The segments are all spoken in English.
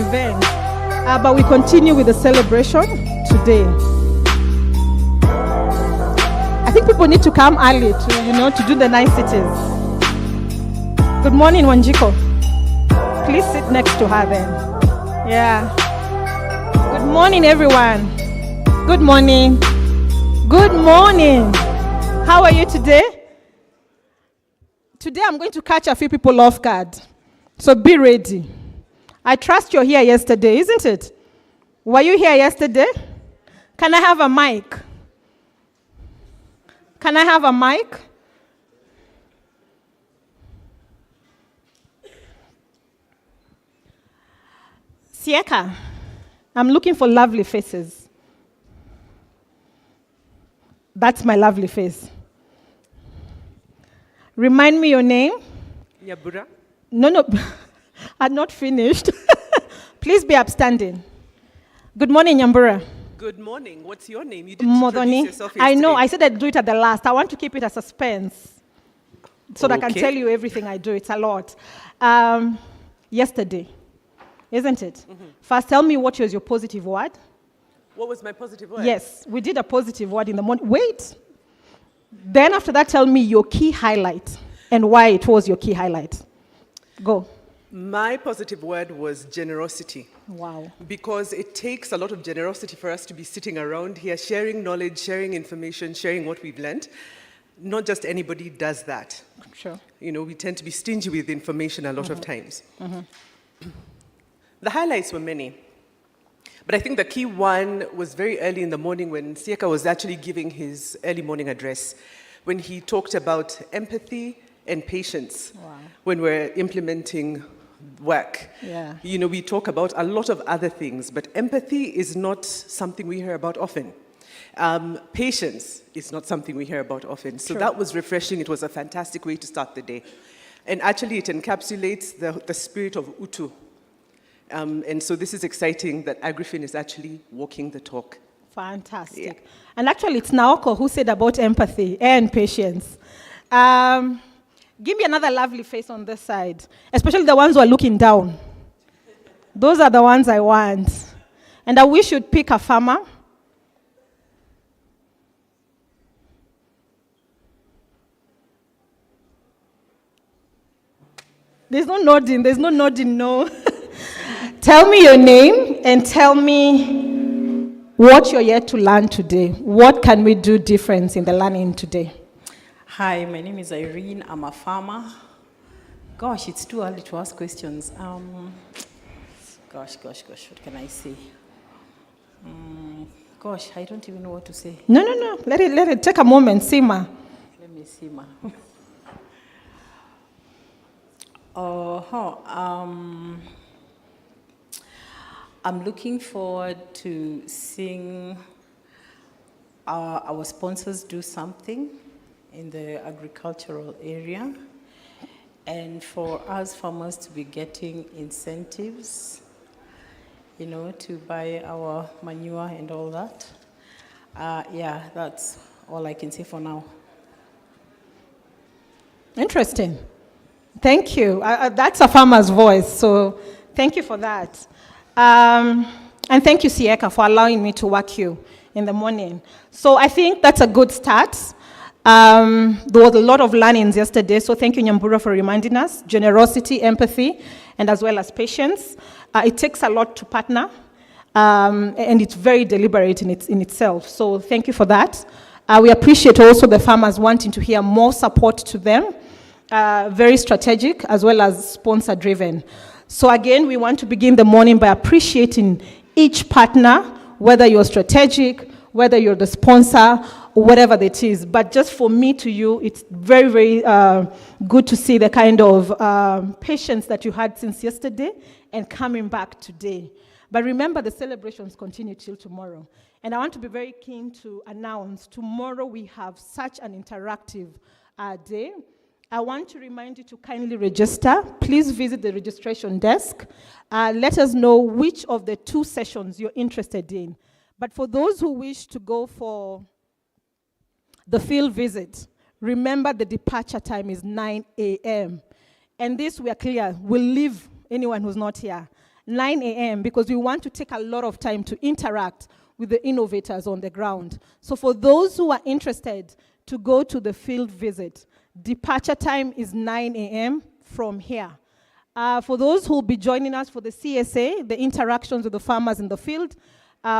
event. But we continue with the celebration today. I think people need to come early to do the niceties. Good morning, Wanjiko. Please sit next to her then. Yeah. Good morning, everyone. Good morning. Good morning. How are you today? Today I'm going to catch a few people off guard. So be ready. I trust you're here yesterday, isn't it? Were you here yesterday? Can I have a mic? Can I have a mic? Sieka, I'm looking for lovely faces. That's my lovely face. Remind me your name. Nyabura. No, I'm not finished. Please be upstanding. Good morning, Nyambura. Good morning. What's your name? You didn't introduce yourself yesterday. I know. I said I'd do it at the last. I want to keep it a suspense so that I can tell you everything I do. It's a lot. Yesterday, isn't it? Mm-hmm. First, tell me what was your positive word. What was my positive word? Yes, we did a positive word in the morning. Wait. Then after that, tell me your key highlight and why it was your key highlight. Go. My positive word was generosity. Wow. Because it takes a lot of generosity for us to be sitting around here, sharing knowledge, sharing information, sharing what we've learned. Not just anybody does that. Sure. We tend to be stingy with information a lot of times. Mm-hmm. The highlights were many. But I think the key one was very early in the morning when Sieka was actually giving his early morning address, when he talked about empathy and patience. Wow. When we're implementing work. Yeah. We talk about a lot of other things, but empathy is not something we hear about often. Patience is not something we hear about often. So that was refreshing. It was a fantastic way to start the day. And actually, it encapsulates the spirit of Utu. And so this is exciting that AgriFin is actually walking the talk. Fantastic. Yeah. And actually, it's Naoko who said about empathy and patience. Give me another lovely face on this side, especially the ones who are looking down. Those are the ones I want. And I wish you'd pick a farmer. There's no nodding, no. Tell me your name and tell me what you're yet to learn today. What can we do different in the learning today? Hi, my name is Irene. I'm a farmer. Gosh, it's too early to ask questions. Gosh, what can I say? Gosh, I don't even know what to say. No. Let it take a moment, Sima. Let me see, ma. I'm looking forward to seeing our sponsors do something in the agricultural area, and for us farmers to be getting incentives, to buy our manure and all that. That's all I can say for now. Interesting. Thank you. That's a farmer's voice, so thank you for that. And thank you, Sieka, for allowing me to work you in the morning. So I think that's a good start. There was a lot of learnings yesterday, so thank you, Nyambura, for reminding us. Generosity, empathy, and as well as patience. It takes a lot to partner, and it's very deliberate in itself. So thank you for that. We appreciate also the farmers wanting to hear more support to them. Very strategic as well as sponsor-driven. So again, we want to begin the morning by appreciating each partner, whether you're strategic, whether you're the sponsor, or whatever it is. But just for me to you, it's very, very good to see the kind of patience that you had since yesterday and coming back today. But remember, the celebrations continue till tomorrow. And I want to be very keen to announce tomorrow we have such an interactive day. I want to remind you to kindly register. Please visit the registration desk. Let us know which of the 2 sessions you're interested in. But for those who wish to go for the field visit, remember the departure time is 9 a.m. And this, we are clear, will leave anyone who's not here. 9 a.m., because we want to take a lot of time to interact with the innovators on the ground. So for those who are interested to go to the field visit, departure time is 9 a.m. from here. For those who will be joining us for the CSA, the interactions with the farmers in the field,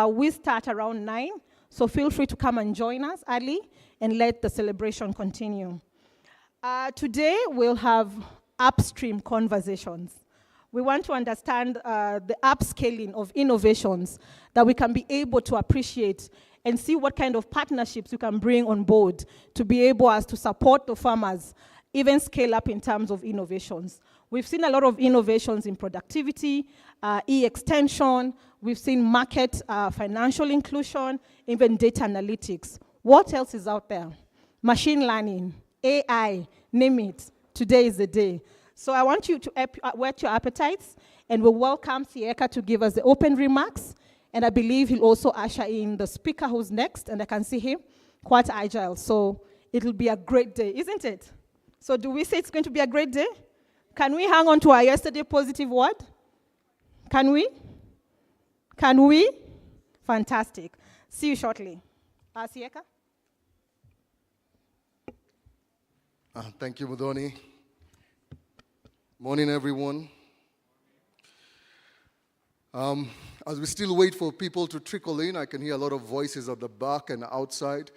we start around 9. So feel free to come and join us early and let the celebration continue. Today, we'll have upstream conversations. We want to understand the upscaling of innovations that we can be able to appreciate and see what kind of partnerships we can bring on board to be able as to support the farmers, even scale up in terms of innovations. We've seen a lot of innovations in productivity, e-extension, we've seen market financial inclusion, even data analytics. What else is out there? Machine learning, AI, name it. Today is the day. So I want you to whet your appetites, and we'll welcome Sieka to give us the open remarks. And I believe he'll also usher in the speaker who's next, and I can see him, quite agile. So it'll be a great day, isn't it? So do we say it's going to be a great day? Can we hang on to our yesterday positive word? Can we? Can we? Fantastic. See you shortly. Sieka? Thank you, Mudoni. Morning, everyone. As we still wait for people to trickle in, I can hear a lot of voices at the back and outside.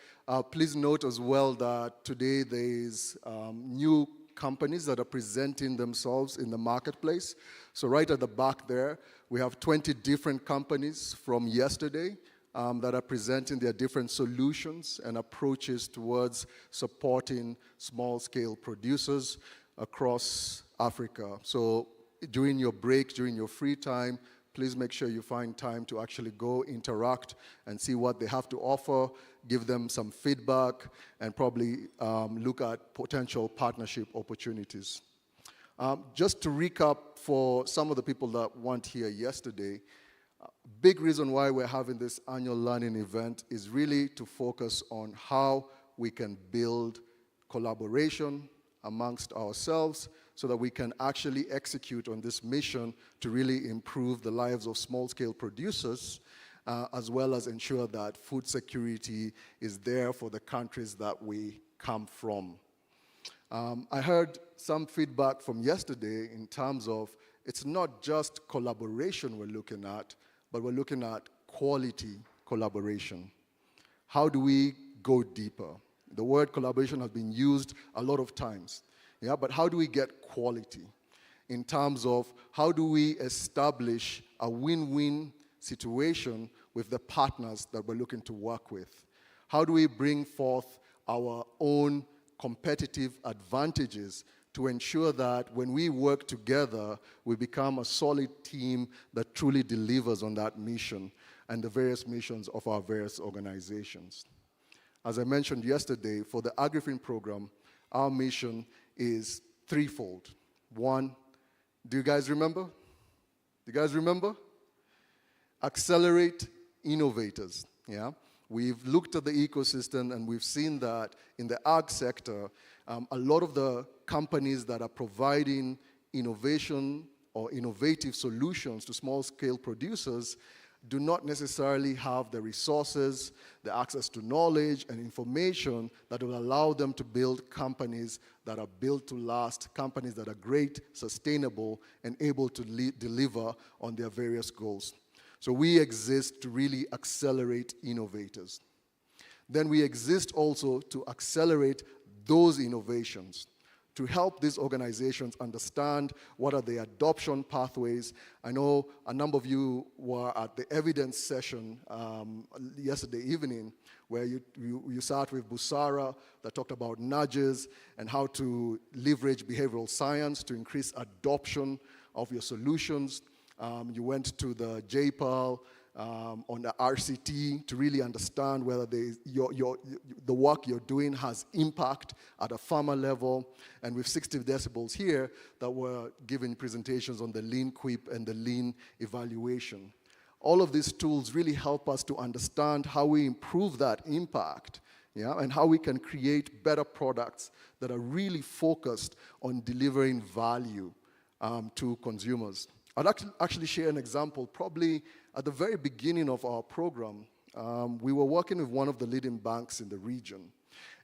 Please note as well that today there is new companies that are presenting themselves in the marketplace. So right at the back there, we have 20 different companies from yesterday that are presenting their different solutions and approaches towards supporting small-scale producers across Africa. So during your break, during your free time, please make sure you find time to actually go interact and see what they have to offer, give them some feedback, and probably look at potential partnership opportunities. Just to recap for some of the people that weren't here yesterday, big reason why we're having this annual learning event is really to focus on how we can build collaboration amongst ourselves so that we can actually execute on this mission to really improve the lives of small-scale producers, as well as ensure that food security is there for the countries that we come from. I heard some feedback from yesterday in terms of it's not just collaboration we're looking at, but we're looking at quality collaboration. How do we go deeper? The word collaboration has been used a lot of times, yeah, but how do we get quality in terms of how do we establish a win-win situation with the partners that we're looking to work with? How do we bring forth our own competitive advantages to ensure that when we work together, we become a solid team that truly delivers on that mission and the various missions of our various organizations? As I mentioned yesterday, for the AgriFin program, our mission is threefold. One, do you guys remember? Do you guys remember? Accelerate innovators, yeah? We've looked at the ecosystem and we've seen that in the ag sector, a lot of the companies that are providing innovation or innovative solutions to small-scale producers do not necessarily have the resources, the access to knowledge and information that will allow them to build companies that are built to last, companies that are great, sustainable, and able to deliver on their various goals. So we exist to really accelerate innovators. Then we exist also to accelerate those innovations, to help these organizations understand what are the adoption pathways. I know a number of you were at the evidence session yesterday evening, where you sat with Busara that talked about nudges and how to leverage behavioral science to increase adoption of your solutions. You went to the JPAL on the RCT to really understand whether the work you're doing has impact at a farmer level. And with 60 decibels here that were giving presentations on the lean quip and the lean evaluation. All of these tools really help us to understand how we improve that impact, yeah, and how we can create better products that are really focused on delivering value to consumers. I'd actually share an example. Probably at the very beginning of our program, we were working with one of the leading banks in the region,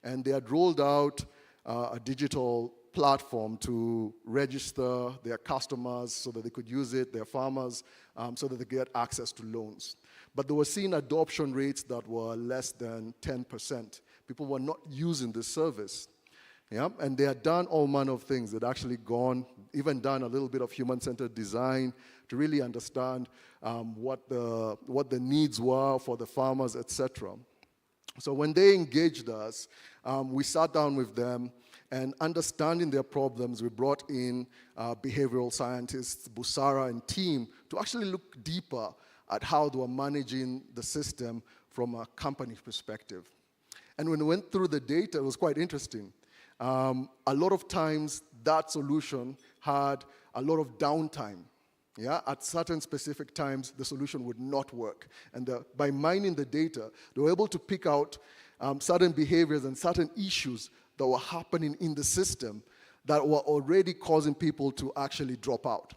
and they had rolled out a digital platform to register their customers so that they could use it, their farmers, so that they get access to loans. But they were seeing adoption rates that were less than 10%. People were not using the service. Yeah, and they had done all manner of things. They'd actually even done a little bit of human-centered design to really understand what the needs were for the farmers, etc. So when they engaged us, we sat down with them, and understanding their problems, we brought in behavioral scientists, Busara and team, to actually look deeper at how they were managing the system from a company perspective. And when we went through the data, it was quite interesting. A lot of times, that solution had a lot of downtime. Yeah, at certain specific times, the solution would not work. And by mining the data, they were able to pick out certain behaviors and certain issues that were happening in the system that were already causing people to actually drop out.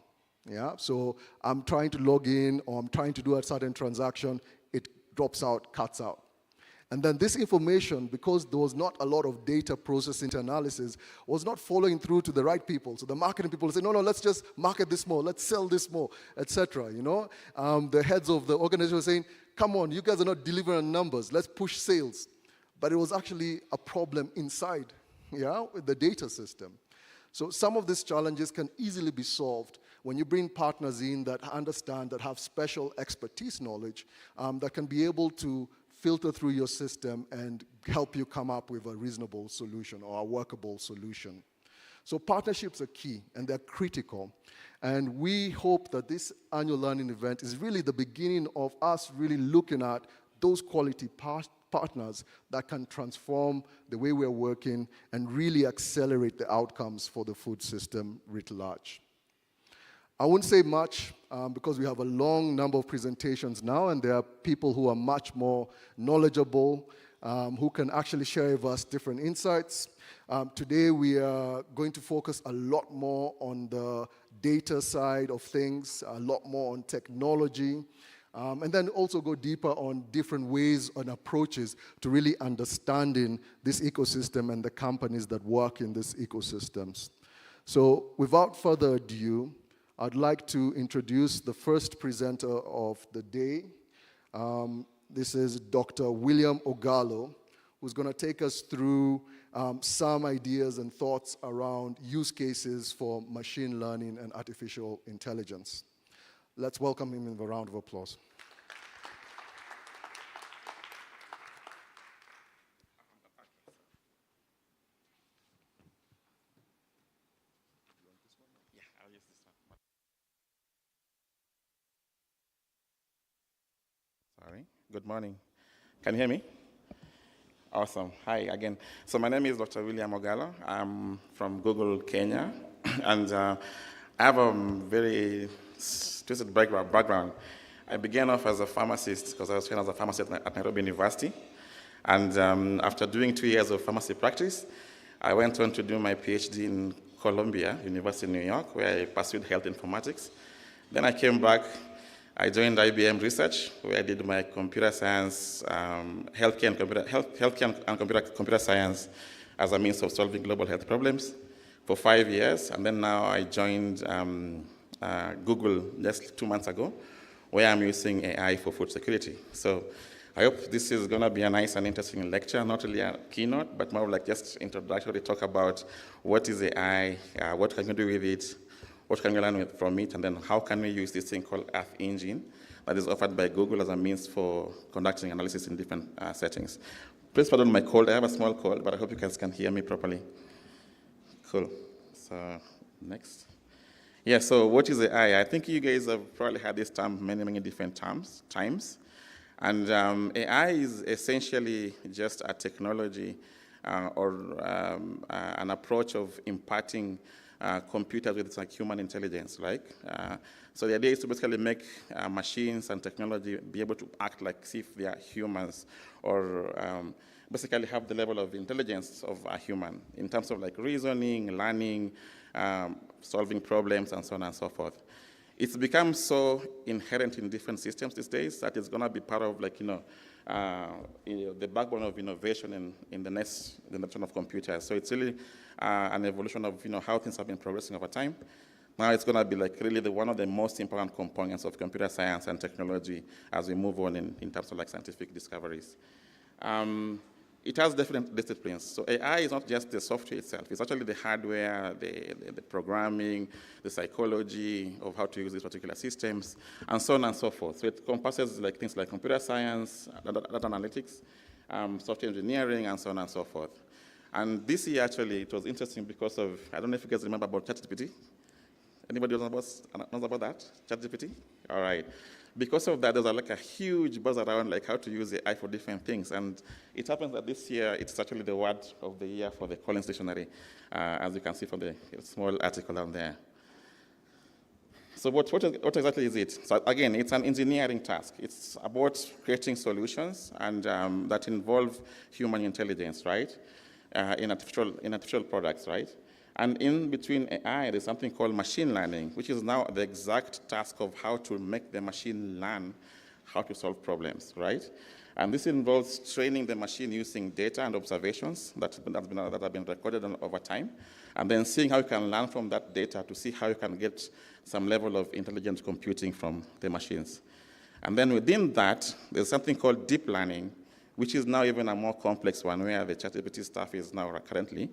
Yeah, so I'm trying to log in, or I'm trying to do a certain transaction, it drops out, cuts out. And then this information, because there was not a lot of data processing to analysis, was not following through to the right people. So the marketing people say, no, let's just market this more, let's sell this more, etc. You know, the heads of the organization were saying, come on, you guys are not delivering numbers, let's push sales. But it was actually a problem inside, yeah, with the data system. So some of these challenges can easily be solved when you bring partners in that understand, that have special expertise knowledge, that can be able to filter through your system and help you come up with a reasonable solution or a workable solution. So partnerships are key, and they're critical. And we hope that this annual learning event is really the beginning of us really looking at those quality partners that can transform the way we're working and really accelerate the outcomes for the food system writ large. I won't say much because we have a long number of presentations now, and there are people who are much more knowledgeable, who can actually share with us different insights. Today we are going to focus a lot more on the data side of things, a lot more on technology, and then also go deeper on different ways and approaches to really understanding this ecosystem and the companies that work in these ecosystems. So without further ado, I'd like to introduce the first presenter of the day. This is Dr. William Ogalo, who's going to take us through some ideas and thoughts around use cases for machine learning and artificial intelligence. Let's welcome him with a round of applause. Sorry. Good morning. Can you hear me? Awesome. Hi again. So my name is Dr. William Ogalo. I'm from Google, Kenya. And I have a very twisted background. I began off as a pharmacist because I was trained as a pharmacist at Nairobi University. And after doing 2 years of pharmacy practice, I went on to do my PhD in Columbia University in New York, where I pursued health informatics. Then I came back. I joined IBM Research, where I did my computer science, healthcare and computer science as a means of solving global health problems for 5 years. And then now I joined Google just 2 months ago, where I'm using AI for food security. So I hope this is going to be a nice and interesting lecture, not really a keynote, but more like just introductory talk about what is AI, what can you do with it, what can we learn from it, and then how can we use this thing called Earth Engine that is offered by Google as a means for conducting analysis in different settings. Please pardon my cold. I have a small cold, but I hope you guys can hear me properly. Cool. So next. Yeah, so what is AI? I think you guys have probably had this term many different times. And AI is essentially just a technology or an approach of imparting computers with like human intelligence, right? So the idea is to basically make machines and technology be able to act like as if they are humans, or basically have the level of intelligence of a human in terms of like reasoning, learning, solving problems, and so on and so forth. It's become so inherent in different systems these days that it's going to be part of the backbone of innovation in the next generation of computers. So it's really an evolution of how things have been progressing over time. Now it's going to be really one of the most important components of computer science and technology as we move on in terms of scientific discoveries. It has different disciplines. So AI is not just the software itself. It's actually the hardware, the programming, the psychology of how to use these particular systems, and so on and so forth. So it encompasses things like computer science, data analytics, software engineering, and so on and so forth. And this year, actually, it was interesting because of, I don't know if you guys remember about ChatGPT. Anybody knows about that? ChatGPT? All right. Because of that, there's a huge buzz around how to use AI for different things. And it happens that this year, it's actually the word of the year for the Collins Dictionary, as you can see from the small article down there. So what exactly is it? So again, it's an engineering task. It's about creating solutions and that involve human intelligence, right? In artificial products, right? And in between AI, there's something called machine learning, which is now the exact task of how to make the machine learn how to solve problems, right? And this involves training the machine using data and observations that have been recorded over time, and then seeing how you can learn from that data to see how you can get some level of intelligent computing from the machines. And then within that, there's something called deep learning, which is now even a more complex one, where the ChatGPT stuff is now currently.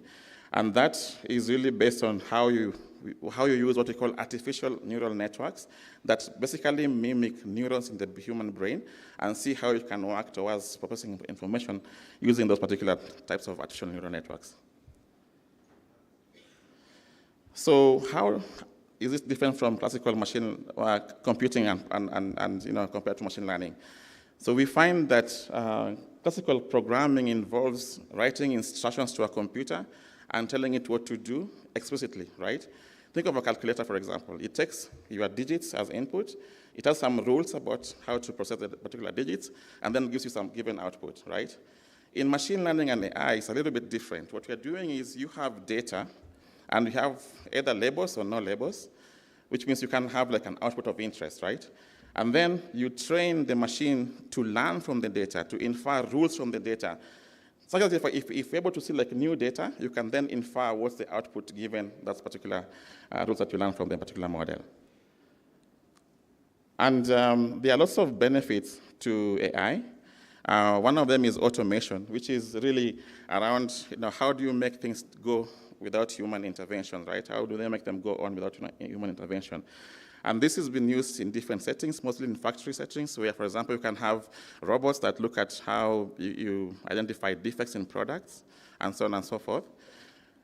And that is really based on how you use what we call artificial neural networks that basically mimic neurons in the human brain and see how you can work towards processing information using those particular types of artificial neural networks. So how is this different from classical machine computing and compared to machine learning? So we find that classical programming involves writing instructions to a computer and telling it what to do explicitly, right? Think of a calculator, for example. It takes your digits as input. It has some rules about how to process the particular digits, and then gives you some given output, right? In machine learning and AI, it's a little bit different. What we're doing is you have data, and you have either labels or no labels, which means you can have an output of interest, right? And then you train the machine to learn from the data, to infer rules from the data. So if you're able to see new data, you can then infer what's the output given that particular rules that you learn from the particular model. And there are lots of benefits to AI. One of them is automation, which is really around how do you make things go without human intervention, right? How do they make them go on without human intervention? And this has been used in different settings, mostly in factory settings, where, for example, you can have robots that look at how you identify defects in products, and so on and so forth.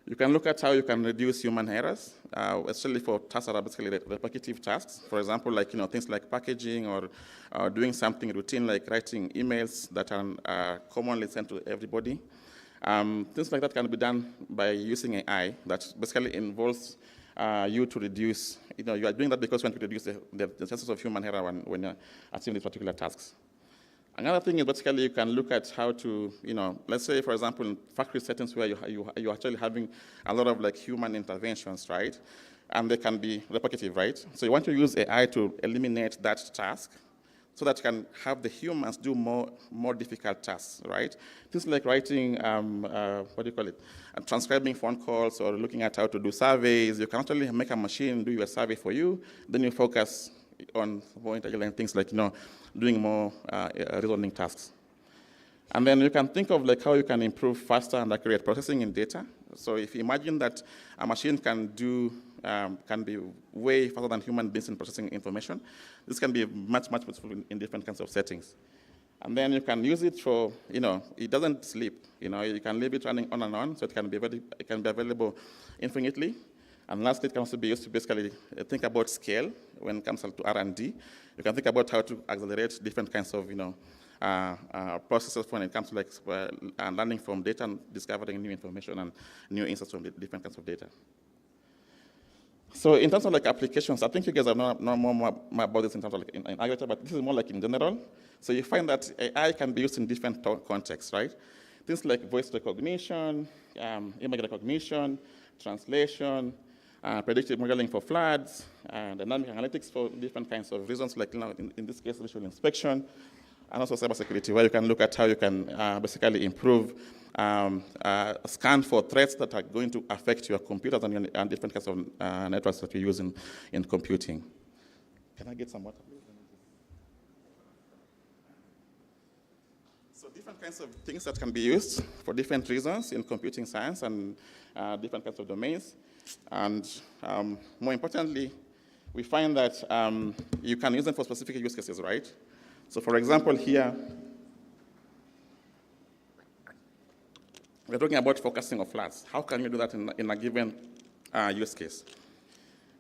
You can look at how you can reduce human errors, especially for tasks that are basically repetitive tasks. For example, things like packaging or doing something routine like writing emails that are commonly sent to everybody. Things like that can be done by using AI that basically involves you to reduce, you are doing that because you want to reduce the chances of human error when you're achieving these particular tasks. Another thing is basically you can look at how to, let's say, for example, in factory settings where you're actually having a lot of human interventions, right? And they can be repetitive, right? So you want to use AI to eliminate that task so that you can have the humans do more difficult tasks, right? Things like writing, transcribing phone calls or looking at how to do surveys. You can actually make a machine do your survey for you. Then you focus on more intelligent things like, doing more reasoning tasks. And then you can think of how you can improve faster and accurate processing in data. So if you imagine that a machine can be way faster than human beings in processing information, this can be much useful in different kinds of settings. And then you can use it for, it doesn't sleep. You can leave it running on and on, so it can be available infinitely. And lastly, it can also be used to basically think about scale when it comes to R&D. You can think about how to accelerate different kinds of, processes when it comes to learning from data and discovering new information and new insights from different kinds of data. So in terms of applications, I think you guys have known more about this in terms of in agriculture, but this is more in general. So you find that AI can be used in different contexts, right? Things like voice recognition, image recognition, translation, predictive modeling for floods, dynamic analytics for different kinds of reasons, like in this case, visual inspection, and also cybersecurity, where you can look at how you can basically improve, scan for threats that are going to affect your computers and different kinds of networks that you use in computing. Can I get some water, please? So different kinds of things that can be used for different reasons in computing science and different kinds of domains. And more importantly, we find that you can use them for specific use cases, right? So for example, here, we're talking about forecasting of floods. How can you do that in a given use case?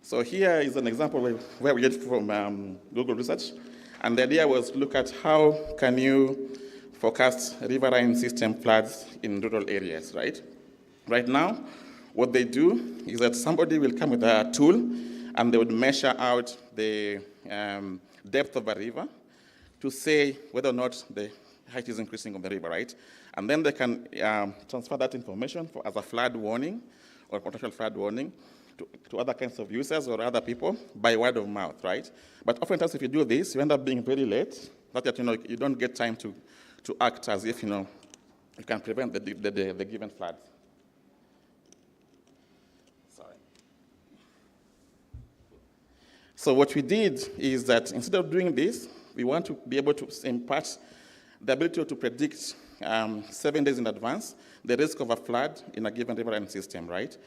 So here is an example where we get from Google Research. And the idea was to look at how can you forecast riverine system floods in rural areas, right? Right now, what they do is that somebody will come with a tool and they would measure out the depth of a river to say whether or not the height is increasing of the river, right? And then they can transfer that information as a flood warning or potential flood warning to other kinds of users or other people by word of mouth, right? But oftentimes if you do this, you end up being very late, not that you don't get time to act as if you can prevent the given flood. Sorry. So what we did is that instead of doing this, we want to be able to impart the ability to predict 7 days in advance the risk of a flood in a given riverine system, right?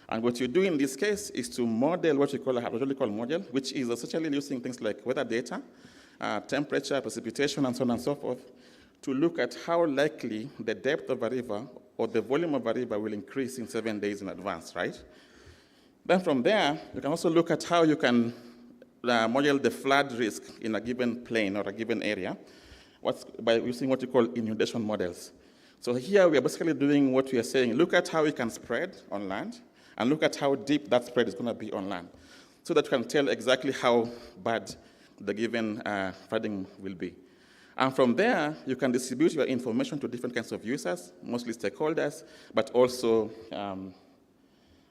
And what you do in this case is to model what we call a hydrological model, which is essentially using things like weather data, temperature, precipitation, and so on and so forth, to look at how likely the depth of a river or the volume of a river will increase in 7 days in advance, right? Then from there, you can also look at how you can model the flood risk in a given plain or a given area by using what you call inundation models. So here we are basically doing what we are saying, look at how it can spread on land and look at how deep that spread is going to be on land so that you can tell exactly how bad the given flooding will be. And from there, you can distribute your information to different kinds of users, mostly stakeholders, but also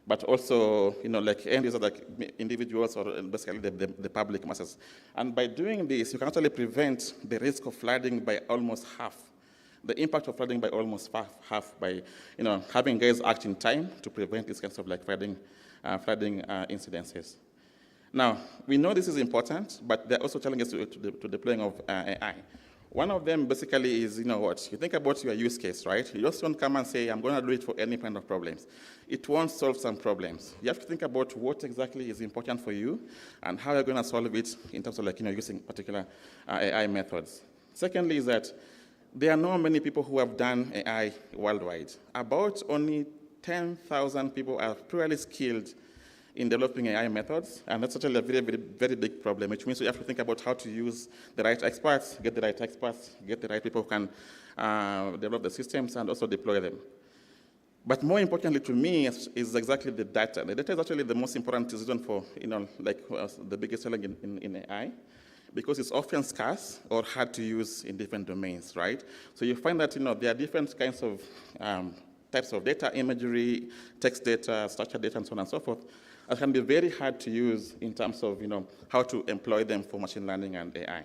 like end users, like individuals or basically the public masses. And by doing this, you can actually prevent the risk of flooding by almost half, the impact of flooding by almost half by having guys act in time to prevent these kinds of like flooding incidences. Now, we know this is important, but there are also challenges to deploying of AI. One of them basically is, you think about your use case, right? You just don't come and say, I'm going to do it for any kind of problems. It won't solve some problems. You have to think about what exactly is important for you and how you're going to solve it in terms of using particular AI methods. Secondly is that there are not many people who have done AI worldwide. About only 10,000 people are truly skilled in developing AI methods, and that's actually a very, very, very big problem, which means we have to think about how to use the right experts, get the right people who can develop the systems and also deploy them. But more importantly to me is exactly the data. The data is actually the most important decision for, the biggest challenge in AI, because it's often scarce or hard to use in different domains, right? So you find that, there are different kinds of types of data, imagery, text data, structured data, and so on and so forth, that can be very hard to use in terms of, how to employ them for machine learning and AI.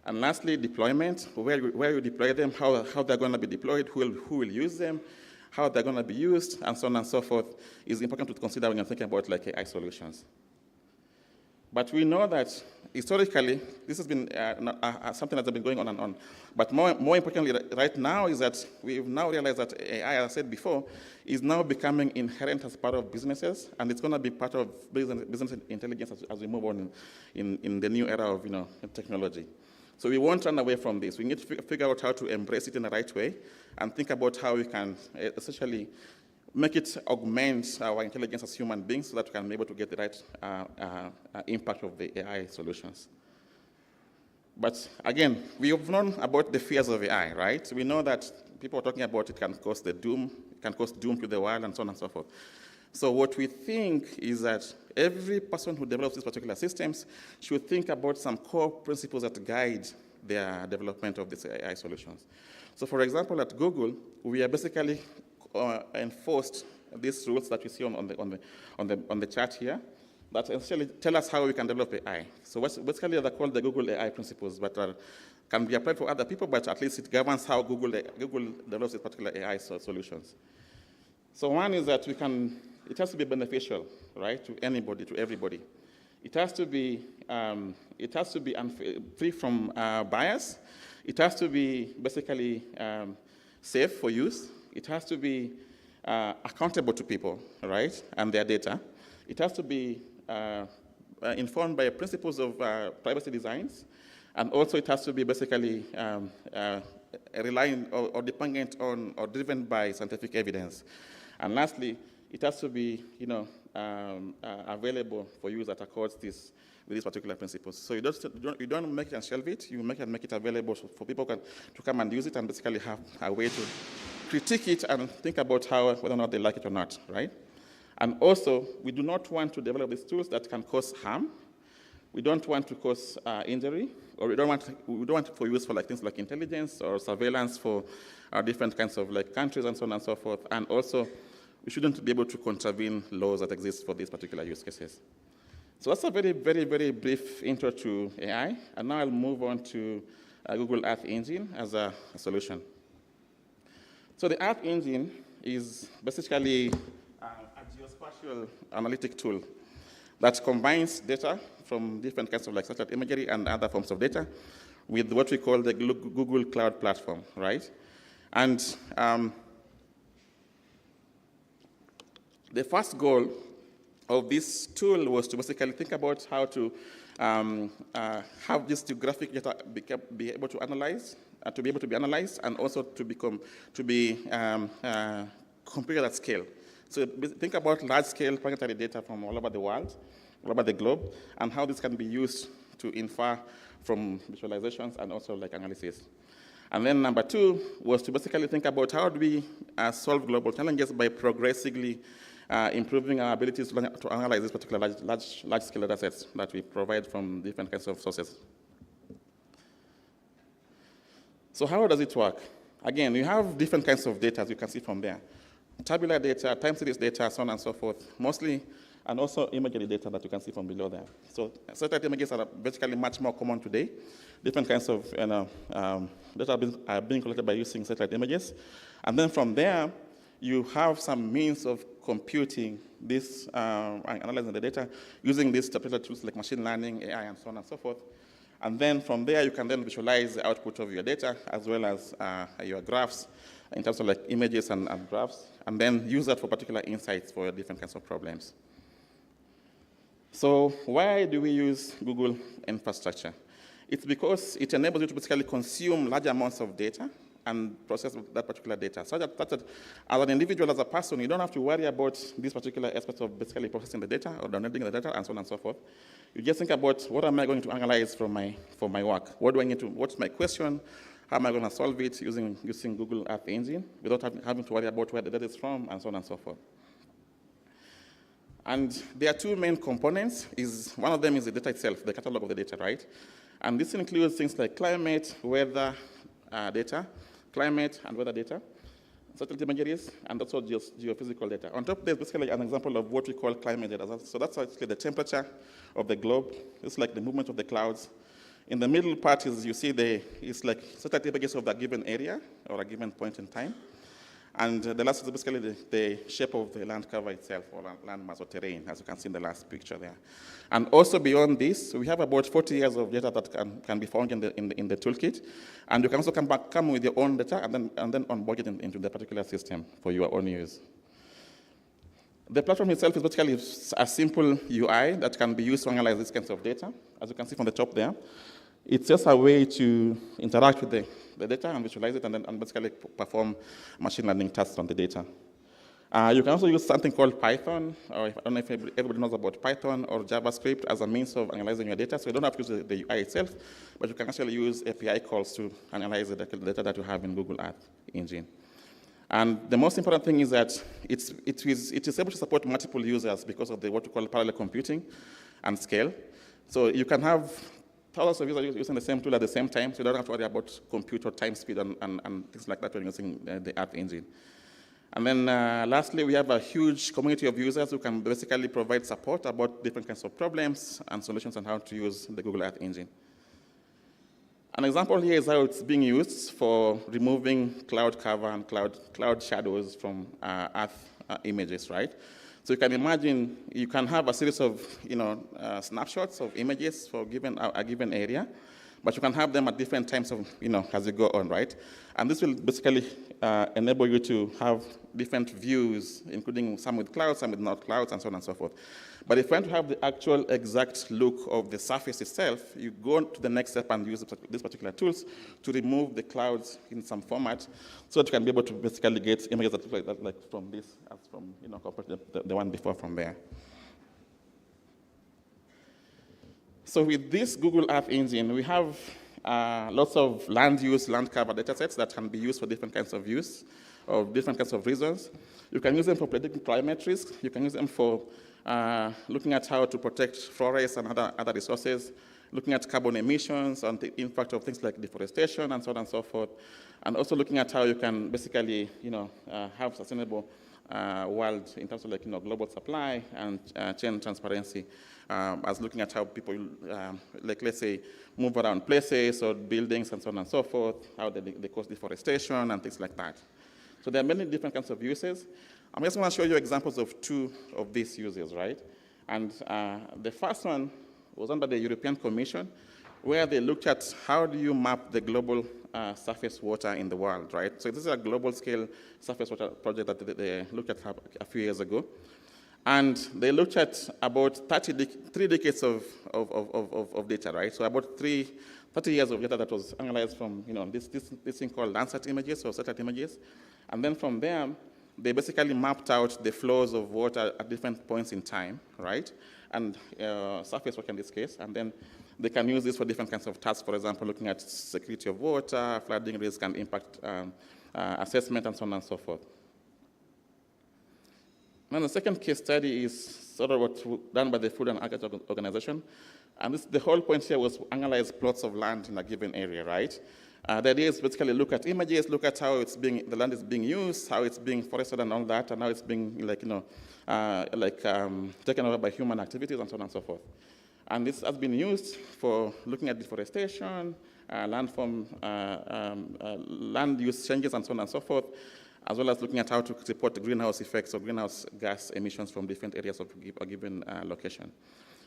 And lastly, deployment, where you deploy them, how they're going to be deployed, who will use them, how they're going to be used, and so on and so forth, is important to consider when you're thinking about like AI solutions. But we know that historically, this has been something that's been going on and on. But more importantly, right now is that we've now realized that AI, as I said before, is now becoming inherent as part of businesses, and it's going to be part of business intelligence as we move on in the new era of technology. So we won't run away from this. We need to figure out how to embrace it in the right way and think about how we can essentially make it augment our intelligence as human beings so that we can be able to get the right impact of the AI solutions. But again, we have known about the fears of AI, right? We know that people are talking about it can cause doom to the world and so on and so forth. So what we think is that every person who develops these particular systems should think about some core principles that guide their development of these AI solutions. So for example, at Google, we are basically enforced these rules that you see on the chart here that essentially tell us how we can develop AI. So basically they're called the Google AI principles, but can be applied for other people, but at least it governs how Google develops its particular AI solutions. So one is that it has to be beneficial, right, to anybody, to everybody. It has to be free from bias. It has to be basically safe for use. It has to be accountable to people, right, and their data. It has to be informed by principles of privacy designs. And also it has to be basically relying or dependent on or driven by scientific evidence. And lastly, it has to be, available for use that accords with these particular principles. So you don't make it and shelve it. You make it available for people to come and use it and basically have a way to critique it and think about whether or not they like it or not, right? And also, we do not want to develop these tools that can cause harm. We don't want to cause injury, or we don't want it for use for things like intelligence or surveillance for different kinds of countries and so on and so forth. And also, we shouldn't be able to contravene laws that exist for these particular use cases. So that's a very, very, very brief intro to AI. And now I'll move on to Google Earth Engine as a solution. So the Earth Engine is basically a geospatial analytic tool that combines data from different kinds of satellite imagery and other forms of data with what we call the Google Cloud Platform, right? And the first goal of this tool was to basically think about how to have this geographic data be able to analyze, to be able to be analyzed, and also to be computed at scale. So think about large-scale planetary data from all over the world, all over the globe, and how this can be used to infer from visualizations and also analysis. And then number two was to basically think about how do we solve global challenges by progressively improving our abilities to analyze these particular large-scale data sets that we provide from different kinds of sources. So how does it work? Again, you have different kinds of data, as you can see from there. Tabular data, time series data, so on and so forth, mostly, and also imagery data that you can see from below there. So satellite images are basically much more common today. Different kinds of data are being collected by using satellite images. And then from there, you have some means of computing this and analyzing the data using these particular tools like machine learning, AI, and so on and so forth. And then from there, you can then visualize the output of your data as well as your graphs in terms of images and graphs, and then use that for particular insights for different kinds of problems. So why do we use Google infrastructure? It's because it enables you to basically consume large amounts of data and process that particular data. So that as an individual, as a person, you don't have to worry about these particular aspects of basically processing the data or downloading the data and so on and so forth. You just think about what am I going to analyze for my work? What do I need to, what's my question? How am I going to solve it using Google Earth Engine without having to worry about where the data is from and so on and so forth. And there are two main components. One of them is the data itself, the catalog of the data, right? And this includes things like climate, weather data, climate and weather data, satellite imageries, and also geophysical data. On top, there's basically an example of what we call climate data. So that's actually the temperature of the globe. It's like the movement of the clouds. In the middle part is you see it's like satellite images of that given area or a given point in time. And the last is basically the shape of the land cover itself, or land mass or terrain, as you can see in the last picture there. And also beyond this, we have about 40 years of data that can be found in the toolkit. And you can also come with your own data and then onboard it into the particular system for your own use. The platform itself is basically a simple UI that can be used to analyze these kinds of data. As you can see from the top there, it's just a way to interact with the data and visualize it and basically perform machine learning tasks on the data. You can also use something called Python, or I don't know if everybody knows about Python or JavaScript as a means of analyzing your data. So you don't have to use the UI itself, but you can actually use API calls to analyze the data that you have in Google Earth Engine. And the most important thing is that it is able to support multiple users because of what we call parallel computing and scale. So you can have thousands of users using the same tool at the same time, so you don't have to worry about compute or time speed and things like that when using the Earth Engine. And then lastly, we have a huge community of users who can basically provide support about different kinds of problems and solutions on how to use the Google Earth Engine. An example here is how it's being used for removing cloud cover and cloud shadows from Earth images, right? So you can imagine you can have a series of snapshots of images for a given area, but you can have them at different times of, as you go on, right? And this will basically enable you to have different views, including some with clouds, some with not clouds, and so on and so forth. But if you want to have the actual exact look of the surface itself, you go to the next step and use these particular tools to remove the clouds in some format so that you can be able to basically get images that look like that, like from this, as from, compared to the one before from there. So with this Google Earth Engine, we have lots of land use, land cover data sets that can be used for different kinds of use, or different kinds of reasons. You can use them for predicting climate risk. You can use them for looking at how to protect forests and other resources, looking at carbon emissions and the impact of things like deforestation and so on and so forth, and also looking at how you can basically, have sustainable world in terms of global supply and chain transparency, as looking at how people, let's say, move around places or buildings and so on and so forth, how they cause deforestation and things like that. So there are many different kinds of uses. I'm just going to show you examples of 2 of these uses, right? And the first one was done by the European Commission, where they looked at how do you map the global surface water in the world, right? So this is a global scale surface water project that they looked at a few years ago. And they looked at about 3 decades of data, right? So about 30 years of data that was analyzed from this thing called Landsat images or satellite images. And then from there, they basically mapped out the flows of water at different points in time, right? And surface water in this case. And then they can use this for different kinds of tasks, for example, looking at security of water, flooding risk and impact assessment, and so on and so forth. Now, the second case study is sort of what's done by the Food and Agriculture Organization. And the whole point here was to analyze plots of land in a given area, right? The idea is basically look at images, look at how the land is being used, how it's being forested and all that, and how it's being taken over by human activities and so on and so forth. And this has been used for looking at deforestation, land use changes and so on and so forth, as well as looking at how to report the greenhouse effects or greenhouse gas emissions from different areas of a given location.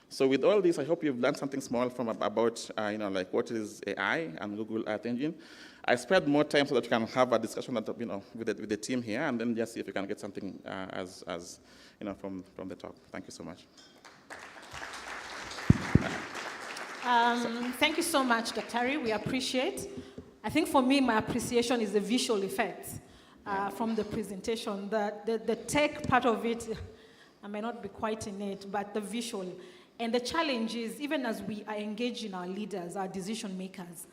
So with all this, I hope you've learned something small about what is AI and Google Earth Engine. I spared more time so that you can have a discussion with the team here, and then just see if you can get something from the talk. Thank you so much. Thank you so much, Dr. Harry. We appreciate. I think for me, my appreciation is the visual effects from the presentation. The tech part of it, I may not be quite in it, but the visual. And the challenge is, even as we are engaging our leaders, our decision makers,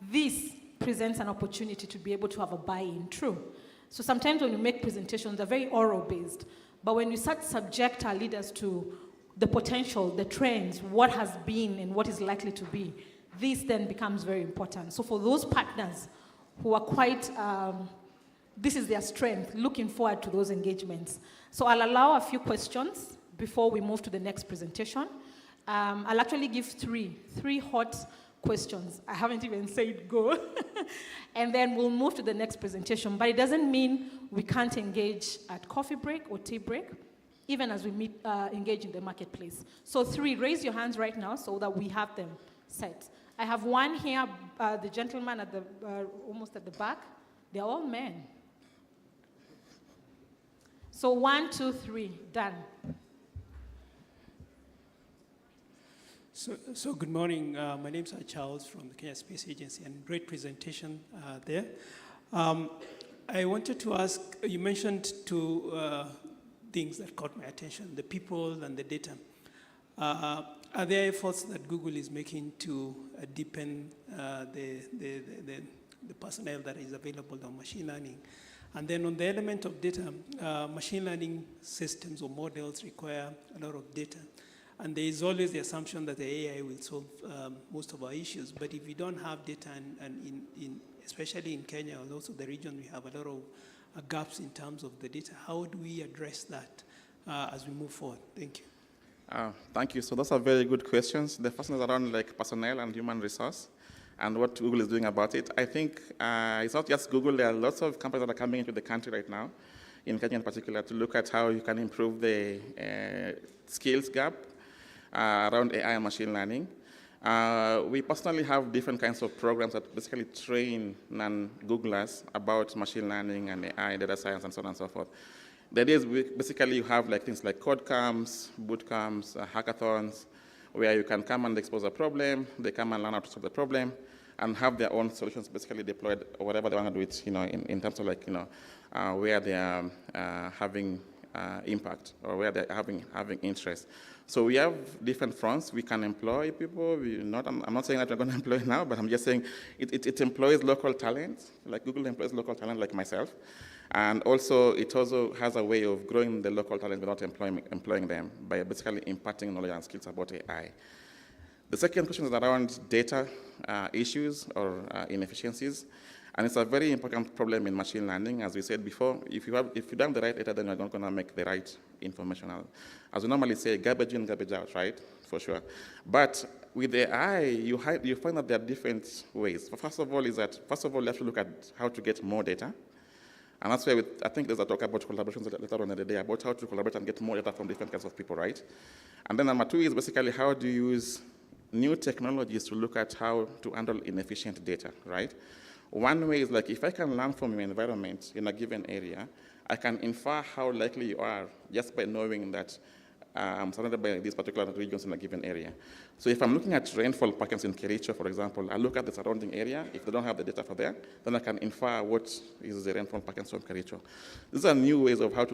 this presents an opportunity to be able to have a buy-in, true. So sometimes when you make presentations, they're very oral-based. But when you start to subject our leaders to the potential, the trends, what has been and what is likely to be, this then becomes very important. So for those partners who are quite, this is their strength, looking forward to those engagements. So I'll allow a few questions before we move to the next presentation. I'll actually give three hot questions. I haven't even said go. And then we'll move to the next presentation. But it doesn't mean we can't engage at coffee break or tea break, even as we engage in the marketplace. So 3, raise your hands right now so that we have them set. I have one here, the gentleman at the almost at the back. They're all men. So 1, 2, 3, done. So good morning. My name is Charles from the Kenya Space Agency, and great presentation there. I wanted to ask, you mentioned 2 things that caught my attention, the people and the data. Are there efforts that Google is making to deepen the personnel that is available on machine learning? And then on the element of data, machine learning systems or models require a lot of data. And there is always the assumption that the AI will solve most of our issues. But if we don't have data, and especially in Kenya and also the region, we have a lot of gaps in terms of the data. How do we address that as we move forward? Thank you. Thank you. So those are very good questions. The first one is around like personnel and human resource and what Google is doing about it. I think it's not just Google. There are lots of companies that are coming into the country right now, in Kenya in particular, to look at how you can improve the skills gap around AI and machine learning. We personally have different kinds of programs that basically train non-Googlers about machine learning and AI, data science, and so on and so forth. The idea is basically you have like things like code camps, boot camps, hackathons, where you can come and expose a problem, they come and learn how to solve the problem, and have their own solutions basically deployed or whatever they want to do it, in terms of like, where they are having impact or where they're having interest. So we have different fronts. We can employ people. I'm not saying that we're going to employ now, but I'm just saying it employs local talent, like Google employs local talent like myself. And also, it also has a way of growing the local talent without employing them by basically imparting knowledge and skills about AI. The second question is around data issues or inefficiencies. And it's a very important problem in machine learning. As we said before, if you don't have the right data, then you're not going to make the right information. As we normally say, garbage in, garbage out, right? For sure. But with AI, you find that there are different ways. First of all, you have to look at how to get more data. And that's where I think there's a talk about collaborations later on in the day about how to collaborate and get more data from different kinds of people, right? And then number two is basically how do you use new technologies to look at how to handle inefficient data, right? One way is like if I can learn from your environment in a given area, I can infer how likely you are just by knowing that I'm surrounded by these particular regions in a given area. So if I'm looking at rainfall patterns in Kericho, for example, I look at the surrounding area. If they don't have the data for there, then I can infer what is the rainfall patterns from Kericho. These are new ways of how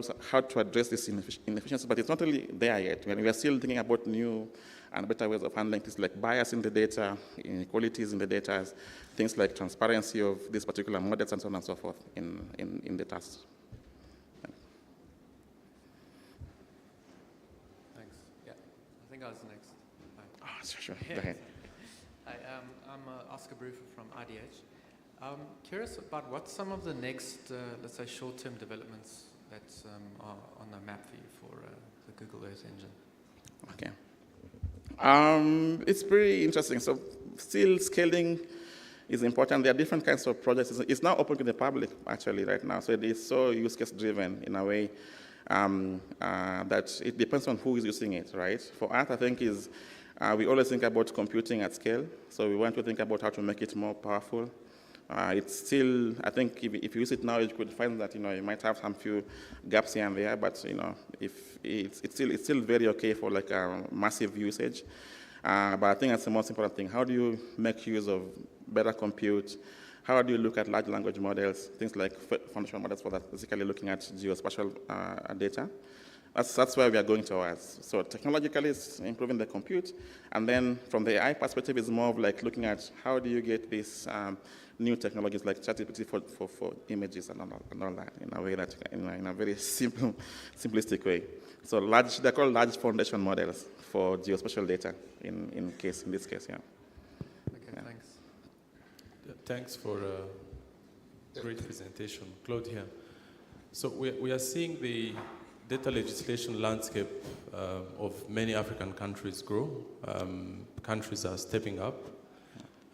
to address this inefficiency, but it's not really there yet. We are still thinking about new and better ways of handling things like bias in the data, inequalities in the data, things like transparency of these particular models, and so on and so forth in the tasks. I was next. Hi. Oh, sure. Go ahead. Hi, I'm Oscar Bruffer from IDH. I'm curious about what some of the next, let's say, short-term developments that are on the map for you for the Google Earth engine. Okay. It's pretty interesting. So still scaling is important. There are different kinds of projects. It's now open to the public, actually, right now. So it is so use case driven in a way. That it depends on who is using it, right? For us, I think we always think about computing at scale, so we want to think about how to make it more powerful. It's still, I think, if you use it now, you could find that you might have some few gaps here and there, but if it's still very okay for like a massive usage. But I think that's the most important thing. How do you make use of better compute? How do you look at large language models, things like foundational models for that, basically looking at geospatial data? That's where we are going towards. So technologically, it's improving the compute. And then from the AI perspective, it's more of like looking at how do you get these new technologies like ChatGPT for images and all that in a way that, in a very simplistic way. So they're called large foundation models for geospatial data in this case, yeah. Okay, thanks. Thanks for a great presentation. Claude here. So we are seeing the data legislation landscape of many African countries grow. Countries are stepping up.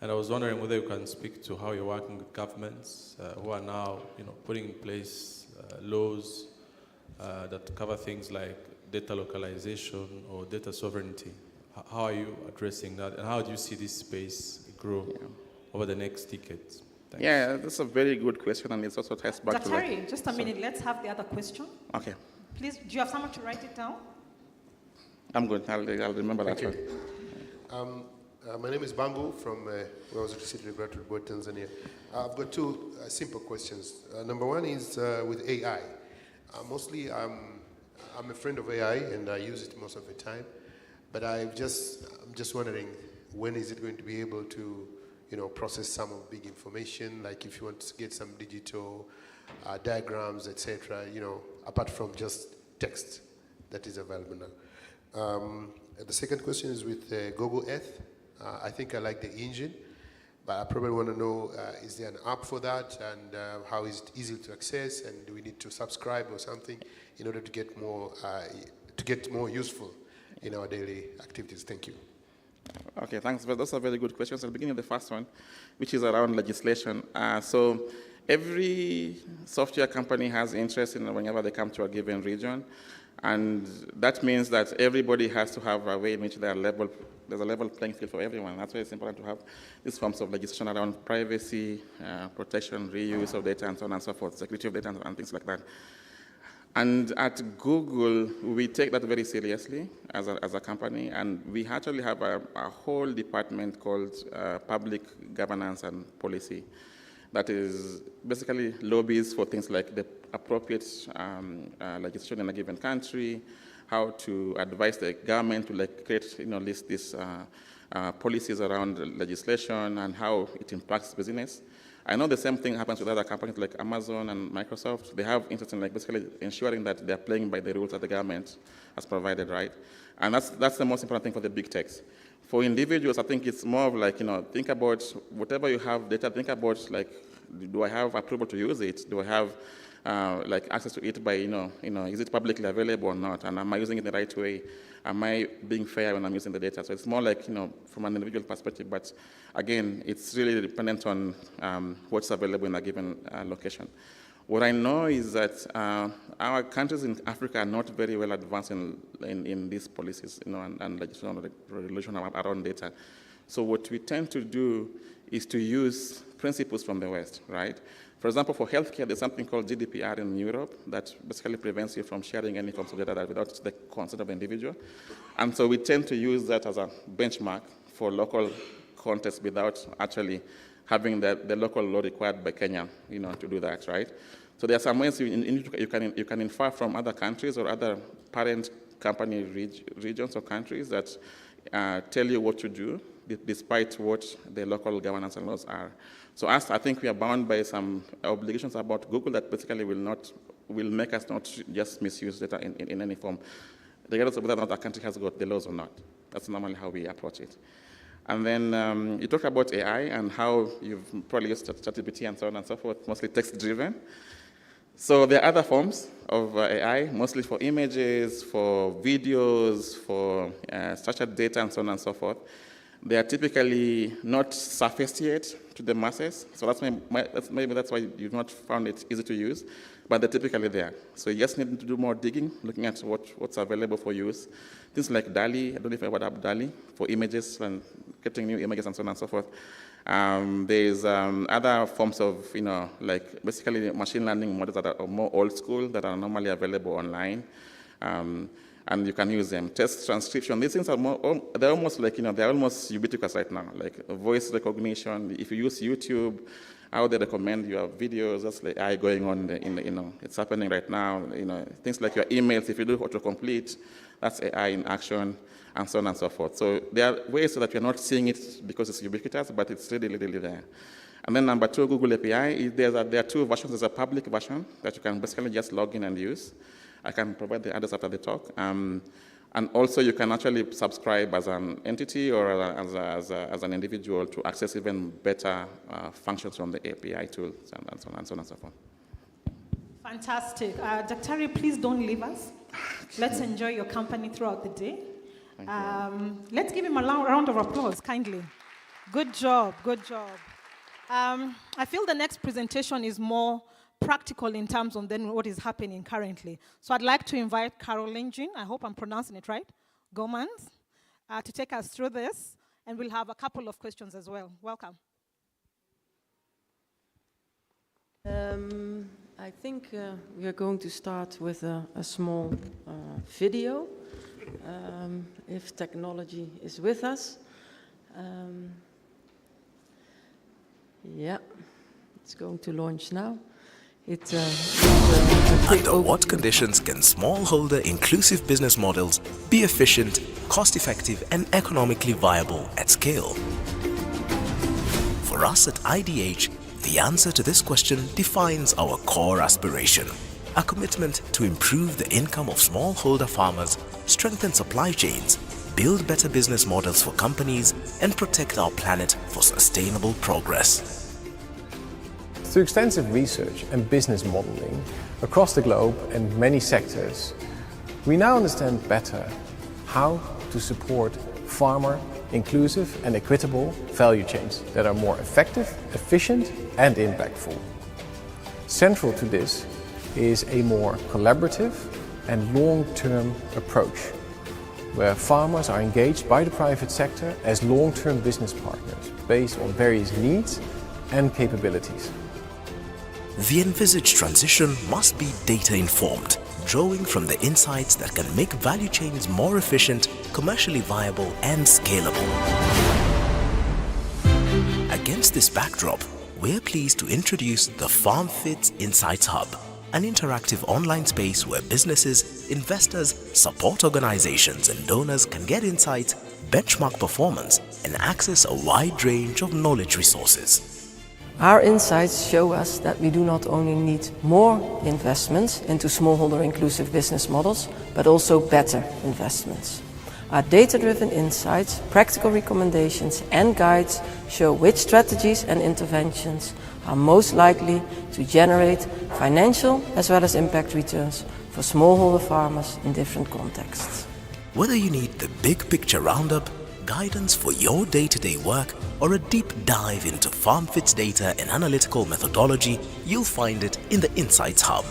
And I was wondering whether you can speak to how you're working with governments who are now putting in place laws that cover things like data localization or data sovereignty. How are you addressing that? And how do you see this space grow over the next decades? Thanks. Yeah, that's a very good question, and it's also ties back to Daktari, just a minute. Let's have the other question. Okay. Please, do you have someone to write it down? I'm good. I'll remember that one. My name is Bangu from Wales City Regulatory Board, Tanzania. I've got two simple questions. Number one is with AI. Mostly, I'm a friend of AI and I use it most of the time. But I'm just wondering, when is it going to be able to, process some of big information, like if you want to get some digital diagrams, etc. Apart from just text that is available now. The second question is with Google Earth. I think I like the engine, But I probably want to know, is there an app for that, and how is it easy to access, and do we need to subscribe or something in order to get more useful in our daily activities? Thank you. Okay, thanks. Well, those are very good questions. I'll begin with the first one, which is around legislation. So every software company has interest in whenever they come to a given region, and that means that everybody has to have a way in which there's a level playing field for everyone. That's why it's important to have these forms of legislation around privacy, protection, reuse of data, and so on and so forth, security of data, and things like that. And at Google, we take that very seriously as a company, and we actually have a whole department called Public Governance and Policy that is basically lobbies for things like the appropriate legislation in a given country, how to advise the government to create, list these policies around legislation and how it impacts business. I know the same thing happens with other companies like Amazon and Microsoft. They have interest in basically ensuring that they're playing by the rules that the government has provided, right? And that's the most important thing for the big techs. For individuals, I think it's more of think about whatever you have data, think about do I have approval to use it? Do I have access to it by, is it publicly available or not? And am I using it the right way? Am I being fair when I'm using the data? So it's more from an individual perspective, but again, it's really dependent on what's available in a given location. What I know is that our countries in Africa are not very well advanced in these policies, and legislation around data. So what we tend to do is to use principles from the West, right? For example, for healthcare, there's something called GDPR in Europe that basically prevents you from sharing any forms of data without the consent of the individual. And so we tend to use that as a benchmark for local context without actually having the local law required by Kenya, to do that, right? So there are some ways you can infer from other countries or other parent company regions or countries that tell you what to do, despite what the local governance and laws are. So I think we are bound by some obligations about Google that basically will make us not just misuse data in any form, regardless of whether or not a country has got the laws or not. That's normally how we approach it. And then you talk about AI and how you've probably used ChatGPT and so on and so forth, mostly text-driven. So there are other forms of AI, mostly for images, for videos, for structured data, and so on and so forth. They are typically not surfaced yet to the masses, so maybe that's why you've not found it easy to use, but they're typically there. So you just need to do more digging, looking at what's available for use. Things like DALL-E, I don't know if you ever have DALL-E, for images and getting new images and so on and so forth. There's other forms of, basically machine learning models that are more old school that are normally available online. And you can use them. Text transcription, these things are they're almost they're almost ubiquitous right now, like voice recognition. If you use YouTube, how they recommend your videos, that's like AI going on, it's happening right now. Things like your emails, if you do autocomplete, that's AI in action, and so on and so forth. So there are ways so that you're not seeing it because it's ubiquitous, but it's really, really there. And then number two, Google API, there are two versions. There's a public version that you can basically just log in and use. I can provide the address after the talk. And also you can actually subscribe as an entity or as an individual to access even better functions from the API tools and so on and so forth. Fantastic. Dr. Please don't leave us. Let's enjoy your company throughout the day. Let's give him a round of applause, kindly. Good job, good job. I feel the next presentation is more practical in terms of then what is happening currently. So I'd like to invite Caroline Jean, I hope I'm pronouncing it right, Gomans, to take us through this, and we'll have a couple of questions as well. Welcome. I think we are going to start with a small video, if technology is with us. Yeah, it's going to launch now. Under what conditions can smallholder inclusive business models be efficient, cost-effective, and economically viable at scale? For us at IDH, the answer to this question defines our core aspiration: a commitment to improve the income of smallholder farmers, strengthen supply chains, build better business models for companies, and protect our planet for sustainable progress. Through extensive research and business modeling across the globe and many sectors, we now understand better how to support farmer, inclusive and equitable value chains that are more effective, efficient and impactful. Central to this is a more collaborative and long-term approach, where farmers are engaged by the private sector as long-term business partners based on various needs and capabilities. The envisaged transition must be data-informed, drawing from the insights that can make value chains more efficient, commercially viable and scalable. Against this backdrop, we're pleased to introduce the FarmFit Insights Hub, an interactive online space where businesses, investors, support organizations and donors can get insights, benchmark performance and access a wide range of knowledge resources. Our insights show us that we do not only need more investments into smallholder inclusive business models, but also better investments. Our data-driven insights, practical recommendations and guides show which strategies and interventions are most likely to generate financial as well as impact returns for smallholder farmers in different contexts. Whether you need the big picture roundup, guidance for your day-to-day work, or a deep dive into FarmFit's data and analytical methodology, you'll find it in the Insights Hub.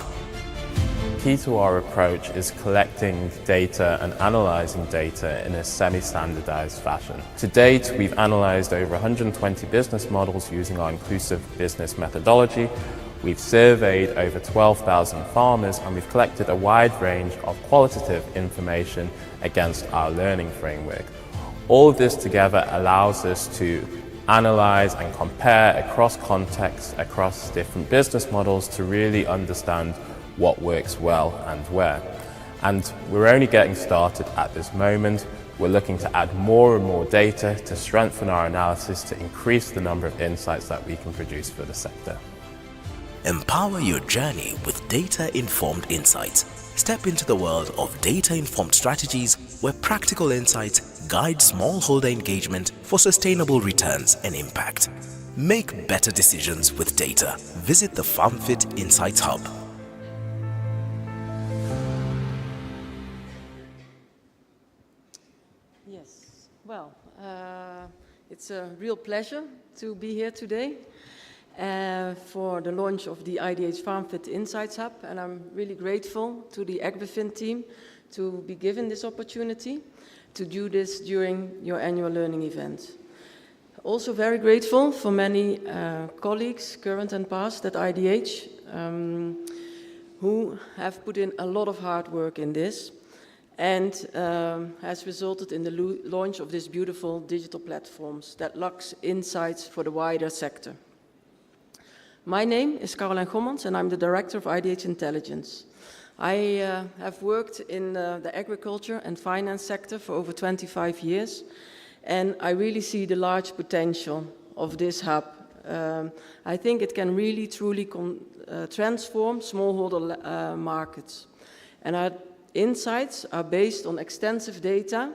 Key to our approach is collecting data and analyzing data in a semi-standardized fashion. To date, we've analyzed over 120 business models using our inclusive business methodology. We've surveyed over 12,000 farmers and we've collected a wide range of qualitative information against our learning framework. All of this together allows us to analyze and compare across contexts, across different business models to really understand what works well and where. And we're only getting started at this moment. We're looking to add more and more data to strengthen our analysis to increase the number of insights that we can produce for the sector. Empower your journey with data-informed insights. Step into the world of data-informed strategies where practical insights guide smallholder engagement for sustainable returns and impact. Make better decisions with data. Visit the FarmFit Insights Hub. Yes, well, it's a real pleasure to be here today for the launch of the IDH FarmFit Insights Hub, and I'm really grateful to the AgriFin team to be given this opportunity to do this during your annual learning event. Also very grateful for many colleagues, current and past, at IDH, who have put in a lot of hard work in this and has resulted in the launch of these beautiful digital platforms that locks insights for the wider sector. My name is Caroline Gommans and I'm the Director of IDH Intelligence. I have worked in the agriculture and finance sector for over 25 years and I really see the large potential of this hub. I think it can really truly transform smallholder markets. And our insights are based on extensive data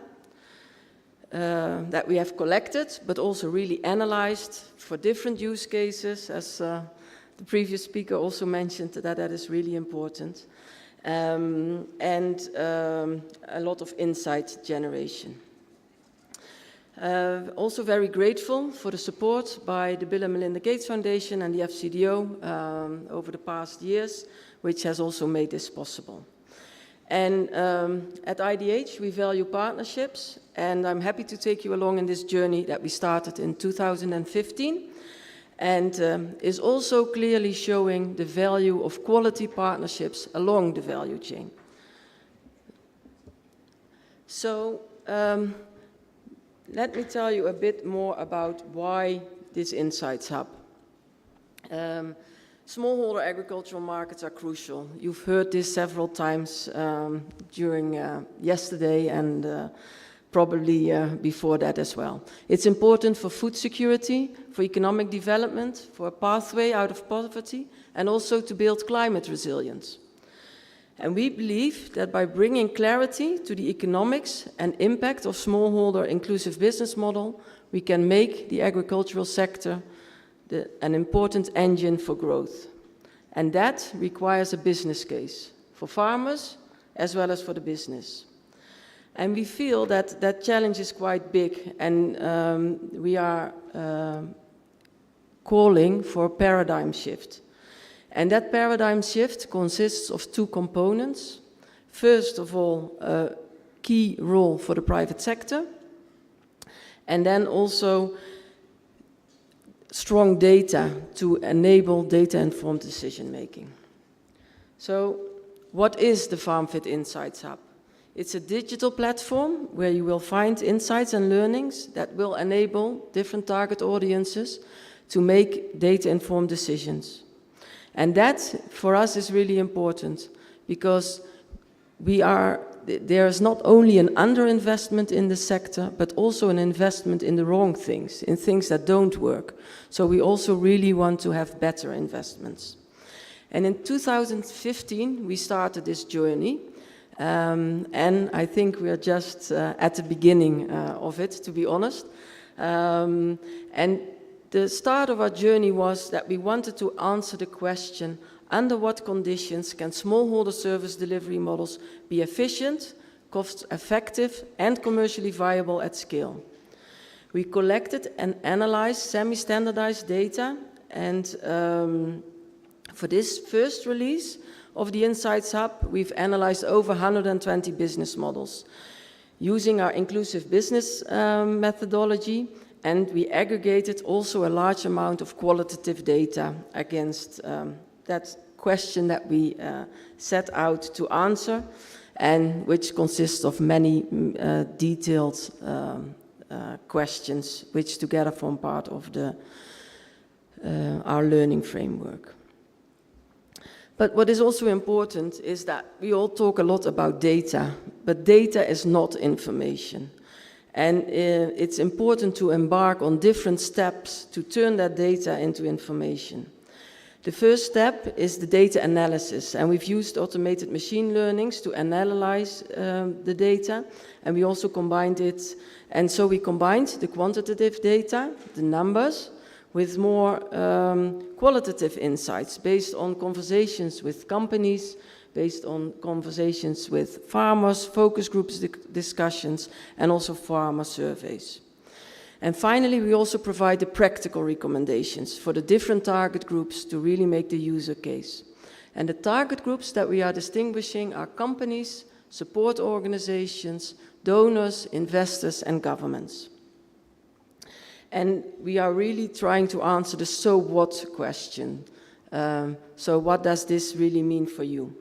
that we have collected, but also really analyzed for different use cases, as the previous speaker also mentioned that is really important, and a lot of insight generation. Also very grateful for the support by the Bill and Melinda Gates Foundation and the FCDO over the past years, which has also made this possible. And at IDH, we value partnerships, and I'm happy to take you along in this journey that we started in 2015, and is also clearly showing the value of quality partnerships along the value chain. So let me tell you a bit more about why this Insights Hub. Smallholder agricultural markets are crucial. You've heard this several times during yesterday and probably before that as well. It's important for food security, for economic development, for a pathway out of poverty, and also to build climate resilience. And we believe that by bringing clarity to the economics and impact of smallholder inclusive business model, we can make the agricultural sector an important engine for growth. And that requires a business case for farmers as well as for the business. And we feel that that challenge is quite big, and we are calling for a paradigm shift. And that paradigm shift consists of two components. First of all, a key role for the private sector, and then also strong data to enable data-informed decision-making. So, what is the FarmFit Insights Hub? It's a digital platform where you will find insights and learnings that will enable different target audiences to make data-informed decisions. And that, for us, is really important, because there is not only an underinvestment in the sector, but also an investment in the wrong things, in things that don't work. So we also really want to have better investments. And in 2015, we started this journey, and I think we are just at the beginning of it, to be honest. And the start of our journey was that we wanted to answer the question, under what conditions can smallholder service delivery models be efficient, cost-effective, and commercially viable at scale? We collected and analyzed semi-standardized data, and for this first release of the Insights Hub, we've analyzed over 120 business models using our inclusive business methodology, and we aggregated also a large amount of qualitative data against that question that we set out to answer, and which consists of many detailed questions, which together form part of our learning framework. But what is also important is that we all talk a lot about data, but data is not information. And it's important to embark on different steps to turn that data into information. The first step is the data analysis, and we've used automated machine learnings to analyze the data, and we also combined it, and so we combined the quantitative data, the numbers, with more qualitative insights based on conversations with companies, based on conversations with farmers, focus groups discussions, and also farmer surveys. And finally, we also provide the practical recommendations for the different target groups to really make the user case. And the target groups that we are distinguishing are companies, support organizations, donors, investors, and governments. And we are really trying to answer the so what question. So what does this really mean for you?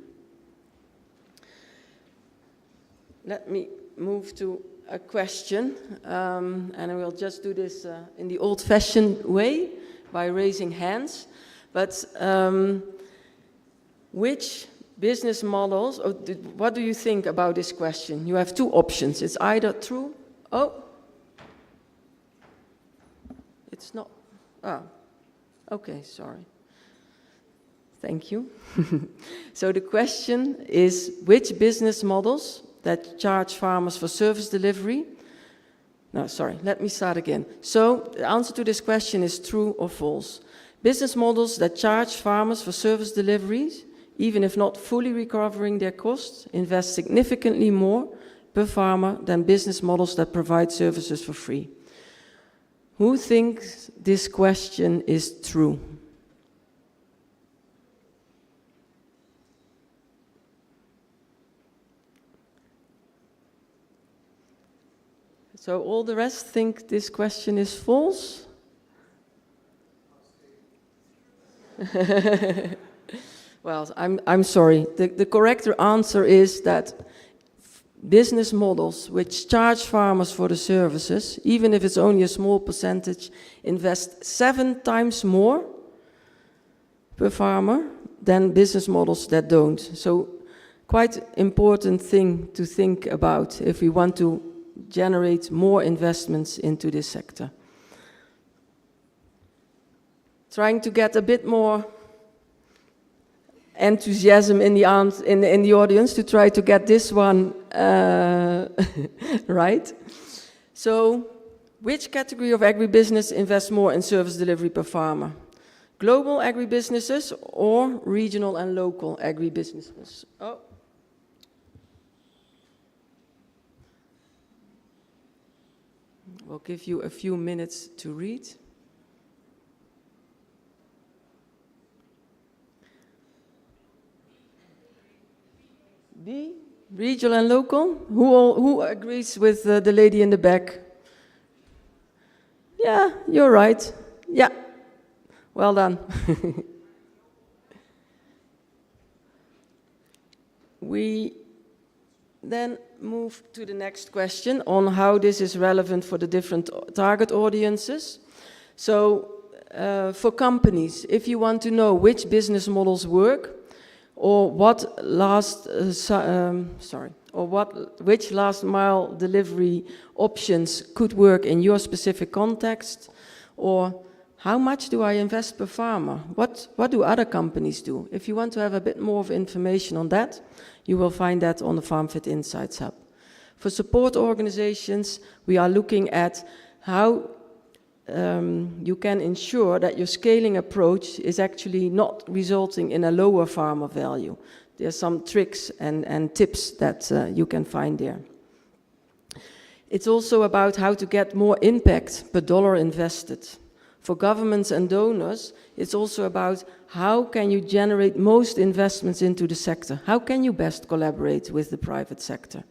Let me move to a question, and I will just do this in the old-fashioned way by raising hands. But which business models, or what do you think about this question? You have two options. It's either true, it's not, okay, sorry. Thank you. So the question is, which business models that charge farmers for service delivery? No, sorry, let me start again. So the answer to this question is true or false. Business models that charge farmers for service deliveries, even if not fully recovering their costs, invest significantly more per farmer than business models that provide services for free. Who thinks this question is true? So all the rest think this question is false? Well, I'm sorry. The correct answer is that business models which charge farmers for the services, even if it's only a small percentage, invest 7 times more per farmer than business models that don't. So quite important thing to think about if we want to generate more investments into this sector. Trying to get a bit more enthusiasm in the audience to try to get this one right. So, which category of agribusiness invests more in service delivery per farmer? Global agribusinesses or regional and local agribusinesses? Oh. We'll give you a few minutes to read. B, regional and local. Who agrees with the lady in the back? Yeah, you're right. Yeah, well done. We then move to the next question on how this is relevant for the different target audiences. So, for companies, if you want to know which business models work, or which last mile delivery options could work in your specific context, or how much do I invest per farmer? What do other companies do? If you want to have a bit more of information on that, you will find that on the FarmFit Insights Hub. For support organizations, we are looking at how you can ensure that your scaling approach is actually not resulting in a lower farmer value. There are some tricks and tips that you can find there. It's also about how to get more impact per dollar invested. For governments and donors, it's also about how can you generate most investments into the sector? How can you best collaborate with the private sector?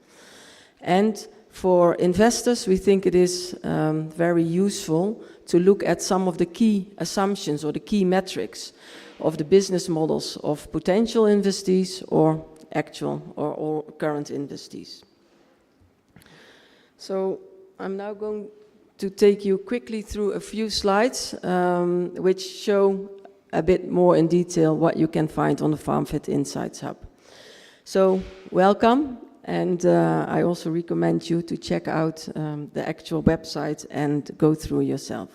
And for investors, we think it is very useful to look at some of the key assumptions or the key metrics of the business models of potential investees or actual or current investees. So I'm now going to take you quickly through a few slides which show a bit more in detail what you can find on the FarmFit Insights Hub. So welcome, and I also recommend you to check out the actual website and go through yourself.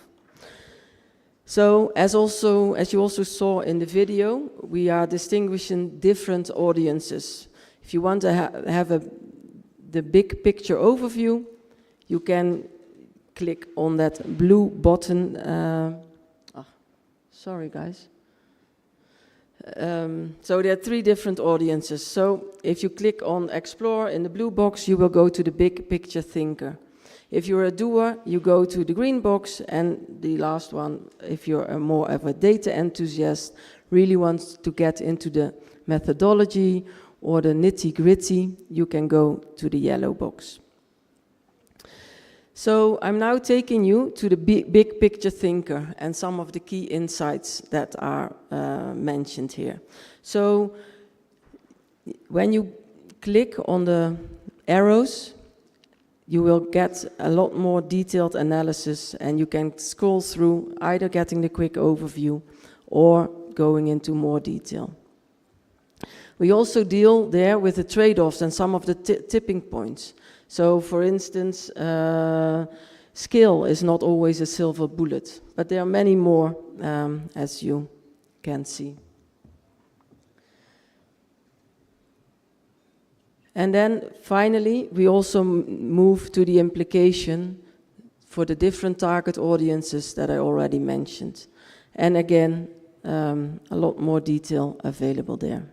So as you also saw in the video, we are distinguishing different audiences. If you want to have the big picture overview, you can click on that blue button. Sorry, guys. So there are 3 different audiences. So if you click on Explore in the blue box, you will go to the big picture thinker. If you're a doer, you go to the green box, and the last one, if you're more of a data enthusiast, really wants to get into the methodology or the nitty-gritty, you can go to the yellow box. So I'm now taking you to the big picture thinker and some of the key insights that are mentioned here. So when you click on the arrows, you will get a lot more detailed analysis, and you can scroll through either getting the quick overview or going into more detail. We also deal there with the trade-offs and some of the tipping points. So, for instance, skill is not always a silver bullet, but there are many more, as you can see. And then, finally, we also move to the implication for the different target audiences that I already mentioned. And again, a lot more detail available there.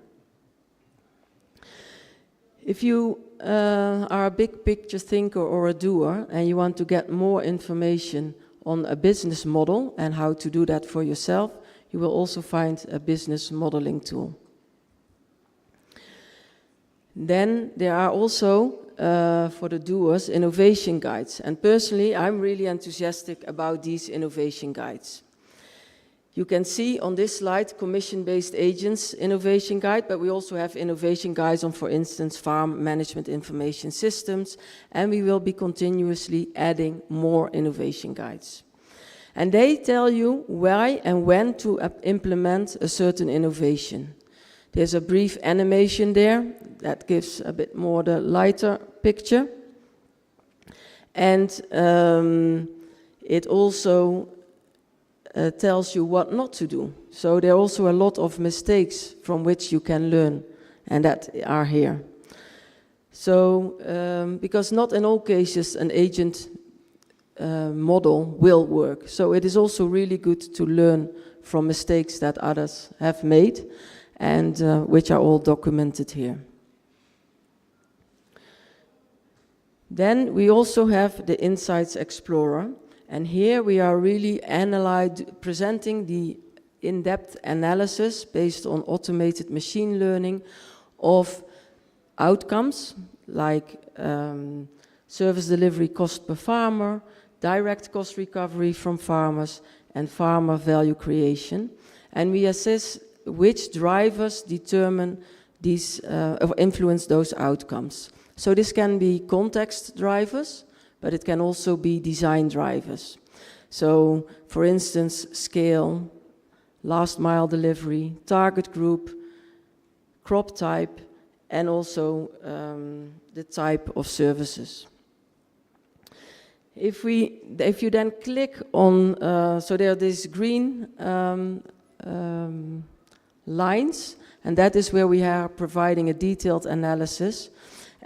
If you are a big picture thinker or a doer and you want to get more information on a business model and how to do that for yourself, you will also find a business modeling tool. Then there are also, for the doers, innovation guides. And personally, I'm really enthusiastic about these innovation guides. You can see on this slide commission-based agents innovation guide, but we also have innovation guides on, for instance, farm management information systems, and we will be continuously adding more innovation guides. And they tell you why and when to implement a certain innovation. There's a brief animation there that gives a bit more the lighter picture. And it also tells you what not to do. So there are also a lot of mistakes from which you can learn, and that are here. So, because not in all cases an agent model will work. So it is also really good to learn from mistakes that others have made, and which are all documented here. Then we also have the Insights Explorer, and here we are really presenting the in-depth analysis based on automated machine learning of outcomes like service delivery cost per farmer, direct cost recovery from farmers, and farmer value creation. And we assess which drivers determine these, or influence those outcomes. So this can be context drivers, but it can also be design drivers. So, for instance, scale, last mile delivery, target group, crop type, and also the type of services. If you then click on, so there are these green lines, and that is where we are providing a detailed analysis.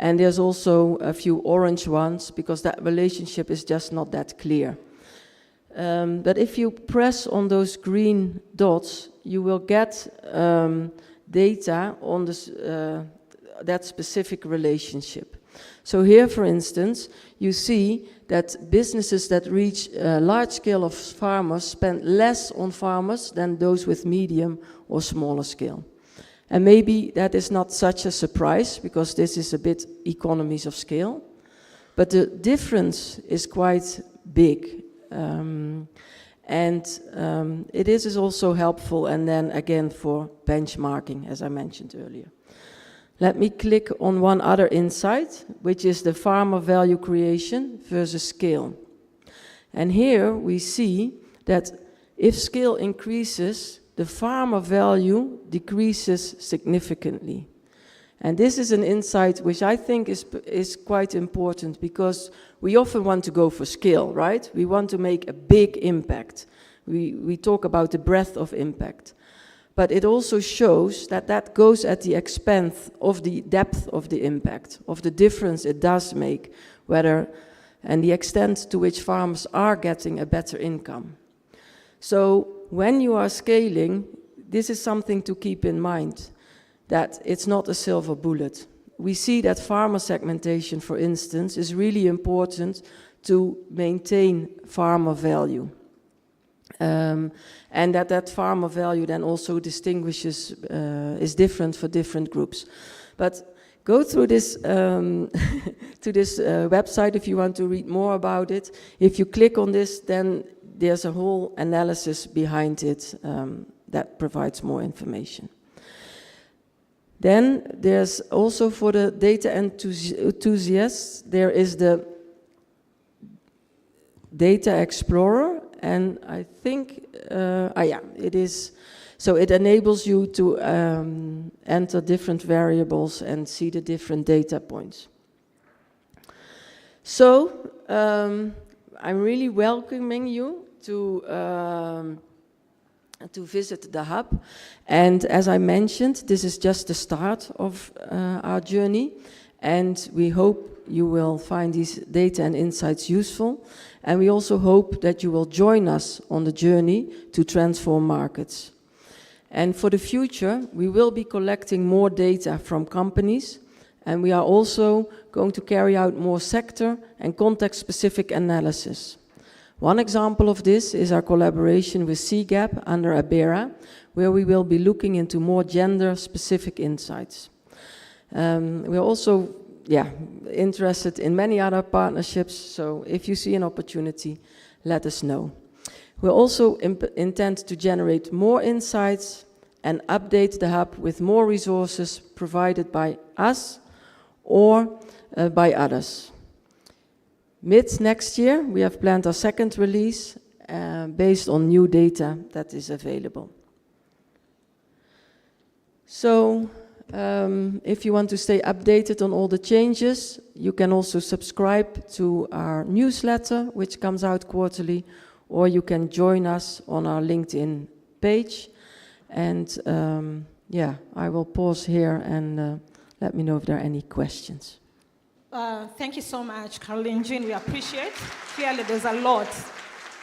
And there's also a few orange ones, because that relationship is just not that clear. But if you press on those green dots, you will get data on this, that specific relationship. So here, for instance, you see that businesses that reach a large scale of farmers spend less on farmers than those with medium or smaller scale. And maybe that is not such a surprise, because this is a bit economies of scale. But the difference is quite big. It is also helpful, and then again for benchmarking, as I mentioned earlier. Let me click on one other insight, which is the farmer value creation versus scale. And here we see that if scale increases, the farmer value decreases significantly. And this is an insight which I think is quite important, because we often want to go for scale, right? We want to make a big impact. We talk about the breadth of impact. But it also shows that that goes at the expense of the depth of the impact, of the difference it does make, and the extent to which farmers are getting a better income. So when you are scaling, this is something to keep in mind, that it's not a silver bullet. We see that farmer segmentation, for instance, is really important to maintain farmer value. And that farmer value then also distinguishes, is different for different groups. But go through this to this website if you want to read more about it. If you click on this, then there's a whole analysis behind it that provides more information. Then there's also, for the data enthusiasts, there is the Data Explorer, and I think, it is, so it enables you to enter different variables and see the different data points. So, I'm really welcoming you to visit the hub. And as I mentioned, this is just the start of our journey, and we hope you will find these data and insights useful. And we also hope that you will join us on the journey to transform markets. And for the future, we will be collecting more data from companies, and we are also going to carry out more sector and context-specific analysis. One example of this is our collaboration with CGAP under ABERA, where we will be looking into more gender-specific insights. We're also interested in many other partnerships, so if you see an opportunity, let us know. We also intend to generate more insights and update the hub with more resources provided by us or by others. Mid next year, we have planned our second release based on new data that is available. So, if you want to stay updated on all the changes, you can also subscribe to our newsletter, which comes out quarterly, or you can join us on our LinkedIn page. And yeah, I will pause here and let me know if there are any questions. Thank you so much, Caroline Jean. We appreciate. Clearly, there's a lot.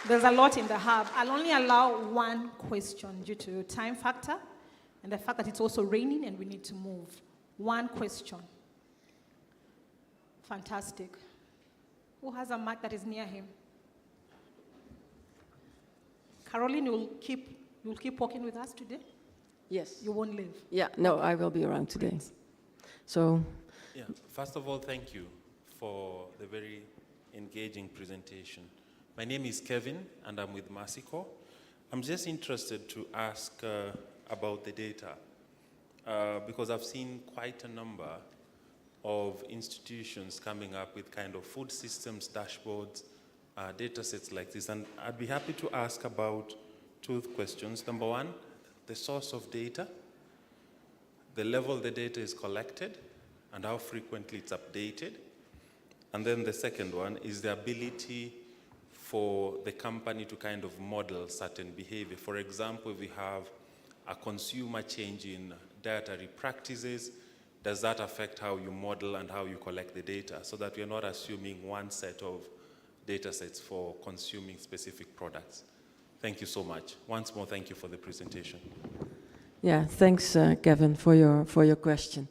There's a lot in the hub. I'll only allow one question due to time factor and the fact that it's also raining and we need to move. One question. Fantastic. Who has a mic that is near him? Caroline, you'll keep walking with us today? Yes. You won't leave? Yeah, no, I will be around today. So. Yeah, first of all, thank you for the very engaging presentation. My name is Kevin, and I'm with Mercycorps. I'm just interested to ask about the data, because I've seen quite a number of institutions coming up with kind of food systems, dashboards, data sets like this. And I'd be happy to ask about two questions. Number one, the source of data, the level the data is collected, and how frequently it's updated. And then the second one is the ability for the company to kind of model certain behavior. For example, if we have a consumer change in dietary practices, does that affect how you model and how you collect the data, so that we're not assuming one set of data sets for consuming specific products? Thank you so much. Once more, thank you for the presentation. Yeah, thanks, Kevin, for your question.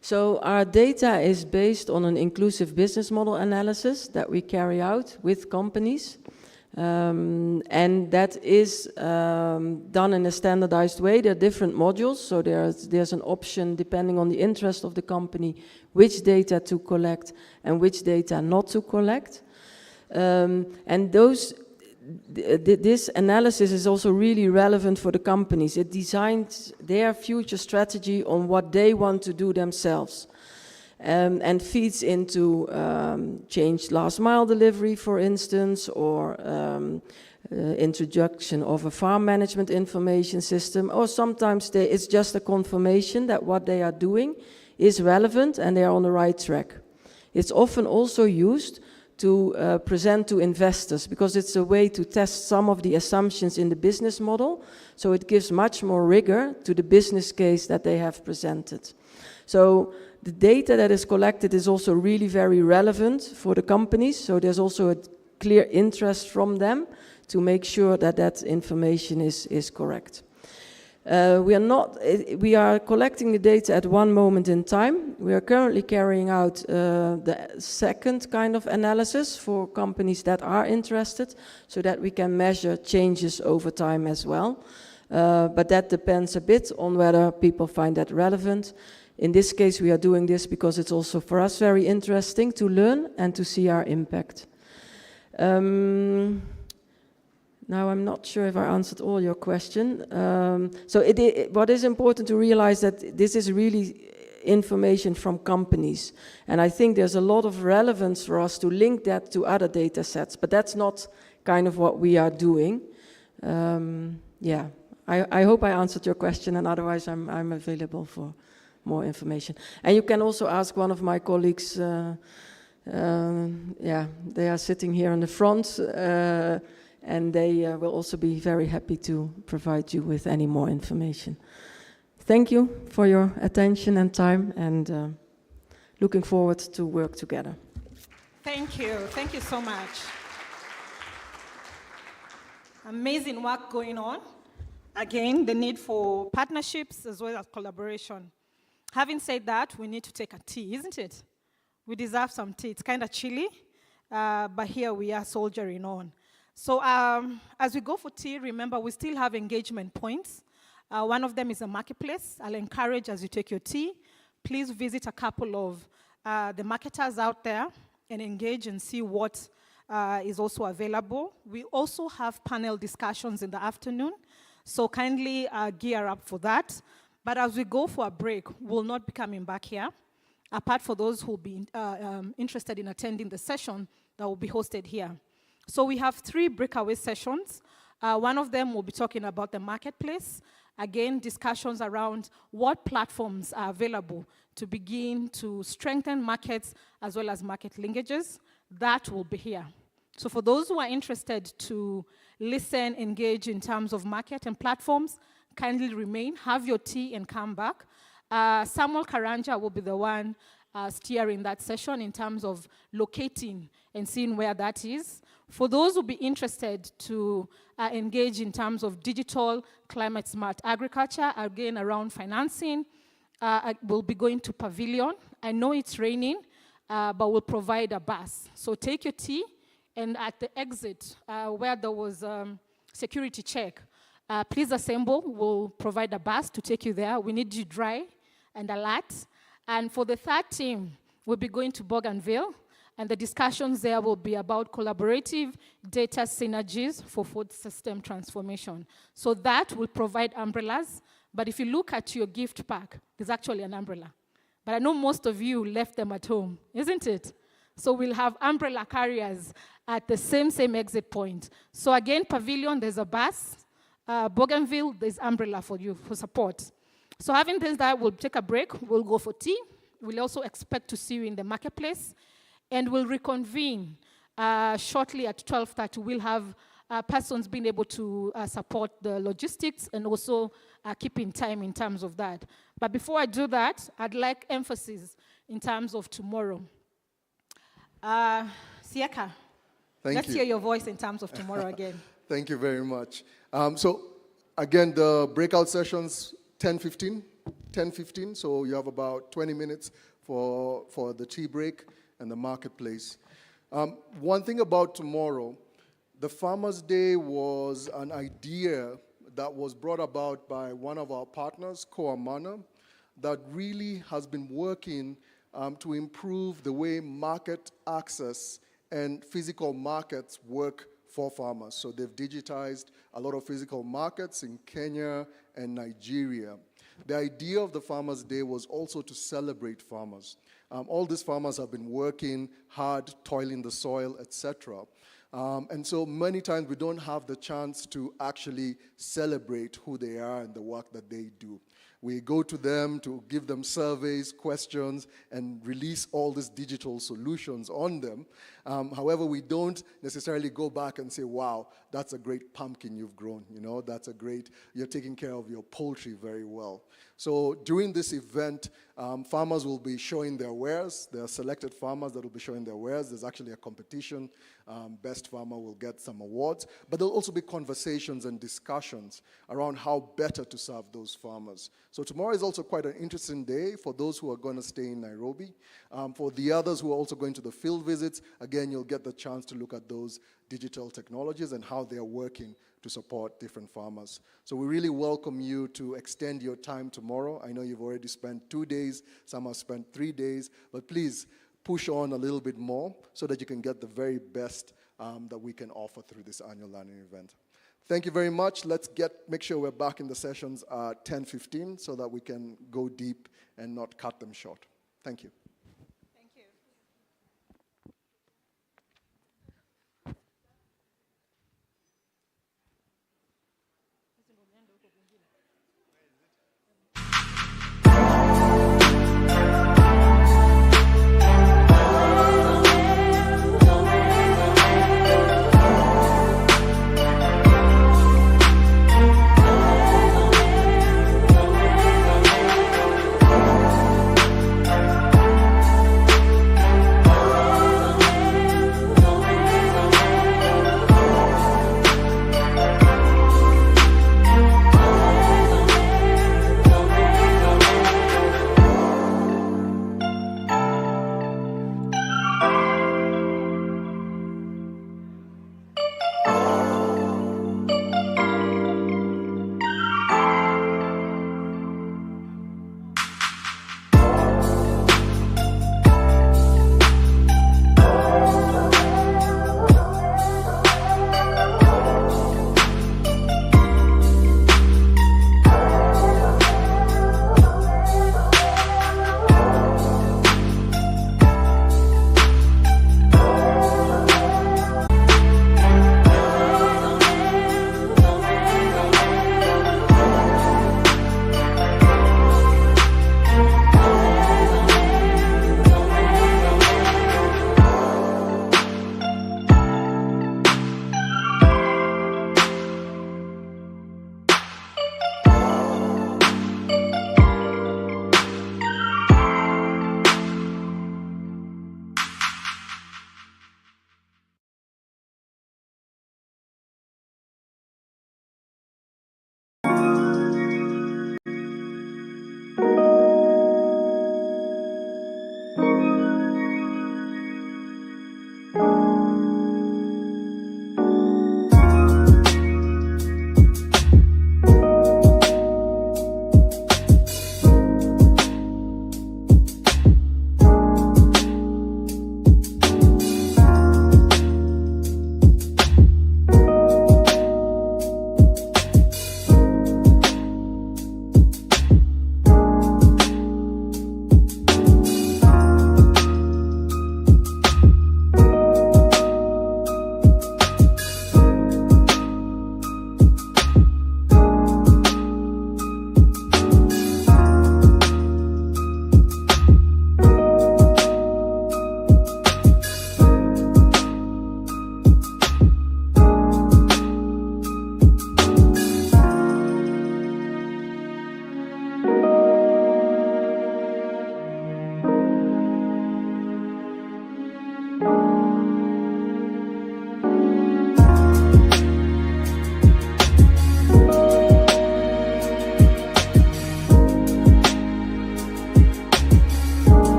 So our data is based on an inclusive business model analysis that we carry out with companies. And that is done in a standardized way. There are different modules, so there's an option depending on the interest of the company, which data to collect and which data not to collect. And this analysis is also really relevant for the companies. It designs their future strategy on what they want to do themselves, and feeds into changed last mile delivery, for instance, or introduction of a farm management information system, or sometimes it's just a confirmation that what they are doing is relevant and they are on the right track. It's often also used to present to investors, because it's a way to test some of the assumptions in the business model, so it gives much more rigor to the business case that they have presented. So the data that is collected is also really very relevant for the companies, so there's also a clear interest from them to make sure that that information is correct. We are collecting the data at one moment in time. We are currently carrying out the second kind of analysis for companies that are interested, so that we can measure changes over time as well. But that depends a bit on whether people find that relevant. In this case, we are doing this because it's also for us very interesting to learn and to see our impact. Now, I'm not sure if I answered all your question. So what is important to realize that this is really information from companies. And I think there's a lot of relevance for us to link that to other data sets, but that's not kind of what we are doing. Yeah, I hope I answered your question, and otherwise I'm available for more information. And you can also ask one of my colleagues. Yeah, they are sitting here in the front. And they will also be very happy to provide you with any more information. Thank you for your attention and time, and looking forward to work together. Thank you. Thank you so much. Amazing work going on. Again, the need for partnerships as well as collaboration. Having said that, we need to take a tea, isn't it? We deserve some tea. It's kind of chilly, but here we are soldiering on. So as we go for tea, remember we still have engagement points. One of them is a marketplace. I'll encourage, as you take your tea, please visit a couple of the marketers out there and engage and see what is also available. We also have panel discussions in the afternoon, so kindly gear up for that. But as we go for a break, we'll not be coming back here, apart for those who will be interested in attending the session that will be hosted here. So we have 3 breakaway sessions. One of them will be talking about the marketplace. Again, discussions around what platforms are available to begin to strengthen markets as well as market linkages. That will be here. So for those who are interested to listen, engage in terms of market and platforms, kindly remain, have your tea and come back. Samuel Karanja will be the one steering that session in terms of locating and seeing where that is. For those who be interested to engage in terms of digital climate smart agriculture, again around financing, we'll be going to Pavilion. I know it's raining, but we'll provide a bus. So take your tea, and at the exit where there was security check, please assemble. We'll provide a bus to take you there. We need you dry and alert. And for the third team, we'll be going to Bougainville, and the discussions there will be about collaborative data synergies for food system transformation. So that will provide umbrellas, but if you look at your gift pack, there's actually an umbrella. But I know most of you left them at home, isn't it? So we'll have umbrella carriers at the same exit point. So again, Pavilion, there's a bus. Bougainville, there's umbrella for you, for support. So having this that, we'll take a break. We'll go for tea. We'll also expect to see you in the marketplace. And we'll reconvene shortly at 12:30. We'll have persons being able to support the logistics and also keeping time in terms of that. But before I do that, I'd like emphasis in terms of tomorrow. Siaka, let's hear your voice in terms of tomorrow again. Thank you very much. So again, the breakout sessions, 10:15, so you have about 20 minutes for the tea break and the marketplace. One thing about tomorrow, the Farmers' Day was an idea that was brought about by one of our partners, Coamana, that really has been working to improve the way market access and physical markets work for farmers. So they've digitized a lot of physical markets in Kenya and Nigeria. The idea of the Farmers' Day was also to celebrate farmers. All these farmers have been working hard, toiling the soil, etc. And so many times we don't have the chance to actually celebrate who they are and the work that they do. We go to them to give them surveys, questions, and release all these digital solutions on them. However, we don't necessarily go back and say, wow, that's a great pumpkin you've grown. You know, that's a great, you're taking care of your poultry very well. So during this event, farmers will be showing their wares. There are selected farmers that will be showing their wares. There's actually a competition. Best farmer will get some awards. But there'll also be conversations and discussions around how better to serve those farmers. So tomorrow is also quite an interesting day for those who are going to stay in Nairobi. For the others who are also going to the field visits, again, you'll get the chance to look at those digital technologies and how they are working to support different farmers. So we really welcome you to extend your time tomorrow. I know you've already spent 2 days, some have spent 3 days, but please push on a little bit more so that you can get the very best that we can offer through this annual learning event. Thank you very much. Let's make sure we're back in the sessions at 10:15 so that we can go deep and not cut them short. Thank you.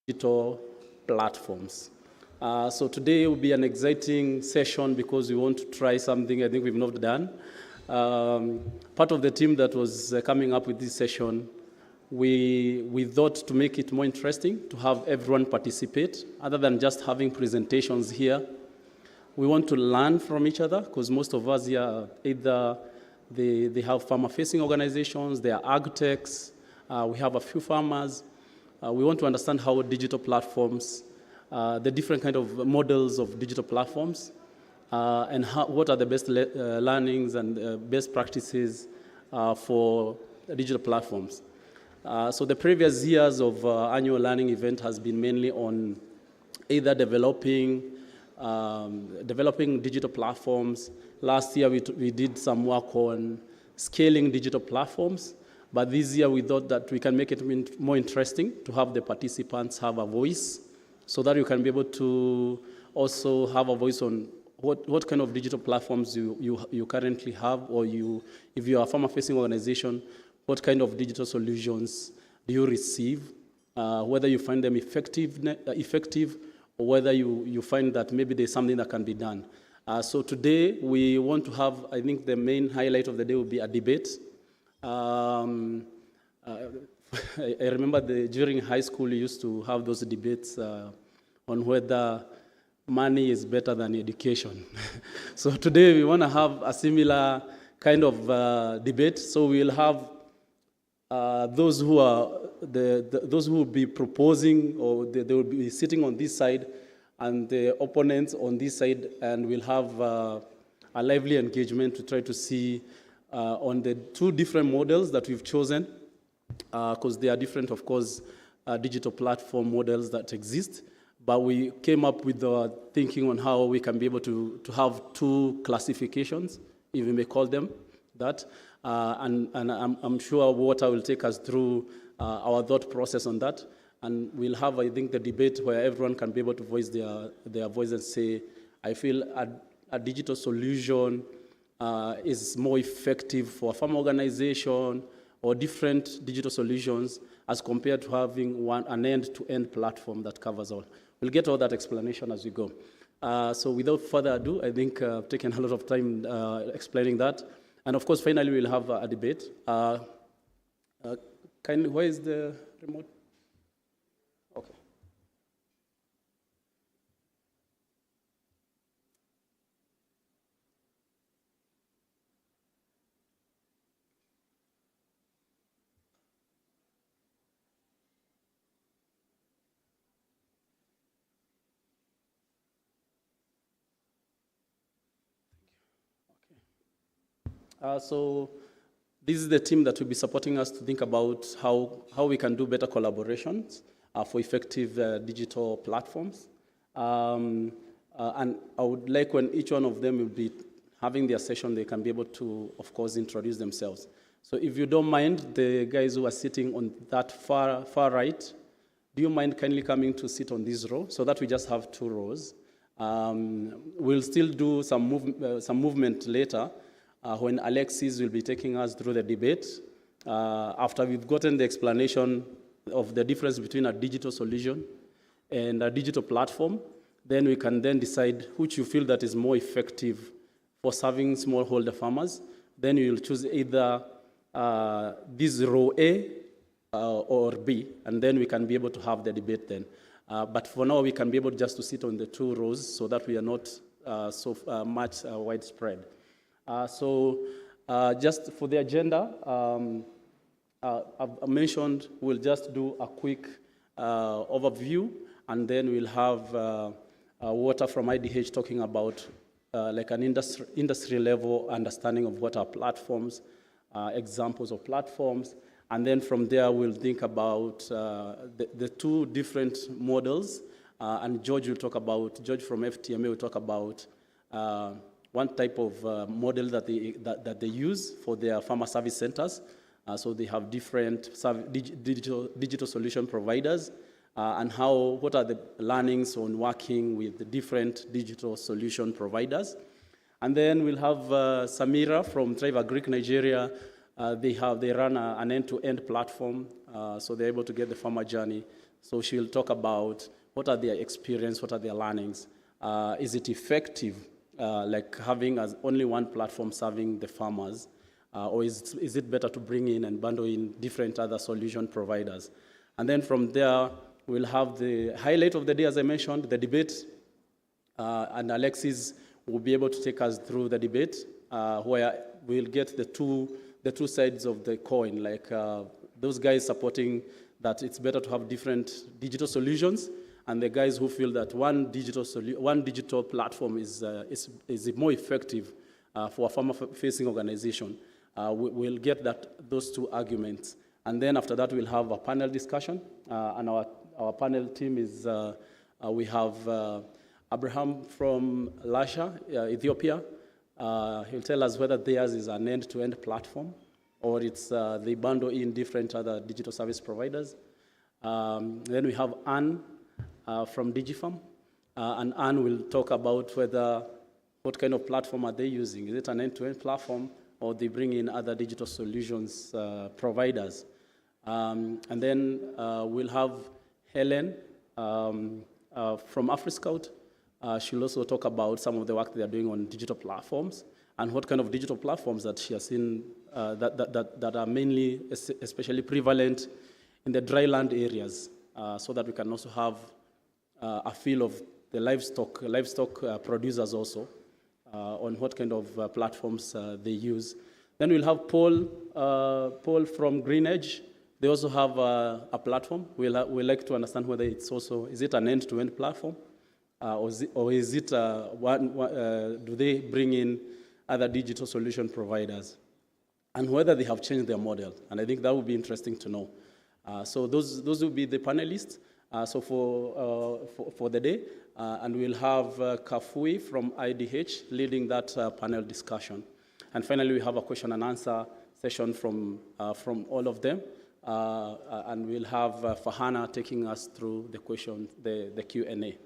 digital platforms. So today will be an exciting session because we want to try something I think we've not done. Part of the team that was coming up with this session, we thought to make it more interesting, to have everyone participate, other than just having presentations here. We want to learn from each other because most of us here, either they have farmer-facing organizations, they are ag techs, we have a few farmers. We want to understand how digital platforms, the different kind of models of digital platforms, and what are the best learnings and best practices for digital platforms. So the previous years of annual learning event has been mainly on either developing digital platforms. Last year we did some work on scaling digital platforms. But this year we thought that we can make it more interesting to have the participants have a voice so that you can be able to also have a voice on what kind of digital platforms you currently have, or if you are a farmer-facing organization, what kind of digital solutions do you receive, whether you find them effective or whether you find that maybe there's something that can be done. So today we want to have, I think the main highlight of the day will be a debate. I remember during high school, we used to have those debates on whether money is better than education. So today we want to have a similar kind of debate. So we'll have those who will be proposing, or they will be sitting on this side, and the opponents on this side, and we'll have a lively engagement to try to see on the two different models that we've chosen, because there are different, of course, digital platform models that exist. but we came up with the thinking on how we can be able to have two classifications, if we may call them that. And I'm sure Walter will take us through our thought process on that. And we'll have, I think, the debate where everyone can be able to voice their voice and say, I feel a digital solution is more effective for a farm organization or different digital solutions as compared to having an end-to-end platform that covers all. We'll get all that explanation as we go. So without further ado, I think I've taken a lot of time explaining that. And of course, finally, we'll have a debate. Where is the remote? Okay. So this is the team that will be supporting us to think about how we can do better collaborations for effective digital platforms. And I would like when each one of them will be having their session, they can be able to, of course, introduce themselves. So if you don't mind, the guys who are sitting on that far right, do you mind kindly coming to sit on this row so that we just have 2 rows? We'll still do some movement later, when Alexis will be taking us through the debate. After we've gotten the explanation of the difference between a digital solution and a digital platform, then we can then decide which you feel that is more effective for serving smallholder farmers. Then you'll choose either this row A or B, and then we can be able to have the debate then. But for now, we can be able just to sit on the 2 rows so that we are not so much widespread. So just for the agenda, I've mentioned we'll just do a quick overview, and then we'll have Walter from IDH talking about like an industry level understanding of what are platforms, examples of platforms, and then from there we'll think about the 2 different models, and George from FTMA will talk about one type of model that they use for their farmer service centers. So they have different digital solution providers, and what are the learnings on working with the different digital solution providers. And then we'll have Samira from Thrive Agric Nigeria. They run an end-to-end platform, so they're able to get the farmer journey. So she'll talk about what are their experience, what are their learnings. Is it effective? Like having as only one platform serving the farmers, or is it better to bring in and bundle in different other solution providers? And then from there, we'll have the highlight of the day, as I mentioned, the debate, and Alexis will be able to take us through the debate, where we'll get the two sides of the coin, like those guys supporting that it's better to have different digital solutions, and the guys who feel that one digital platform is more effective for a farmer-facing organization. We'll get those 2 arguments. And then after that, we'll have a panel discussion. And our panel team is, we have Abraham from Lasha, Ethiopia. He'll tell us whether theirs is an end-to-end platform or it's they bundle in different other digital service providers. Then we have Anne from Digifarm, and Anne will talk about what kind of platform are they using. Is it an end-to-end platform, or they bring in other digital solutions providers? And then we'll have Helen from AfriScout. She'll also talk about some of the work they are doing on digital platforms and what kind of digital platforms that she has seen that are mainly, especially prevalent in the dry land areas, so that we can also have a feel of the livestock producers also on what kind of platforms they use. Then we'll have Paul from Green Edge. They also have a platform. We like to understand whether it's also, is it an end-to-end platform? Or is it do they bring in other digital solution providers? And whether they have changed their model. And I think that would be interesting to know. So those will be the panelists. For the day, and we'll have Kafui from IDH leading that panel discussion. And finally, we have a question and answer session from all of them. And we'll have Fahana taking us through the Q&A.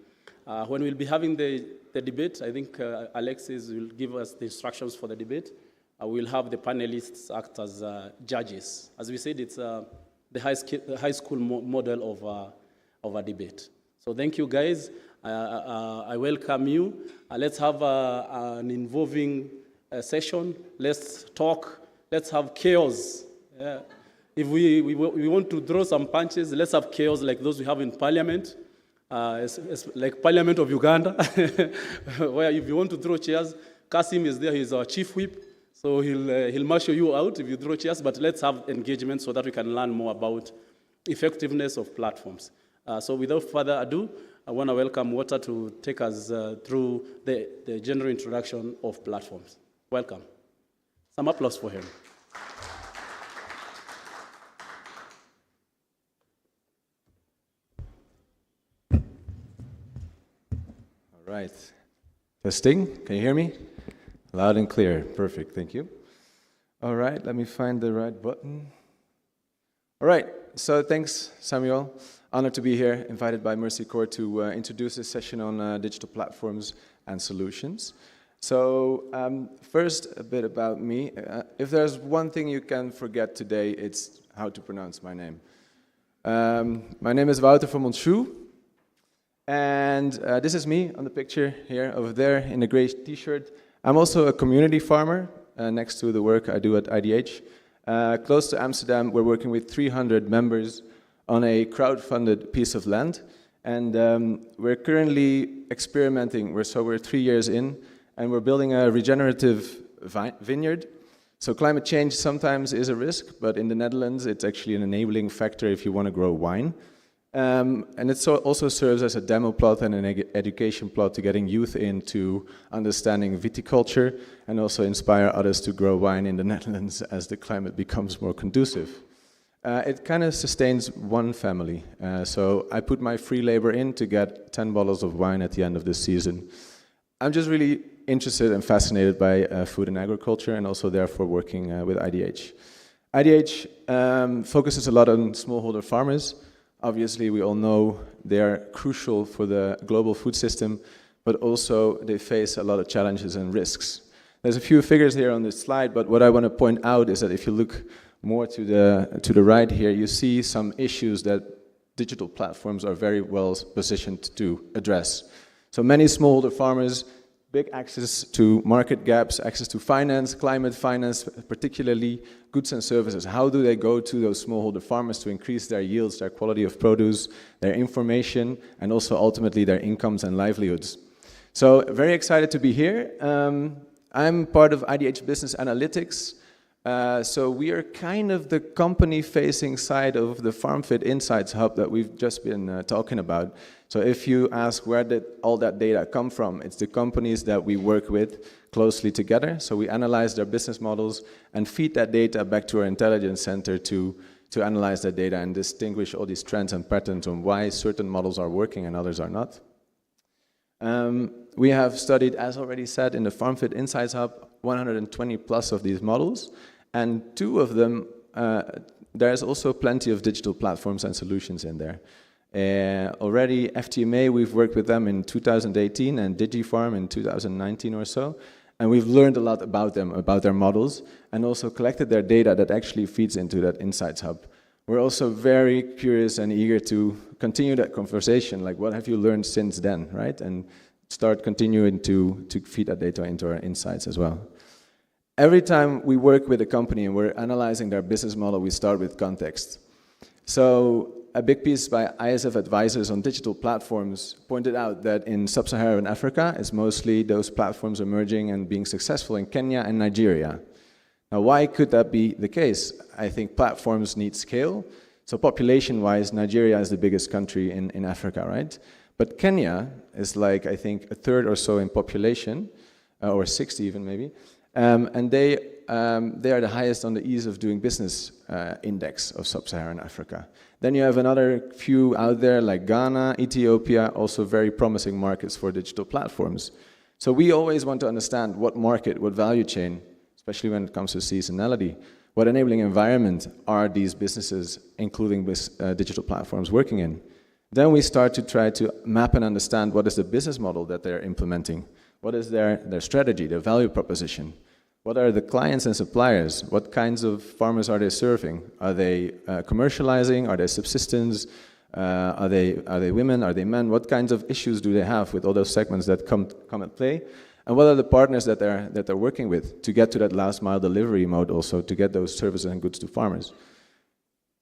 When we'll be having the debate, I think Alexis will give us the instructions for the debate. We'll have the panelists act as judges. As we said, it's the high school model of a debate. So thank you, guys. I welcome you. Let's have an involving session. Let's talk. Let's have chaos. If we want to throw some punches, let's have chaos like those we have in Parliament. It's like Parliament of Uganda, where if you want to throw chairs, Kasim is there. He's our chief whip. So he'll marshal you out if you throw chairs. But let's have engagement so that we can learn more about effectiveness of platforms. So without further ado, I want to welcome Walter to take us through the general introduction of platforms. Welcome. Some applause for him. All right. Testing. Can you hear me? Loud and clear. Perfect. Thank you. All right. Let me find the right button. All right. So thanks, Samuel. Honored to be here, invited by Mercy Corps to introduce this session on digital platforms and solutions. So first, a bit about me. If there's one thing you can forget today, it's how to pronounce my name. My name is Wouter van Montschoe, and this is me on the picture here, over there, in a gray t-shirt. I'm also a community farmer, next to the work I do at IDH. Close to Amsterdam, we're working with 300 members on a crowd-funded piece of land. And we're currently experimenting. We're 3 years in, and we're building a regenerative vineyard. So climate change sometimes is a risk, but in the Netherlands, it's actually an enabling factor if you want to grow wine. And it also serves as a demo plot and an education plot to getting youth into understanding viticulture and also inspire others to grow wine in the Netherlands as the climate becomes more conducive. It kind of sustains one family. So I put my free labor in to get 10 bottles of wine at the end of this season. I'm just really interested and fascinated by food and agriculture, and also therefore working with IDH. IDH focuses a lot on smallholder farmers. Obviously, we all know they are crucial for the global food system, but also they face a lot of challenges and risks. There's a few figures here on this slide, but what I want to point out is that if you look more to the right here, you see some issues that digital platforms are very well positioned to address. So many smallholder farmers, big access to market gaps, access to finance, climate finance, particularly goods and services. How do they go to those smallholder farmers to increase their yields, their quality of produce, their information, and also ultimately their incomes and livelihoods? So very excited to be here. I'm part of IDH Business Analytics. So we are kind of the company-facing side of the FarmFit Insights Hub that we've just been talking about. So if you ask where did all that data come from, it's the companies that we work with closely together. So we analyze their business models and feed that data back to our intelligence center to analyze that data and distinguish all these trends and patterns on why certain models are working and others are not. We have studied, as already said, in the FarmFit Insights Hub, 120 plus of these models, and 2 of them, there's also plenty of digital platforms and solutions in there. Already FTMA, we've worked with them in 2018 and DigiFarm in 2019 or so, and we've learned a lot about them, about their models, and also collected their data that actually feeds into that Insights Hub. We're also very curious and eager to continue that conversation, like what have you learned since then, right? And start continuing to feed that data into our insights as well. Every time we work with a company and we're analyzing their business model, we start with context. So a big piece by ISF advisors on digital platforms pointed out that in sub-Saharan Africa, it's mostly those platforms emerging and being successful in Kenya and Nigeria. Now, why could that be the case? I think platforms need scale. So population-wise, Nigeria is the biggest country in Africa, right? But Kenya is like, I think, a third or so in population, or 60 even maybe. And they are the highest on the ease of doing business index of sub-Saharan Africa. Then you have another few out there like Ghana, Ethiopia, also very promising markets for digital platforms. So we always want to understand what market, what value chain, especially when it comes to seasonality, what enabling environment are these businesses, including digital platforms, working in. Then we start to try to map and understand what is the business model that they're implementing, what is their strategy, their value proposition. What are the clients and suppliers? What kinds of farmers are they serving? Are they commercializing? Are they subsistence? Are they women? Are they men? What kinds of issues do they have with all those segments that come at play? And what are the partners that they're working with to get to that last mile delivery mode also, to get those services and goods to farmers?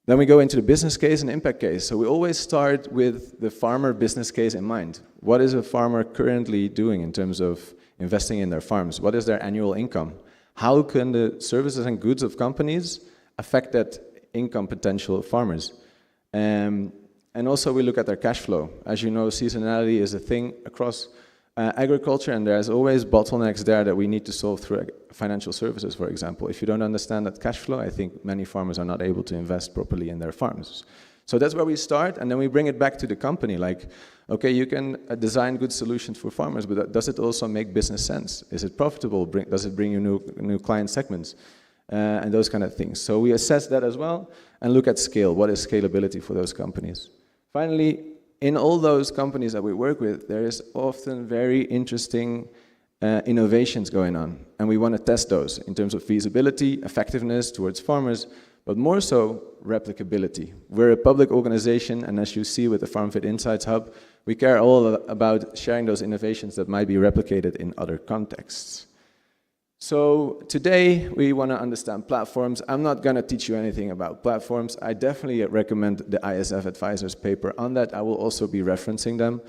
Then we go into the business case and impact case. So we always start with the farmer business case in mind. What is a farmer currently doing in terms of investing in their farms? What is their annual income? How can the services and goods of companies affect that income potential of farmers? And also we look at their cash flow. As you know, seasonality is a thing across agriculture, and there's always bottlenecks there that we need to solve through financial services, for example. If you don't understand that cash flow, I think many farmers are not able to invest properly in their farms. So that's where we start, and then we bring it back to the company, like, okay, you can design good solutions for farmers, but does it also make business sense? Is it profitable? Does it bring you new client segments? And those kind of things. So we assess that as well, and look at scale. What is scalability for those companies? Finally, in all those companies that we work with, there is often very interesting innovations going on, and we want to test those in terms of feasibility, effectiveness towards farmers, but more so replicability. We're a public organization, and as you see with the FarmFit Insights Hub, we care all about sharing those innovations that might be replicated in other contexts. So today we want to understand platforms. I'm not going to teach you anything about platforms. I definitely recommend the ISF Advisors paper on that. I will also be referencing them.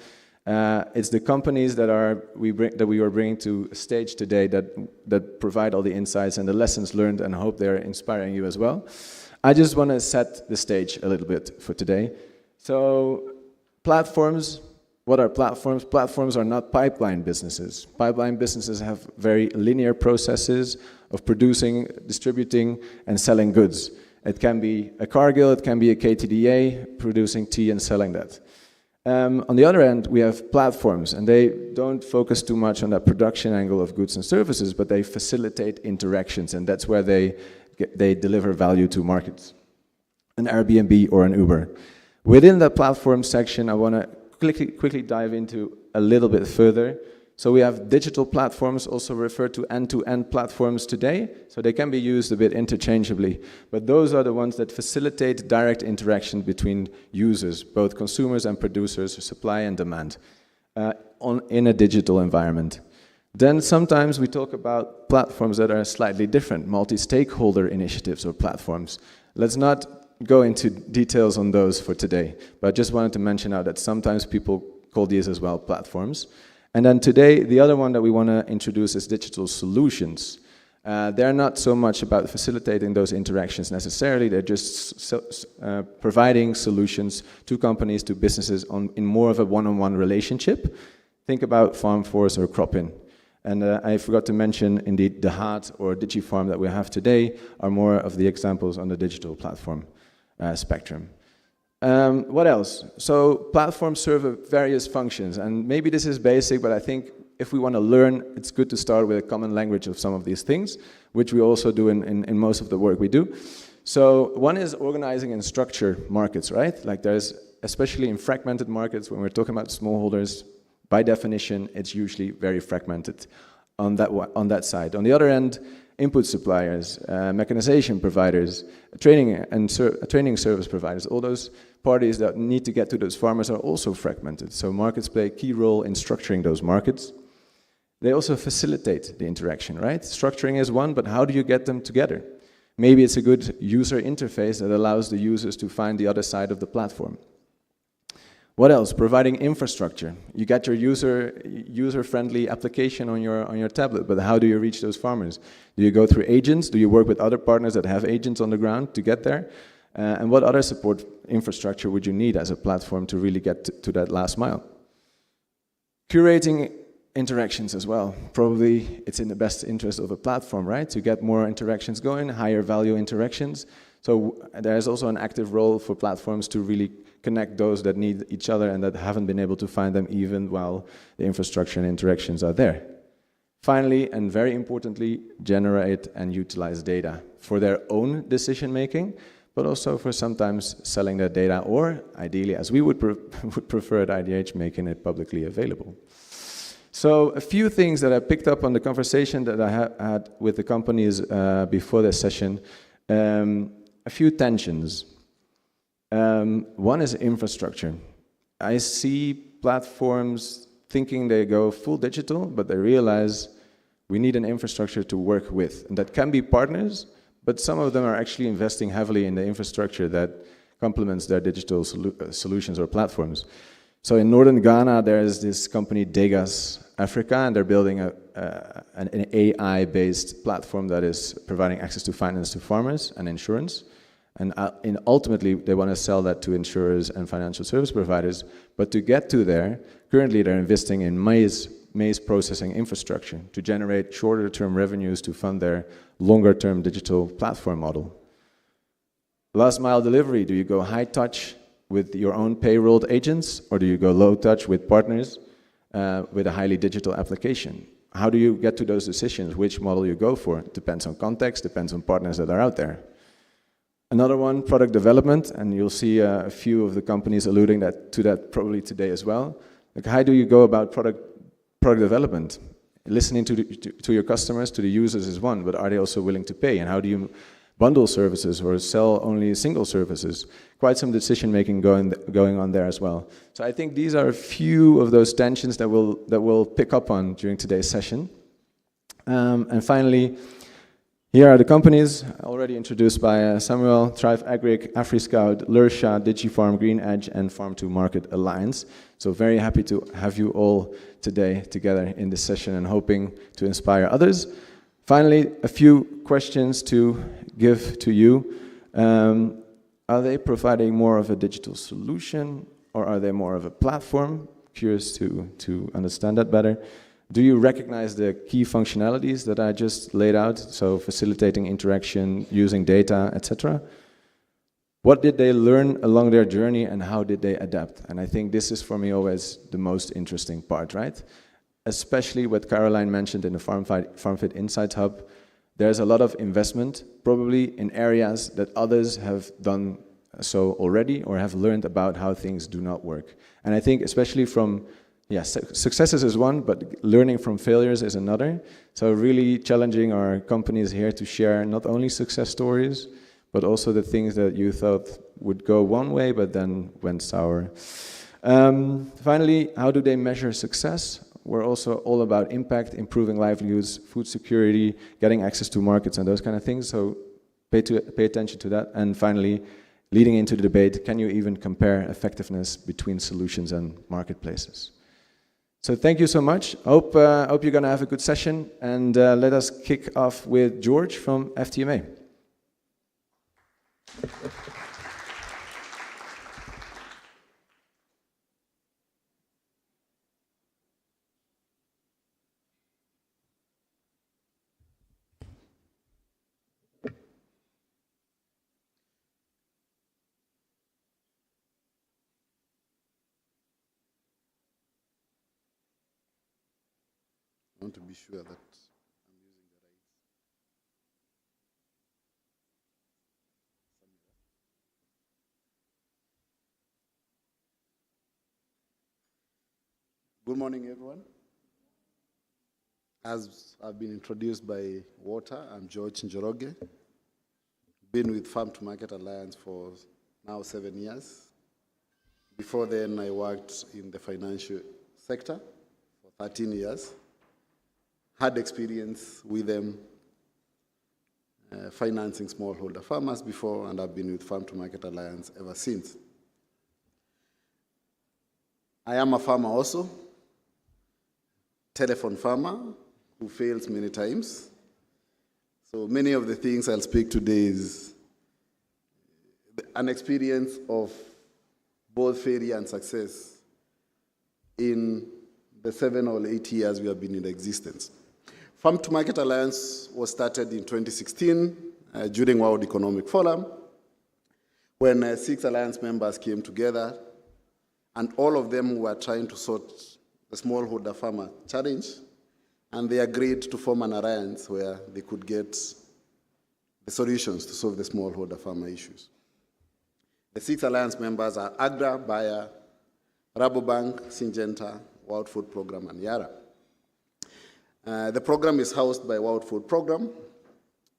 It's the companies that we are bringing to stage today that provide all the insights and the lessons learned, and I hope they're inspiring you as well. I just want to set the stage a little bit for today. So platforms, what are platforms? Platforms are not pipeline businesses. Pipeline businesses have very linear processes of producing, distributing, and selling goods. It can be a Cargill, it can be a KTDA, producing tea and selling that. On the other end, we have platforms, and they don't focus too much on that production angle of goods and services, but they facilitate interactions, and that's where they deliver value to markets. An Airbnb or an Uber. Within the platform section, I want to quickly dive into a little bit further. So we have digital platforms, also referred to end-to-end platforms today, so they can be used a bit interchangeably, but those are the ones that facilitate direct interaction between users, both consumers and producers, supply and demand, in a digital environment. Then sometimes we talk about platforms that are slightly different, multi-stakeholder initiatives or platforms. Let's not go into details on those for today, but I just wanted to mention out that sometimes people call these as well platforms. And then today, the other one that we want to introduce is digital solutions. They're not so much about facilitating those interactions necessarily, they're just providing solutions to companies, to businesses in more of a one-on-one relationship. Think about FarmForce or CropIn. And I forgot to mention, indeed, the Heart or DigiFarm that we have today are more of the examples on the digital platform spectrum. What else? So platforms serve various functions, and maybe this is basic, but I think if we want to learn, it's good to start with a common language of some of these things, which we also do in most of the work we do. So one is organizing and structure markets, right? Like there's, especially in fragmented markets, when we're talking about smallholders, by definition, it's usually very fragmented on that side. On the other end, input suppliers, mechanization providers, training service providers, all those parties that need to get to those farmers are also fragmented. So markets play a key role in structuring those markets. They also facilitate the interaction, right? Structuring is one, but how do you get them together? Maybe it's a good user interface that allows the users to find the other side of the platform. What else? Providing infrastructure. You get your user-friendly application on your tablet, but how do you reach those farmers? Do you go through agents? Do you work with other partners that have agents on the ground to get there? And what other support infrastructure would you need as a platform to really get to that last mile? Curating interactions as well. Probably it's in the best interest of a platform, right? To get more interactions going, higher value interactions. So there's also an active role for platforms to really connect those that need each other and that haven't been able to find them even while the infrastructure and interactions are there. Finally, and very importantly, generate and utilize data for their own decision making, but also for sometimes selling their data, or ideally, as we would prefer at IDH, making it publicly available. So a few things that I picked up on the conversation that I had with the companies before this session, a few tensions. One is infrastructure. I see platforms thinking they go full digital, but they realize we need an infrastructure to work with. And that can be partners, but some of them are actually investing heavily in the infrastructure that complements their digital solutions or platforms. So in northern Ghana, there is this company, Degas Africa, and they're building an AI-based platform that is providing access to finance to farmers and insurance. And ultimately, they want to sell that to insurers and financial service providers. But to get to there, currently they're investing in maize processing infrastructure to generate shorter-term revenues to fund their longer-term digital platform model. Last mile delivery, do you go high touch with your own payrolled agents, or do you go low touch with partners with a highly digital application? How do you get to those decisions? Which model you go for? It depends on context, depends on partners that are out there. Another one, product development, and you'll see a few of the companies alluding to that probably today as well. Like, how do you go about product development? Listening to your customers, to the users is one, but are they also willing to pay? And how do you bundle services or sell only single services? Quite some decision making going on there as well. So I think these are a few of those tensions that we'll pick up on during today's session. And finally, here are the companies already introduced by Samuel: Thrive Agric, AfriScout, Lursha, DigiFarm, Green Edge, and Farm to Market Alliance. So very happy to have you all today together in this session and hoping to inspire others. Finally, a few questions to give to you. Are they providing more of a digital solution, or are they more of a platform? Curious to understand that better. Do you recognize the key functionalities that I just laid out? So facilitating interaction, using data, etc. What did they learn along their journey, and how did they adapt? And I think this is for me always the most interesting part, right? Especially what Caroline mentioned in the FarmFit Insights Hub. There's a lot of investment, probably in areas that others have done so already or have learned about how things do not work. And I think especially from, successes is one, but learning from failures is another. So really challenging our companies here to share not only success stories, but also the things that you thought would go one way, but then went sour. Finally, how do they measure success? We're also all about impact, improving livelihoods, food security, getting access to markets, and those kind of things. So pay attention to that. And finally, leading into the debate, can you even compare effectiveness between solutions and marketplaces? So thank you so much. Hope you're going to have a good session. And let us kick off with George from FTMA. I want to be sure that I'm using the right. Good morning, everyone. As I've been introduced by Walter, I'm George Njoroge. Been with Farm to Market Alliance for now 7 years. Before then, I worked in the financial sector for 13 years. Had experience with them financing smallholder farmers before, and I've been with Farm to Market Alliance ever since. I am a farmer also, telephone farmer who fails many times. So many of the things I'll speak today is an experience of both failure and success in the 7 or 8 years we have been in existence. Farm to Market Alliance was started in 2016 during World Economic Forum. when 6 alliance members came together, and all of them were trying to sort the smallholder farmer challenge, and they agreed to form an alliance where they could get the solutions to solve the smallholder farmer issues. The 6 alliance members are AGRA, Bayer, Rabobank, Syngenta, World Food Programme, and Yara. The program is housed by World Food Programme,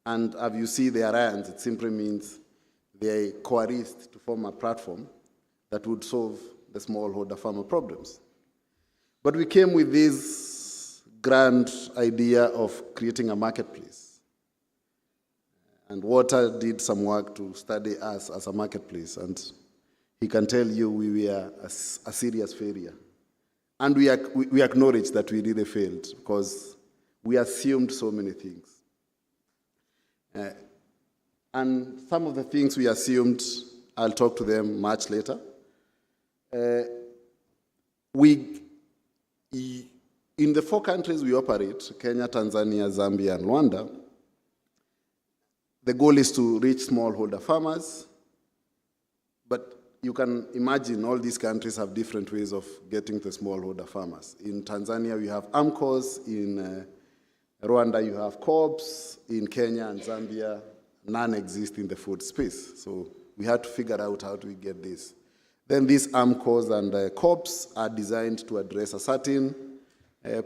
and as you see the alliance, it simply means they coalesced to form a platform that would solve the smallholder farmer problems. But we came with this grand idea of creating a marketplace. And Walter did some work to study us as a marketplace, and he can tell you we were a serious failure. And we acknowledge that we really failed because we assumed so many things. And some of the things we assumed, I'll talk to them much later. In the 4 countries we operate, Kenya, Tanzania, Zambia, and Rwanda, the goal is to reach smallholder farmers, but you can imagine all these countries have different ways of getting to smallholder farmers. In Tanzania, we have AMCOs. In Rwanda, you have co-ops. In Kenya and Zambia, none exist in the food space. So we had to figure out how do we get this. Then these AMCOs and co-ops are designed to address a certain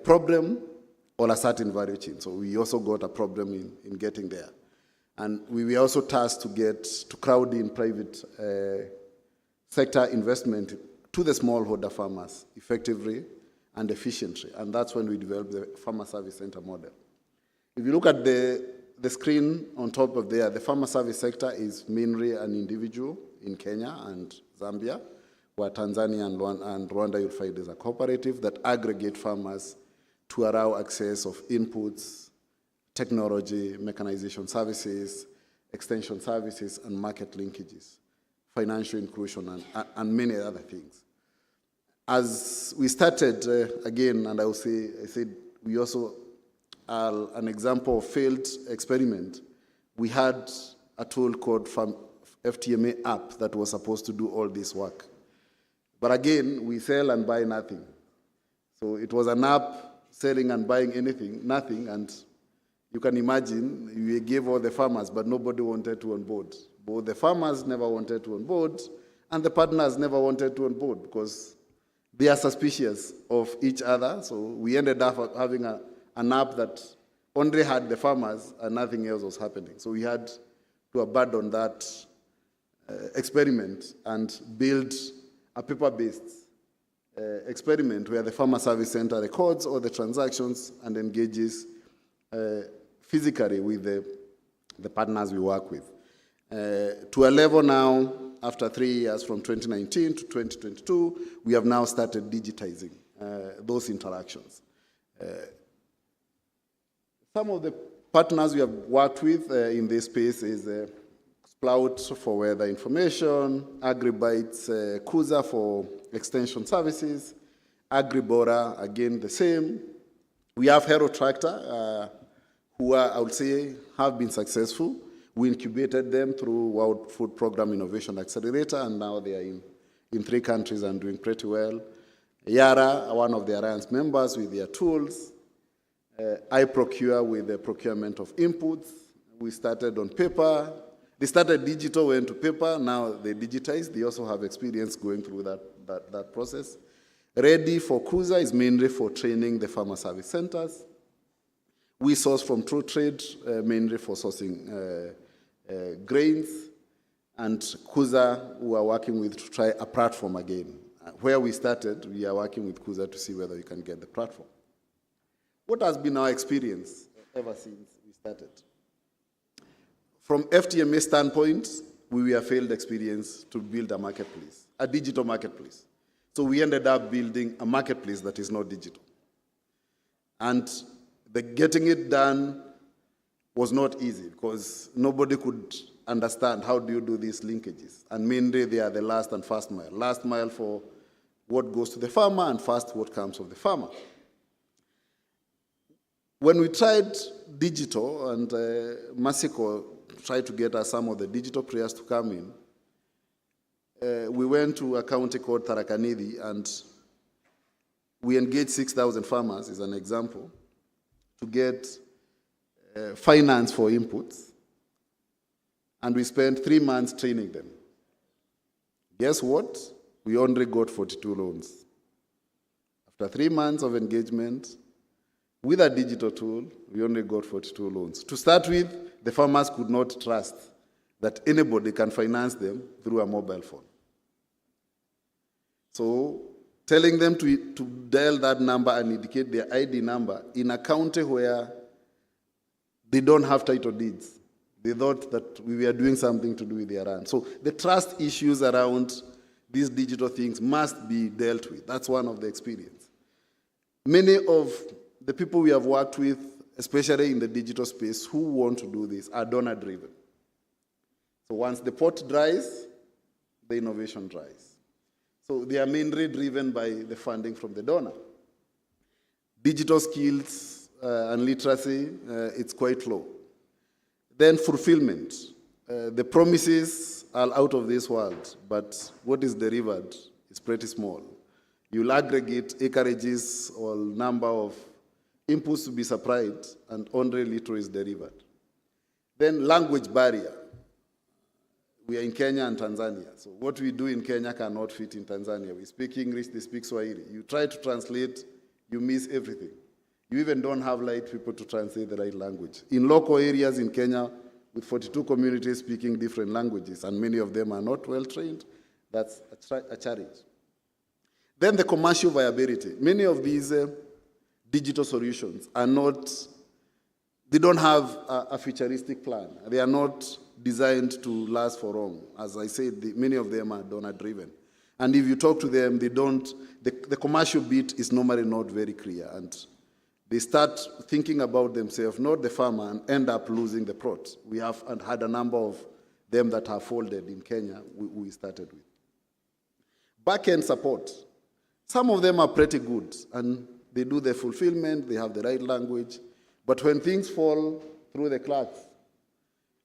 problem or a certain value chain. So we also got a problem in getting there. And we were also tasked to crowd in private sector investment to the smallholder farmers effectively and efficiently. And that's when we developed the Farmer Service Center model. If you look at the screen on top of there, the farmer service sector is mainly an individual in Kenya and Zambia, where Tanzania and Rwanda you'll find is a cooperative that aggregate farmers to allow access of inputs, technology, mechanization services, extension services, and market linkages, financial inclusion, and many other things. As we started, again, and I said we also are an example of failed experiment. We had a tool called FTMA app that was supposed to do all this work. But again, we sell and buy nothing. So it was an app selling and buying nothing, and you can imagine we gave all the farmers, but nobody wanted to onboard. Both the farmers never wanted to onboard, and the partners never wanted to onboard because they are suspicious of each other. So we ended up having an app that only had the farmers and nothing else was happening. So we had to abandon that experiment and build a paper-based experiment where the Farmer Service Center records all the transactions and engages physically with the partners we work with. To a level now, after 3 years, from 2019 to 2022, we have now started digitizing those interactions. Some of the partners we have worked with in this space is Sprout for weather information, AgriBytes, Kuza for extension services, AgriBora, again the same. We have Hero Tractor, who I would say have been successful. We incubated them through World Food Programme Innovation Accelerator, and now they are in 3 countries and doing pretty well. Yara, one of the alliance members with their tools. iProcure with the procurement of inputs. We started on paper. They started digital, went to paper. Now they digitized. They also have experience going through that process. Ready for Kuza is mainly for training the farmer service centers. We source from True Trade, mainly for sourcing grains. And Kuza, we are working with to try a platform again. Where we started, we are working with Kuza to see whether we can get the platform. What has been our experience ever since we started? From FTMA standpoint, we were a failed experience to build a marketplace, a digital marketplace. So we ended up building a marketplace that is not digital. And getting it done was not easy because nobody could understand how do you do these linkages. And mainly they are the last and first mile. Last mile for what goes to the farmer and first what comes of the farmer. When we tried digital, and Masiko tried to get us some of the digital players to come in, we went to a county called Tarakanidi, and we engaged 6,000 farmers, as an example, to get finance for inputs. And we spent 3 months training them. Guess what? We only got 42 loans. After 3 months of engagement, with a digital tool, we only got 42 loans. To start with, the farmers could not trust that anybody can finance them through a mobile phone. So, telling them to dial that number and indicate their ID number in a county where they don't have title deeds. They thought that we were doing something to do with their land. So the trust issues around these digital things must be dealt with. That's one of the experience. Many of the people we have worked with, especially in the digital space, who want to do this are donor-driven. So once the pot dries, the innovation dries. So they are mainly driven by the funding from the donor. Digital skills and literacy, it's quite low. Then fulfillment. The promises are out of this world, but what is delivered is pretty small. You'll aggregate acreages or number of inputs to be supplied, and only little is delivered. Then language barrier. We are in Kenya and Tanzania, so what we do in Kenya cannot fit in Tanzania. We speak English, they speak Swahili. You try to translate, you miss everything. You even don't have right people to translate the right language. In local areas in Kenya, with 42 communities speaking different languages, and many of them are not well trained, that's a challenge. Then the commercial viability. Many of these digital solutions are not, they don't have a futuristic plan. They are not designed to last for long. As I said, many of them are donor-driven. And if you talk to them, they don't, the commercial bit is normally not very clear. And they start thinking about themselves, not the farmer, and end up losing the plot. We have had a number of them that have folded in Kenya, we started with. Back-end support. Some of them are pretty good, and they do the fulfillment, they have the right language, but when things fall through the cracks,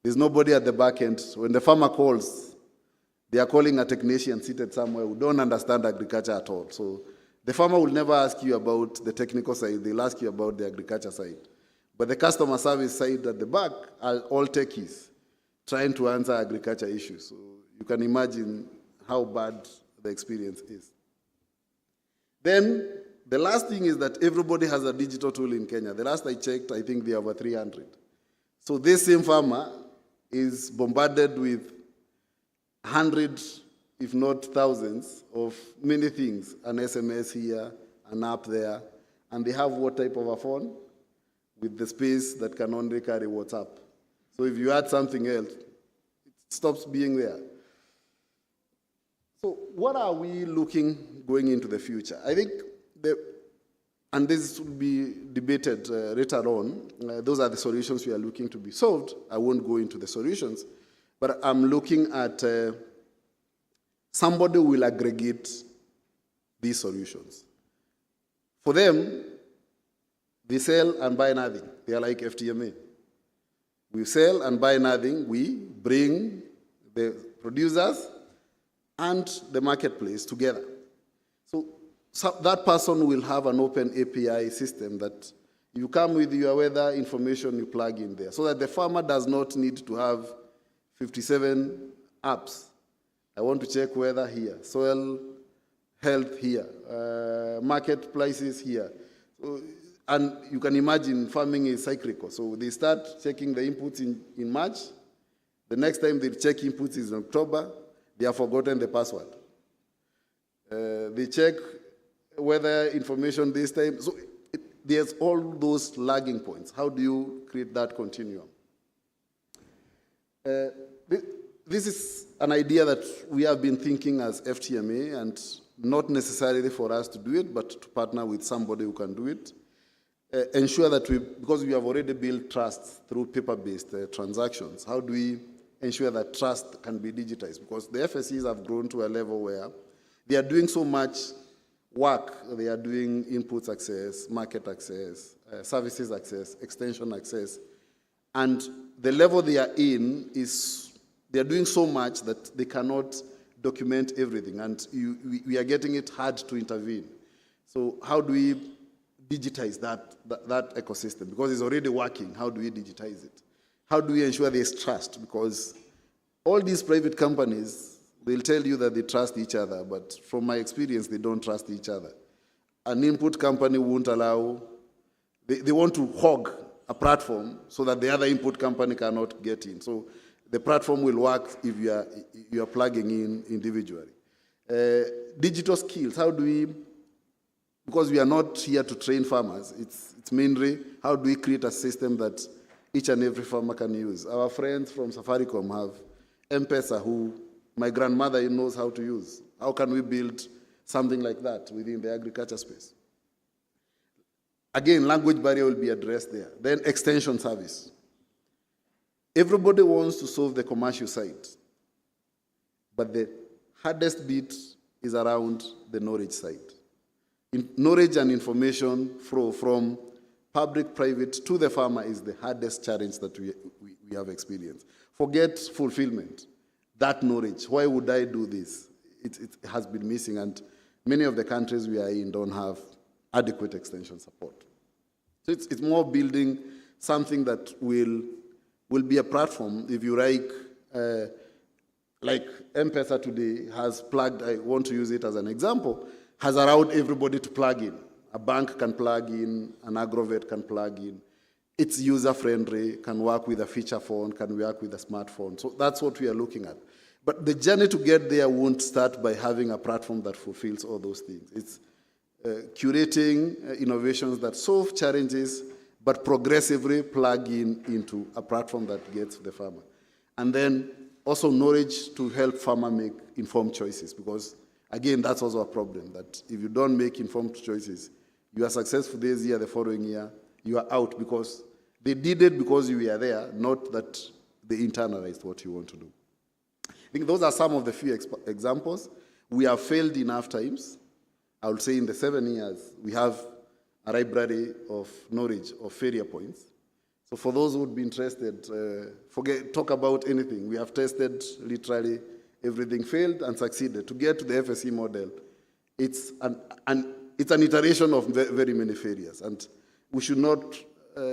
there's nobody at the back end. When the farmer calls, they are calling a technician seated somewhere who don't understand agriculture at all. So the farmer will never ask you about the technical side, they'll ask you about the agriculture side. But the customer service side at the back are all techies trying to answer agriculture issues. So you can imagine how bad the experience is. Then the last thing is that everybody has a digital tool in Kenya. The last I checked, I think there are over 300. So this same farmer is bombarded with hundreds, if not thousands, of many things. An SMS here, an app there, and they have what type of a phone? With the space that can only carry WhatsApp. So if you add something else, it stops being there. So what are we looking going into the future? I think, and this will be debated later on, those are the solutions we are looking to be solved. I won't go into the solutions, but I'm looking at somebody will aggregate these solutions. For them, they sell and buy nothing. They are like FTMA. We sell and buy nothing. We bring the producers and the marketplace together. So that person will have an open API system that you come with your weather information, you plug in there, so that the farmer does not need to have 57 apps. I want to check weather here, soil health here, market prices here. So, and you can imagine farming is cyclical. So they start checking the inputs in March. The next time they check inputs is in October. They have forgotten the password. They check weather information this time. So there's all those lagging points. How do you create that continuum? This is an idea that we have been thinking as FTMA, and not necessarily for us to do it, but to partner with somebody who can do it. Ensure that because we have already built trust through paper-based transactions, how do we ensure that trust can be digitized? Because the FSCs have grown to a level where they are doing so much work. They are doing inputs access, market access, services access, extension access. And the level they are in is, they are doing so much that they cannot document everything, and we are getting it hard to intervene. So how do we digitize that ecosystem? Because it's already working, how do we digitize it? How do we ensure there's trust? Because all these private companies, they'll tell you that they trust each other, but from my experience, they don't trust each other. An input company won't allow, they want to hog a platform so that the other input company cannot get in. So the platform will work if you are plugging in individually. Digital skills, how do we, because we are not here to train farmers, it's mainly how do we create a system that each and every farmer can use. Our friends from Safaricom have M-Pesa, who my grandmother knows how to use. How can we build something like that within the agriculture space? Again, language barrier will be addressed there. Then extension service. Everybody wants to solve the commercial side, but the hardest bit is around the knowledge side. Knowledge and information flow from public, private to the farmer is the hardest challenge that we have experienced. Forget fulfillment, that knowledge. Why would I do this? It has been missing, and many of the countries we are in don't have adequate extension support. So it's more building something that will be a platform. If you like M-Pesa today has plugged, I want to use it as an example, has allowed everybody to plug in. A bank can plug in, an agrovet can plug in. It's user-friendly, can work with a feature phone, can work with a smartphone. So that's what we are looking at. But the journey to get there won't start by having a platform that fulfills all those things. It's curating innovations that solve challenges, but progressively plug into a platform that gets the farmer. And then also knowledge to help farmer make informed choices, because again, that's also a problem, that if you don't make informed choices, you are successful this year, the following year, you are out because they did it because you were there, not that they internalized what you want to do. I think those are some of the few examples. We have failed enough times. I would say in the 7 years, we have a library of knowledge of failure points. So for those who would be interested, talk about anything. We have tested literally everything, failed and succeeded. To get to the FSE model, it's an iteration of very many failures. And we should not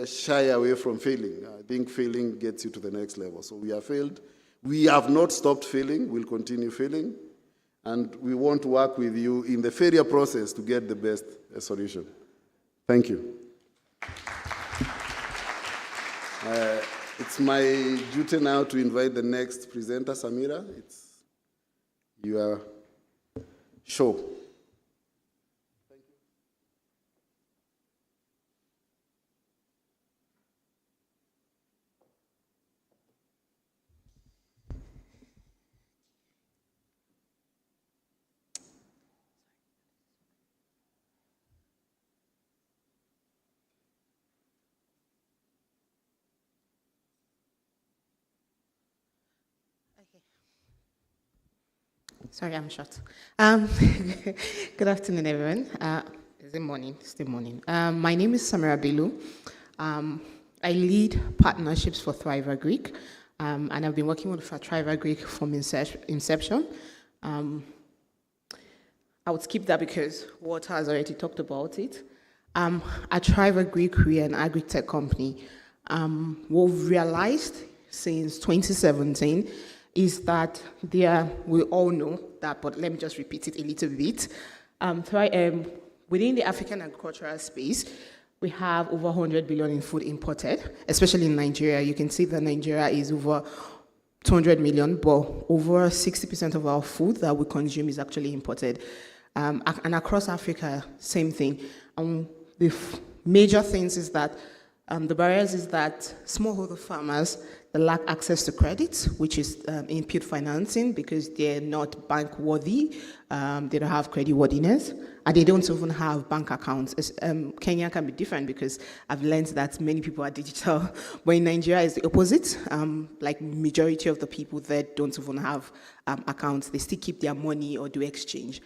shy away from failing. I think failing gets you to the next level. So we have failed. We have not stopped failing. We'll continue failing. And we want to work with you in the failure process to get the best solution. Thank you. It's my duty now to invite the next presenter, Samira. It's your show. Sorry, I'm short. Good afternoon, everyone. Is it morning? Still morning. My name is Samira Bello. I lead partnerships for Thrive Agric, and I've been working with Thrive Agric from inception. I would skip that because Walter has already talked about it. At Thrive Agric, we are an agri-tech company. What we've realized since 2017 is that we all know that, but let me just repeat it a little bit. Within the African agricultural space, we have over 100 billion in food imported, especially in Nigeria. You can see that Nigeria is over 200 million, but over 60% of our food that we consume is actually imported. And across Africa, same thing. The major things is that the barriers is that smallholder farmers, they lack access to credit, which is input financing, because they're not bank worthy, they don't have credit worthiness, and they don't even have bank accounts. Kenya can be different because I've learned that many people are digital, but in Nigeria it's the opposite. Like majority of the people there don't even have accounts. They still keep their money or do exchange.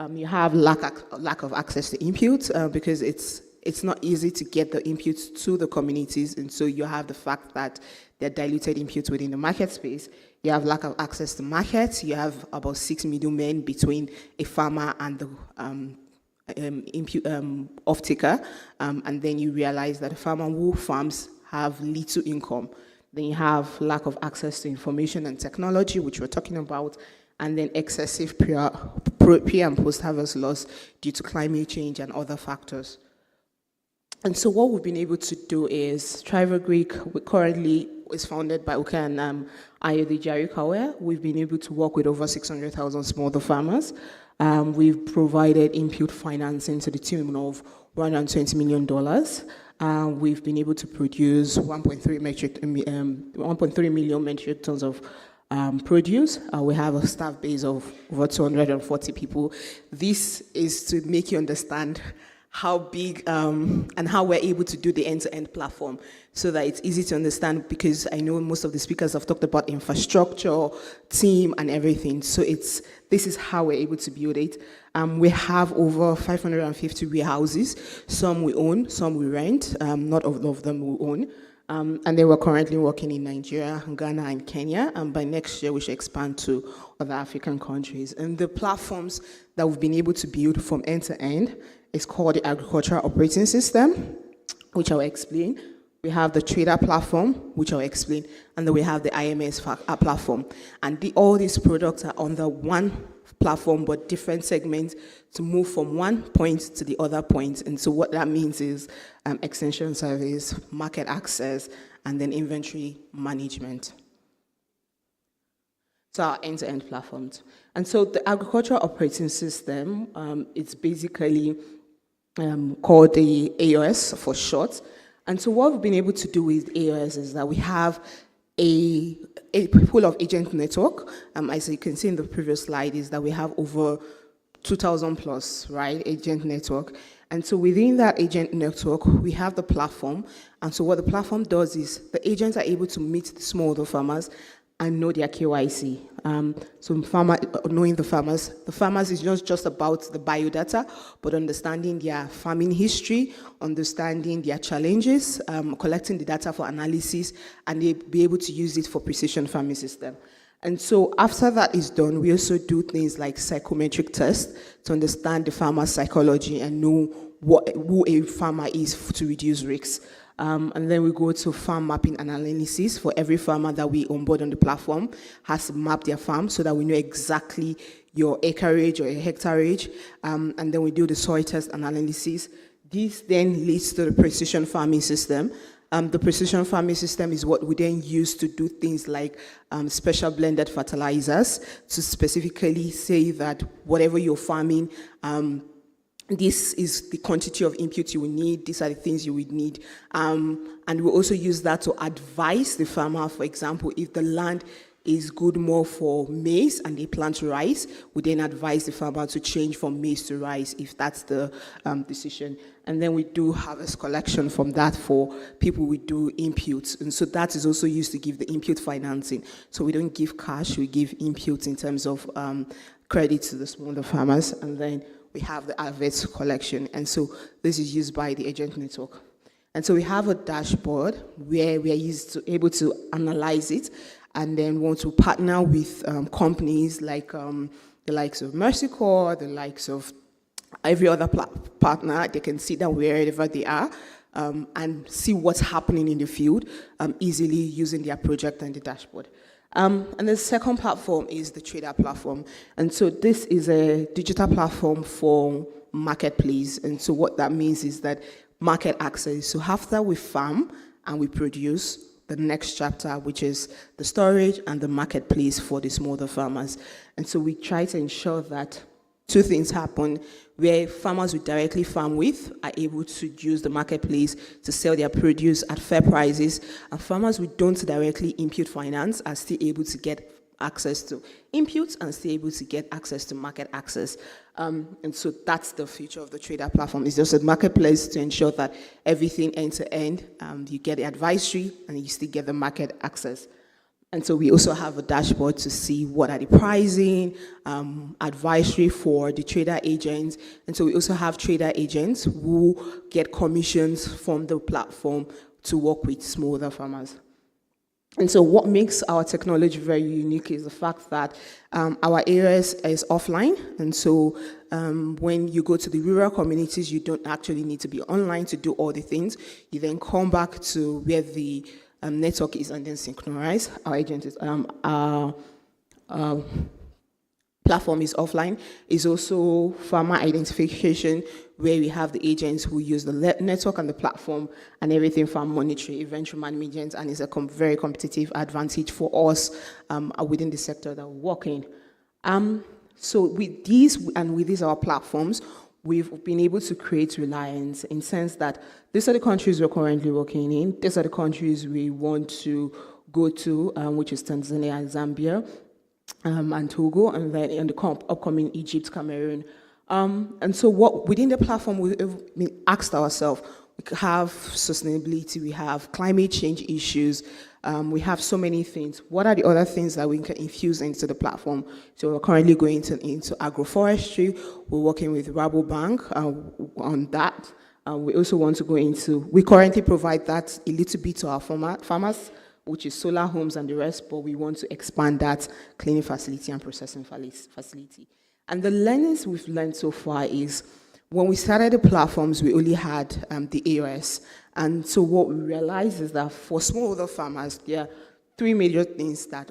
You have lack of access to inputs because it's it's not easy to get the inputs to the communities, and so you have the fact that they're diluted inputs within the market space. You have lack of access to markets. You have about 6 middlemen between a farmer and the off-taker, and then you realize that a farmer who farms have little income. Then you have lack of access to information and technology, which we're talking about, and then excessive pre- and post-harvest loss due to climate change and other factors. And so what we've been able to do is, Thrive Agric currently is founded by Uka and Ayode Jarikawe. We've been able to work with over 600,000 smallholder farmers. We've provided input financing to the tune of $120 million. We've been able to produce 1.3 million metric tons of produce. We have a staff base of over 240 people. This is to make you understand how big and how we're able to do the end-to-end platform so that it's easy to understand, because I know most of the speakers have talked about infrastructure, team, and everything. So this is how we're able to build it. We have over 550 warehouses. Some we own, some we rent. Not all of them we own. And then we're currently working in Nigeria, Ghana, and Kenya. And by next year, we should expand to other African countries. And the platforms that we've been able to build from end to end is called the Agricultural Operating System, which I'll explain. We have the Trader platform, which I'll explain. And then we have the IMS platform. And all these products are under one platform, but different segments to move from one point to the other point. And so what that means is extension service, market access, and then inventory management. So our end-to-end platforms. And so the Agricultural Operating System, it's basically called the AOS for short. And so what we've been able to do with AOS is that we have a pool of agent network. As you can see in the previous slide, is that we have over 2,000 plus, right, agent network. And so within that agent network, we have the platform. And so what the platform does is the agents are able to meet the smallholder farmers and know their KYC. So knowing the farmers is not just about the biodata, but understanding their farming history, understanding their challenges, collecting the data for analysis, and they be able to use it for precision farming system. And so after that is done, we also do things like psychometric tests to understand the farmer's psychology and know who a farmer is to reduce risks. And then we go to farm mapping and analysis. For every farmer that we onboard on the platform has to map their farm so that we know exactly your acreage or your hectareage. And then we do the soil test analysis. This then leads to the precision farming system. The precision farming system is what we then use to do things like special blended fertilizers to specifically say that whatever you're farming, this is the quantity of input you will need, these are the things you would need. And we also use that to advise the farmer, for example, if the land is good more for maize and they plant rice, we then advise the farmer to change from maize to rice if that's the decision. And then we do harvest collection from that for people we do inputs. And so that is also used to give the input financing. So we don't give cash, we give inputs in terms of credit to the smaller farmers. And then we have the harvest collection. And so this is used by the agent network. And so we have a dashboard where we are able to analyze it and then want to partner with companies like the likes of Mercy Corps, the likes of every other partner. They can see that wherever they are and see what's happening in the field easily using their project and the dashboard. And the second platform is the Trader platform. And so this is a digital platform for marketplace. And so what that means is that market access. So after we farm and we produce, the next chapter, which is the storage and the marketplace for the smaller farmers. And so we try to ensure that two things happen where farmers we directly farm with are able to use the marketplace to sell their produce at fair prices, and farmers we don't directly input finance are still able to get access to inputs and still able to get access to market access. And so that's the future of the Trader platform. It's just a marketplace to ensure that everything end to end, you get the advisory and you still get the market access. And so we also have a dashboard to see what are the pricing, advisory for the trader agents. And so we also have trader agents who get commissions from the platform to work with smallholder farmers. And so what makes our technology very unique is the fact that our areas is offline. And so when you go to the rural communities, you don't actually need to be online to do all the things. You then come back to where the network is and then synchronize. Our agent is, our platform is offline. It's also farmer identification, where we have the agents who use the network and the platform and everything from monitoring, eventual management, and it's a very competitive advantage for us within the sector that we work in. So with these our platforms, we've been able to create reliance in the sense that these are the countries we're currently working in, these are the countries we want to go to, which is Tanzania and Zambia, and Togo, and then in the upcoming Egypt, Cameroon. And so within the platform, we asked ourselves, we have sustainability, we have climate change issues, we have so many things. What are the other things that we can infuse into the platform? So we're currently going into agroforestry. We're working with Rabobank on that. We also want to go into, we currently provide that a little bit to our farmers, which is solar homes and the rest, but we want to expand that cleaning facility and processing facility. And the learnings we've learned so far is, when we started the platforms, we only had the AOS. And so what we realized is that for smallholder farmers, there are three major things that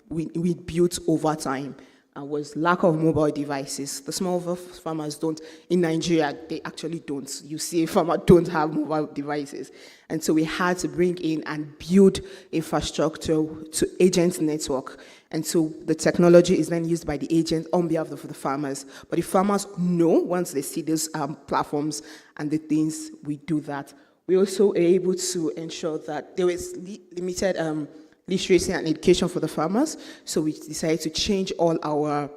we built over time. Was lack of mobile devices. The smallholder farmers don't, in Nigeria, they actually don't. You see a farmer don't have mobile devices. And so we had to bring in and build infrastructure to agent network. And so the technology is then used by the agents on behalf of the farmers. But the farmers know once they see those platforms and the things, we do that. We also are able to ensure that there is limited literacy and education for the farmers. So we decided to change all our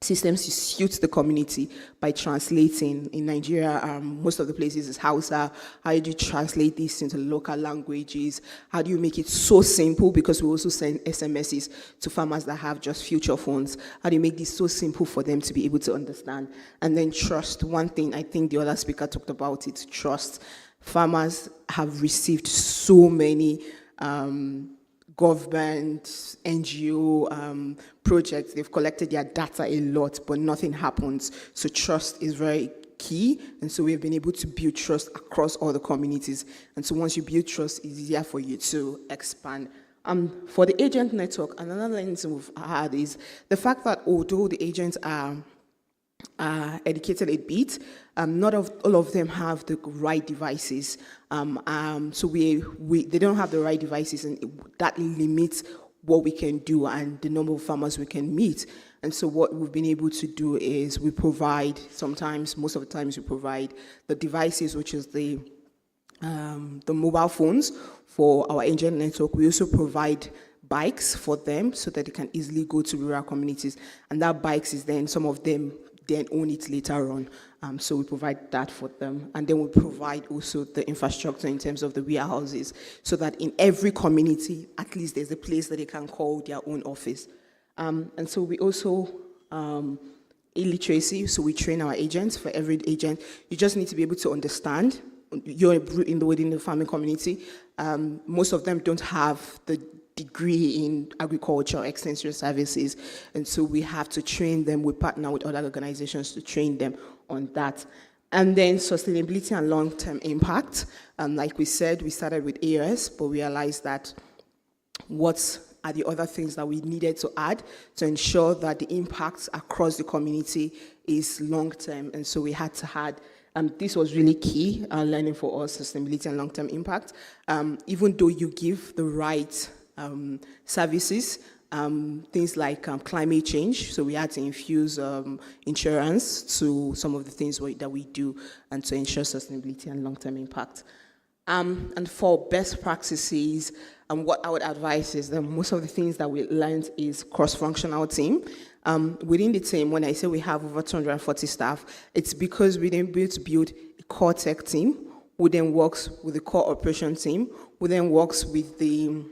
systems to suit the community by translating. In Nigeria, most of the places is Hausa. How do you translate this into local languages? How do you make it so simple? Because we also send SMSs to farmers that have just future phones. How do you make this so simple for them to be able to understand? And then trust. One thing, I think the other speaker talked about it, trust. Farmers have received so many government, NGO projects. They've collected their data a lot, but nothing happens. So trust is very key. And so we've been able to build trust across all the communities. And so once you build trust, it's easier for you to expand. For the agent network, another lens we've had is the fact that although the agents are educated a bit, not all of them have the right devices. So they don't have the right devices, and that limits what we can do and the number of farmers we can meet. And so what we've been able to do is we provide, most of the times we provide the devices, which is the mobile phones for our agent network. We also provide bikes for them so that they can easily go to rural communities. And that bikes is then, some of them then own it later on. So we provide that for them. And then we provide also the infrastructure in terms of the warehouses, so that in every community, at least there's a place that they can call their own office. And so we also, illiteracy, so we train our agents. For every agent, you just need to be able to understand. You're within the farming community. Most of them don't have the degree in agriculture, extension services, and so we have to train them. We partner with other organizations to train them on that. And then sustainability and long-term impact. Like we said, we started with AOS, but we realized that what are the other things that we needed to add to ensure that the impact across the community is long-term, and so we had to add. This was really key learning for us, sustainability and long-term impact. Even though you give the right services, things like climate change, so we had to infuse insurance to some of the things that we do, and to ensure sustainability and long-term impact. And for best practices, what I would advise is that most of the things that we learned is cross-functional team. Within the team, when I say we have over 240 staff, it's because we then build a core tech team, who then works with the core operation team, who then works with the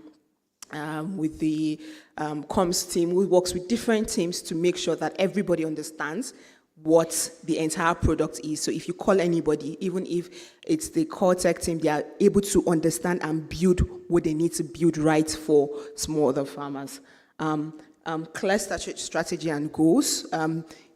with the comms team, who works with different teams to make sure that everybody understands what the entire product is. So if you call anybody, even if it's the core tech team, they are able to understand and build what they need to build right for smallholder farmers. Clear strategy and goals.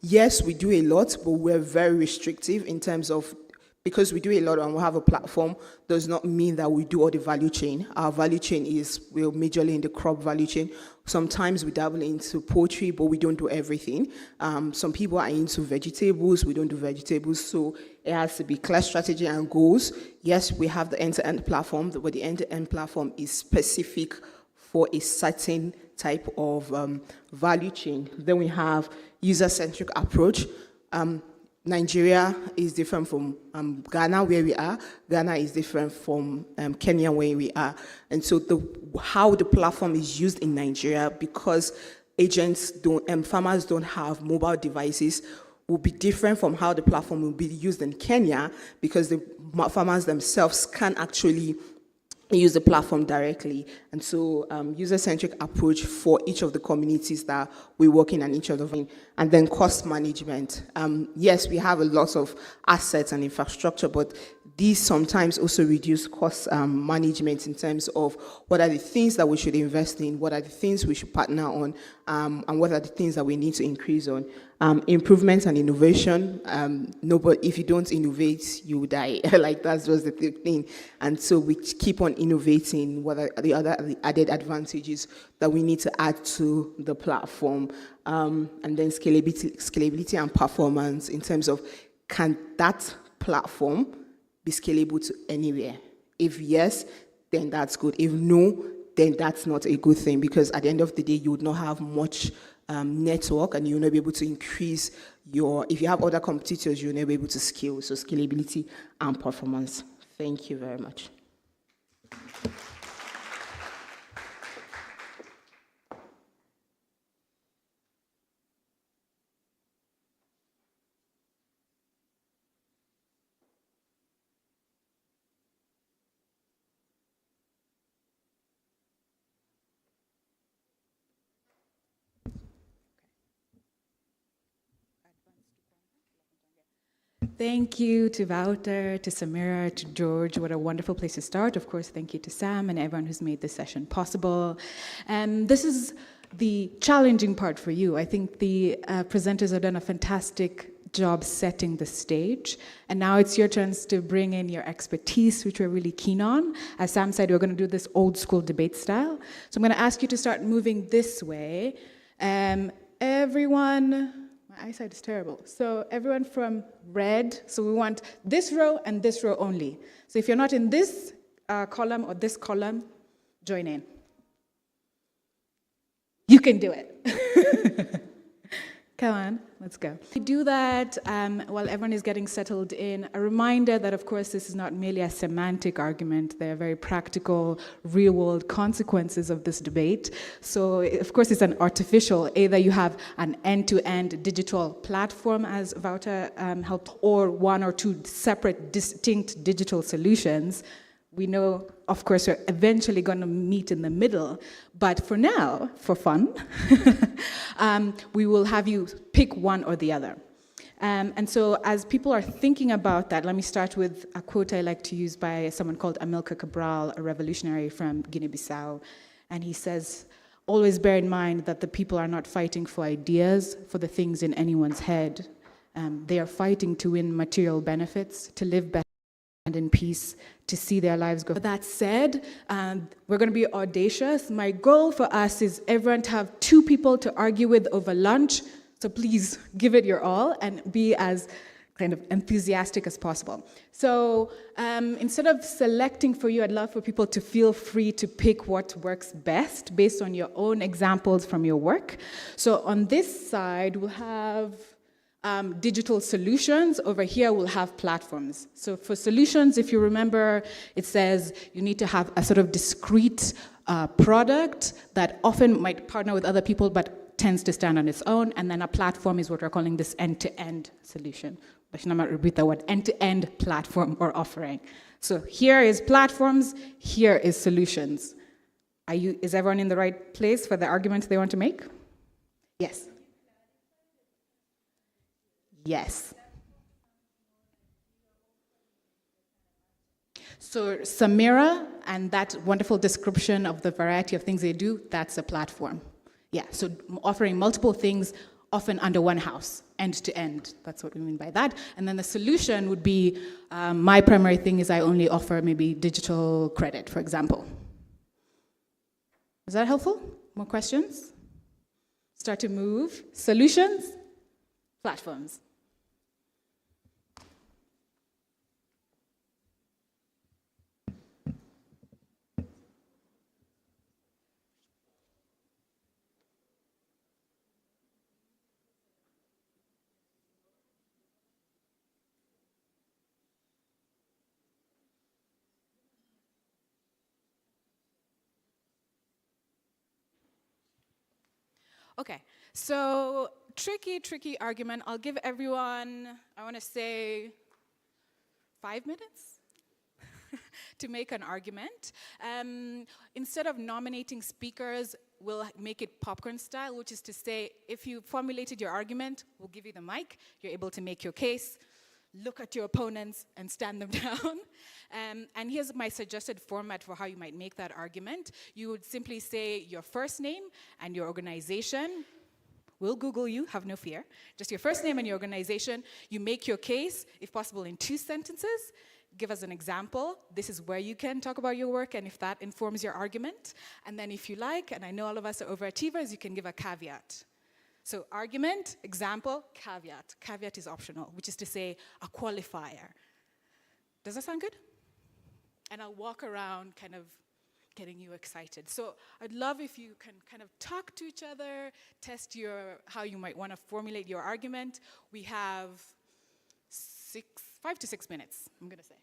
Yes, we do a lot, but we're very restrictive in terms of, because we do a lot and we have a platform, does not mean that we do all the value chain. Our value chain we're majorly in the crop value chain. Sometimes we dabble into poultry, but we don't do everything. Some people are into vegetables, we don't do vegetables, so it has to be clear strategy and goals. Yes, we have the end-to-end platform, but the end-to-end platform is specific for a certain type of value chain. Then we have user-centric approach. Nigeria is different from Ghana, where we are. Ghana is different from Kenya, where we are. And so how the platform is used in Nigeria, because farmers don't have mobile devices, will be different from how the platform will be used in Kenya, because the farmers themselves can actually use the platform directly. And so user-centric approach for each of the communities that we work in and each of the, and then cost management. Yes, we have a lot of assets and infrastructure, but these sometimes also reduce cost management in terms of what are the things that we should invest in, what are the things we should partner on, and what are the things that we need to increase on. Improvement and innovation. But if you don't innovate, you die. Like, that's just the thing. And so we keep on innovating what are the other added advantages that we need to add to the platform. And then scalability and performance in terms of, can that platform be scalable to anywhere? If yes, then that's good. If no, then that's not a good thing, because at the end of the day, you would not have much network, and you'll not be able to increase if you have other competitors, you'll not be able to scale. So scalability and performance. Thank you very much. Thank you to Wouter, to Samira, to George. What a wonderful place to start. Of course, thank you to Sam and everyone who's made this session possible. This is the challenging part for you. I think the presenters have done a fantastic job setting the stage. And now it's your chance to bring in your expertise, which we're really keen on. As Sam said, we're going to do this old school debate style. So I'm going to ask you to start moving this way. Everyone... My eyesight is terrible. So everyone from red, so we want this row and this row only. So if you're not in this column or this column, join in. You can do it. Come on, let's go. We do that while everyone is getting settled in. A reminder that, of course, this is not merely a semantic argument. There are very practical, real-world consequences of this debate. So, of course, it's an artificial. Either you have an end-to-end digital platform, as Wouter helped, or one or two separate, distinct digital solutions. We know, of course, we're eventually going to meet in the middle. But for now, for fun, we will have you pick one or the other. And so as people are thinking about that, let me start with a quote I like to use by someone called Amilcar Cabral, a revolutionary from Guinea-Bissau. And he says, always bear in mind that the people are not fighting for ideas, for the things in anyone's head. They are fighting to win material benefits, to live better and in peace, to see their lives go. That said, we're going to be audacious. My goal for us is everyone to have 2 people to argue with over lunch. So please give it your all and be as kind of enthusiastic as possible. So instead of selecting for you, I'd love for people to feel free to pick what works best based on your own examples from your work. So on this side, we'll have digital solutions. Over here, we'll have platforms. So for solutions, if you remember, it says you need to have a sort of discrete product that often might partner with other people, but tends to stand on its own. And then a platform is what we're calling this end-to-end solution. I might repeat the word end-to-end platform or offering. So here is platforms, here is solutions. Is everyone in the right place for the argument they want to make? Yes. Yes. So Samira and that wonderful description of the variety of things they do, that's a platform. Yeah, so offering multiple things, often under one house, end to end. That's what we mean by that. And then the solution would be, my primary thing is I only offer maybe digital credit, for example. Is that helpful? More questions? Start to move. Solutions, platforms. Okay, so tricky argument. I'll give everyone, I want to say 5 minutes to make an argument. Instead of nominating speakers, we'll make it popcorn style, which is to say, if you formulated your argument, we'll give you the mic, you're able to make your case, look at your opponents and stand them down. And here's my suggested format for how you might make that argument. You would simply say your first name and your organization. We'll Google you, have no fear. Just your first name and your organization. You make your case, if possible, in 2 sentences. Give us an example. This is where you can talk about your work and if that informs your argument. And then if you like, and I know all of us are overachievers, you can give a caveat. So argument, example, caveat. Caveat is optional, which is to say a qualifier. Does that sound good? And I'll walk around kind of getting you excited. So I'd love if you can kind of talk to each other, test how you might want to formulate your argument. We have 5 to 6 minutes, I'm going to say.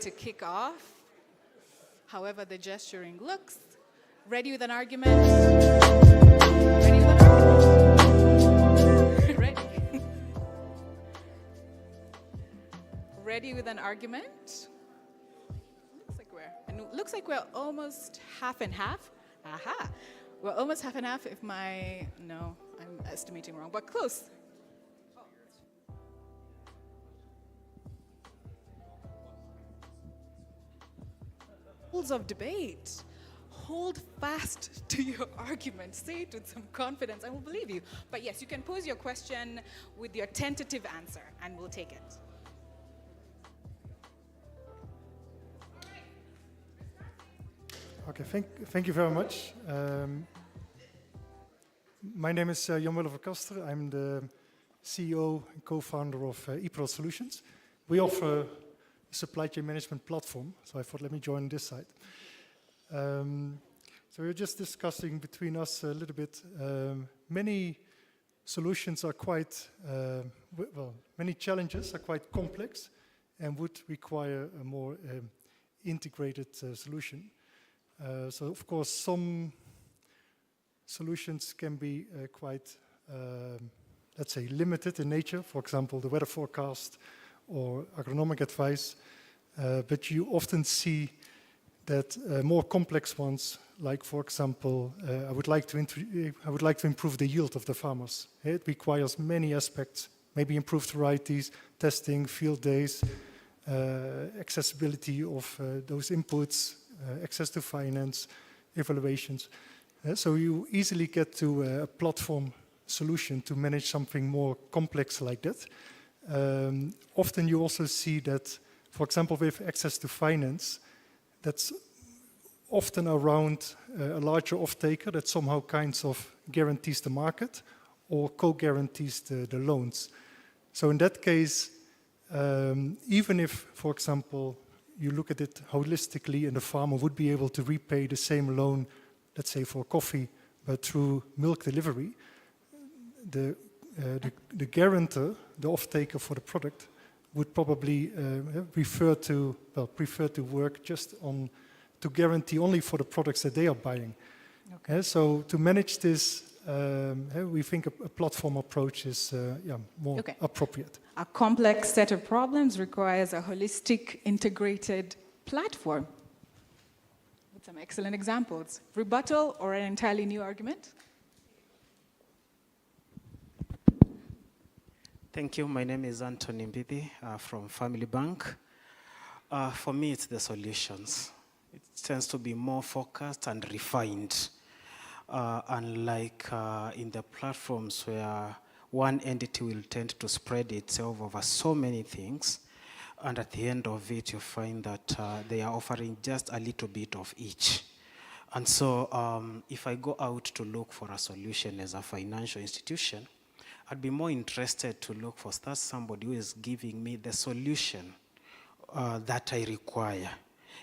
to kick off, however the gesturing looks. Ready with an argument? Ready with an argument? Ready? Ready with an argument? Looks like we're almost half and half. Aha! We're almost half and half if no, I'm estimating wrong, but close. Rules of debate. Hold fast to your argument. Say it with some confidence and we'll believe you. But yes, you can pose your question with your tentative answer and we'll take it. Okay, thank you very much. My name is Jan Muller Verkaster. I'm the CEO and co-founder of ePro Solutions. We offer a supply chain management platform, so I thought let me join this side. So we're just discussing between us a little bit. Many solutions are quite, many challenges are quite complex and would require a more integrated solution. So of course some solutions can be quite, let's say, limited in nature, for example, the weather forecast or agronomic advice, but you often see that more complex ones, like for example, I would like to improve the yield of the farmers. It requires many aspects, maybe improved varieties, testing, field days, accessibility of those inputs, access to finance, evaluations. So you easily get to a platform solution to manage something more complex like that. Often you also see that, for example, with access to finance, that's often around a larger off-taker that somehow kinds of guarantees the market or co-guarantees the loans. So in that case, even if, for example, you look at it holistically and the farmer would be able to repay the same loan, let's say for coffee, but through milk delivery, the guarantor, the off-taker for the product, would probably prefer to work just on, to guarantee only for the products that they are buying. Okay. So to manage this, we think a platform approach is more appropriate. A complex set of problems requires a holistic, integrated platform. With some excellent examples. Rebuttal or an entirely new argument? Thank you. My name is Anthony Mbidi from Family Bank. For me, it's the solutions. It tends to be more focused and refined. Unlike in the platforms where one entity will tend to spread itself over so many things, and at the end of it, you find that they are offering just a little bit of each. And so if I go out to look for a solution as a financial institution, I'd be more interested to look for somebody who is giving me the solution that I require.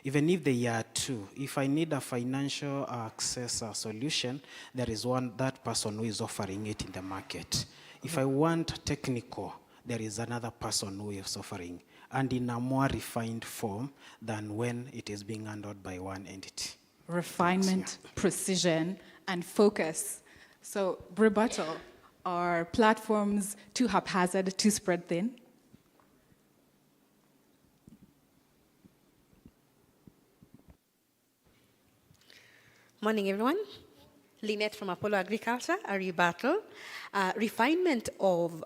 Even if they are two, if I need a financial access solution, there is that person who is offering it in the market. If I want technical, there is another person who is offering, and in a more refined form than when it is being handled by one entity. Refinement, precision, and focus. So, rebuttal, are platforms too haphazard, too spread thin? Morning, everyone. Lynette from Apollo Agriculture, a rebuttal. Refinement of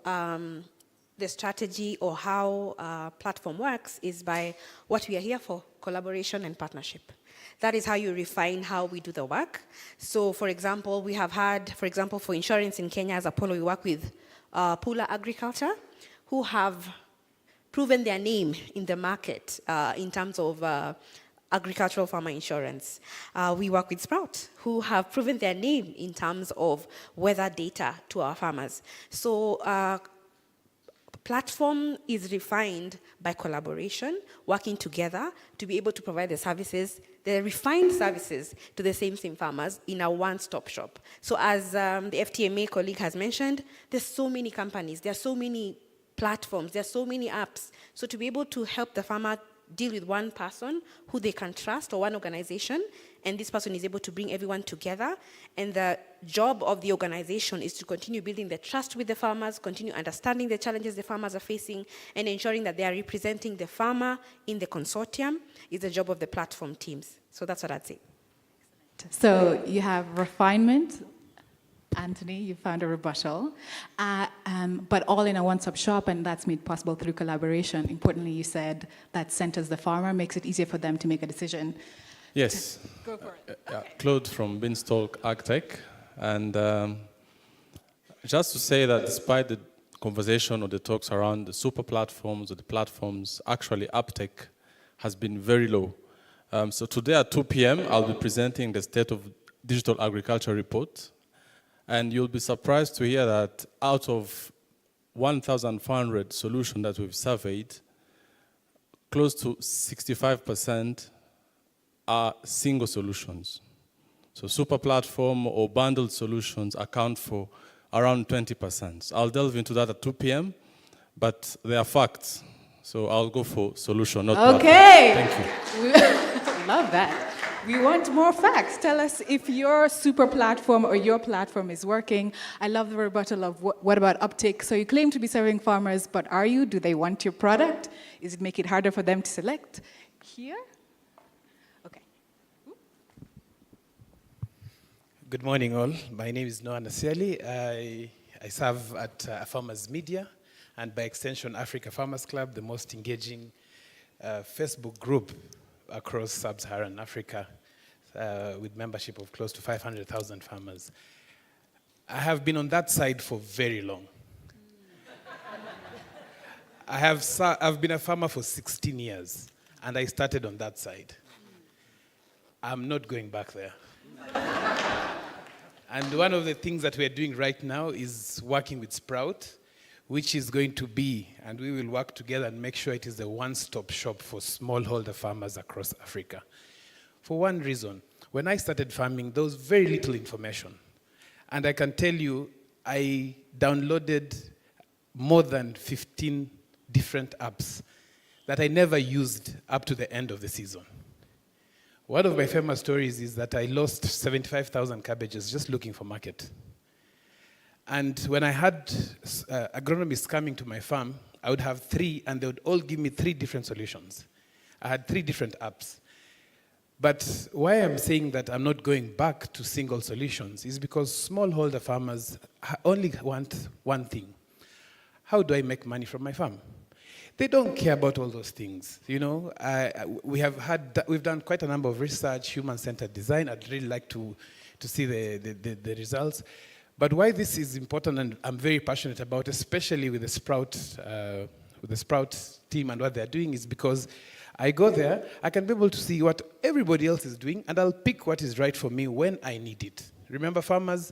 the strategy or how a platform works is by what we are here for, collaboration and partnership. That is how you refine how we do the work. So, for example, we have had, for insurance in Kenya as Apollo, we work with Pula Agriculture, who have proven their name in the market in terms of agricultural farmer insurance. We work with Sprout, who have proven their name in terms of weather data to our farmers. So platform is refined by collaboration, working together to be able to provide the services, the refined services to the same farmers in a one-stop shop. So as the FTMA colleague has mentioned, there's so many companies, there are so many platforms, there are so many apps. So to be able to help the farmer deal with one person who they can trust or one organization, and this person is able to bring everyone together. And the job of the organization is to continue building the trust with the farmers, continue understanding the challenges the farmers are facing, and ensuring that they are representing the farmer in the consortium is the job of the platform teams. So that's what I'd say. So you have refinement. Anthony, you found a rebuttal, but all in a one-stop shop, and that's made possible through collaboration. Importantly, you said that centers the farmer, makes it easier for them to make a decision. Yes. Go for it. Claude from Beanstalk AgTech. And just to say that despite the conversation or the talks around the super platforms or the platforms, actually uptake has been very low. So today at 2 p.m., I'll be presenting the State of Digital Agriculture report. And you'll be surprised to hear that out of 1,400 solutions that we've surveyed, close to 65% are single solutions. So super platform or bundled solutions account for around 20%. I'll delve into that at 2 p.m., but they are facts. So I'll go for solution, not platform. Okay. Thank you. Love that. We want more facts. Tell us if your super platform or your platform is working. I love the rebuttal of what about uptake? So you claim to be serving farmers, but are you? Do they want your product? Is it make it harder for them to select? Here? Okay. Good morning, all. My name is Noah Nasiali. I serve at Farmers Media and by extension Africa Farmers Club, the most engaging Facebook group across sub-Saharan Africa with membership of close to 500,000 farmers. I have been on that side for very long. I've been a farmer for 16 years, and I started on that side. I'm not going back there. And one of the things that we're doing right now is working with Sprout, which is going to be, and we will work together and make sure it is a one-stop shop for smallholder farmers across Africa. For one reason, when I started farming, there was very little information. And I can tell you, I downloaded more than 15 different apps that I never used up to the end of the season. One of my famous stories is that I lost 75,000 cabbages just looking for market. And when I had agronomists coming to my farm, I would have 3, and they would all give me 3 different solutions. I had 3 different apps. But why I'm saying that I'm not going back to single solutions is because smallholder farmers only want one thing. How do I make money from my farm? They don't care about all those things. You know, we've done quite a number of research, human-centered design. I'd really like to see the results. But why this is important, and I'm very passionate about, especially with the Sprout team and what they're doing, is because I go there, I can be able to see what everybody else is doing, and I'll pick what is right for me when I need it. Remember, farmers,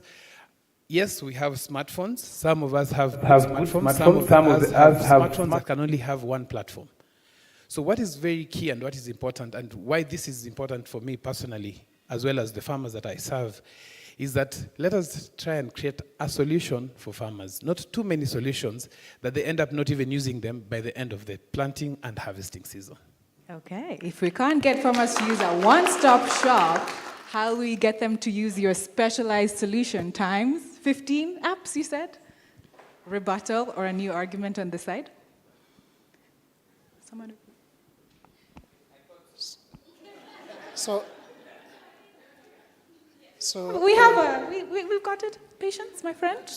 yes, we have smartphones. Some of us have smartphones. Some of us have smartphones that can only have one platform. So what is very key and what is important, and why this is important for me personally, as well as the farmers that I serve, is that let us try and create a solution for farmers, not too many solutions that they end up not even using them by the end of the planting and harvesting season. Okay, if we can't get farmers to use a one-stop shop, how will we get them to use your specialized solution times 15 apps, you said? Rebuttal or a new argument on the side? Someone? So we've got it. Patience, my friend.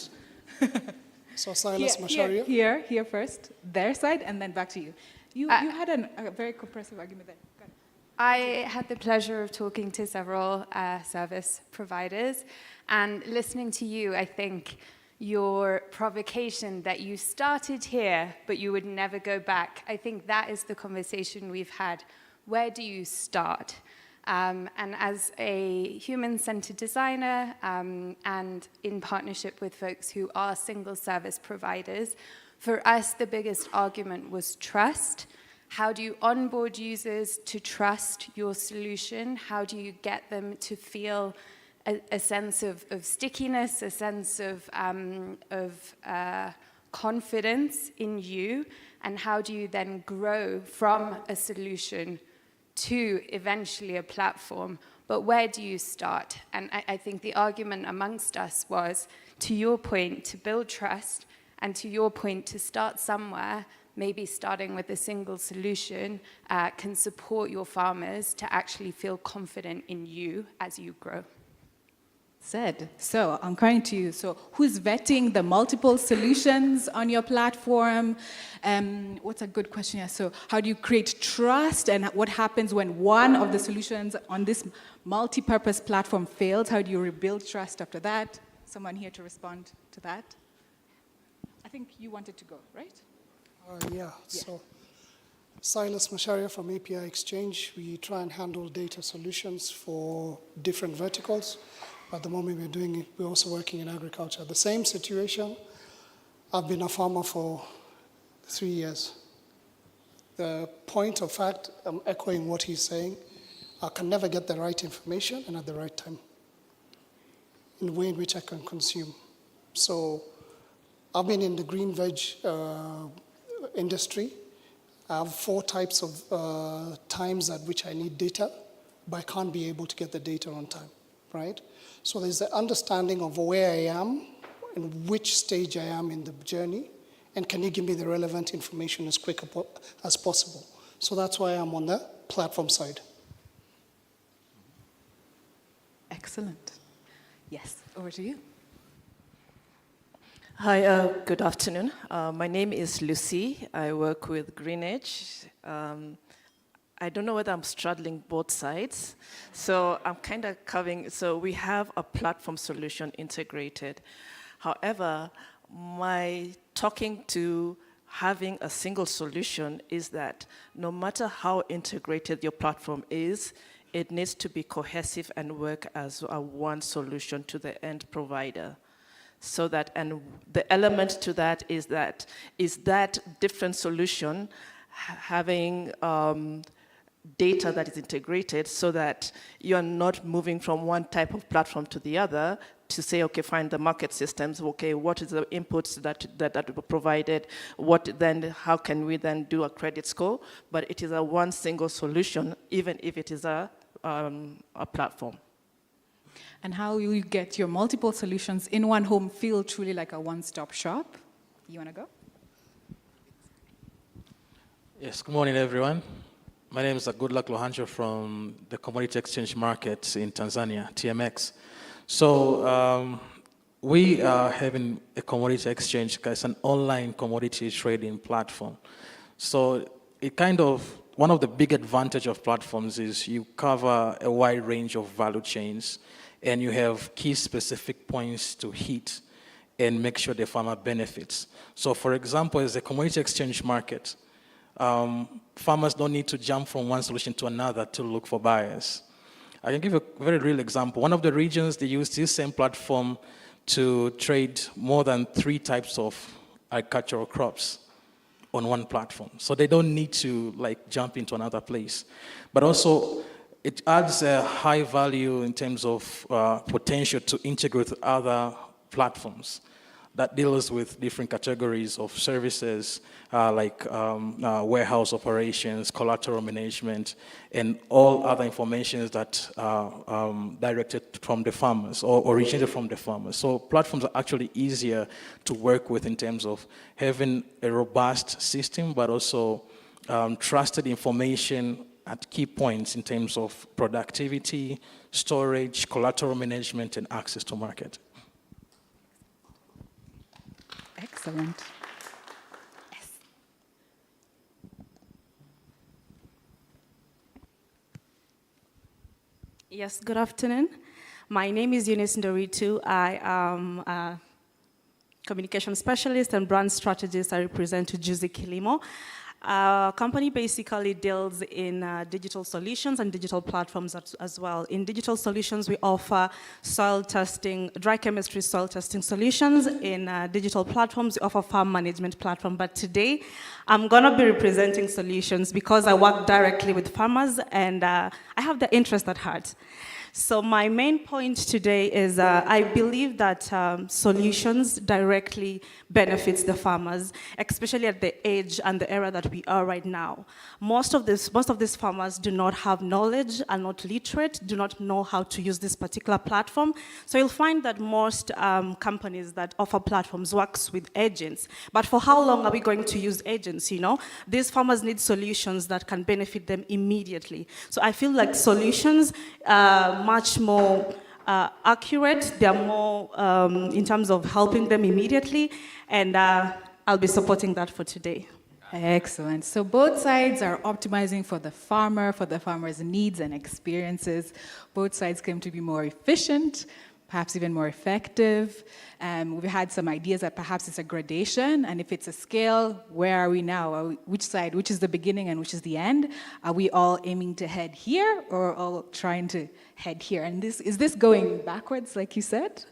So Silas Masharia. Here first, their side, and then back to you. You had a very comprehensive argument there. Go ahead. I had the pleasure of talking to several service providers, and listening to you, I think your provocation that you started here, but you would never go back, I think that is the conversation we've had. Where do you start? And as a human-centered designer and in partnership with folks who are single service providers, for us, the biggest argument was trust. How do you onboard users to trust your solution? How do you get them to feel a sense of stickiness, a sense of confidence in you, and how do you then grow from a solution to eventually a platform? But where do you start? And I think the argument amongst us was, to your point, to build trust, and to your point, to start somewhere, maybe starting with a single solution can support your farmers to actually feel confident in you as you grow. Said. So I'm coming to you. So who's vetting the multiple solutions on your platform? What's a good question here? So how do you create trust, and what happens when one of the solutions on this multi-purpose platform fails? How do you rebuild trust after that? Someone here to respond to that? I think you wanted to go, right? Yeah. So Silas Masharia from API Exchange. We try and handle data solutions for different verticals. At the moment we're also working in agriculture. The same situation. I've been a farmer for 3 years. The point of fact, I'm echoing what he's saying. I can never get the right information and at the right time in the way in which I can consume. So I've been in the green veg industry. I have 4 types of times at which I need data, but I can't be able to get the data on time, right? So there's the understanding of where I am and which stage I am in the journey, and can you give me the relevant information as quick as possible? So that's why I'm on the platform side. Excellent. Yes, over to you. Hi, good afternoon. My name is Lucy. I work with Greenedge. I don't know whether I'm straddling both sides. So I'm kind of covering, so we have a platform solution integrated. However, my talking to having a single solution is that no matter how integrated your platform is, it needs to be cohesive and work as a one solution to the end provider. So that, and the element to that is that different solution having data that is integrated so that you're not moving from one type of platform to the other to say, okay, find the market systems, okay, what is the inputs that were provided, how can we then do a credit score? But it is a one single solution, even if it is a platform. And how you get your multiple solutions in one home feel truly like a one-stop shop? You want to go? Yes, good morning, everyone. My name is Goodluck Lohanjo from the Commodity Exchange Markets in Tanzania, TMX. So we are having a commodity exchange. It's an online commodity trading platform. So it kind of, one of the big advantages of platforms is you cover a wide range of value chains, and you have key specific points to hit and make sure the farmer benefits. So for example, as a commodity exchange market, farmers don't need to jump from one solution to another to look for buyers. I can give a very real example. One of the regions, they use this same platform to trade more than 3 types of agricultural crops on one platform. So they don't need to jump into another place. But also, it adds a high value in terms of potential to integrate with other platforms that deals with different categories of services warehouse operations, collateral management, and all other information that are directed from the farmers or originated from the farmers. So platforms are actually easier to work with in terms of having a robust system, but also trusted information at key points in terms of productivity, storage, collateral management, and access to market. Excellent. Yes. Yes, good afternoon. My name is Eunice Ndoritu. I am a communication specialist and brand strategist. I represent Juicy Kilimo. Our company basically deals in digital solutions and digital platforms as well. In digital solutions, we offer soil testing, dry chemistry soil testing solutions. In digital platforms, we offer farm management platform. But today, I'm gonna be representing solutions because I work directly with farmers and I have the interest at heart. So my main point today is I believe that solutions directly benefits the farmers, especially at the age and the era that we are right now. Most of these farmers do not have knowledge, are not literate, do not know how to use this particular platform. So you'll find that most companies that offer platforms works with agents. But for how long are we going to use agents, you know? These farmers need solutions that can benefit them immediately. So I feel like solutions much more accurate, they're more in terms of helping them immediately, and I'll be supporting that for today. Excellent. So both sides are optimizing for the farmer's needs and experiences. Both sides claim to be more efficient, perhaps even more effective. We've had some ideas that perhaps it's a gradation, and if it's a scale, where are we now? Which side, which is the beginning and which is the end? Are we all aiming to head here, or all trying to head here? And is this going backwards, like you said?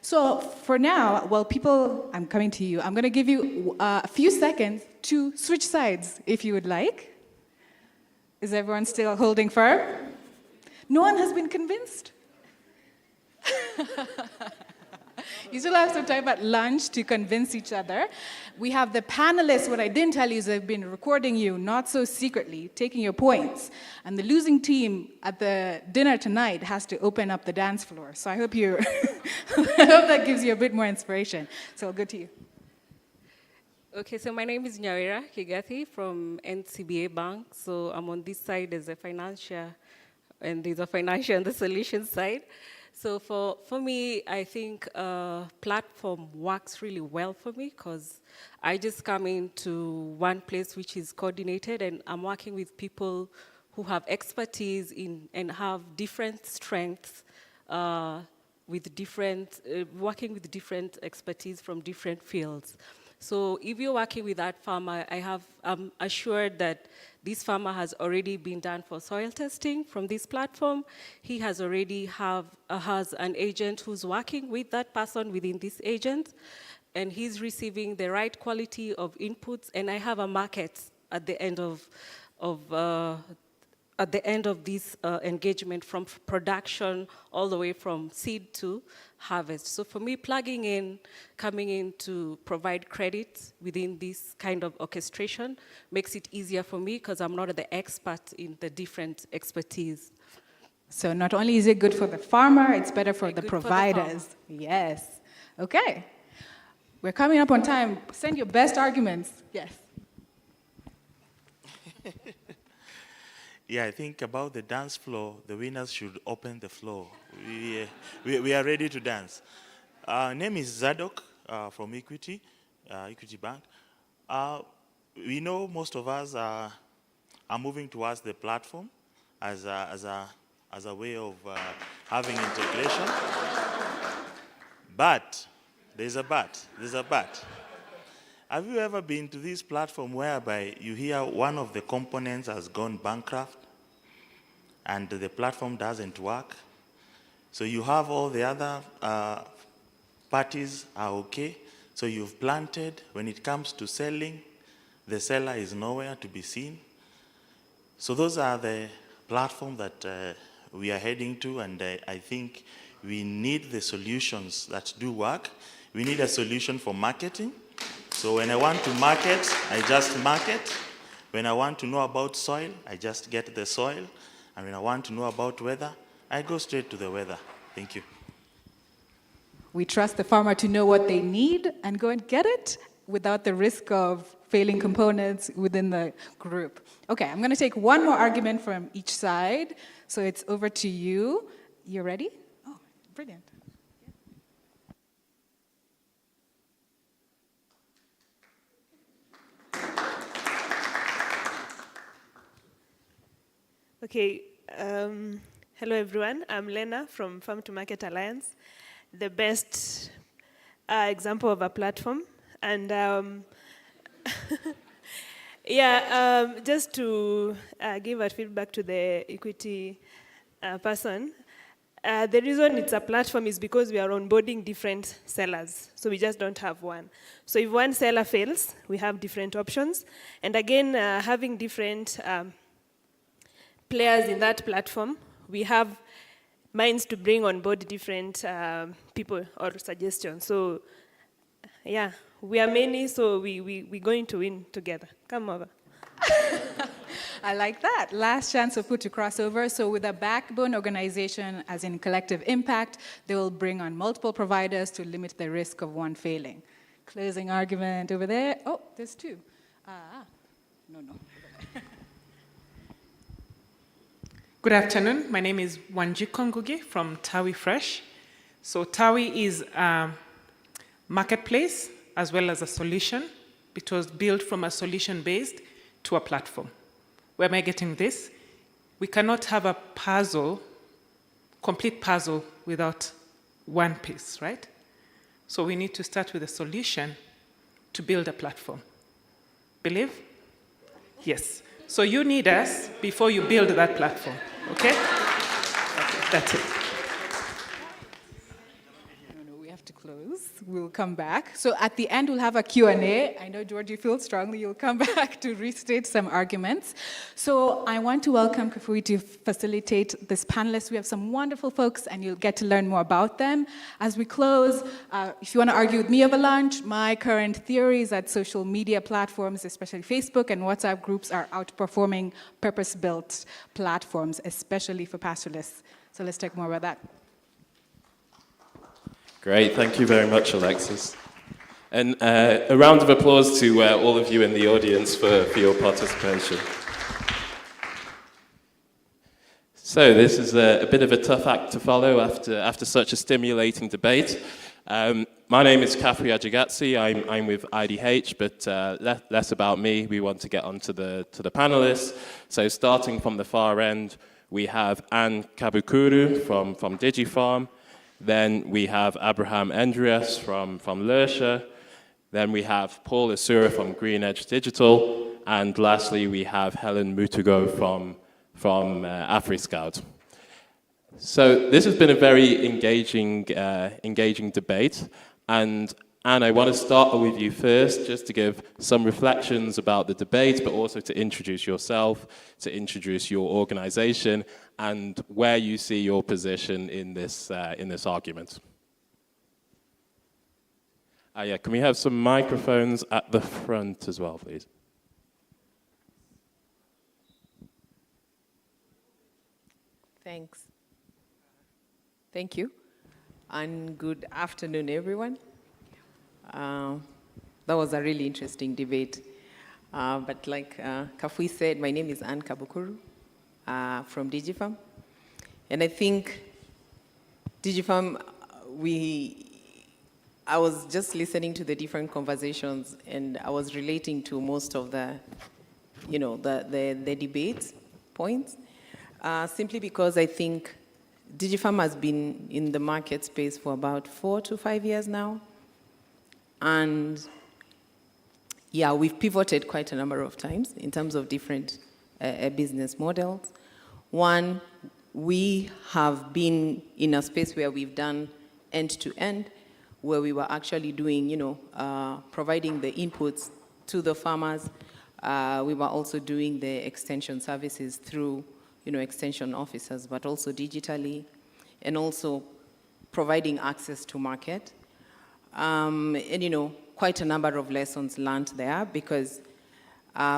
So for now, well, people, I'm coming to you. I'm going to give you a few seconds to switch sides, if you would like. Is everyone still holding firm? No one has been convinced? You still have some time at lunch to convince each other. We have the panelists. What I didn't tell you is I've been recording you, not so secretly, taking your points. And the losing team at the dinner tonight has to open up the dance floor. So I hope I hope that gives you a bit more inspiration. So I'll go to you. Okay, so my name is Nyawira Kigathi from NCBA Bank. So I'm on this side as a financial, and there's a financial and the solution side. So for me, I think platform works really well for me because I just come into one place which is coordinated, and I'm working with people who have expertise in and have different strengths with different, working with different expertise from different fields. So if you're working with that farmer, I'm assured that this farmer has already been done for soil testing from this platform. He has already has an agent who's working with that person within this agent, and he's receiving the right quality of inputs, and I have a market at the end of this engagement, from production all the way from seed to harvest. So for me, plugging in, coming in to provide credit within this kind of orchestration makes it easier for me because I'm not the expert in the different expertise. So not only is it good for the farmer, it's better for the providers. Yes. Okay. We're coming up on time. Send your best arguments. Yes. Yeah, I think about the dance floor, the winners should open the floor. We are ready to dance. Name is Zadok from Equity Bank. We know most of us are moving towards the platform as a way of having integration. But, there's a but. Have you ever been to this platform whereby you hear one of the components has gone bankrupt and the platform doesn't work? So you have all the other parties are okay. So you've planted. When it comes to selling, the seller is nowhere to be seen. So those are the platforms that we are heading to, and I think we need the solutions that do work. We need a solution for marketing. So when I want to market, I just market. When I want to know about soil, I just get the soil. And when I want to know about weather, I go straight to the weather. Thank you. We trust the farmer to know what they need and go and get it without the risk of failing components within the group. Okay, I'm going to take one more argument from each side. So it's over to you. You ready? Oh, brilliant. Okay, hello everyone. I'm Lena from Farm to Market Alliance, the best example of a platform. And just to give a feedback to the equity person, the reason it's a platform is because we are onboarding different sellers. So we just don't have one. So if one seller fails, we have different options. And again, having different players in that platform we have minds to bring on board different people or suggestions. So, yeah, we are many, so we're going to win together. Come over. I like that. Last chance for food to cross over. So with a backbone organization, as in collective impact, they will bring on multiple providers to limit the risk of one failing. Closing argument over there. Oh, there's two. No. Good afternoon. My name is Wanjiko Ngugi from Tawi Fresh. So Tawi is a marketplace as well as a solution. It was built from a solution-based to a platform. Where am I getting this? We cannot have a puzzle, complete puzzle, without one piece, right? So we need to start with a solution to build a platform. Believe? Yes. So you need us before you build that platform, okay? That's it. We have to close. We'll come back. So at the end, we'll have a Q&A. I know, George, you feel strongly you'll come back to restate some arguments. So I want to welcome Kafui to facilitate this panelist. We have some wonderful folks, and you'll get to learn more about them. As we close, if you want to argue with me over lunch, my current theory is that social media platforms, especially Facebook and WhatsApp groups, are outperforming purpose-built platforms, especially for pastoralists. So let's talk more about that. Great, thank you very much, Alexis. And a round of applause to all of you in the audience for your participation. So this is a bit of a tough act to follow after such a stimulating debate. My name is Kafui Ajigatsi. I'm with IDH, but less about me. We want to get on to the panelists. So starting from the far end, we have Anne Kabukuru from DigiFarm. Then we have Abraham Andreas from Lersha. Then we have Paul Asura from Green Edge Digital. And lastly, we have Helen Mutugo from AfriScout. So this has been a very engaging debate. And Anne, I want to start with you first, just to give some reflections about the debate, but also to introduce yourself, to introduce your organization, and where you see your position in this argument. Yeah, can we have some microphones at the front as well, please? Thanks. Thank you. And good afternoon, everyone. That was a really interesting debate. But like Kafui said, my name is Anne Kabukuru from DigiFarm. And I think DigiFarm, I was just listening to the different conversations, and I was relating to most of the debate points, simply because I think DigiFarm has been in the market space for about 4 to 5 years now. And yeah, we've pivoted quite a number of times in terms of different business models. One, we have been in a space where we've done end-to-end, where we were actually doing, providing the inputs to the farmers. We were also doing the extension services through, extension officers, but also digitally, and also providing access to market. And quite a number of lessons learned there, because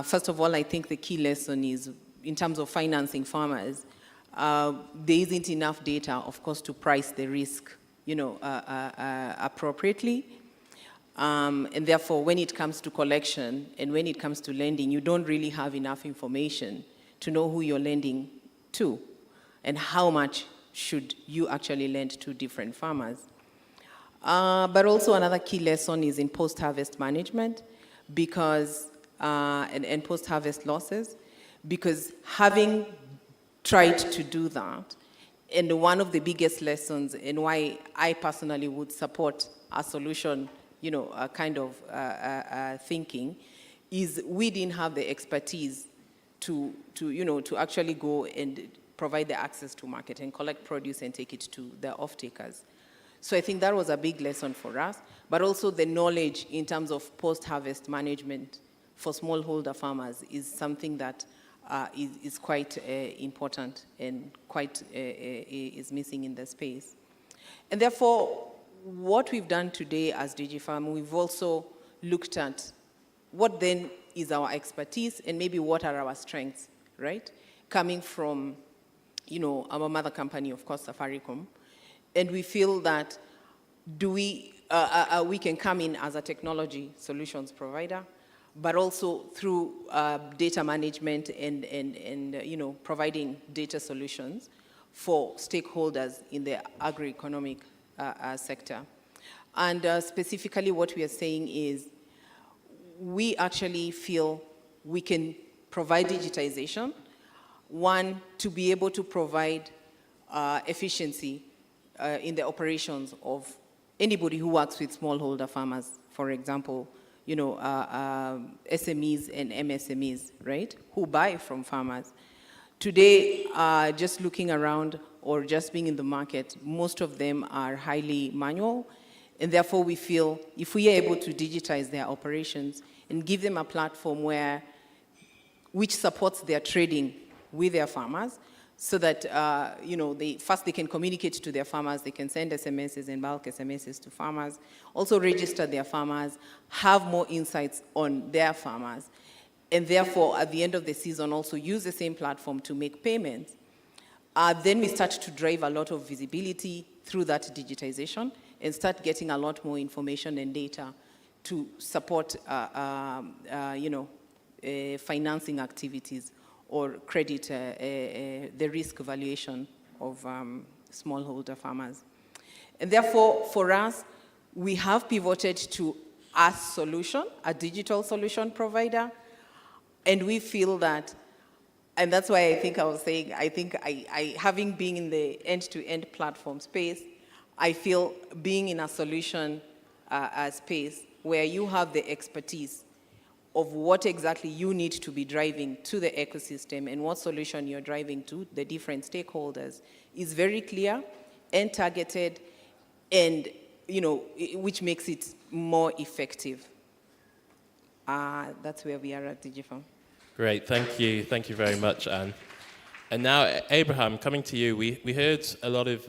first of all, I think the key lesson is in terms of financing farmers, there isn't enough data, of course, to price the risk, appropriately. And therefore, when it comes to collection and when it comes to lending, you don't really have enough information to know who you're lending to and how much should you actually lend to different farmers. But also another key lesson is in post-harvest management, because and post-harvest losses, because having tried to do that, and one of the biggest lessons, and why I personally would support a solution, kind of thinking, is we didn't have the expertise to actually go and provide the access to market and collect produce and take it to the off-takers. So I think that was a big lesson for us, but also the knowledge in terms of post-harvest management for smallholder farmers is something that is quite important and quite is missing in the space. And therefore, what we've done today as DigiFarm, we've also looked at what then is our expertise and maybe what are our strengths, right? Coming from, our mother company, of course, Safaricom. And we feel that we can come in as a technology solutions provider, but also through data management and providing data solutions for stakeholders in the agri-economic sector. And specifically what we are saying is we actually feel we can provide digitization, one, to be able to provide efficiency in the operations of anybody who works with smallholder farmers, for example, SMEs and MSMEs, right, who buy from farmers. Today, just looking around or just being in the market, most of them are highly manual, and therefore we feel if we are able to digitize their operations and give them a platform which supports their trading with their farmers, so that they can communicate to their farmers, they can send SMSs and bulk SMSs to farmers, also register their farmers, have more insights on their farmers, and therefore at the end of the season also use the same platform to make payments. Then we start to drive a lot of visibility through that digitization and start getting a lot more information and data to support financing activities or credit the risk evaluation of smallholder farmers. And therefore, for us, we have pivoted to a solution, a digital solution provider, and we feel that, and that's why I think I was saying, having been in the end-to-end platform space, I feel being in a solution space where you have the expertise of what exactly you need to be driving to the ecosystem and what solution you're driving to the different stakeholders is very clear and targeted, and which makes it more effective. That's where we are at DigiFarm. Great, thank you very much, Anne. And now, Abraham, coming to you, we heard a lot of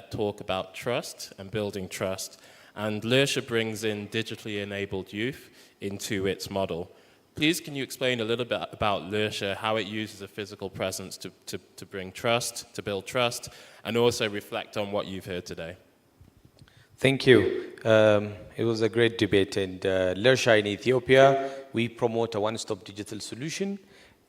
talk about trust and building trust, and Lursha brings in digitally enabled youth into its model. Please, can you explain a little bit about Lursha, how it uses a physical presence to bring trust, to build trust, and also reflect on what you've heard today? Thank you. It was a great debate, and Lursha in Ethiopia, we promote a one-stop digital solution,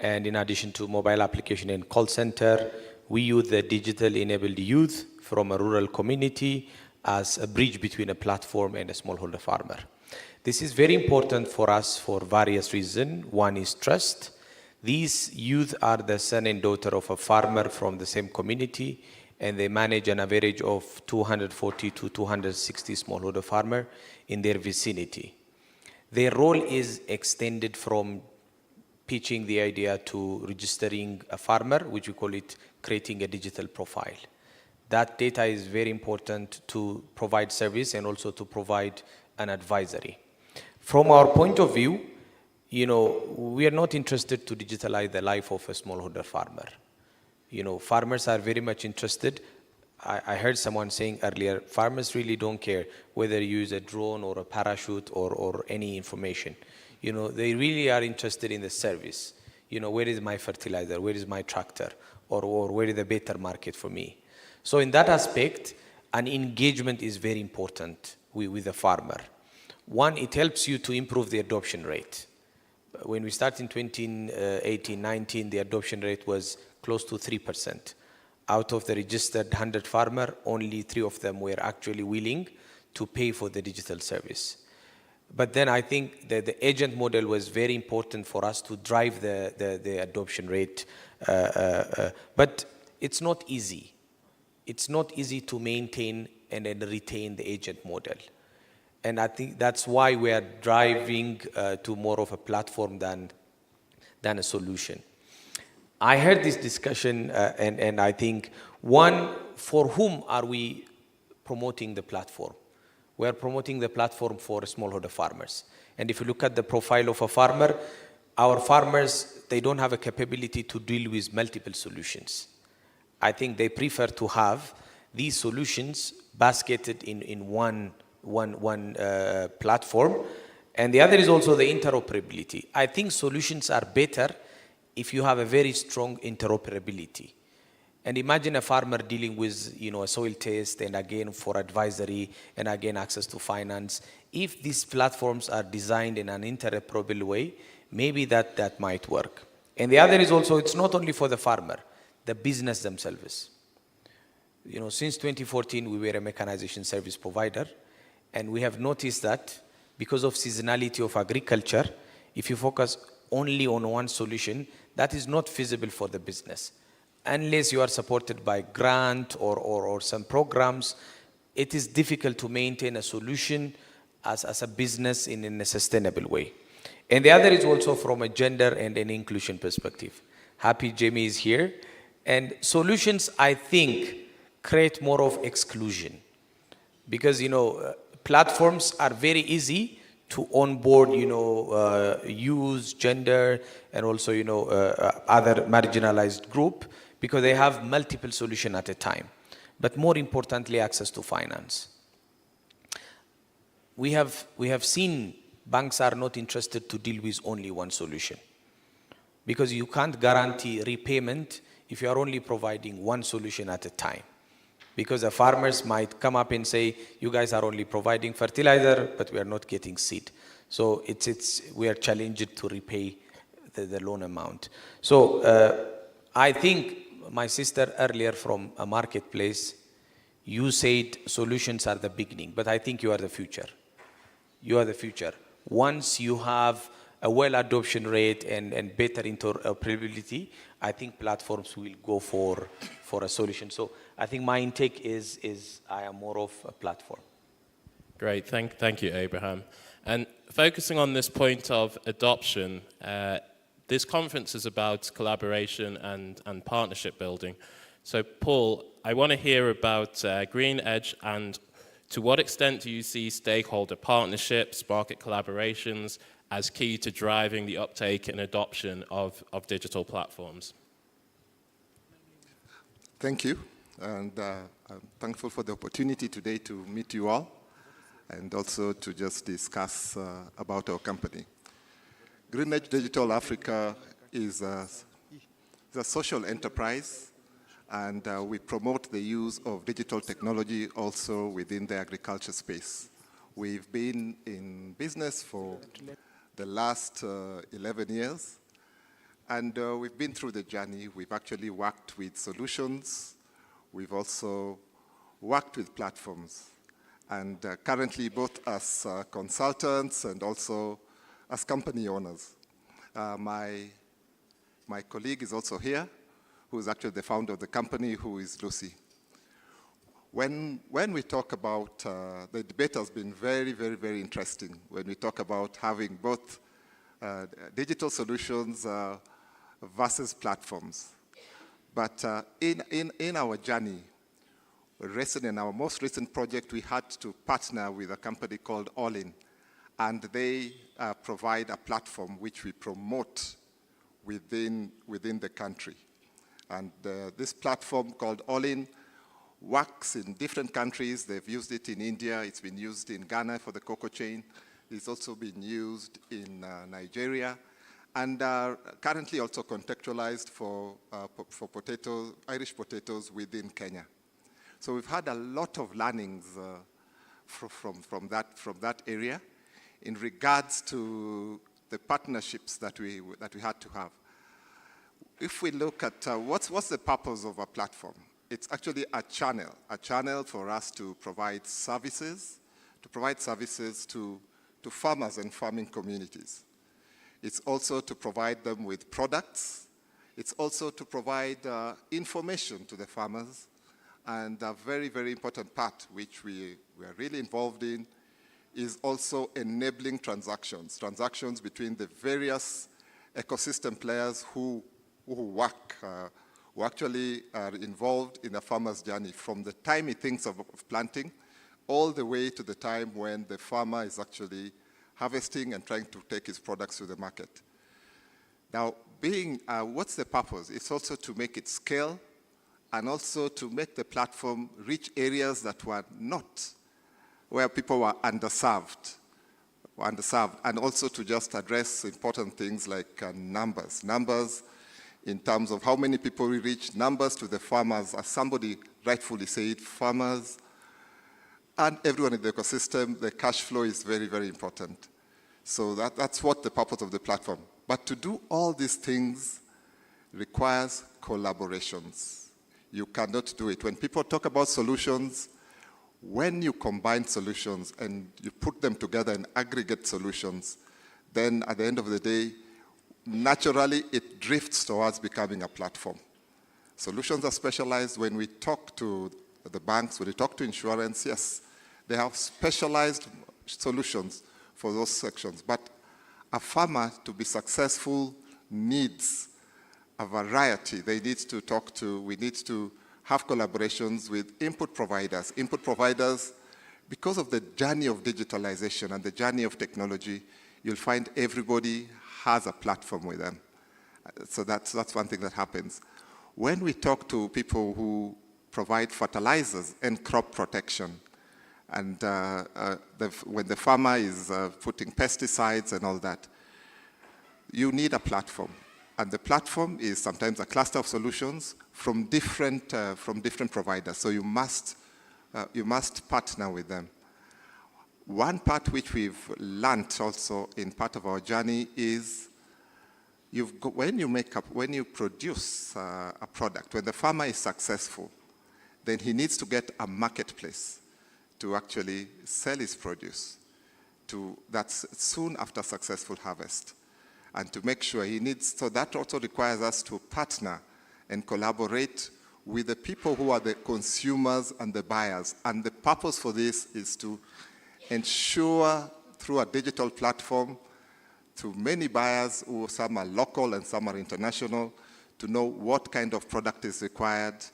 and in addition to mobile application and call center, we use the digital enabled youth from a rural community as a bridge between a platform and a smallholder farmer. This is very important for us for various reasons. One is trust. These youth are the son and daughter of a farmer from the same community, and they manage an average of 240 to 260 smallholder farmers in their vicinity. Their role is extended from pitching the idea to registering a farmer, which we call it creating a digital profile. That data is very important to provide service and also to provide an advisory. From our point of view, we are not interested to digitalize the life of a smallholder farmer. Farmers are very much interested. I heard someone saying earlier, farmers really don't care whether you use a drone or a parachute or any information. They really are interested in the service. Where is my fertilizer? Where is my tractor? Or where is the better market for me? So in that aspect, an engagement is very important with the farmer. One, it helps you to improve the adoption rate. When we started in 2018-19, the adoption rate was close to 3%. Out of the registered 100 farmers, only 3 of them were actually willing to pay for the digital service. But then I think that the agent model was very important for us to drive the adoption rate. But it's not easy. It's not easy to maintain and then retain the agent model. And I think that's why we are driving to more of a platform than a solution. I heard this discussion and I think, one, for whom are we promoting the platform? We are promoting the platform for smallholder farmers. And if you look at the profile of a farmer, our farmers, they don't have a capability to deal with multiple solutions. I think they prefer to have these solutions basketed in one platform. And the other is also the interoperability. I think solutions are better if you have a very strong interoperability. And imagine a farmer dealing with, a soil test, and again for advisory, and again access to finance. If these platforms are designed in an interoperable way, maybe that might work. And the other is also, it's not only for the farmer, the business themselves. Since 2014, we were a mechanization service provider, and we have noticed that because of seasonality of agriculture, if you focus only on one solution, that is not feasible for the business. Unless you are supported by grant or some programs, it is difficult to maintain a solution as a business in a sustainable way. And the other is also from a gender and an inclusion perspective. Happy Jamie is here. And solutions, I think, create more of exclusion. Because, platforms are very easy to onboard, youth, gender, and also, other marginalized group, because they have multiple solutions at a time. But more importantly, access to finance. We have seen banks are not interested to deal with only one solution, because you can't guarantee repayment if you are only providing one solution at a time. Because the farmers might come up and say, you guys are only providing fertilizer, but we are not getting seed. So we are challenged to repay the loan amount. So I think my sister earlier from a marketplace, you said solutions are the beginning, but I think you are the future. You are the future. Once you have a well adoption rate and better interoperability, I think platforms will go for a solution. So I think my intake is I am more of a platform. Great, thank you, Abraham. And focusing on this point of adoption, this conference is about collaboration and partnership building. So Paul, I want to hear about Green Edge, and to what extent do you see stakeholder partnerships, market collaborations as key to driving the uptake and adoption of digital platforms? Thank you, and I'm thankful for the opportunity today to meet you all and also to just discuss about our company. Green Edge Digital Africa is a social enterprise, and we promote the use of digital technology also within the agriculture space. We've been in business for the last 11 years, and we've been through the journey. We've actually worked with solutions. We've also worked with platforms, and currently both as consultants and also as company owners. My colleague is also here, who is actually the founder of the company, who is Lucy. When we talk about, the debate has been very, very, very interesting when we talk about having both digital solutions versus platforms. But in our journey, in our most recent project, we had to partner with a company called All-In, and they provide a platform which we promote within the country. And this platform called All-In works in different countries. They've used it in India. It's been used in Ghana for the cocoa chain. It's also been used in Nigeria, and currently also contextualized for potatoes, Irish potatoes within Kenya. So we've had a lot of learnings from that area in regards to the partnerships that we had to have. If we look at what's the purpose of a platform, it's actually a channel for us to provide services, to farmers and farming communities. It's also to provide them with products. It's also to provide information to the farmers. And a very, very important part, which we are really involved in, is also enabling transactions between the various ecosystem players who actually are involved in a farmer's journey, from the time he thinks of planting all the way to the time when the farmer is actually harvesting and trying to take his products to the market. Now, what's the purpose? It's also to make it scale and also to make the platform reach areas that were not, where people were underserved, and also to just address important things like numbers. Numbers in terms of how many people we reach, numbers to the farmers, as somebody rightfully said, farmers and everyone in the ecosystem, the cash flow is very, very important. So that's what the purpose of the platform. But to do all these things requires collaborations. You cannot do it. When people talk about solutions, when you combine solutions and you put them together in aggregate solutions, then at the end of the day, naturally it drifts towards becoming a platform. Solutions are specialized. When we talk to the banks, when we talk to insurance, yes, they have specialized solutions for those sections. But a farmer, to be successful, needs a variety. They need to talk to, we need to have collaborations with input providers. Input providers, because of the journey of digitalization and the journey of technology, you'll find everybody has a platform with them. So that's one thing that happens. When we talk to people who provide fertilizers and crop protection, and when the farmer is putting pesticides and all that, you need a platform. And the platform is sometimes a cluster of solutions from different providers. So you must partner with them. One part which we've learned also in part of our journey is when you produce a product, when the farmer is successful, then he needs to get a marketplace to actually sell his produce. That's soon after successful harvest. And to make sure so that also requires us to partner and collaborate with the people who are the consumers and the buyers. And the purpose for this is to ensure through a digital platform to many buyers, who some are local and some are international, to know what kind of product is required,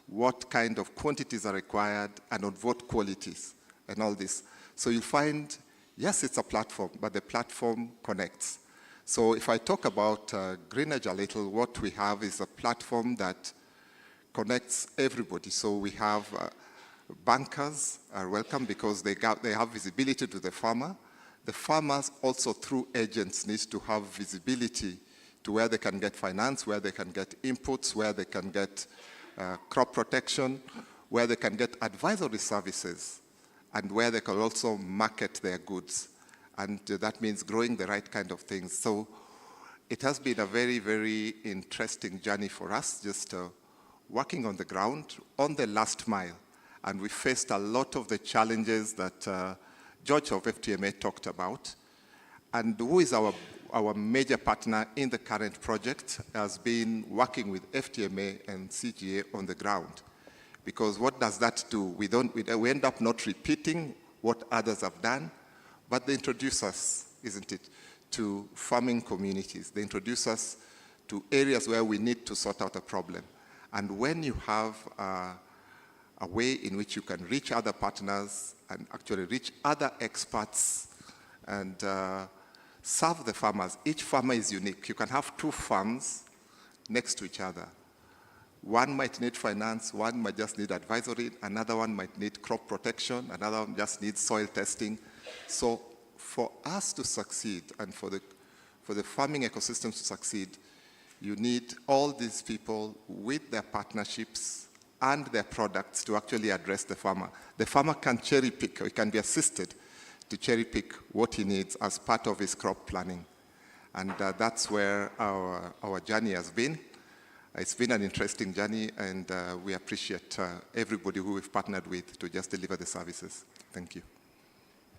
what kind of quantities are required, and on what qualities, and all this. So you'll find, yes, it's a platform, but the platform connects. So if I talk about Greenedge a little, what we have is a platform that connects everybody. So we have bankers are welcome because they have visibility to the farmer. The farmers also through agents need to have visibility to where they can get finance, where they can get inputs, where they can get crop protection, where they can get advisory services, and where they can also market their goods. And that means growing the right kind of things. So it has been a very, very interesting journey for us, just working on the ground, on the last mile. And we faced a lot of the challenges that George of FTMA talked about. And who is our major partner in the current project has been working with FTMA and CGA on the ground. Because what does that do? We end up not repeating what others have done, but they introduce us, isn't it, to farming communities. They introduce us to areas where we need to sort out a problem. And when you have a way in which you can reach other partners and actually reach other experts and serve the farmers. Each farmer is unique. You can have two farms next to each other. One might need finance, one might just need advisory, another one might need crop protection, another one just needs soil testing. So for us to succeed and for the farming ecosystems to succeed, you need all these people with their partnerships and their products to actually address the farmer. The farmer can cherry pick, or he can be assisted to cherry pick what he needs as part of his crop planning. And that's where our journey has been. It's been an interesting journey, and we appreciate everybody who we've partnered with to just deliver the services. Thank you.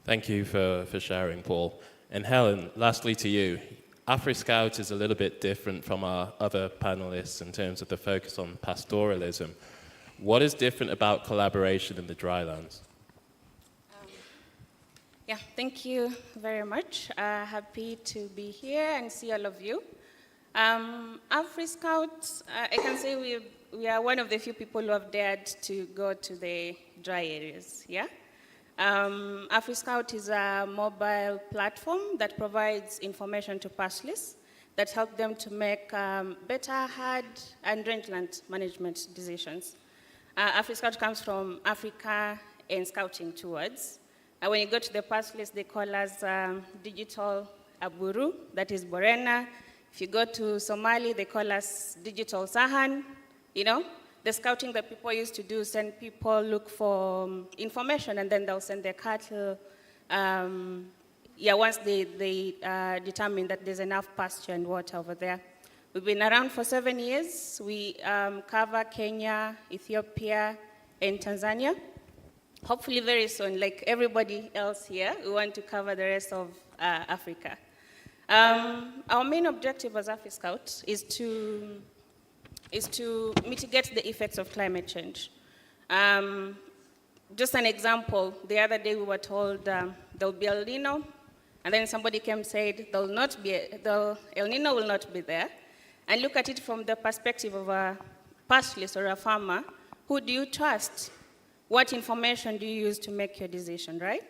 Thank you for sharing, Paul. And Helen, lastly to you. AfriScout is a little bit different from our other panelists in terms of the focus on pastoralism. What is different about collaboration in the drylands? Yeah, thank you very much. Happy to be here and see all of you. AfriScout, I can say we are one of the few people who have dared to go to the dry areas, yeah? AfriScout is a mobile platform that provides information to pastoralists that help them to make better hard and rangeland management decisions. AfriScout comes from Africa and Scouting towards. When you go to the pass list, they call us digital Aburu, that is Borena. If you go to Somali, they call us digital Sahan. You know, the scouting that people used to do, send people look for information, and then they'll send their cattle. Once they determine that there's enough pasture and water over there. We've been around for 7 years. We cover Kenya, Ethiopia, and Tanzania. Hopefully very soon, like everybody else here, we want to cover the rest of Africa. Our main objective as AfriScout is to mitigate the effects of climate change. Just an example, the other day we were told there'll be El Nino, and then somebody came and said El Nino will not be there. And look at it from the perspective of a pastoralist or a farmer. Who do you trust? What information do you use to make your decision, right?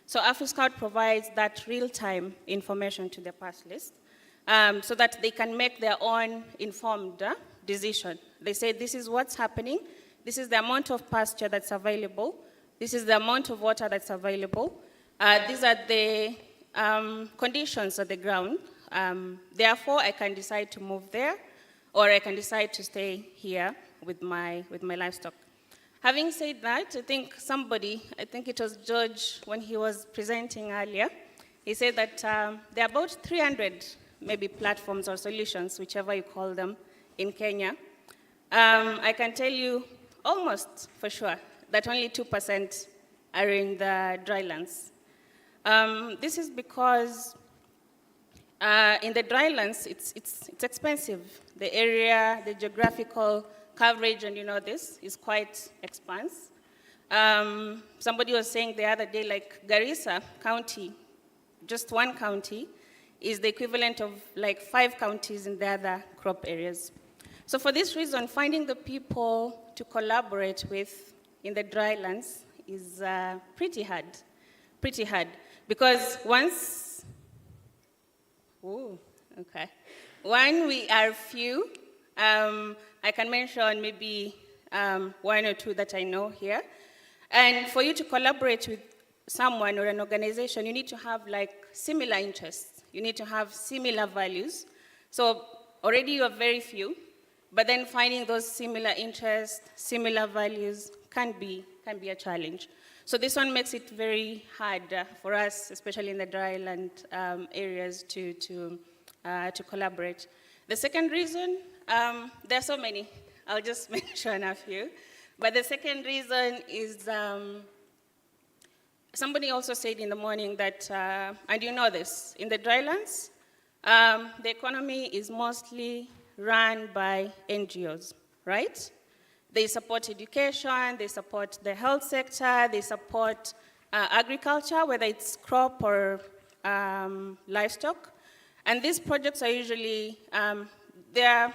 So AfriScout provides that real-time information to the pastoralist so that they can make their own informed decision. They say, this is what's happening. This is the amount of pasture that's available. This is the amount of water that's available. These are the conditions of the ground. Therefore, I can decide to move there, or I can decide to stay here with my livestock. Having said that, I think it was George, when he was presenting earlier, he said that there are about 300 maybe platforms or solutions, whichever you call them, in Kenya. I can tell you almost for sure that only 2% are in the drylands. This is because in the drylands, it's expensive. The area, the geographical coverage, and you know this, is quite expansive. Somebody was saying the other day, like Garissa County, just one county, is the equivalent of like 5 counties in the other crop areas. So for this reason, finding the people to collaborate with in the drylands is pretty hard. Because when we are few, I can mention maybe 1 or 2 that I know here. And for you to collaborate with someone or an organization, you need to have like similar interests. You need to have similar values. So already you are very few, but then finding those similar interests, similar values can be a challenge. So this one makes it very hard for us, especially in the dryland areas, to collaborate. The second reason, there are so many. I'll just mention a few. But the second reason is somebody also said in the morning that, and you know this, in the drylands, the economy is mostly run by NGOs, right? They support education, they support the health sector, they support agriculture, whether it's crop or livestock. And these projects are usually, they're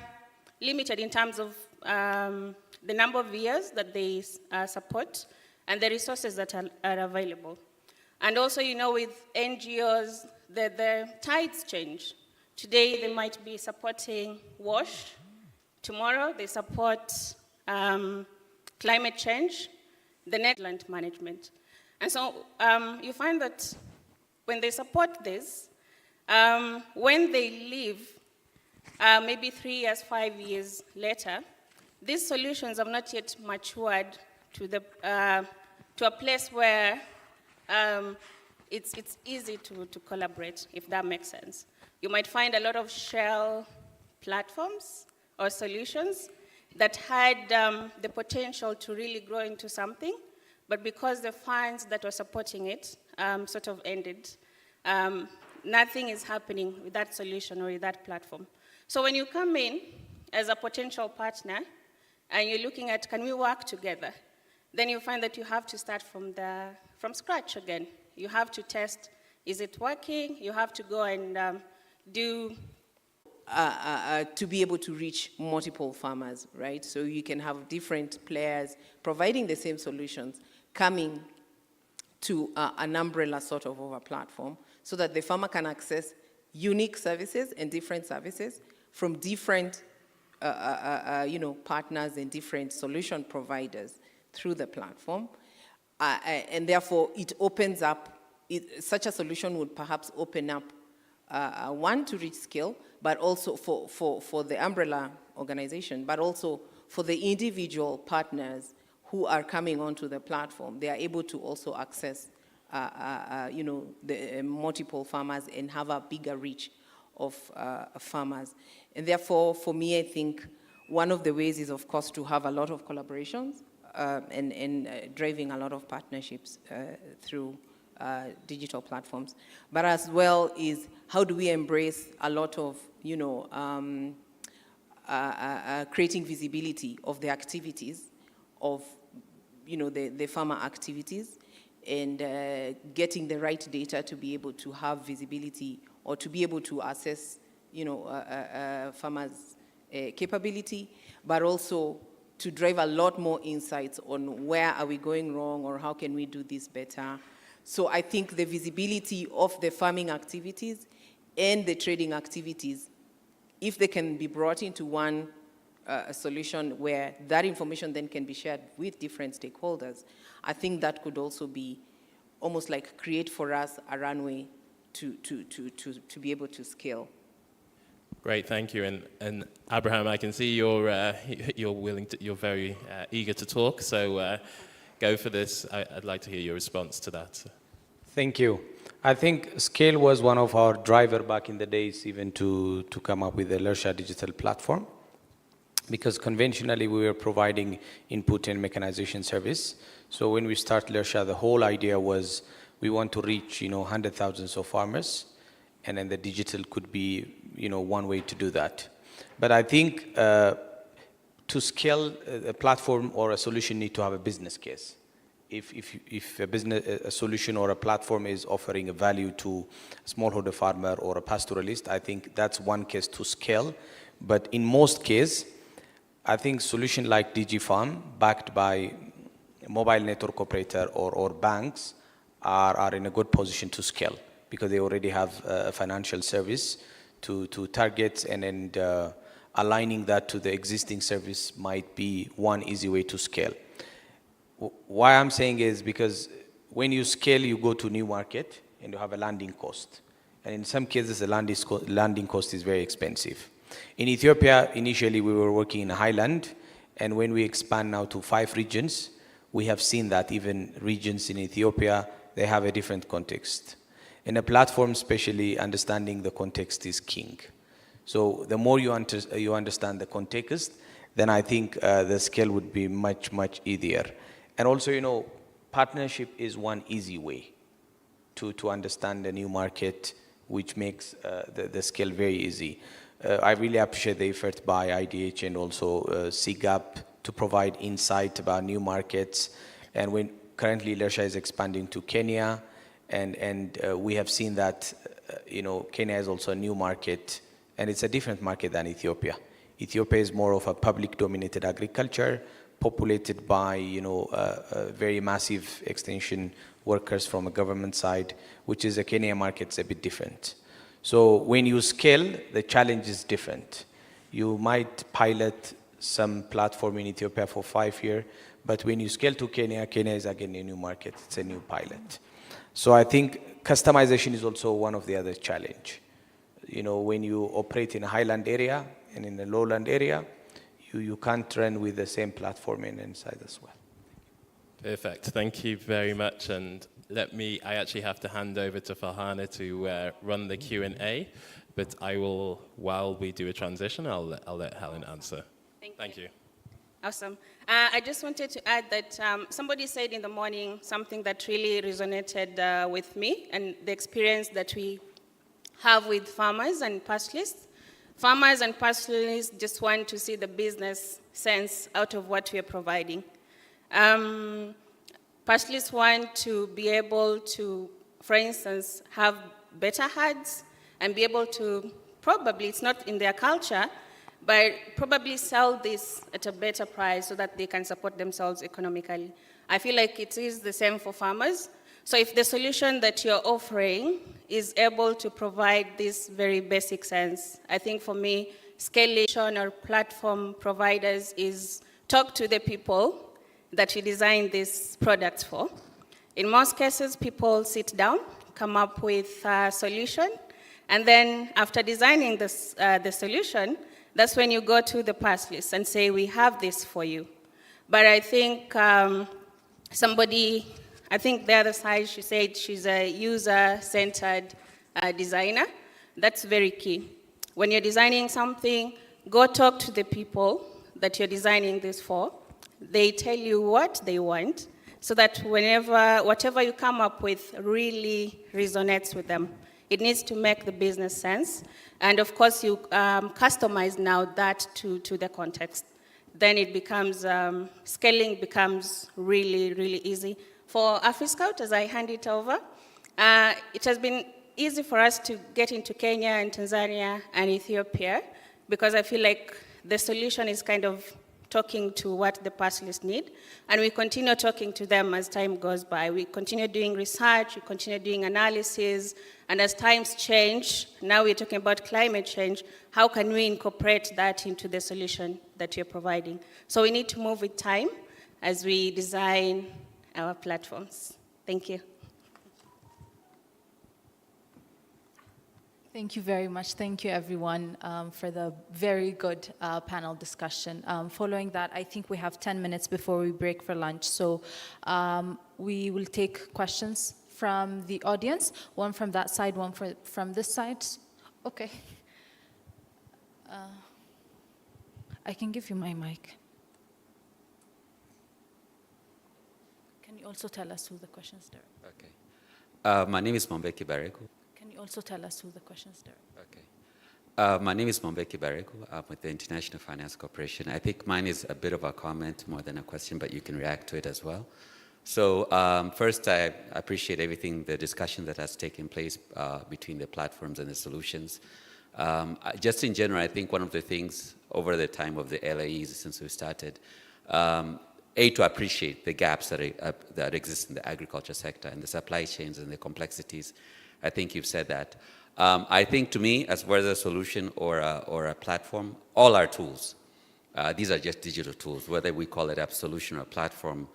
limited in terms of the number of years that they support and the resources that are available. And also, you know, with NGOs, the tides change. Today, they might be supporting WASH. Tomorrow, they support climate change, the netland management. And so you find that when they support this, when they leave, maybe 3 years, 5 years later, these solutions have not yet matured to a place where it's easy to collaborate, if that makes sense. You might find a lot of shell platforms or solutions that had the potential to really grow into something, but because the funds that were supporting it sort of ended, nothing is happening with that solution or with that platform. So when you come in as a potential partner and you're looking at, can we work together? Then you find that you have to start from scratch again. You have to test, is it working? You have to go and do... to be able to reach multiple farmers, right? So you can have different players providing the same solutions, coming to an umbrella sort of a platform so that the farmer can access unique services and different services from different partners and different solution providers through the platform. And therefore, it opens up, such a solution would perhaps open up, one, to reach scale, but also for the umbrella organization, but also for the individual partners who are coming onto the platform. They are able to also access the multiple farmers and have a bigger reach of farmers. And therefore, for me, I think one of the ways is, of course, to have a lot of collaborations and driving a lot of partnerships through digital platforms. But as well is, how do we embrace a lot of, creating visibility of the activities of, the farmer activities, and getting the right data to be able to have visibility or to be able to assess, farmers' capability, but also to drive a lot more insights on where are we going wrong or how can we do this better. So I think the visibility of the farming activities and the trading activities, if they can be brought into one solution where that information then can be shared with different stakeholders, I think that could also be almost like create for us a runway to be able to scale. Great, thank you. And Abraham, I can see you're very eager to talk. So go for this. I'd like to hear your response to that. Thank you. I think scale was one of our driver back in the days, even to come up with the Lersha digital platform, because conventionally we were providing input and mechanization service. So when we start Lersha, the whole idea was we want to reach, hundred thousands of farmers, and then the digital could be, one way to do that. But I think to scale a platform or a solution need to have a business case. If a solution or a platform is offering a value to a smallholder farmer or a pastoralist, I think that's one case to scale. But in most cases, I think solution like DG Farm, backed by a mobile network operator or banks, are in a good position to scale, because they already have a financial service to target, and aligning that to the existing service might be one easy way to scale. Why I'm saying is because when you scale, you go to a new market and you have a landing cost. And in some cases, the landing cost is very expensive. In Ethiopia, initially we were working in a highland, and when we expand now to 5 regions, we have seen that even regions in Ethiopia, they have a different context. In a platform, especially, understanding the context is king. So the more you understand the context, then I think the scale would be much, much easier. And also, partnership is one easy way to understand the new market, which makes the scale very easy. I really appreciate the effort by IDH and also CGAP to provide insight about new markets. And when currently Lersha is expanding to Kenya, and we have seen that Kenya is also a new market, and it's a different market than Ethiopia. Ethiopia is more of a public-dominated agriculture, populated by very massive extension workers from a government side, which is a Kenya market's a bit different. So when you scale, the challenge is different. You might pilot some platform in Ethiopia for 5 years, but when you scale to Kenya, Kenya is again a new market. It's a new pilot. So I think customization is also one of the other challenge. When you operate in a highland area and in a lowland area, you can't run with the same platform inside as well. Perfect. Thank you very much. And I actually have to hand over to Farhana to run the Q&A, but while we do a transition, I'll let Helen answer. Thank you. Awesome. I just wanted to add that somebody said in the morning something that really resonated with me, and the experience that we have with farmers and pastoralists. Farmers and pastoralists just want to see the business sense out of what we are providing. Pastoralists want to be able to, for instance, have better herds and be able to, probably, it's not in their culture, but probably sell this at a better price so that they can support themselves economically. I feel like it is the same for farmers. So if the solution that you're offering is able to provide this very basic sense, I think for me, scaling or platform providers is talk to the people that you design these products for. In most cases, people sit down, come up with a solution, and then after designing this, the solution, that's when you go to the pass list and say, we have this for you. But I think I think the other side, she said she's a user-centered designer. That's very key. When you're designing something, go talk to the people that you're designing this for. They tell you what they want, so that whatever you come up with really resonates with them. It needs to make the business sense. And of course, you customize now that to the context. Then it becomes, scaling becomes really, really easy. For AfriScout, as I hand it over, it has been easy for us to get into Kenya and Tanzania and Ethiopia, because I feel like the solution is kind of talking to what the pass list need, and we continue talking to them as time goes by. We continue doing research, we continue doing analysis, and as times change, now we're talking about climate change, how can we incorporate that into the solution that you're providing? So we need to move with time as we design our platforms. Thank you. Thank you very much. Thank you, everyone, for the very good panel discussion. Following that, I think we have 10 minutes before we break for lunch. So we will take questions from the audience, one from that side, one from this side. Okay. I can give you my mic. Can you also tell us who the questions are? Okay. My name is Mombeki Bareko. Can you also tell us who the questions are? Okay. My name is Mombeki Bareko. I'm with the International Finance Corporation. I think mine is a bit of a comment more than a question, but you can react to it as well. So first, I appreciate everything, the discussion that has taken place between the platforms and the solutions. Just in general, I think one of the things over the time of the LAEs since we started, to appreciate the gaps that exist in the agriculture sector and the supply chains and the complexities. I think you've said that. I think to me, as whether a solution or a platform, all are tools. These are just digital tools, whether we call it a solution or a platform.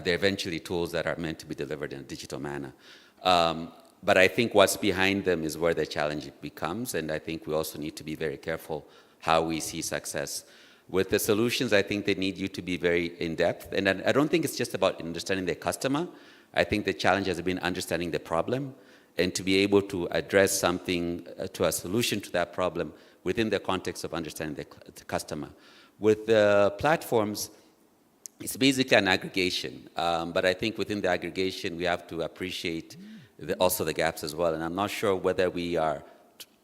They're eventually tools that are meant to be delivered in a digital manner. But I think what's behind them is where the challenge becomes, and I think we also need to be very careful how we see success. With the solutions, I think they need you to be very in-depth, and I don't think it's just about understanding the customer. I think the challenge has been understanding the problem, and to be able to address something to a solution to that problem within the context of understanding the customer. With the platforms, it's basically an aggregation, but I think within the aggregation, we have to appreciate also the gaps as well, and I'm not sure whether we are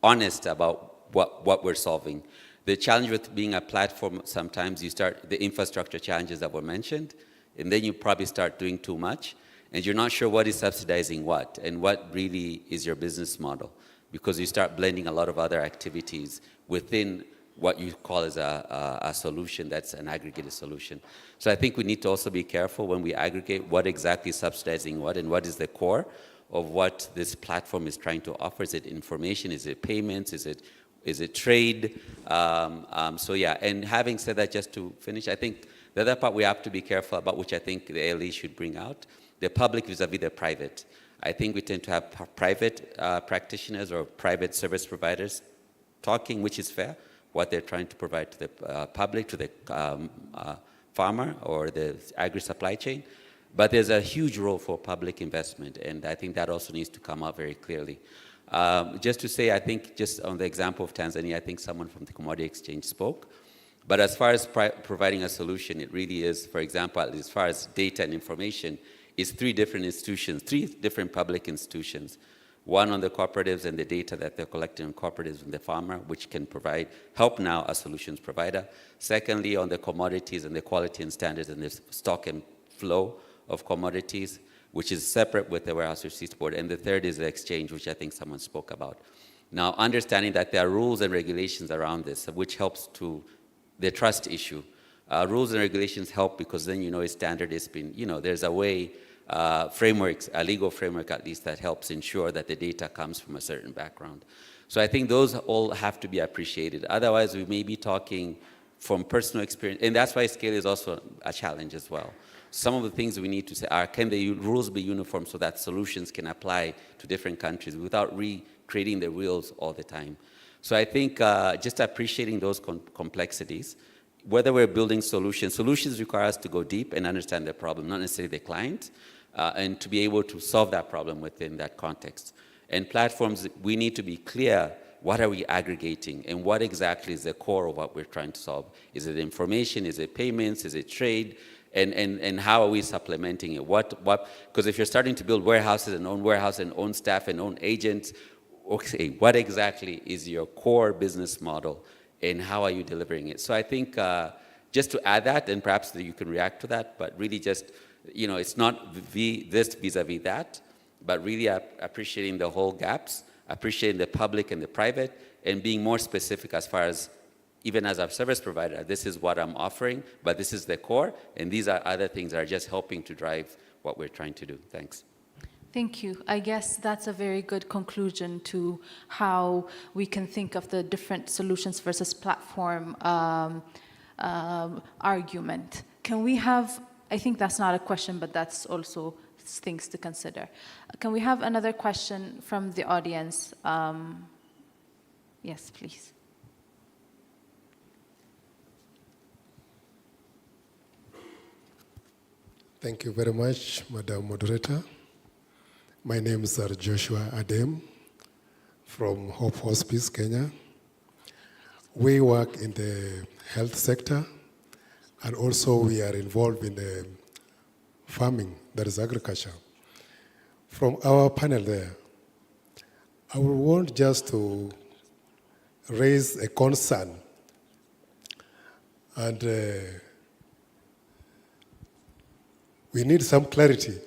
honest about what we're solving. The challenge with being a platform, sometimes you start the infrastructure challenges that were mentioned, and then you probably start doing too much, and you're not sure what is subsidizing what, and what really is your business model, because you start blending a lot of other activities within what you call as a solution that's an aggregated solution. So I think we need to also be careful when we aggregate what exactly is subsidizing what, and what is the core of what this platform is trying to offer. Is it information? Is it payments? Is it trade? So yeah, and having said that, just to finish, I think the other part we have to be careful about, which I think the ALE should bring out, the public vis-a-vis the private. I think we tend to have private practitioners or private service providers talking, which is fair, what they're trying to provide to the public, to the farmer or the agri-supply chain. But there's a huge role for public investment, and I think that also needs to come out very clearly. Just to say, I think just on the example of Tanzania, I think someone from the commodity exchange spoke. But as far as providing a solution, it really is, for example, as far as data and information, is 3 different institutions, 3 different public institutions. One on the cooperatives and the data that they're collecting on cooperatives and the farmer, which can help now a solutions provider. Secondly, on the commodities and the quality and standards and the stock and flow of commodities, which is separate with the warehouse receipts board. And the third is the exchange, which I think someone spoke about. Now, understanding that there are rules and regulations around this, which helps to the trust issue. Rules and regulations help because then you know a standard has been, there's a way frameworks, a legal framework at least, that helps ensure that the data comes from a certain background. So I think those all have to be appreciated. Otherwise, we may be talking from personal experience, and that's why scale is also a challenge as well. Some of the things we need to say are, can the rules be uniform so that solutions can apply to different countries without recreating the wheels all the time? So I think just appreciating those complexities, whether we're building solutions require us to go deep and understand the problem, not necessarily the client, and to be able to solve that problem within that context. And platforms, we need to be clear, what are we aggregating and what exactly is the core of what we're trying to solve? Is it information, is it payments, is it trade? And how are we supplementing it? Because if you're starting to build warehouses and own staff and own agents, okay, what exactly is your core business model and how are you delivering it? So I think just to add that, and perhaps you can react to that, but really just, it's not this vis-a-vis that, but really appreciating the whole gaps, appreciating the public and the private, and being more specific as far as, even as a service provider, this is what I'm offering, but this is the core, and these are other things that are just helping to drive what we're trying to do. Thanks. Thank you. I guess that's a very good conclusion to how we can think of the different solutions versus platform argument. Can we have, I think that's not a question, but that's also things to consider. Can we have another question from the audience? Yes, please. Thank you very much, Madam Moderator. My name is Joshua Adem from Hope Hospice, Kenya. We work in the health sector, and also we are involved in the farming, that is agriculture. From our panel there, I would want just to raise a concern, and we need some clarity,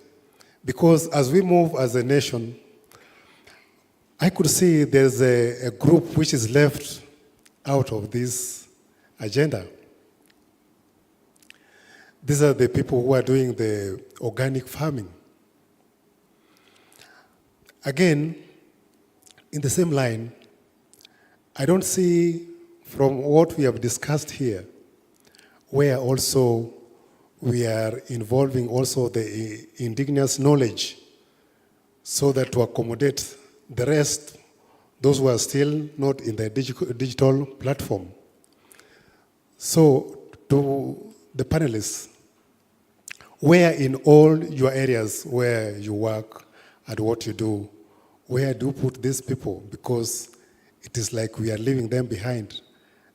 because as we move as a nation, I could see there's a group which is left out of this agenda. These are the people who are doing the organic farming. Again, in the same line, I don't see from what we have discussed here, where also we are involving also the indigenous knowledge so that to accommodate the rest, those who are still not in the digital platform. So to the panelists, where in all your areas where you work and what you do, where do you put these people? Because it is like we are leaving them behind.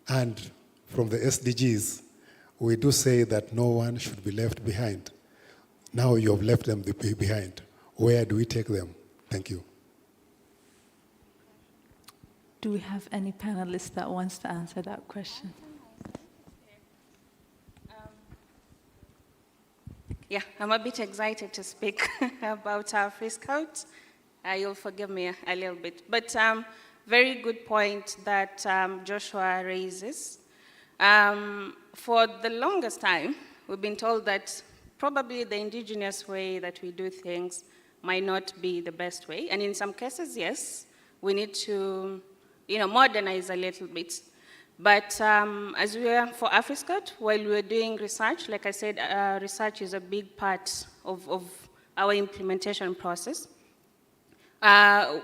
And from the SDGs, we do say that no one should be left behind. Now you have left them behind. Where do we take them? Thank you. Do we have any panelists that wants to answer that question? Yeah, I'm a bit excited to speak about our free scouts. You'll forgive me a little bit. But very good point that Joshua raises. For the longest time, we've been told that probably the indigenous way that we do things might not be the best way. And in some cases, yes, we need to modernize a little bit. But as we are for AfriScout, while we were doing research, like I said, research is a big part of our implementation process.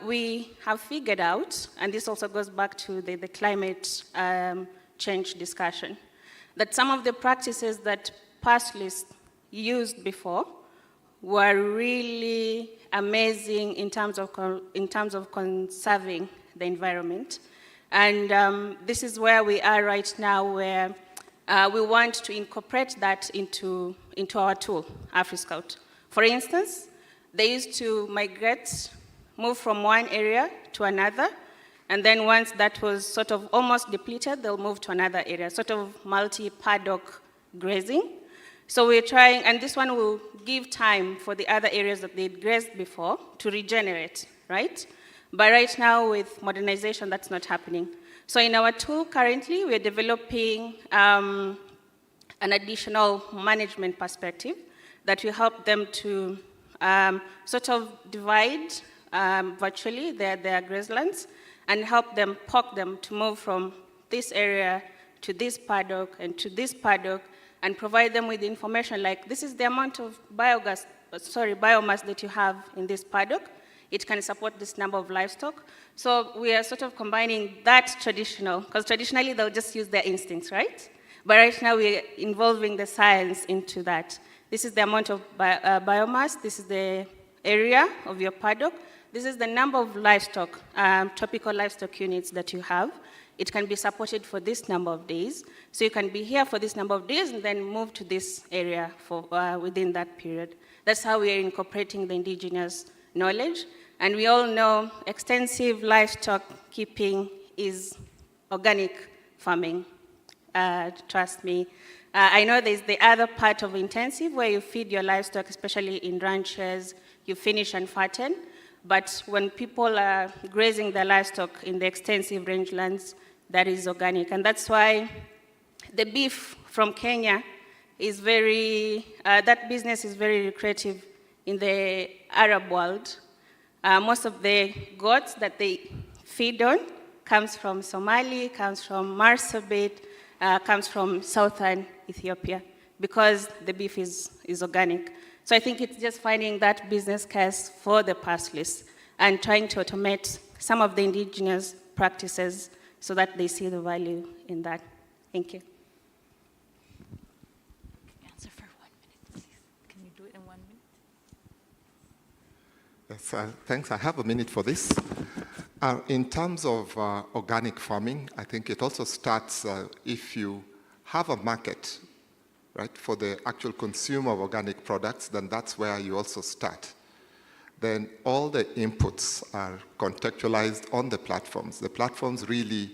We have figured out, and this also goes back to the climate change discussion, that some of the practices that pastoralists used before were really amazing in terms of conserving the environment. And this is where we are right now, where we want to incorporate that into our tool, AfriScout. For instance, they used to migrate, move from one area to another, and then once that was sort of almost depleted, they'll move to another area, sort of multi-paddock grazing. So we're trying, and this one will give time for the other areas that they'd grazed before to regenerate, right? But right now, with modernization, that's not happening. So in our tool currently, we're developing an additional management perspective that will help them to sort of divide virtually their grasslands and help them, poke them to move from this area to this paddock and to this paddock, and provide them with information like, this is the amount of biomass that you have in this paddock. It can support this number of livestock. So we are sort of combining that traditional, because traditionally they'll just use their instincts, right? But right now we're involving the science into that. This is the amount of biomass, this is the area of your paddock, this is the number of livestock, tropical livestock units that you have. It can be supported for this number of days. So you can be here for this number of days and then move to this area for, within that period. That's how we are incorporating the indigenous knowledge. And we all know extensive livestock keeping is organic farming. Trust me. I know there's the other part of intensive where you feed your livestock, especially in ranches, you finish and fatten. But when people are grazing their livestock in the extensive rangelands, that is organic. And that's why the beef from Kenya is very, that business is very lucrative in the Arab world. Most of the goats that they feed on comes from Somali, comes from Marsabit, comes from southern Ethiopia, because the beef is organic. So I think it's just finding that business case for the pastoralists and trying to automate some of the indigenous practices so that they see the value in that. Thank you. Answer for 1 minute, please. Can you do it in 1 minute? Yes, thanks. I have a minute for this. In terms of organic farming, I think it also starts if you have a market, right, for the actual consumer of organic products, then that's where you also start. Then all the inputs are contextualized on the platforms. The platforms really,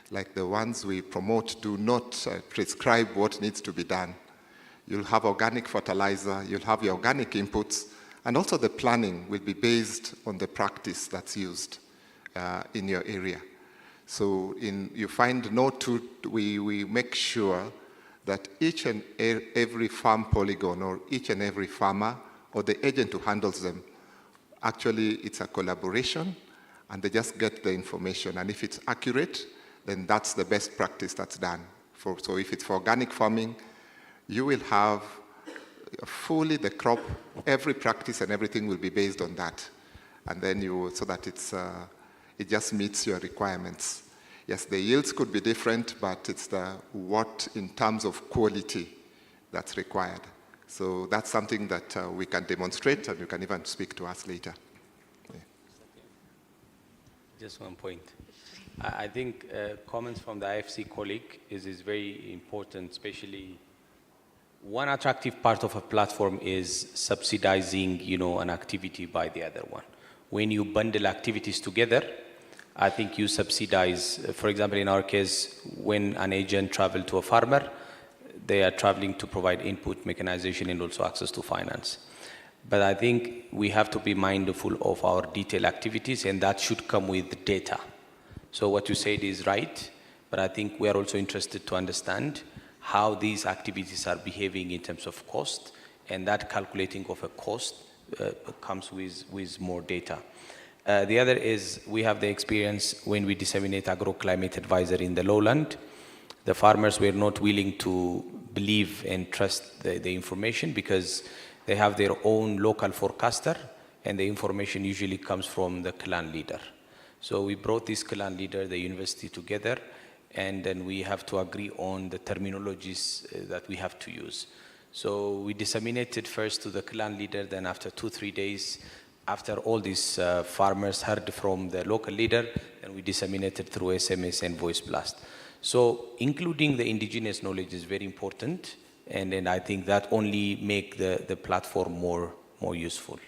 like the ones we promote, do not prescribe what needs to be done. You'll have organic fertilizer, you'll have your organic inputs, and also the planning will be based on the practice that's used in your area. So you find we make sure that each and every farm polygon or each and every farmer or the agent who handles them, actually it's a collaboration and they just get the information. And if it's accurate, then that's the best practice that's done. So if it's for organic farming, you will have fully the crop, every practice and everything will be based on that. And then so that it just meets your requirements. Yes, the yields could be different, but it's what in terms of quality that's required. So that's something that we can demonstrate, and you can even speak to us later. Yeah. Just one point. I think comments from the IFC colleague is very important, especially one attractive part of a platform is subsidizing, an activity by the other one. When you bundle activities together, I think you subsidize, for example, in our case, when an agent travels to a farmer, they are traveling to provide input, mechanization, and also access to finance. But I think we have to be mindful of our detailed activities, and that should come with data. So what you said is right, but I think we are also interested to understand how these activities are behaving in terms of cost, and that calculating of a cost comes with more data. The other is we have the experience when we disseminate agroclimate advisor in the lowland. The farmers were not willing to believe and trust the information because they have their own local forecaster, and the information usually comes from the clan leader. So we brought this clan leader, the university together, and then we have to agree on the terminologies that we have to use. So we disseminated first to the clan leader, then after 2-3 days, after all these farmers heard from the local leader, and we disseminated through SMS and voice blast. So including the indigenous knowledge is very important, and then I think that only make the platform more useful.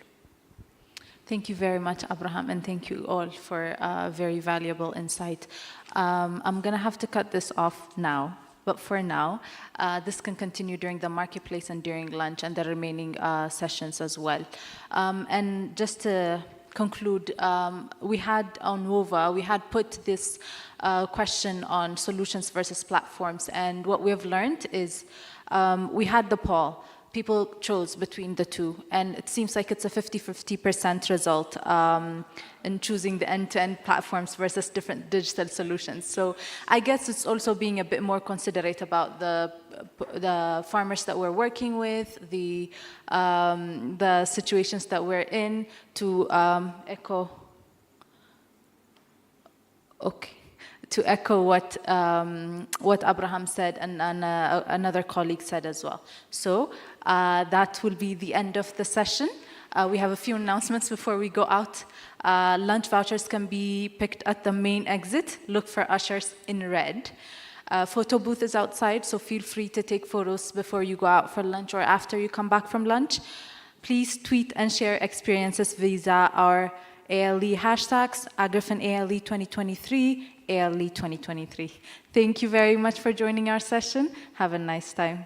Thank you very much, Abraham, and thank you all for very valuable insight. I'm going to have to cut this off now, but for now, this can continue during the marketplace and during lunch and the remaining sessions as well. And just to conclude, we had on WOVA, we had put this question on solutions versus platforms, and what we have learned is we had the poll. people chose between the two, and it seems like it's a 50-50% result in choosing the end-to-end platforms versus different digital solutions. So I guess it's also being a bit more considerate about the farmers that we're working with, the situations that we're in, to echo. Okay. To echo what Abraham said and another colleague said as well. So that will be the end of the session. We have a few announcements before we go out. Lunch vouchers can be picked at the main exit. Look for ushers in red. Photo booth is outside, so feel free to take photos before you go out for lunch or after you come back from lunch. Please tweet and share experiences via our ALE hashtags, AgriFin ALE 2023, ALE 2023. Thank you very much for joining our session. Have a nice time.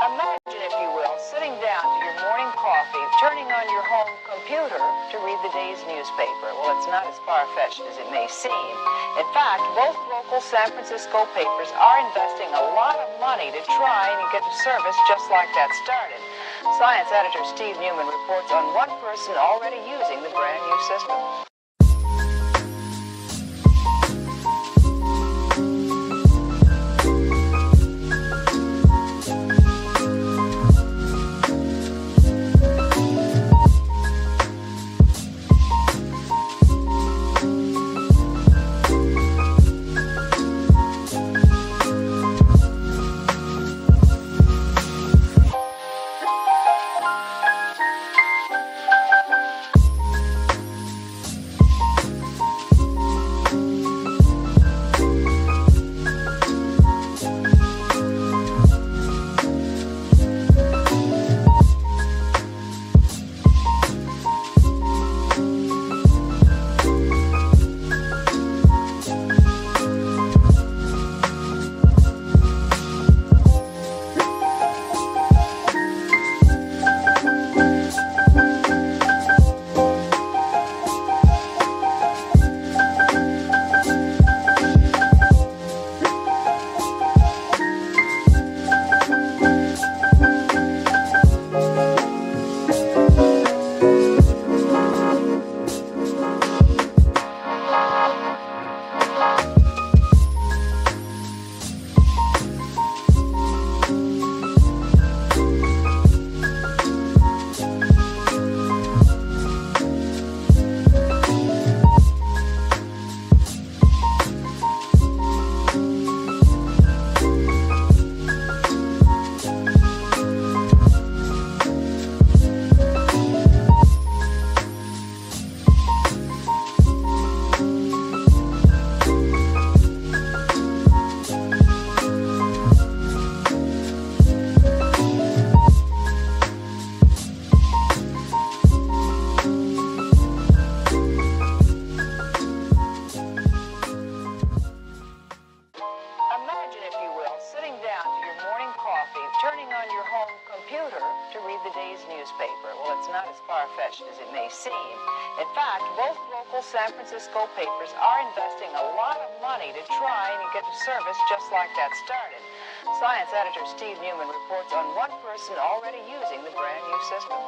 Imagine, if you will, sitting down to your morning coffee, turning on your home computer to read the day's newspaper. Well, it's not as far-fetched as it may seem. In fact, both local San Francisco papers are investing a lot of money to try and get a service just like that started. Science editor Steve Newman reports on one person already using the brand new system. turning on your home computer to read the day's newspaper. Well, it's not as far-fetched as it may seem. In fact, both local San Francisco papers are investing a lot of money to try and get a service just like that started. Science editor Steve Newman reports on one person already using the brand new system.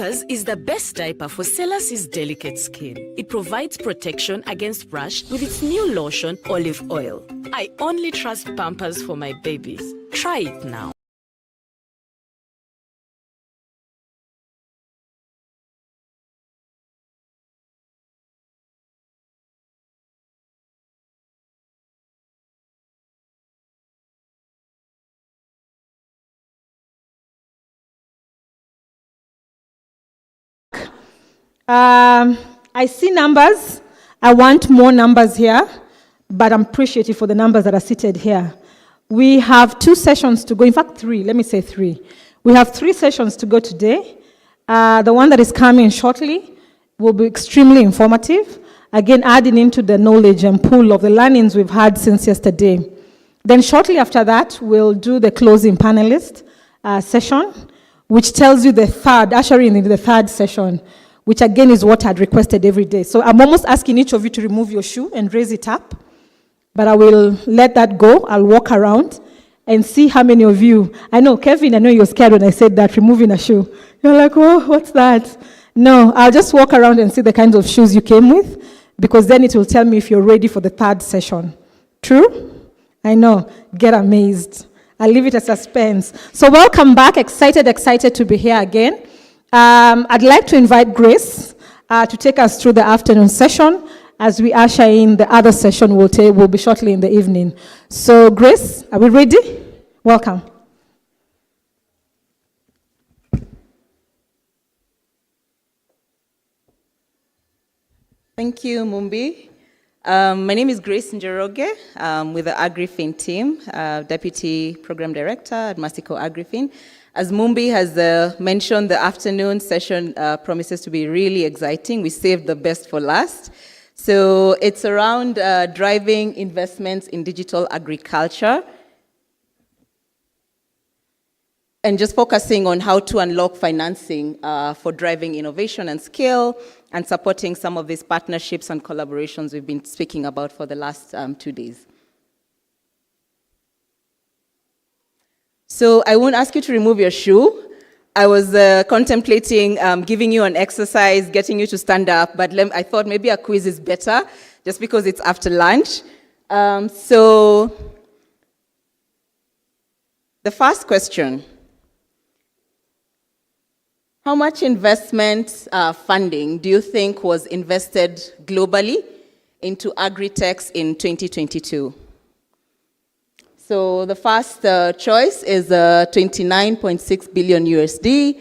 Pampers is the best diaper for Celas's delicate skin. It provides protection against rash with its new lotion, olive oil. I only trust Pampers for my babies. Try it now. I see numbers. I want more numbers here, but I'm appreciative for the numbers that are seated here. We have 2 sessions to go. In fact, 3. Let me say 3. We have 3 sessions to go today. The one that is coming shortly will be extremely informative. Again, adding into the knowledge and pool of the learnings we've had since yesterday. Then shortly after that, we'll do the closing panelist session, which tells you the third, ushering into the third session, which again is what I'd requested every day. So I'm almost asking each of you to remove your shoe and raise it up, but I will let that go. I'll walk around and see how many of you, I know, Kevin, I know you're scared when I said that, removing a shoe. You're like, oh, what's that? No, I'll just walk around and see the kinds of shoes you came with, because then it will tell me if you're ready for the third session. True? I know, get amazed. I'll leave it as suspense. So welcome back, excited to be here again. I'd like to invite Grace to take us through the afternoon session as we usher in the other session will be shortly in the evening. So Grace, are we ready? Welcome. Thank you, Mumbi. My name is Grace Njoroge. I'm with the AgriFin team, Deputy Program Director at Masiko AgriFin. As Mumbi has mentioned, the afternoon session promises to be really exciting. We saved the best for last. So it's around driving investments in digital agriculture and just focusing on how to unlock financing for driving innovation and scale and supporting some of these partnerships and collaborations we've been speaking about for the last 2 days. So I won't ask you to remove your shoe. I was contemplating giving you an exercise, getting you to stand up, but I thought maybe a quiz is better, just because it's after lunch. So the first question: how much investment funding do you think was invested globally into agri-techs in 2022? So the first choice is 29.6 billion USD,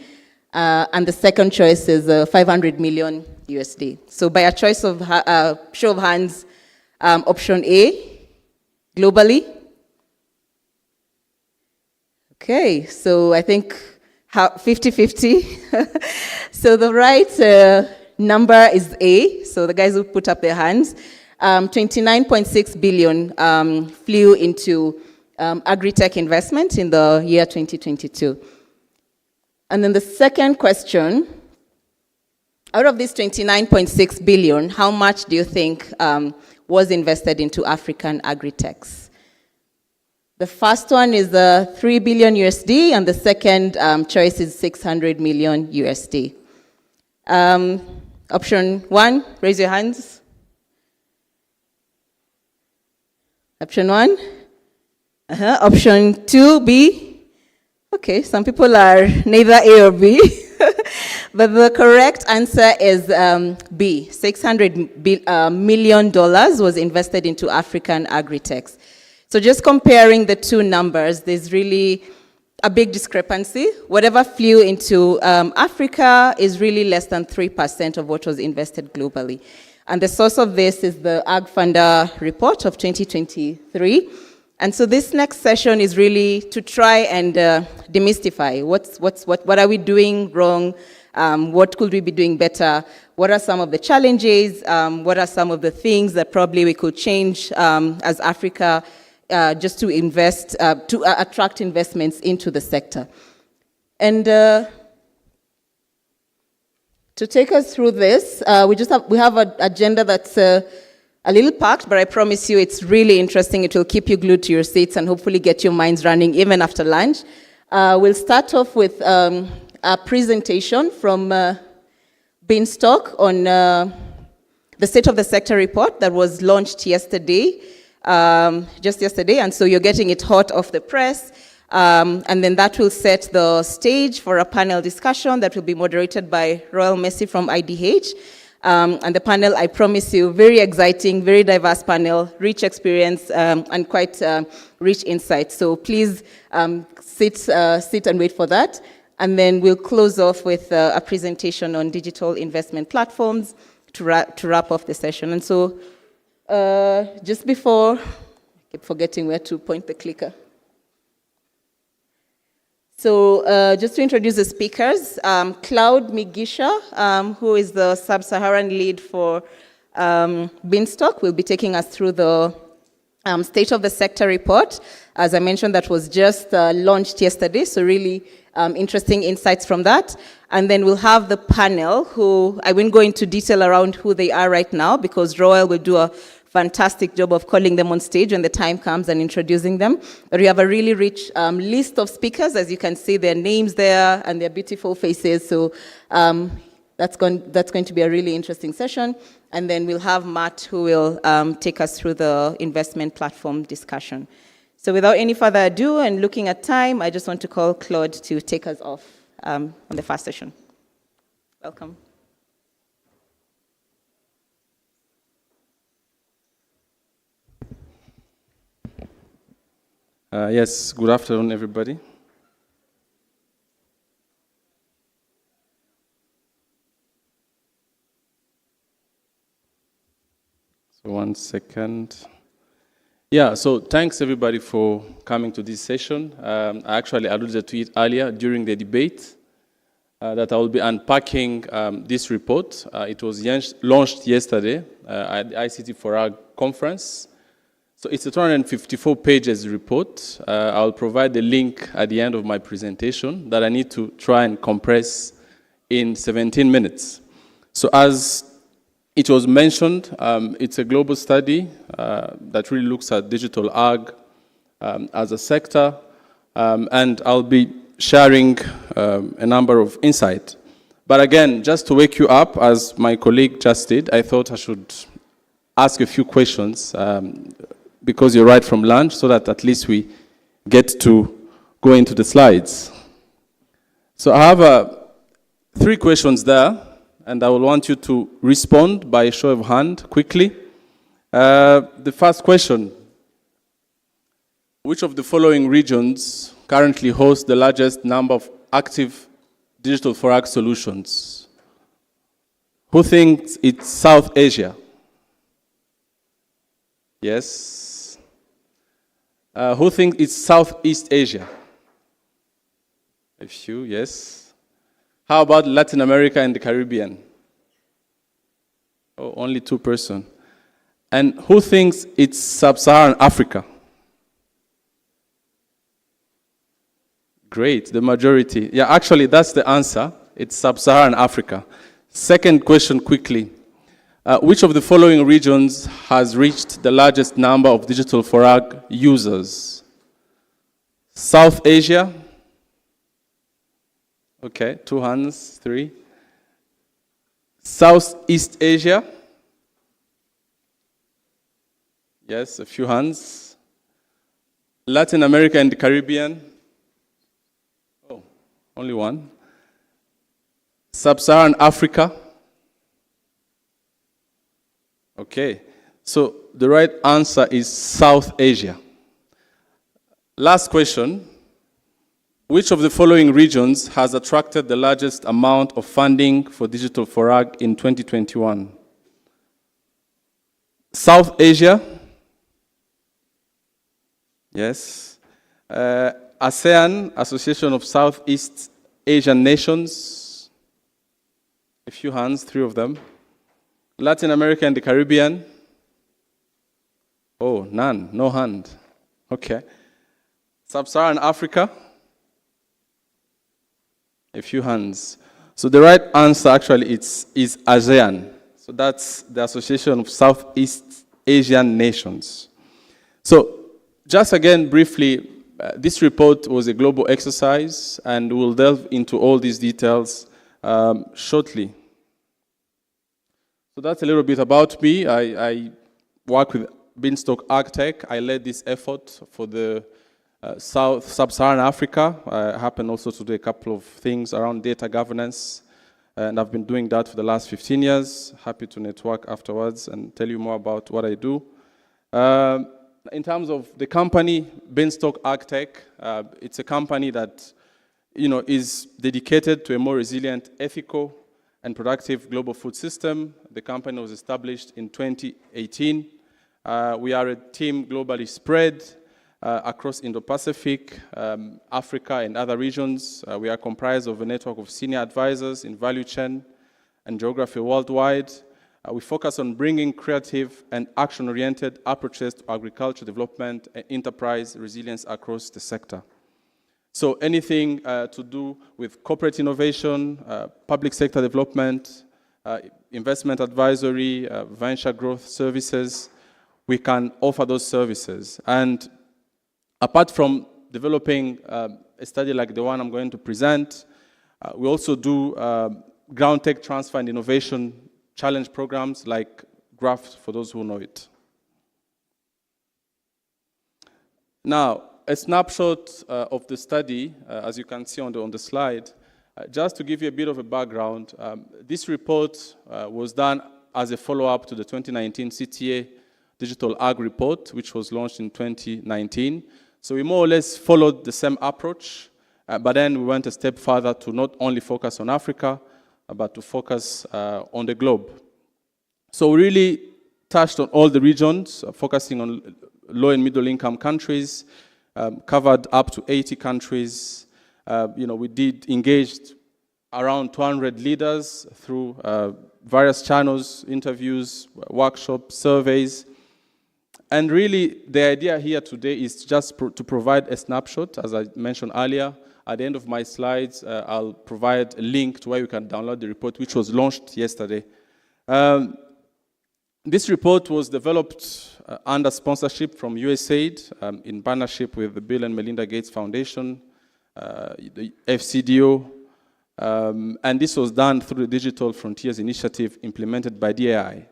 and the second choice is 500 million USD. So by a choice of show of hands, option A, globally. Okay, so I think 50-50. So the right number is A, so the guys who put up their hands. 29.6 billion flew into agri-tech investment in the year 2022. And then the second question, out of this 29.6 billion, how much do you think was invested into African agri-techs? The first one is 3 billion USD, and the second choice is 600 million USD. Option 1, raise your hands. Option 1. Option 2, B. Okay, some people are neither A or B. But the correct answer is B. $600 million was invested into African agri-techs. So just comparing the two numbers, there's really a big discrepancy. Whatever flew into Africa is really less than 3% of what was invested globally. And the source of this is the AgFunder report of 2023. And so this next session is really to try and demystify what are we doing wrong, what could we be doing better, what are some of the challenges, what are some of the things that probably we could change as Africa just to invest, to attract investments into the sector. And to take us through this, we have an agenda that's a little packed, but I promise you it's really interesting. It will keep you glued to your seats and hopefully get your minds running even after lunch. We'll start off with a presentation from Beanstalk on the State of the Sector report that was launched yesterday, just yesterday, and so you're getting it hot off the press. And then that will set the stage for a panel discussion that will be moderated by Royal Messi from IDH. And the panel, I promise you, very exciting, very diverse panel, rich experience, and quite rich insights. So please sit and wait for that. And then we'll close off with a presentation on digital investment platforms to wrap off the session. And so just before, I keep forgetting where to point the clicker. So just to introduce the speakers, Claude Migisha, who is the Sub-Saharan lead for Beanstalk, will be taking us through the State of the Sector report. As I mentioned, that was just launched yesterday, so really interesting insights from that. And then we'll have the panel, who I won't go into detail around who they are right now, because Royal will do a fantastic job of calling them on stage when the time comes and introducing them. But we have a really rich list of speakers. As you can see, their names there and their beautiful faces. So that's going to be a really interesting session. And then we'll have Matt, who will take us through the investment platform discussion. So without any further ado, and looking at time, I just want to call Claude to take us off on the first session. Welcome. Yes, good afternoon, everybody. So 1 second. Yeah, so thanks everybody for coming to this session. I actually alluded to it earlier during the debate that I will be unpacking this report. It was launched yesterday at the ICT for Ag conference. So it's a 254 pages report. I'll provide the link at the end of my presentation that I need to try and compress in 17 minutes. So as it was mentioned, it's a global study that really looks at digital ag as a sector, and I'll be sharing a number of insights. But again, just to wake you up, as my colleague just did, I thought I should ask a few questions because you're right from lunch, so that at least we get to go into the slides. So I have 3 questions there, and I will want you to respond by a show of hand quickly. The first question: which of the following regions currently host the largest number of active digital for ag solutions? Who thinks it's South Asia? Yes. Who thinks it's Southeast Asia? A few, yes. How about Latin America and the Caribbean? Oh, only 2 persons. And who thinks it's Sub-Saharan Africa? Great, the majority. Yeah, actually, that's the answer. It's Sub-Saharan Africa. Second question quickly. Which of the following regions has reached the largest number of digital for ag users? South Asia? Okay, 2 hands, 3. Southeast Asia? Yes, a few hands. Latin America and the Caribbean? Oh, only 1. Sub-Saharan Africa? Okay, so the right answer is South Asia. Last question. Which of the following regions has attracted the largest amount of funding for digital for ag in 2021? South Asia? Yes. ASEAN, Association of Southeast Asian Nations? A few hands, 3 of them. Latin America and the Caribbean? Oh, none, no hand. Okay. Sub-Saharan Africa? A few hands. So the right answer actually is ASEAN. So that's the Association of Southeast Asian Nations. So just again briefly, This report was a global exercise, and we'll delve into all these details shortly. So that's a little bit about me. I work with Beanstalk AgTech. I led this effort for the Sub-Saharan Africa. I happen also to do a couple of things around data governance, and I've been doing that for the last 15 years. Happy to network afterwards and tell you more about what I do. In terms of the company, Beanstalk AgTech, it's a company that is dedicated to a more resilient, ethical, and productive global food system. The company was established in 2018. We are a team globally spread across Indo-Pacific, Africa, and other regions. We are comprised of a network of senior advisors in value chain and geography worldwide. We focus on bringing creative and action-oriented approaches to agriculture development and enterprise resilience across the sector. So anything to do with corporate innovation, public sector development, investment advisory, venture growth services, we can offer those services. And apart from developing a study like the one I'm going to present, we also do ground tech transfer and innovation challenge programs like Droughts, for those who know it. Now, a snapshot of the study, as you can see on the slide, just to give you a bit of a background, this report was done as a follow-up to the 2019 CTA Digital Ag Report, which was launched in 2019. So we more or less followed the same approach, but then we went a step further to not only focus on Africa, but to focus on the globe. So we really touched on all the regions, focusing on low and middle income countries, covered up to 80 countries. We did engaged around 200 leaders through various channels, interviews, workshops, surveys. And really, the idea here today is just to provide a snapshot, as I mentioned earlier. At the end of my slides, I'll provide a link to where you can download the report, which was launched yesterday. This report was developed under sponsorship from USAID in partnership with the Bill and Melinda Gates Foundation, the FCDO, and this was done through the Digital Frontiers Initiative implemented by DAI.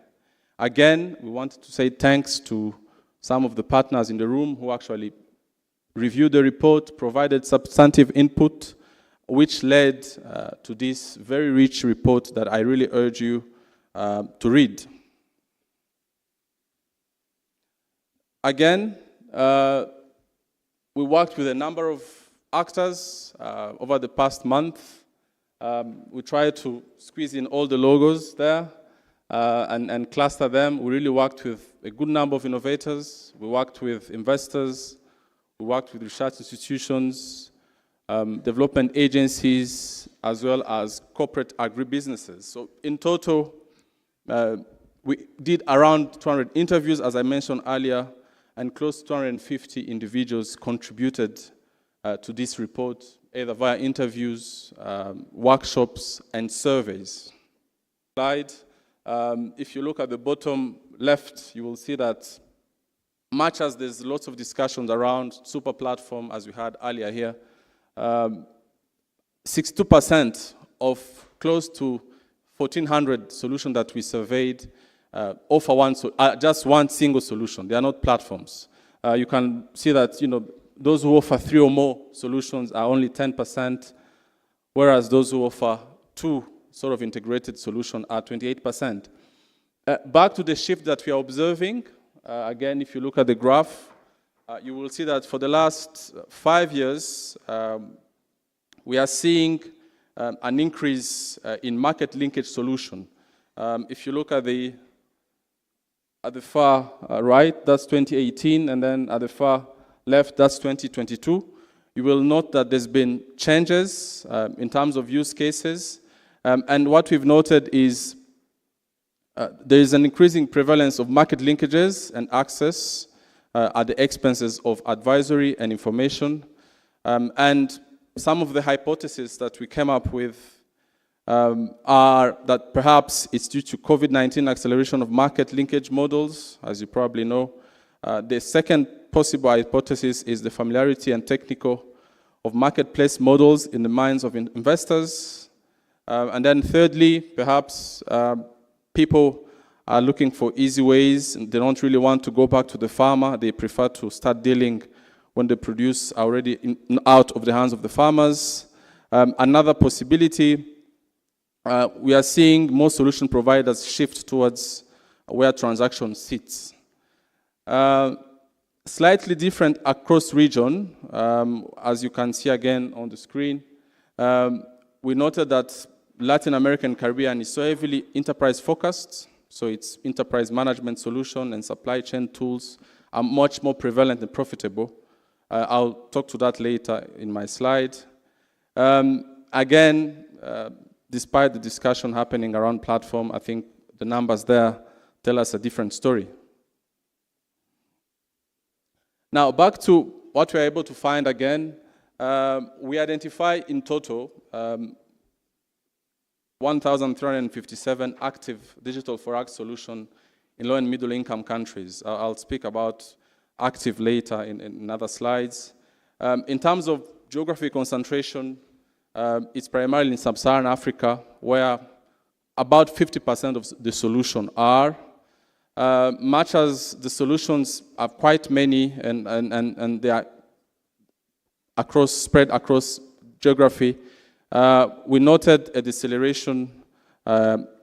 Again, we wanted to say thanks to some of the partners in the room who actually reviewed the report, provided substantive input, which led to this very rich report that I really urge you to read. Again, we worked with a number of actors over the past month. We tried to squeeze in all the logos there and cluster them. We really worked with a good number of innovators. We worked with investors. We worked with research institutions, development agencies, as well as corporate agribusinesses. So in total, we did around 200 interviews, as I mentioned earlier, and close to 250 individuals contributed to this report, either via interviews, workshops, and surveys. Slide. If you look at the bottom left, you will see that much as there's lots of discussions around super platform, as we had earlier here, 62% of close to 1,400 solutions that we surveyed offer just one single solution. They are not platforms. You can see that those who offer 3 or more solutions are only 10%, whereas those who offer 2 sort of integrated solutions are 28%. Back to the shift that we are observing. Again, if you look at the graph, you will see that for the last 5 years, we are seeing an increase in market linkage solution. If you look at the far right, that's 2018, and then at the far left, that's 2022. You will note that there's been changes in terms of use cases. And what we've noted is there is an increasing prevalence of market linkages and access at the expenses of advisory and information. And some of the hypotheses that we came up with are that perhaps it's due to COVID-19 acceleration of market linkage models, as you probably know. The second possible hypothesis is the familiarity and technical of marketplace models in the minds of investors. And then thirdly, perhaps people are looking for easy ways. And they don't really want to go back to the farmer. They prefer to start dealing when the produce are already out of the hands of the farmers. Another possibility, we are seeing more solution providers shift towards where transaction sits. Slightly different across region, as you can see again on the screen. We noted that Latin American Caribbean is so heavily enterprise focused, so its enterprise management solution and supply chain tools are much more prevalent and profitable. I'll talk to that later in my slide. Again, despite the discussion happening around platform, I think the numbers there tell us a different story. Now, back to what we were able to find again, we identify in total 1,357 active digital forex solutions in low and middle income countries. I'll speak about active later in other slides. In terms of geography concentration, it's primarily in sub-Saharan Africa, where about 50% of the solution are. Much as the solutions are quite many and they are spread across geography, we noted a deceleration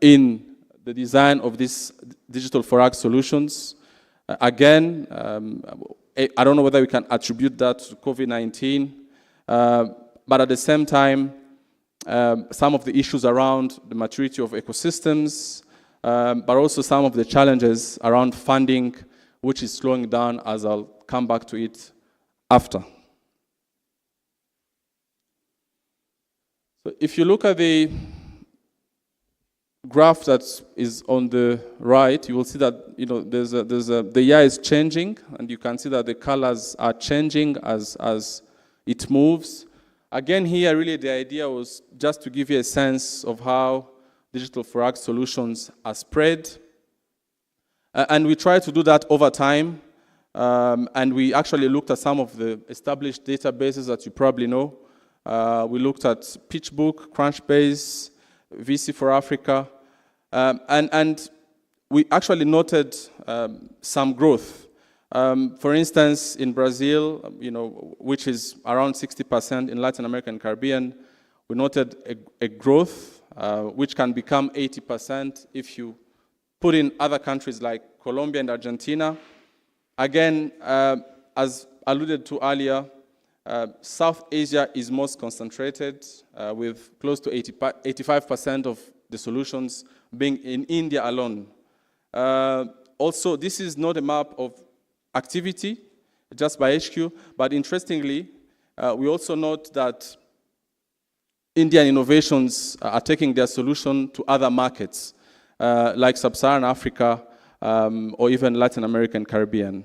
in the design of these digital forex solutions. Again, I don't know whether we can attribute that to COVID-19, but at the same time, some of the issues around the maturity of ecosystems, but also some of the challenges around funding, which is slowing down, as I'll come back to it after. So if you look at the graph that is on the right, you will see that the year is changing, and you can see that the colors are changing as it moves. Again, here, really, the idea was just to give you a sense of how digital forex solutions are spread. And we try to do that over time. And we actually looked at some of the established databases that you probably know. We looked at PitchBook, Crunchbase, VC for Africa. And we actually noted some growth. For instance, in Brazil, which is around 60% in Latin America and Caribbean, we noted a growth which can become 80% if you put in other countries like Colombia and Argentina. Again, as alluded to earlier, South Asia is most concentrated, with close to 85% of the solutions being in India alone. Also, this is not a map of activity just by HQ, but interestingly, we also note that Indian innovations are taking their solution to other markets, like Sub-Saharan Africa or even Latin American Caribbean.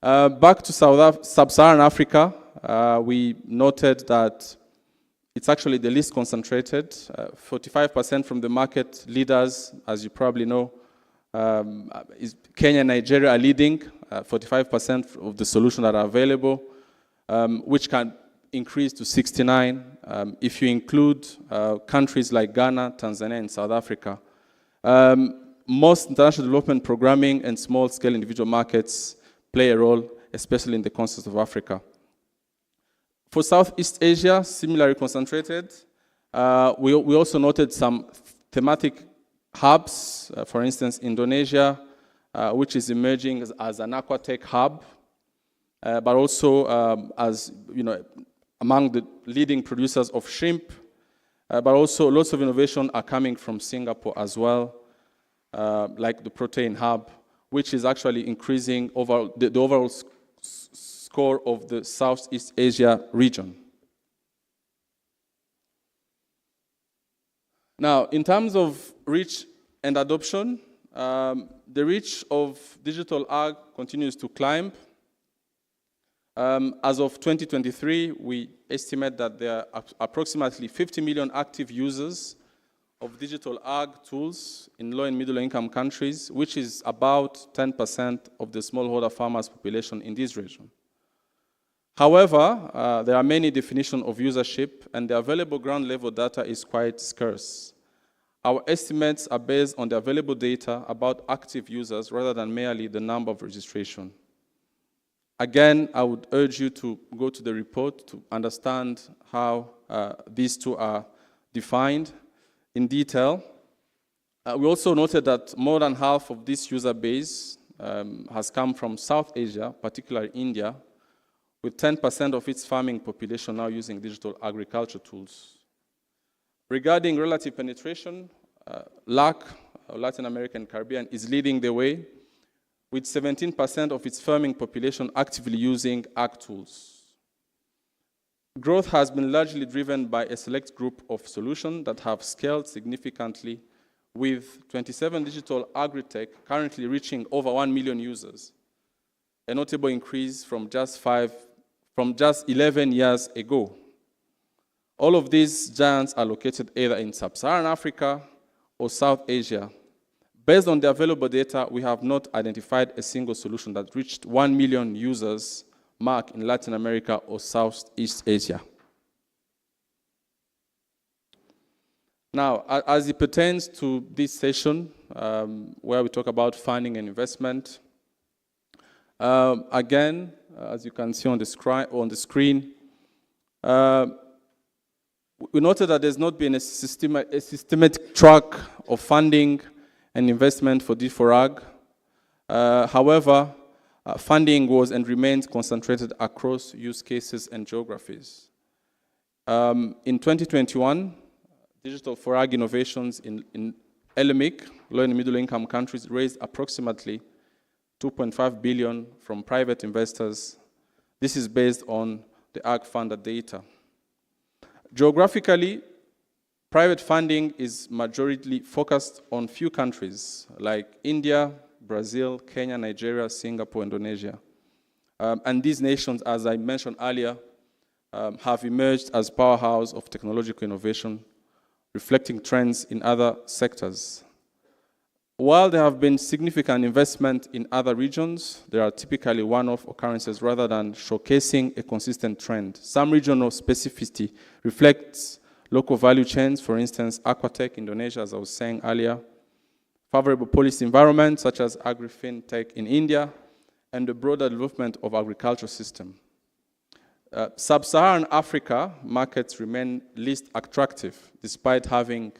Back to Sub-Saharan Africa, we noted that it's actually the least concentrated. 45% from the market leaders, as you probably know, is Kenya and Nigeria are leading, 45% of the solutions that are available, which can increase to 69 if you include countries like Ghana, Tanzania, and South Africa. Most international development programming and small-scale individual markets play a role, especially in the context of Africa. For Southeast Asia, similarly concentrated, we also noted some thematic hubs, for instance, Indonesia, which is emerging as an aquatech hub, but also as among the leading producers of shrimp, but also lots of innovation are coming from Singapore as well, like the protein hub, which is actually increasing the overall score of the Southeast Asia region. Now, in terms of reach and adoption, the reach of digital ag continues to climb. As of 2023, we estimate that there are approximately 50 million active users of digital ag tools in low and middle income countries, which is about 10% of the smallholder farmers population in this region. However, there are many definitions of usership, and the available ground level data is quite scarce. Our estimates are based on the available data about active users rather than merely the number of registration. Again, I would urge you to go to the report to understand how these two are defined in detail. We also noted that more than half of this user base has come from South Asia, particularly India, with 10% of its farming population now using digital agriculture tools. Regarding relative penetration, LAC, Latin American Caribbean, is leading the way, with 17% of its farming population actively using ag tools. Growth has been largely driven by a select group of solutions that have scaled significantly, with 27 digital agri-tech currently reaching over 1 million users, a notable increase from just 11 years ago. All of these giants are located either in Sub-Saharan Africa or South Asia. Based on the available data, we have not identified a single solution that reached 1 million users mark in Latin America or Southeast Asia. Now, as it pertains to this session, where we talk about funding and investment, again, as you can see on the screen, we noted that there's not been a systematic track of funding and investment for D4Ag. However, funding was and remains concentrated across use cases and geographies. In 2021, digital for ag innovations in LMIC, low and middle income countries, raised approximately 2.5 billion from private investors. This is based on the ag funder data. Geographically, private funding is majority focused on few countries like India, Brazil, Kenya, Nigeria, Singapore, Indonesia. And these nations, as I mentioned earlier, have emerged as powerhouse of technological innovation, reflecting trends in other sectors. While there have been significant investment in other regions, there are typically one-off occurrences rather than showcasing a consistent trend. Some regional specificity reflects local value chains, for instance, Aquatech, Indonesia, as I was saying earlier, favorable policy environment, such as AgriFin Tech in India, and the broader development of agriculture system. Sub-Saharan Africa markets remain least attractive, despite having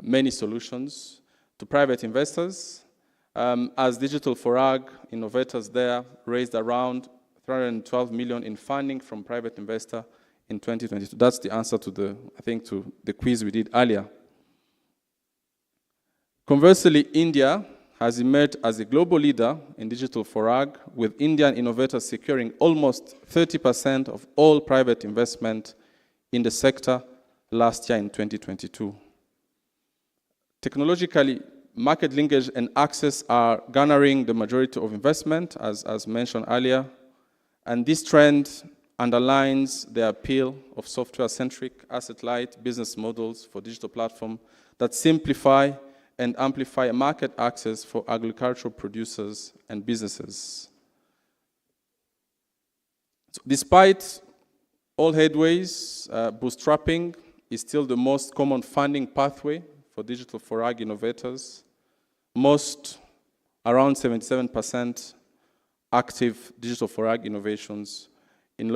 many solutions to private investors, as digital for ag innovators there raised around 312 million in funding from private investor in 2022. That's the answer to the quiz we did earlier. Conversely, India has emerged as a global leader in digital for ag, with Indian innovators securing almost 30% of all private investment in the sector last year in 2022. Technologically, market linkage and access are garnering the majority of investment, as mentioned earlier, and this trend underlines the appeal of software-centric, asset-light business models for digital platforms that simplify and amplify market access for agricultural producers and businesses. So despite all headways, bootstrapping is still the most common funding pathway for digital for ag innovators. Most, around 77%, active digital for ag innovations in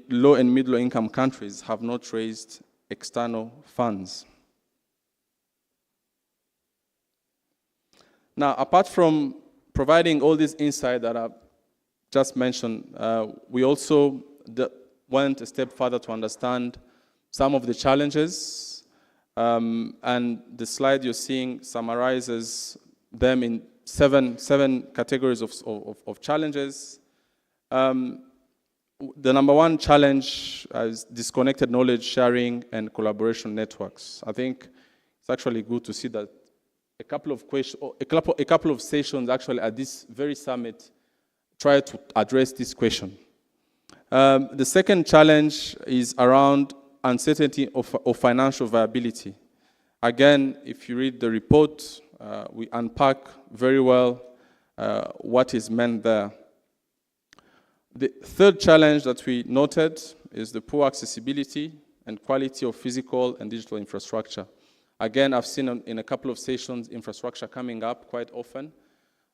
low and middle income countries have not raised external funds. Now, apart from providing all this insight that I've just mentioned, we also went a step further to understand some of the challenges, and the slide you're seeing summarizes them in seven categories of challenges. The number one challenge is disconnected knowledge sharing and collaboration networks. I think it's actually good to see that a couple of sessions actually at this very summit try to address this question. The second challenge is around uncertainty of financial viability. Again, if you read the report, we unpack very well what is meant there. The third challenge that we noted is the poor accessibility and quality of physical and digital infrastructure. Again, I've seen in a couple of sessions infrastructure coming up quite often.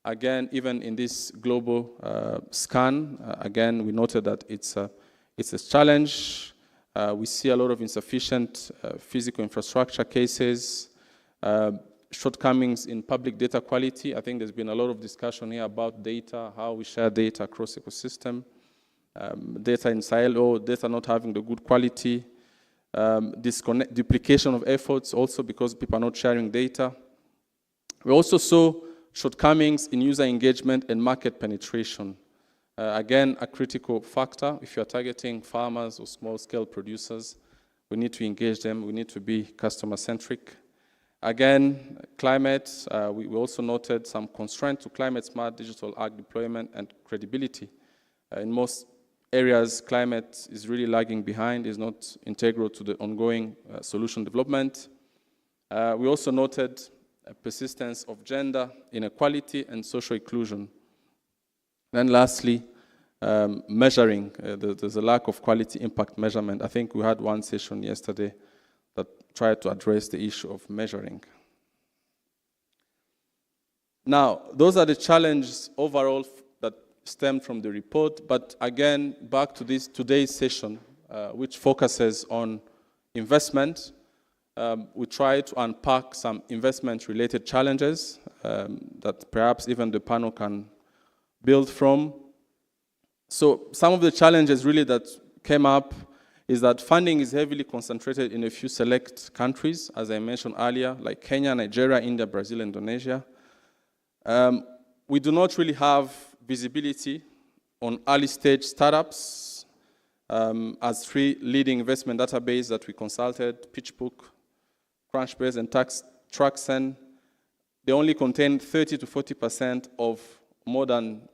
Again, even in this global scan, again, we noted that it's a challenge. We see a lot of insufficient physical infrastructure cases, shortcomings in public data quality. I think there's been a lot of discussion here about data, how we share data across ecosystem, data in silo, data not having the good quality, duplication of efforts also because people are not sharing data. We also saw shortcomings in user engagement and market penetration. Again, a critical factor. If you're targeting farmers or small-scale producers, we need to engage them. We need to be customer-centric. Again, climate, we also noted some constraint to climate-smart digital ag deployment and credibility. In most areas, climate is really lagging behind, is not integral to the ongoing solution development. We also noted a persistence of gender inequality and social inclusion. Then lastly, measuring. There's a lack of quality impact measurement. I think we had one session yesterday that tried to address the issue of measuring. Now, those are the challenges overall that stem from the report, but again, back to this today's session, which focuses on investment. We try to unpack some investment-related challenges that perhaps even the panel can build from. So some of the challenges really that came up is that funding is heavily concentrated in a few select countries, as I mentioned earlier, like Kenya, Nigeria, India, Brazil, Indonesia. We do not really have visibility on early-stage startups as three leading investment databases that we consulted, PitchBook, Crunchbase, and Traxen. They only contain 30 to 40% of more than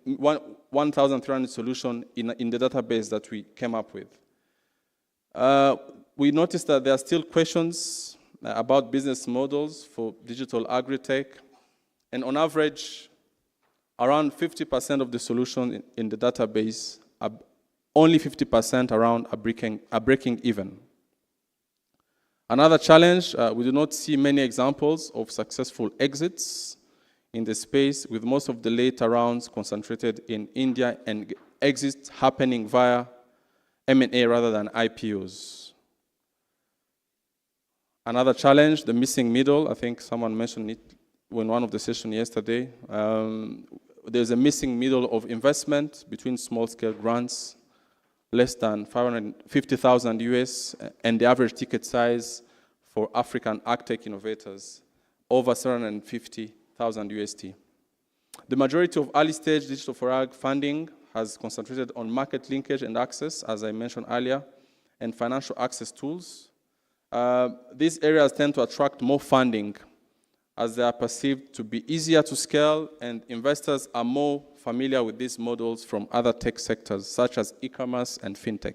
1,300 solutions in the database that we came up with. We noticed that there are still questions about business models for digital agri-tech, and on average, around 50% of the solutions in the database, only 50% around are breaking even. Another challenge, we do not see many examples of successful exits in the space, with most of the later rounds concentrated in India and exits happening via M&A rather than IPOs. Another challenge, the missing middle. I think someone mentioned it in one of the sessions yesterday. There's a missing middle of investment between small-scale grants, less than 550,000 US, and the average ticket size for African agtech innovators, over 750,000 USD. The majority of early-stage digital for ag funding has concentrated on market linkage and access, as I mentioned earlier, and financial access tools. These areas tend to attract more funding as they are perceived to be easier to scale, and investors are more familiar with these models from other tech sectors, such as e-commerce and fintech.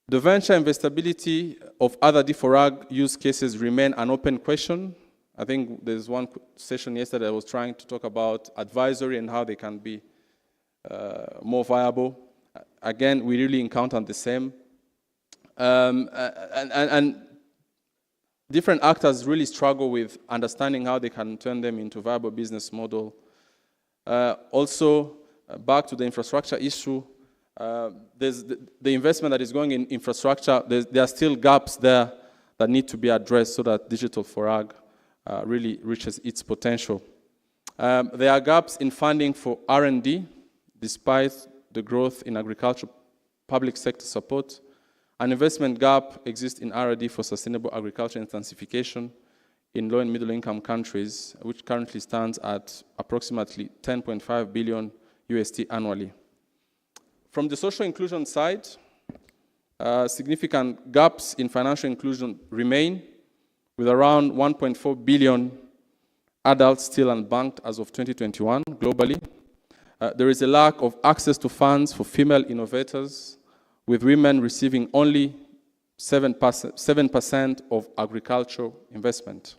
The venture investability of other D4Ag use cases remain an open question. I think there's one session yesterday that was trying to talk about advisory and how they can be more viable. Again, we really encountered the same. And different actors really struggle with understanding how they can turn them into viable business model. Also, back to the infrastructure issue, there's the investment that is going in infrastructure, there are still gaps there that need to be addressed so that digital for ag really reaches its potential. There are gaps in funding for R&D, despite the growth in agriculture public sector support. An investment gap exists in R&D for sustainable agriculture intensification in low and middle income countries, which currently stands at approximately 10.5 billion USD annually. From the social inclusion side, significant gaps in financial inclusion remain, with around 1.4 billion adults still unbanked as of 2021 globally. There is a lack of access to funds for female innovators, with women receiving only 7% of agricultural investment.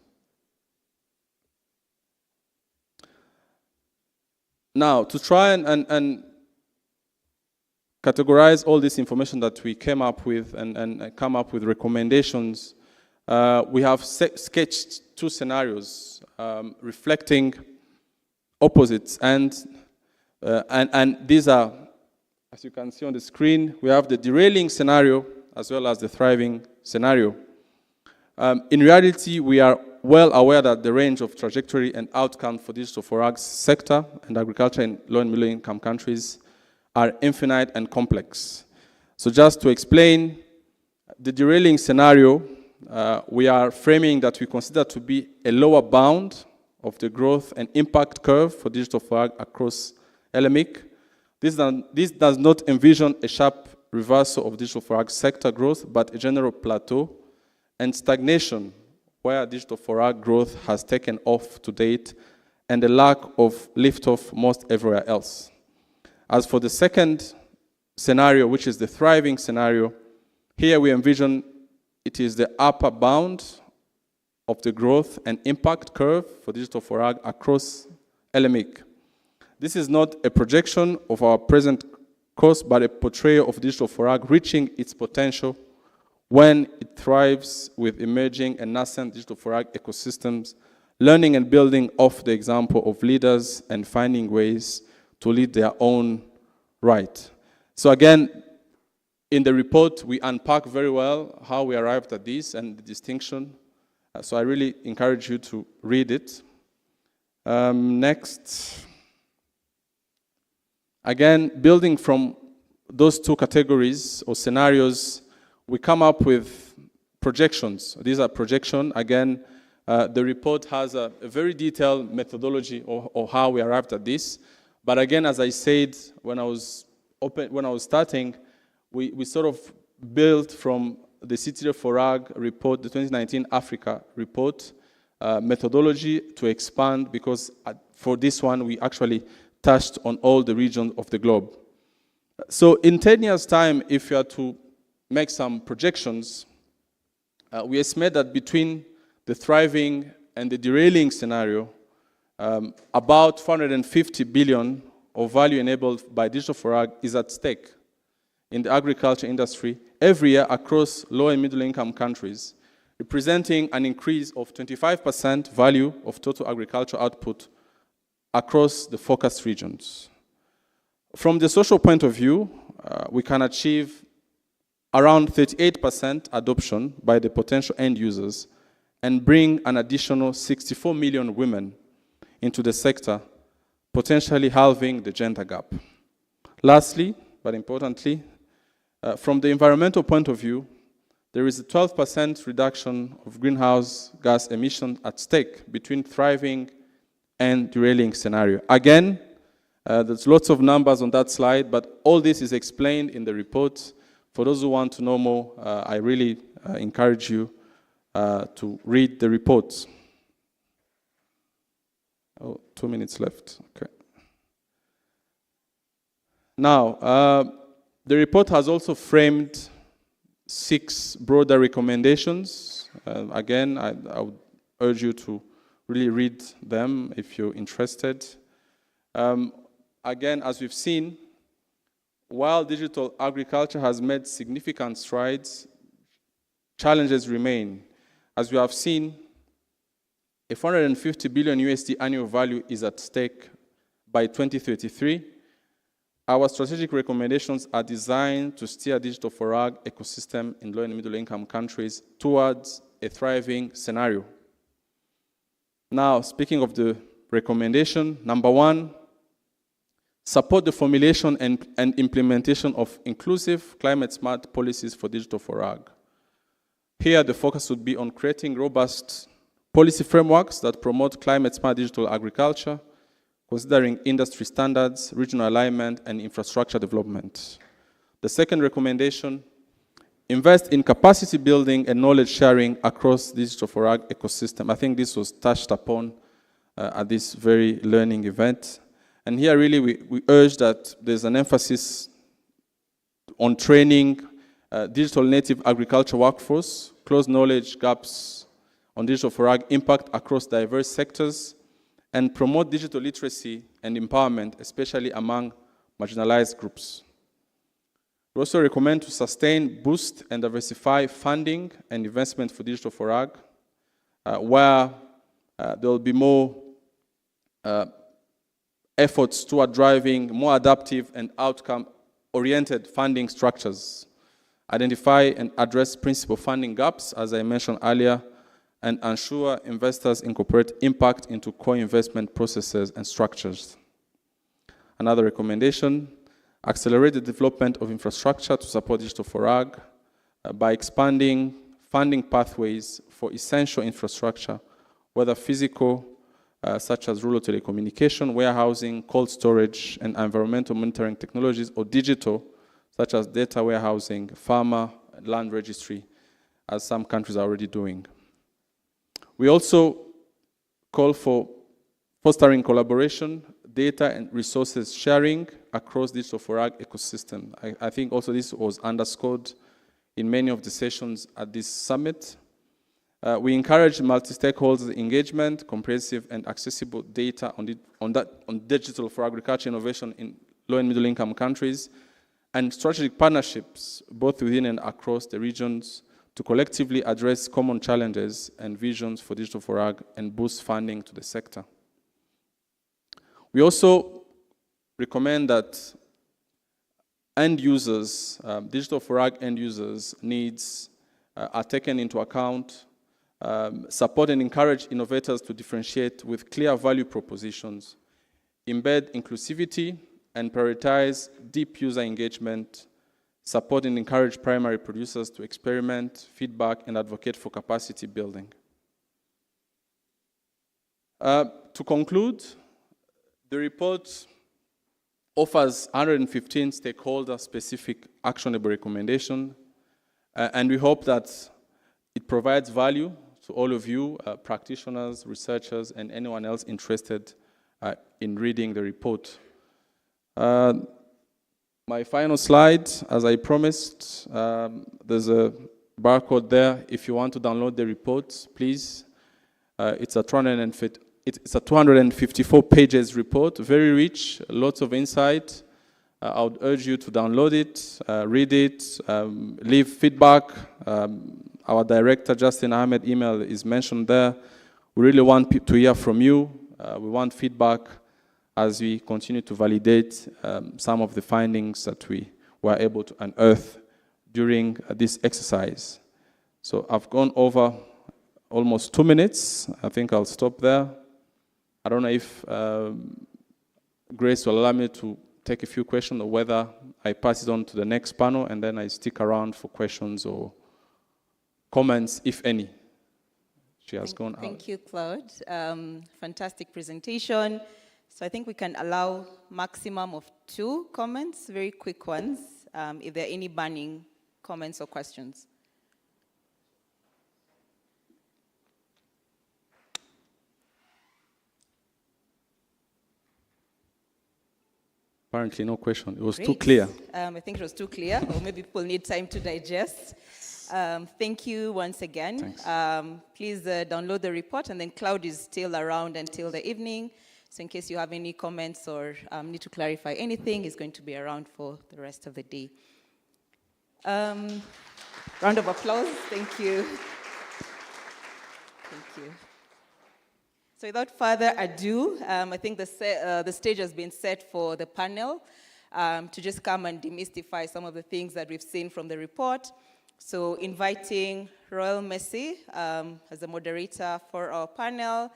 Now, to try and categorize all this information that we came up with and come up with recommendations, we have sketched two scenarios reflecting opposites, and these are, as you can see on the screen, we have the derailing scenario as well as the thriving scenario. In reality, we are well aware that the range of trajectory and outcome for digital for ag sector and agriculture in low and middle income countries are infinite and complex. So just to explain, the derailing scenario, we are framing that we consider to be a lower bound of the growth and impact curve for digital for ag across LMIC. This does not envision a sharp reversal of digital for ag sector growth, but a general plateau and stagnation where digital for ag growth has taken off to date and a lack of lift-off most everywhere else. As for the second scenario, which is the thriving scenario, here we envision it is the upper bound of the growth and impact curve for digital for ag across LMIC. This is not a projection of our present course, but a portrayal of digital for ag reaching its potential when it thrives with emerging and nascent digital for ag ecosystems, learning and building off the example of leaders and finding ways to lead their own right. So again, in the report, we unpack very well how we arrived at this and the distinction. So I really encourage you to read it. Next. Again, building from those two categories or scenarios, we come up with projections. These are projections. Again, the report has a very detailed methodology of how we arrived at this. But again, as I said when I was starting, we sort of built from the City for Ag report, the 2019 Africa report, methodology to expand, because for this one, we actually touched on all the regions of the globe. So in 10 years' time, if you are to make some projections, we estimate that between the thriving and the derailing scenario, about 450 billion of value enabled by digital for ag is at stake in the agriculture industry every year across low and middle income countries, representing an increase of 25% value of total agriculture output across the focus regions. From the social point of view, we can achieve around 38% adoption by the potential end users and bring an additional 64 million women into the sector, potentially halving the gender gap. Lastly, but importantly, from the environmental point of view, there is a 12% reduction of greenhouse gas emissions at stake between thriving and derailing scenario. Again, there's lots of numbers on that slide, but all this is explained in the report. For those who want to know more, I really encourage you to read the report. Oh, 2 minutes left. Okay. Now, the report has also framed 6 broader recommendations. Again, I would urge you to really read them if you're interested. Again, as we've seen, while digital agriculture has made significant strides, challenges remain. As we have seen, a 450 billion USD annual value is at stake by 2033. Our strategic recommendations are designed to steer digital for ag ecosystem in low and middle income countries towards a thriving scenario. Now, speaking of the recommendation, number 1, support the formulation and implementation of inclusive, climate-smart policies for digital for ag. Here, the focus would be on creating robust policy frameworks that promote climate-smart digital agriculture, considering industry standards, regional alignment, and infrastructure development. The second recommendation, invest in capacity building and knowledge sharing across digital for ag ecosystem. I think this was touched upon at this very learning event. And here really we urge that there's an emphasis on training digital native agriculture workforce, close knowledge gaps on digital for ag impact across diverse sectors, and promote digital literacy and empowerment, especially among marginalized groups. We also recommend to sustain, boost, and diversify funding and investment for Digital for Ag, where there will be more efforts toward driving more adaptive and outcome-oriented funding structures, identify and address principal funding gaps, as I mentioned earlier, and ensure investors incorporate impact into core investment processes and structures. Another recommendation, accelerate the development of infrastructure to support Digital for Ag by expanding funding pathways for essential infrastructure, whether physical, such as rural telecommunication, warehousing, cold storage, and environmental monitoring technologies, or digital, such as data warehousing, farmer, and land registry, as some countries are already doing. We also call for fostering collaboration, data and resources sharing across Digital for Ag ecosystem. I think also this was underscored in many of the sessions at this summit. We encourage multi-stakeholder engagement, comprehensive and accessible data on digital for agriculture innovation in low and middle income countries, and strategic partnerships both within and across the regions to collectively address common challenges and visions for Digital for Ag and boost funding to the sector. We also recommend that end users, Digital for Ag end users' needs are taken into account, support and encourage innovators to differentiate with clear value propositions, embed inclusivity, and prioritize deep user engagement, support and encourage primary producers to experiment, feedback, and advocate for capacity building. To conclude, the report offers 115 stakeholder-specific actionable recommendations, and we hope that it provides value to all of you, practitioners, researchers, and anyone else interested in reading the report. My final slide, as I promised, there's a barcode there. If you want to download the report, please. It's a 254 pages report, very rich, lots of insight. I would urge you to download it, read it, leave feedback. Our director, Justin Ahmed, email is mentioned there. We really want to hear from you. We want feedback as we continue to validate some of the findings that we were able to unearth during this exercise. So I've gone over almost 2 minutes. I think I'll stop there. I don't know if Grace will allow me to take a few questions or whether I pass it on to the next panel and then I stick around for questions or comments, if any. She has gone out. Thank you, Claude. Fantastic presentation. So I think we can allow maximum of 2 comments, very quick ones, if there are any burning comments or questions. Apparently no question. It was Great. too clear. I think it was too clear, or maybe people need time to digest. Thank you once again. Please download the report, and then Cloud is still around until the evening. So in case you have any comments or need to clarify anything, he's going to be around for the rest of the day. Round of applause. Thank you. Thank you. So without further ado, I think the stage has been set for the panel to just come and demystify some of the things that we've seen from the report. So inviting Royal Messi as the moderator for our panel,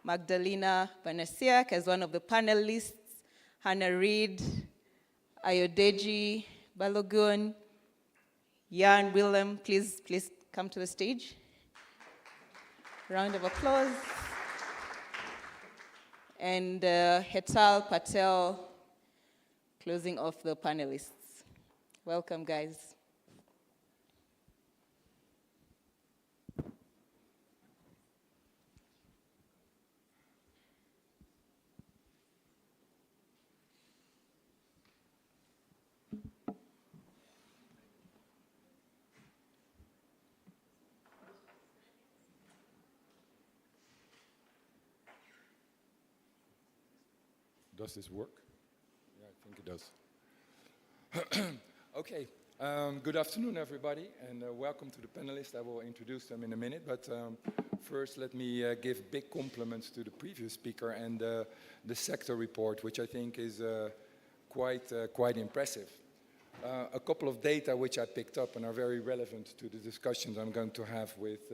Magdalena Banasiak as one of the panelists, Hannah Reid, Ayodeji Balogun, Jan Willem, please come to the stage. Round of applause. And Hetal Patel, closing off the panelists. Welcome, guys. Does this work? Yeah, I think it does. Okay, good afternoon everybody, and welcome to the panelists. I will introduce them in a minute, but first let me give big compliments to the previous speaker and the sector report, which I think is quite impressive. A couple of data which I picked up and are very relevant to the discussions I'm going to have with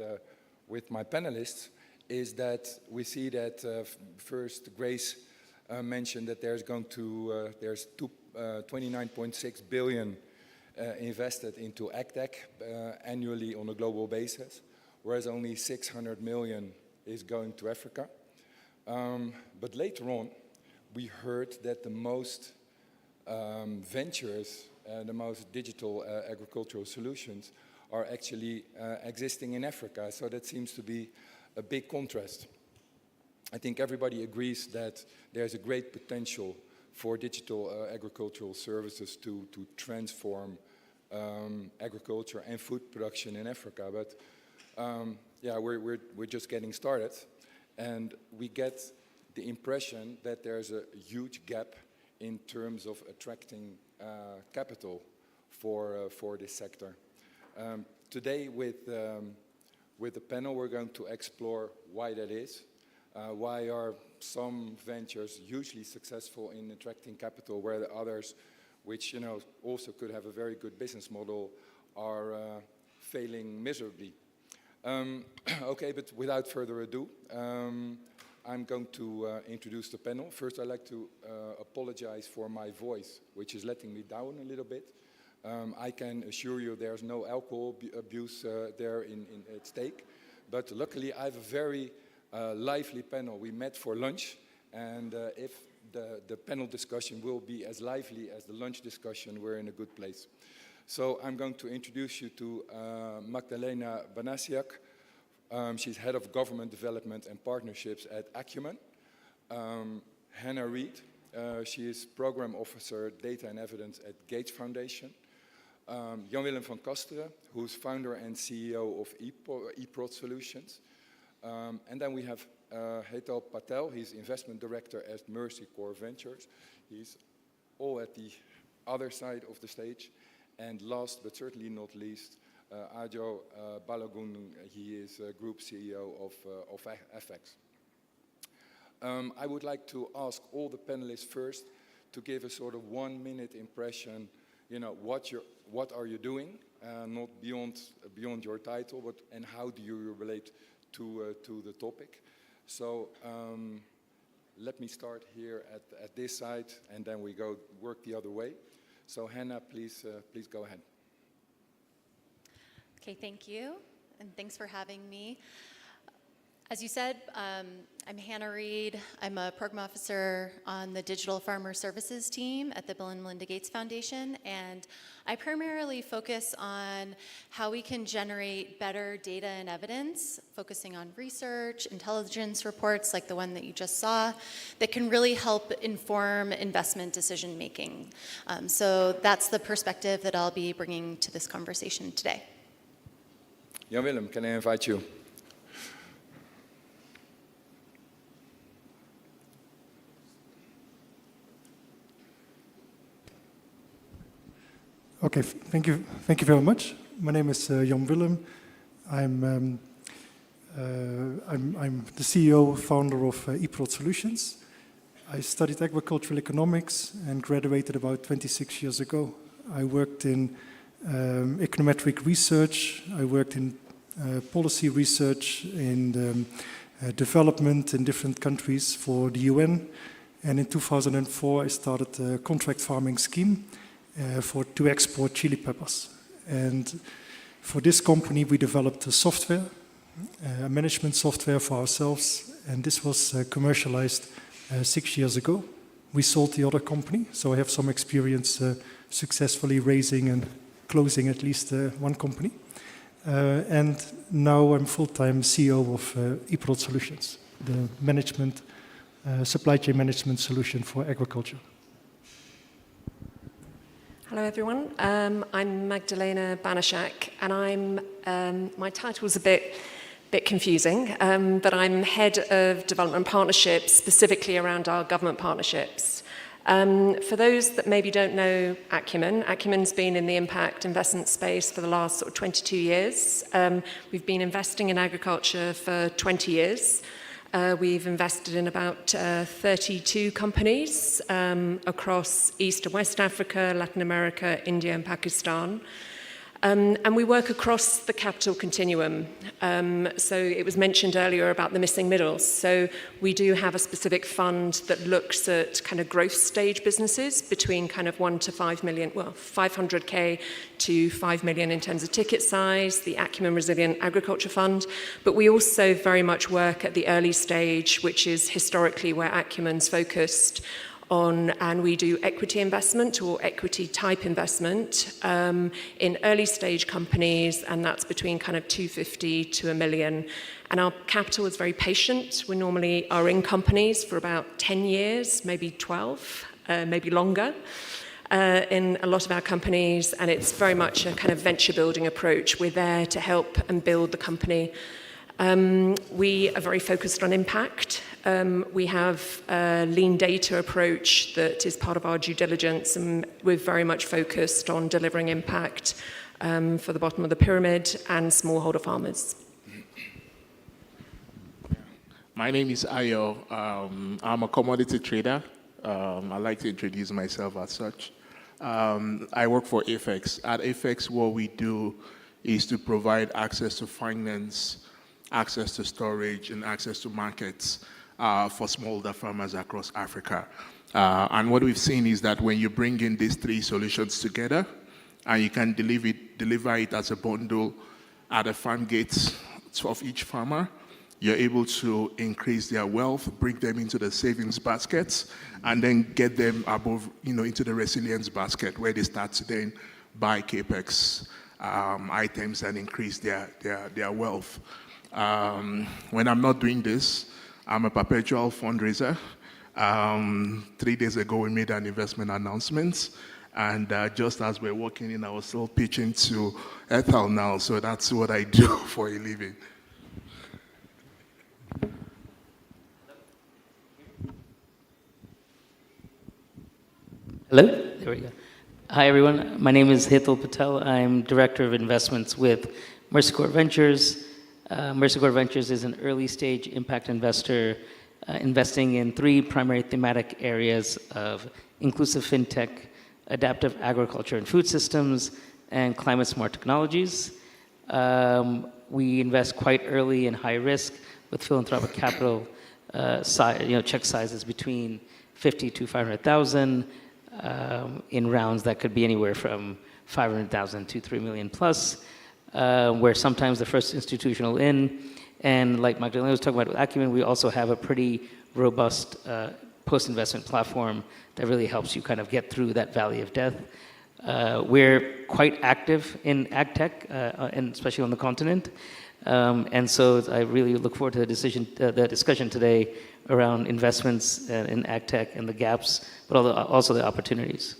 my panelists is that we see that first Grace mentioned that there's 29.6 billion invested into AgTech annually on a global basis, whereas only 600 million is going to Africa. But later on, we heard that the most ventures, the most digital agricultural solutions are actually existing in Africa. So that seems to be a big contrast. I think everybody agrees that there's a great potential for digital agricultural services to transform agriculture and food production in Africa. But yeah, we're just getting started, and we get the impression that there's a huge gap in terms of attracting capital for this sector. Today with the panel, we're going to explore why that is. Why are some ventures hugely successful in attracting capital, where the others, which also could have a very good business model, are failing miserably? Okay, but without further ado, I'm going to introduce the panel. First, I'd like to apologize for my voice, which is letting me down a little bit. I can assure you there's no alcohol abuse there at stake, but luckily I have a very lively panel. We met for lunch, and if the panel discussion will be as lively as the lunch discussion, we're in a good place. So I'm going to introduce you to Magdalena Banasiak. She's Head of Government Development and Partnerships at Acumen. Hannah Reed, she is Program Officer, Data and Evidence at Gates Foundation. Jan-Willem van Kasteren, who's founder and CEO of eProd Solutions. And then we have Hetal Patel, he's Investment Director at Mercy Core Ventures. He's all at the other side of the stage. And last but certainly not least, Ajo Balagun, he is Group CEO of FX. I would like to ask all the panelists first to give a sort of 1 minute impression, what are you doing, not beyond your title, but and how do you relate to the topic. So let me start here at this side, and then we go work the other way. So Hannah, please go ahead. Okay, thank you, and thanks for having me. As you said, I'm Hannah Reed. I'm a program officer on the Digital Farmer Services team at the Bill and Melinda Gates Foundation, and I primarily focus on how we can generate better data and evidence, focusing on research, intelligence reports like the one that you just saw, that can really help inform investment decision making. So that's the perspective that I'll be bringing to this conversation today. Jan-Willem, can I invite you? Okay, thank you very much. My name is Jan-Willem. I'm the CEO, founder of eProd Solutions. I studied agricultural economics and graduated about 26 years ago. I worked in econometric research. I worked in policy research and development in different countries for the UN. And in 2004, I started a contract farming scheme to export chili peppers. And for this company, we developed a software, a management software for ourselves, and this was commercialized 6 years ago. We sold the other company, so I have some experience successfully raising and closing at least one company. And now I'm full-time CEO of eProd Solutions, the management, supply chain management solution for agriculture. Hello everyone, I'm Magdalena Banasiak, and my title's a bit bit confusing, but I'm head of development partnerships, specifically around our government partnerships. For those that maybe don't know Acumen's been in the impact investment space for the last sort of 22 years. We've been investing in agriculture for 20 years. We've invested in about 32 companies across East and West Africa, Latin America, India and Pakistan. And we work across the capital continuum. So it was mentioned earlier about the missing middles. So we do have a specific fund that looks at kind of growth stage businesses between kind of 1 to 5 million, well, 500K to 5 million in terms of ticket size, the Acumen Resilient Agriculture Fund. But we also very much work at the early stage, which is historically where Acumen's focused on, and we do equity investment or equity type investment in early stage companies, and that's between kind of 250 to $1 million. And our capital is very patient. We normally are in companies for about 10 years, maybe 12, maybe longer. In a lot of our companies, and it's very much a kind of venture building approach. We're there to help and build the company. We are very focused on impact. We have a lean data approach that is part of our due diligence, and we're very much focused on delivering impact for the bottom of the pyramid and smallholder farmers. My name is Ayo. I'm a commodity trader. I like to introduce myself as such. I work for AFEX. At AFEX, what we do is to provide access to finance, access to storage, and access to markets for smallholder farmers across Africa. And what we've seen is that when you bring in these three solutions together, and you can deliver it as a bundle at the farm gates of each farmer, you're able to increase their wealth, bring them into the savings baskets, and then get them above, into the resilience basket, where they start to then buy CAPEX items and increase their wealth. When I'm not doing this, I'm a perpetual fundraiser. 3 days ago, we made an investment announcement, and just as we're walking in, I was still pitching to Ethel now, so that's what I do for a living. Hello, there we go. Hi everyone, my name is Hitul Patel. I'm Director of Investments with Mercy Corps Ventures. Mercy Corps Ventures is an early stage impact investor investing in 3 primary thematic areas of inclusive fintech, adaptive agriculture and food systems, and climate smart technologies. We invest quite early in high risk with philanthropic capital, check sizes between 50 to 500,000 in rounds that could be anywhere from 500,000 to 3 million plus. Where sometimes the first institutional in, and like Magdalena was talking about with Acumen, we also have a pretty robust post-investment platform that really helps you kind of get through that valley of death. We're quite active in ag tech, and especially on the continent. And so I really look forward to the discussion today around investments in ag tech and the gaps, but also the opportunities.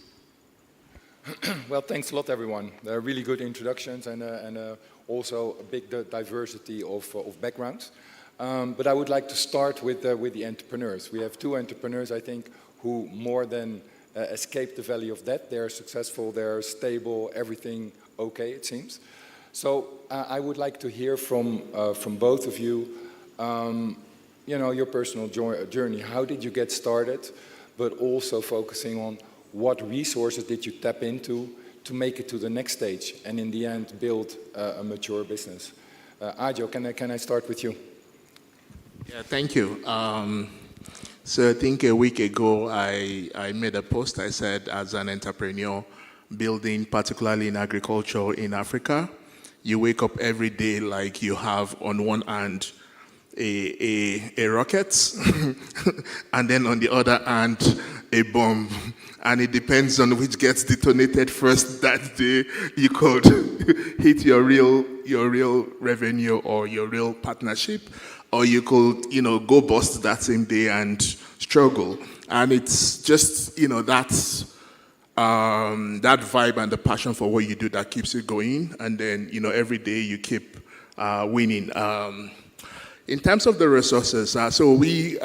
Well, thanks a lot, everyone. They're really good introductions and also a big diversity of backgrounds. But I would like to start with the entrepreneurs. We have 2 entrepreneurs, I think, who more than escaped the valley of death. They're successful, they're stable, everything okay, it seems. So I would like to hear from both of you, your personal journey. How did you get started? But also focusing on what resources did you tap into to make it to the next stage and in the end build a mature business? Ajo, can I start with you? Yeah, thank you. So I think a week ago I made a post. I said, as an entrepreneur building particularly in agriculture in Africa, you wake up every day like you have on one hand a rocket and then on the other hand a bomb, and it depends on which gets detonated first that day. You could hit your real revenue or your real partnership, or you could go bust that same day and struggle. And it's just that vibe and the passion for what you do that keeps you going, and then every day you keep winning. In terms of the resources, so we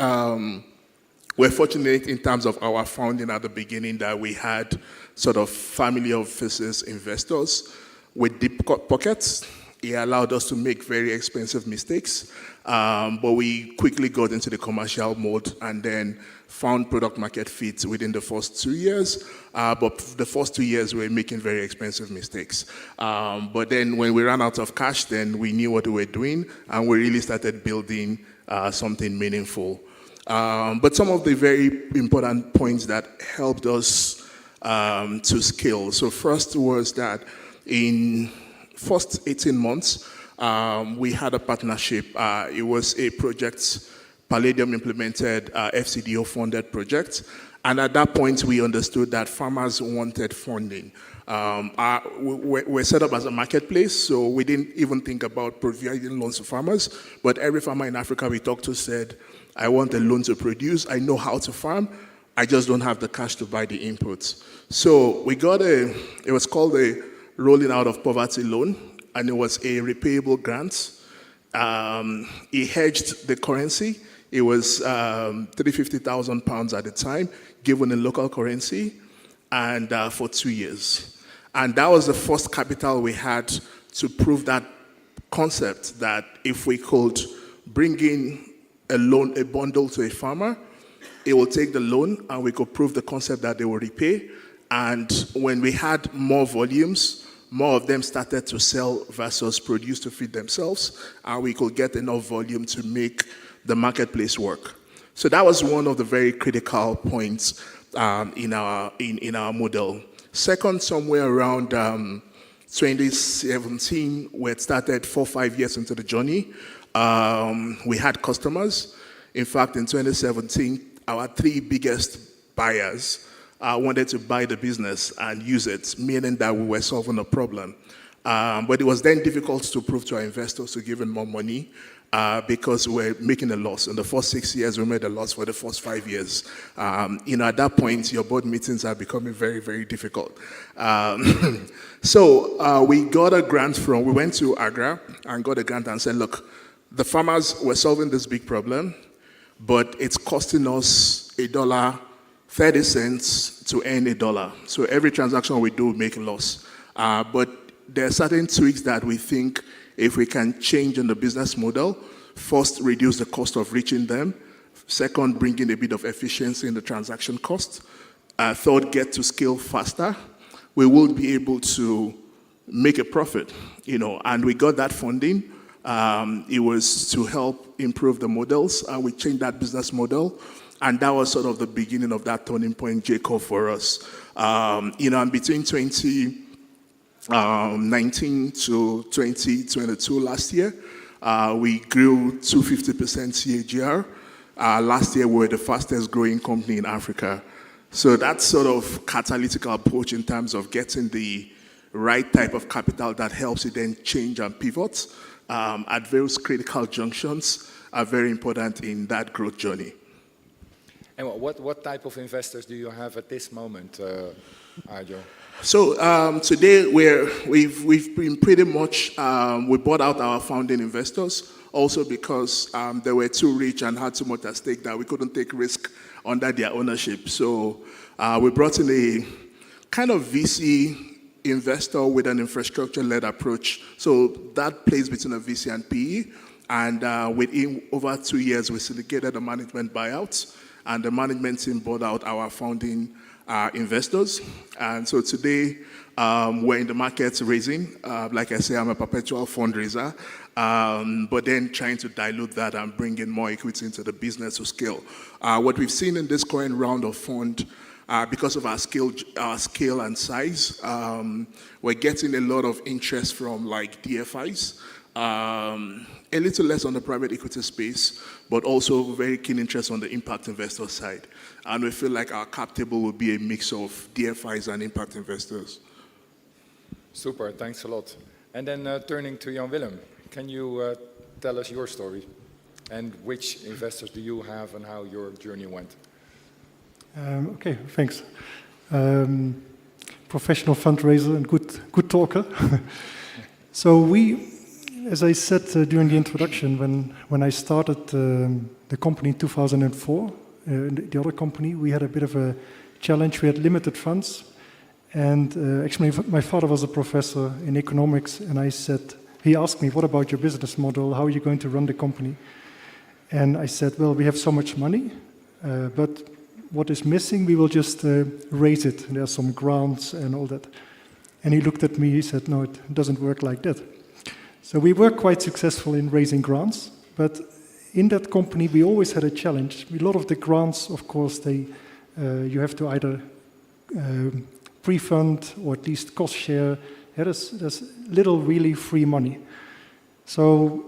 we're fortunate in terms of our founding at the beginning that we had sort of family offices, investors with deep pockets. It allowed us to make very expensive mistakes, but we quickly got into the commercial mode and then found product market fit within the first 2 years. But the first 2 years we were making very expensive mistakes. But then when we ran out of cash, then we knew what we were doing and we really started building something meaningful. But some of the very important points that helped us to scale. So first was that in first 18 months, we had a partnership. It was a project, Palladium implemented FCDO funded project. And at that point, we understood that farmers wanted funding. We're set up as a marketplace, so we didn't even think about providing loans to farmers. But every farmer in Africa we talked to said, I want a loan to produce, I know how to farm, I just don't have the cash to buy the inputs. So we got it was called a Rolling Out of Poverty loan, and it was a repayable grant. It hedged the currency. It was 350,000 pounds at the time, given in local currency, and for 2 years. And that was the first capital we had to prove that concept that if we could bring in a loan, a bundle to a farmer, it will take the loan, and we could prove the concept that they will repay. And when we had more volumes, more of them started to sell versus produce to feed themselves, and we could get enough volume to make the marketplace work. So that was one of the very critical points in our model. Second, somewhere around 2017, we had started 4 or 5 years into the journey. We had customers. In fact, in 2017, our 3 biggest buyers wanted to buy the business and use it, meaning that we were solving a problem. But it was then difficult to prove to our investors to give them more money because we were making a loss. In the first 6 years, we made a loss for the first 5 years. At that point, your board meetings are becoming very, very difficult. So we got a grant we went to Agra and got a grant and said, look, the farmers were solving this big problem, but it's costing us $1.30 to earn $1. So every transaction we do, we make a loss. But there are certain tweaks that we think if we can change in the business model, first, reduce the cost of reaching them. Second, bring in a bit of efficiency in the transaction cost. Third, get to scale faster. We will be able to make a profit, and we got that funding. It was to help improve the models, and we changed that business model. And that was sort of the beginning of that turning point J-curve for us. And between 2019 to 2022 last year, we grew 250% CAGR. Last year, we were the fastest growing company in Africa. So that's sort of catalytic approach in terms of getting the right type of capital that helps you then change and pivot at various critical junctions are very important in that growth journey. And what type of investors do you have at this moment, Ajo? So today we've been pretty much, we bought out our founding investors also because they were too rich and had too much at stake that we couldn't take risk under their ownership. So we brought in a kind of VC investor with an infrastructure-led approach. So that plays between a VC and PE. And within over 2 years, we syndicated a management buyout. And the management team bought out our founding investors. And so today, we're in the market raising. Like I say, I'm a perpetual fundraiser, but then trying to dilute that and bring in more equity into the business to scale. What we've seen in this current round of fund, because of our scale and size, we're getting a lot of interest from like DFIs. A little less on the private equity space, but also very keen interest on the impact investor side. And we feel like our cap table will be a mix of DFIs and impact investors. Super, thanks a lot. And then turning to Jan Willem, can you tell us your story? And which investors do you have and how your journey went? Okay, thanks. Professional fundraiser and good talker. So as I said during the introduction, when I started the company in 2004, the other company, we had a bit of a challenge. We had limited funds. And actually, my father was a professor in economics, and he asked me, what about your business model? How are you going to run the company? And I said, well, we have so much money, but what is missing, we will just raise it. There are some grants and all that. And he looked at me, he said, no, it doesn't work like that. So we were quite successful in raising grants, but in that company, we always had a challenge. A lot of the grants, of course, you have to either pre-fund or at least cost share. Yeah, there's little really free money. So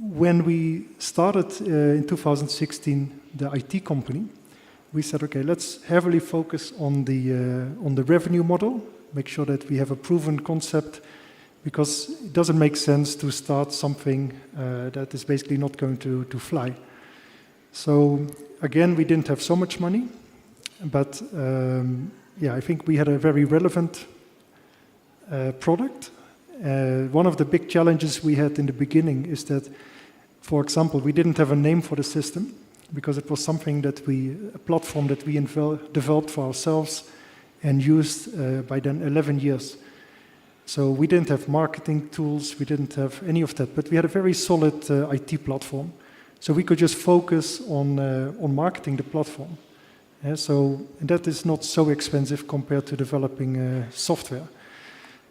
when we started in 2016 the IT company, we said, okay, let's heavily focus on the revenue model, make sure that we have a proven concept, because it doesn't make sense to start something that is basically not going to fly. So again, we didn't have so much money, but yeah, I think we had a very relevant product. One of the big challenges we had in the beginning is that, for example, we didn't have a name for the system because it was something a platform that we developed for ourselves and used by then 11 years. So we didn't have marketing tools, we didn't have any of that, but we had a very solid IT platform. So we could just focus on marketing the platform. Yeah, so that is not so expensive compared to developing software.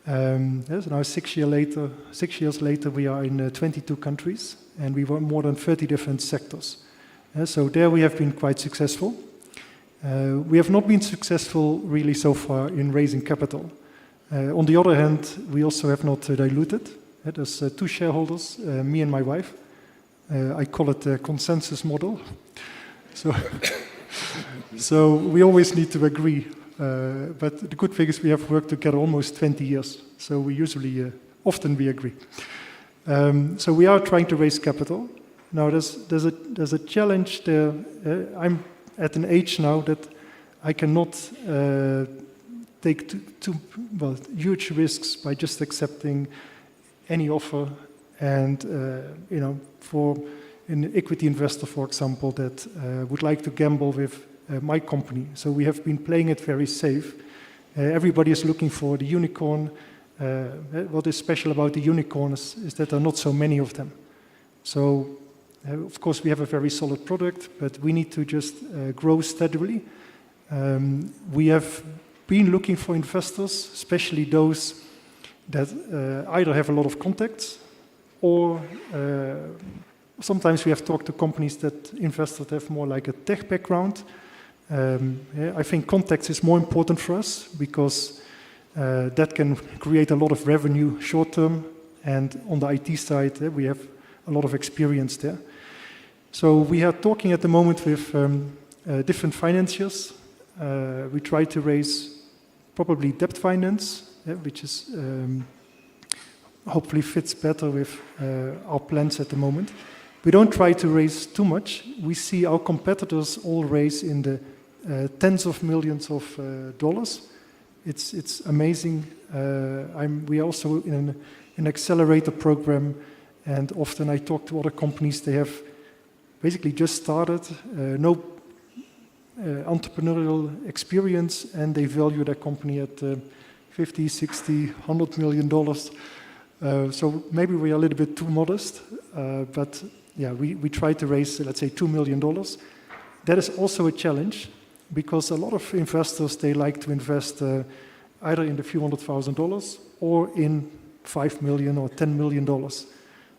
So now 6 years later, we are in 22 countries, and we were more than 30 different sectors. So there we have been quite successful. We have not been successful really so far in raising capital. On the other hand, we also have not diluted. There's 2 shareholders, me and my wife. I call it the consensus model. So we always need to agree. But the good thing is we have worked together almost 20 years. So we usually, often we agree. So we are trying to raise capital. Now there's a challenge there. I'm at an age now that I cannot take huge risks by just accepting any offer. And for an equity investor, for example, that would like to gamble with my company. So we have been playing it very safe. Everybody is looking for the unicorn. What is special about the unicorns is that there are not so many of them. So, of course, we have a very solid product, but we need to just grow steadily. We have been looking for investors, especially those that either have a lot of contacts or sometimes we have talked to companies that investors have more like a tech background. I think contacts is more important for us because that can create a lot of revenue short term, and on the IT side, we have a lot of experience there. So we are talking at the moment with different financiers. We try to raise probably debt finance, which is hopefully fits better with our plans at the moment. We don't try to raise too much. We see our competitors all raise in the tens of millions of dollars. It's amazing. We are also in an accelerator program, and often I talk to other companies. They have basically just started, no entrepreneurial experience, and they value their company at $50, $60, $100 million. So maybe we are a little bit too modest, but yeah, we try to raise, let's say, $2 million. That is also a challenge because a lot of investors, they like to invest either in the few $100,000 or in $5 million or $10 million.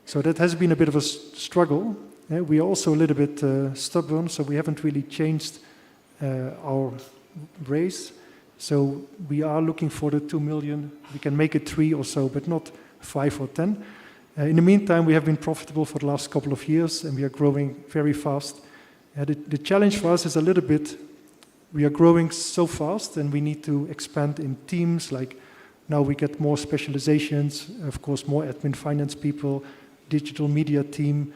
So that has been a bit of a struggle. We are also a little bit stubborn, so we haven't really changed our raise. So we are looking for the 2 million. We can make it 3 or so, but not 5 or 10. In the meantime, we have been profitable for the last couple of years, and we are growing very fast. The challenge for us is a little bit, we are growing so fast, and we need to expand in teams. Like now we get more specializations, of course, more admin finance people, digital media team,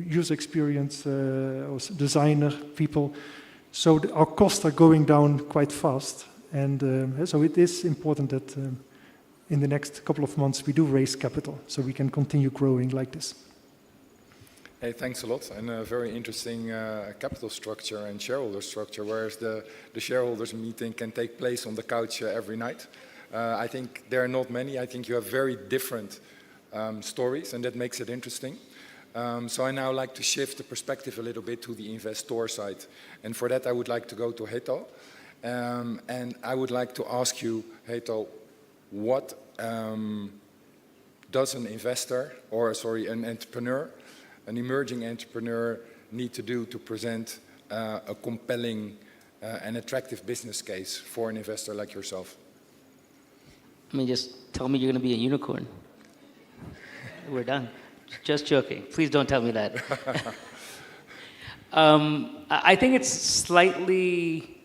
user experience, or designer people. So our costs are going down quite fast. And so it is important that in the next couple of months we do raise capital, so we can continue growing like this. Hey, thanks a lot. And a very interesting capital structure and shareholder structure, whereas the shareholders meeting can take place on the couch every night. I think there are not many. I think you have very different stories, and that makes it interesting. So I now like to shift the perspective a little bit to the investor side. And for that, I would like to go to Hetal. And I would like to ask you, Hetal, what does an investor, or sorry, an entrepreneur, an emerging entrepreneur need to do to present a compelling and attractive business case for an investor like yourself? I mean, just tell me you're going to be a unicorn. We're done. Just joking. Please don't tell me that. I think it's slightly,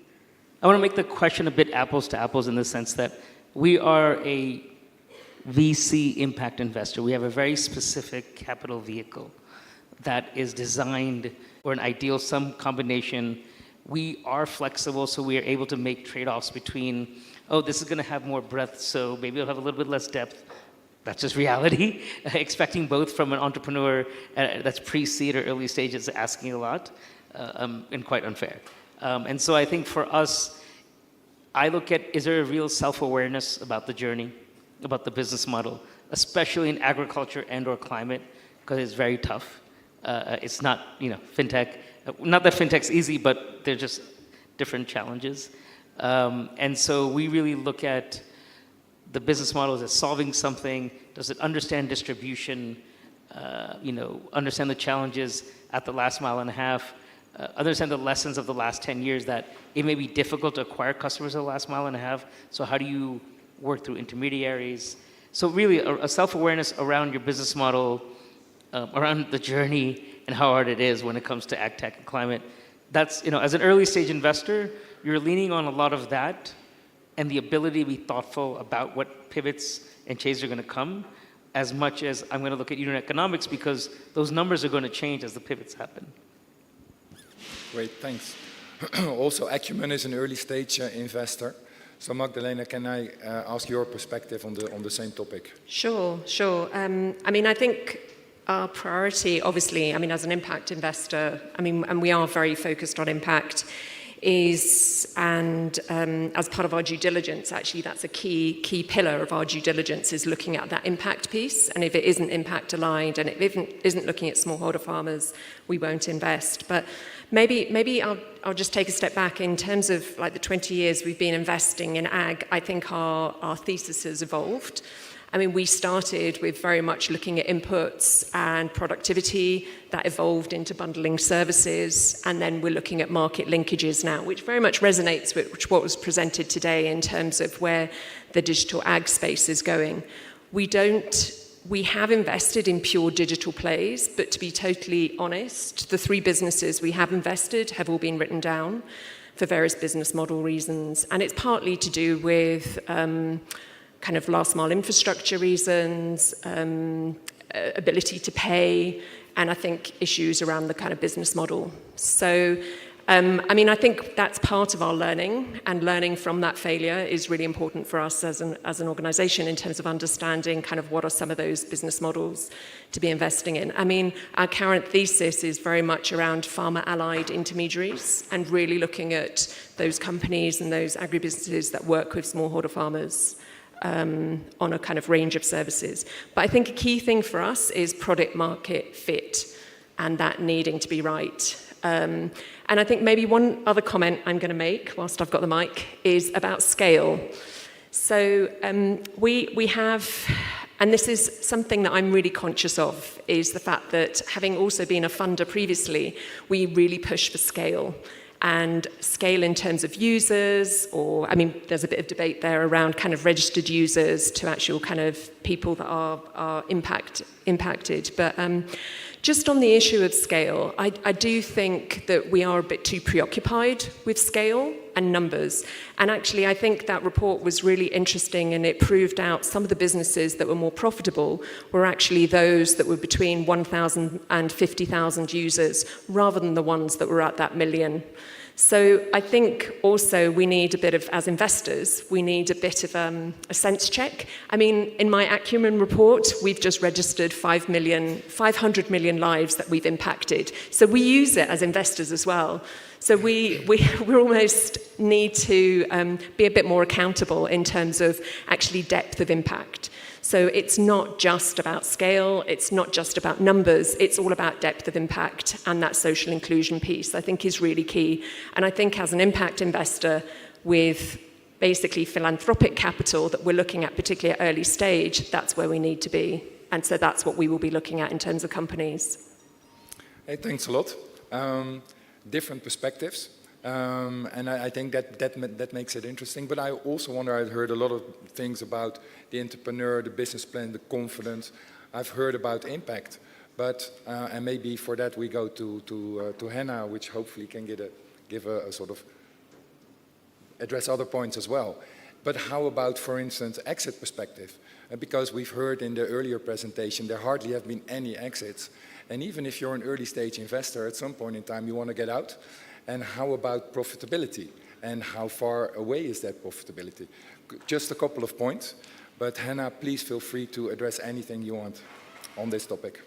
I want to make the question a bit apples to apples in the sense that we are a VC impact investor. We have a very specific capital vehicle that is designed for an ideal sum combination. We are flexible, so we are able to make trade-offs between, oh, this is going to have more breadth, so maybe it'll have a little bit less depth. That's just reality. Expecting both from an entrepreneur that's pre-seed or early stages, asking a lot, and quite unfair. And so I think for us, I look at, is there a real self-awareness about the journey, about the business model, especially in agriculture and or climate, because it's very tough. It's not, fintech, not that fintech's easy, but they're just different challenges. And so we really look at the business model. Is it solving something? Does it understand distribution? Understand the challenges at the last mile and a half? Understand the lessons of the last 10 years that it may be difficult to acquire customers at the last mile and a half. So how do you work through intermediaries? So really a self-awareness around your business model, around the journey and how hard it is when it comes to ag tech and climate. That's, as an early stage investor, you're leaning on a lot of that and the ability to be thoughtful about what pivots and changes are going to come, as much as I'm going to look at unit economics, because those numbers are going to change as the pivots happen. Great, thanks. Also, Acumen is an early stage investor. So Magdalena, can I ask your perspective on the same topic? Sure. I think our priority, obviously, as an impact investor, and we are very focused on impact, is, and as part of our due diligence, actually, that's a key pillar of our due diligence, is looking at that impact piece. And if it isn't impact aligned and it isn't looking at smallholder farmers, we won't invest. But maybe I'll just take a step back in terms of like the 20 years we've been investing in ag. I think our thesis has evolved. We started with very much looking at inputs and productivity. That evolved into bundling services, and then we're looking at market linkages now, which very much resonates with what was presented today in terms of where the digital ag space is going. We have invested in pure digital plays, but to be totally honest, the 3 businesses we have invested have all been written down for various business model reasons, and it's partly to do with kind of last mile infrastructure reasons, ability to pay, and I think issues around the kind of business model. So, I think that's part of our learning, and learning from that failure is really important for us as an organization in terms of understanding kind of what are some of those business models to be investing in. Our current thesis is very much around farmer-allied intermediaries and really looking at those companies and those agribusinesses that work with smallholder farmers on a kind of range of services. But I think a key thing for us is product market fit and that needing to be right. And I think maybe one other comment I'm going to make whilst I've got the mic is about scale. So we have, and this is something that I'm really conscious of, is the fact that having also been a funder previously, we really push for scale. And scale in terms of users, or, there's a bit of debate there around kind of registered users to actual kind of people that are impacted. But just on the issue of scale, I do think that we are a bit too preoccupied with scale and numbers. And actually, I think that report was really interesting, and it proved out some of the businesses that were more profitable were actually those that were between 1,000 and 50,000 users, rather than the ones that were at that million. So I think also we need a bit of, as investors, we need a bit of a sense check. I mean, in my Acumen report, we've just registered 500 million lives that we've impacted. So we use it as investors as well. So we almost need to be a bit more accountable in terms of actually depth of impact. So it's not just about scale, it's not just about numbers, it's all about depth of impact, and that social inclusion piece, I think, is really key. And I think as an impact investor with basically philanthropic capital that we're looking at, particularly at early stage, that's where we need to be. And so that's what we will be looking at in terms of companies. Hey, thanks a lot. Different perspectives. And I think that makes it interesting. But I also wonder, I've heard a lot of things about the entrepreneur, the business plan, the confidence. I've heard about impact. But, and maybe for that we go to Hannah, which hopefully can give a sort of address other points as well. But how about, for instance, exit perspective? Because we've heard in the earlier presentation, there hardly have been any exits. And even if you're an early stage investor, at some point in time you want to get out. And how about profitability? And how far away is that profitability? Just a couple of points. But Hannah, please feel free to address anything you want on this topic.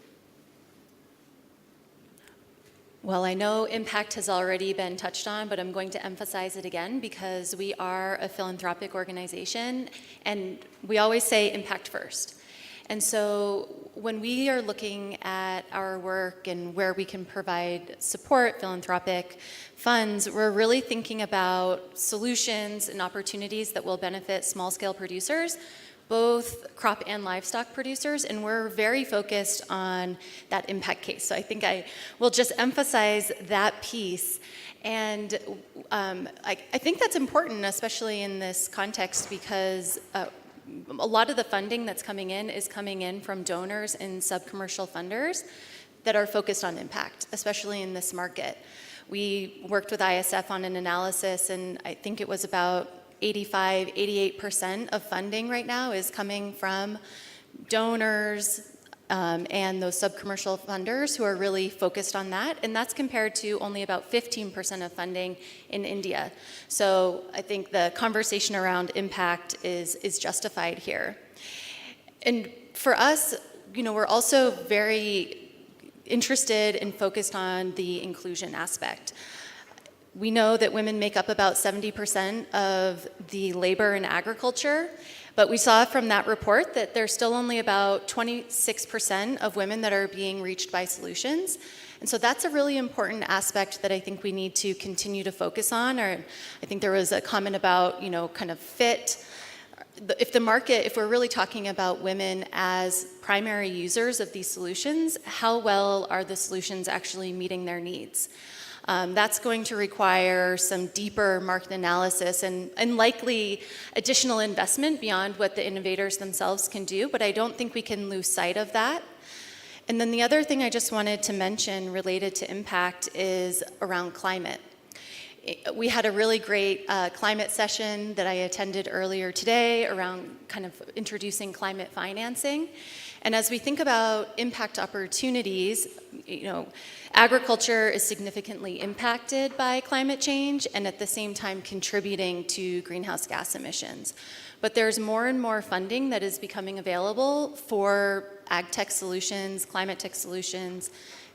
Well, I know impact has already been touched on, but I'm going to emphasize it again because we are a philanthropic organization and we always say impact first. And so when we are looking at our work and where we can provide support, philanthropic funds, we're really thinking about solutions and opportunities that will benefit small-scale producers, both crop and livestock producers, and we're very focused on that impact case. So I think I will just emphasize that piece. And I think that's important, especially in this context, because a lot of the funding that's coming in is coming in from donors and sub-commercial funders that are focused on impact, especially in this market. We worked with ISF on an analysis, and I think it was about 88% of funding right now is coming from donors and those sub-commercial funders who are really focused on that. And that's compared to only about 15% of funding in India. So I think the conversation around impact is justified here. And for us, you know, we're also very interested and focused on the inclusion aspect. We know that women make up about 70% of the labor in agriculture, but we saw from that report that there's still only about 26% of women that are being reached by solutions. And so that's a really important aspect that I think we need to continue to focus on. Or I think there was a comment about, you know, kind of fit. If the market, if we're really talking about women as primary users of these solutions, how well are the solutions actually meeting their needs? That's going to require some deeper market analysis and likely additional investment beyond what the innovators themselves can do, but I don't think we can lose sight of that. And then the other thing I just wanted to mention related to impact is around climate. We had a really great climate session that I attended earlier today around kind of introducing climate financing. And as we think about impact opportunities, you know, agriculture is significantly impacted by climate change and at the same time contributing to greenhouse gas emissions. But there's more and more funding that is becoming available for ag tech solutions, climate tech solutions,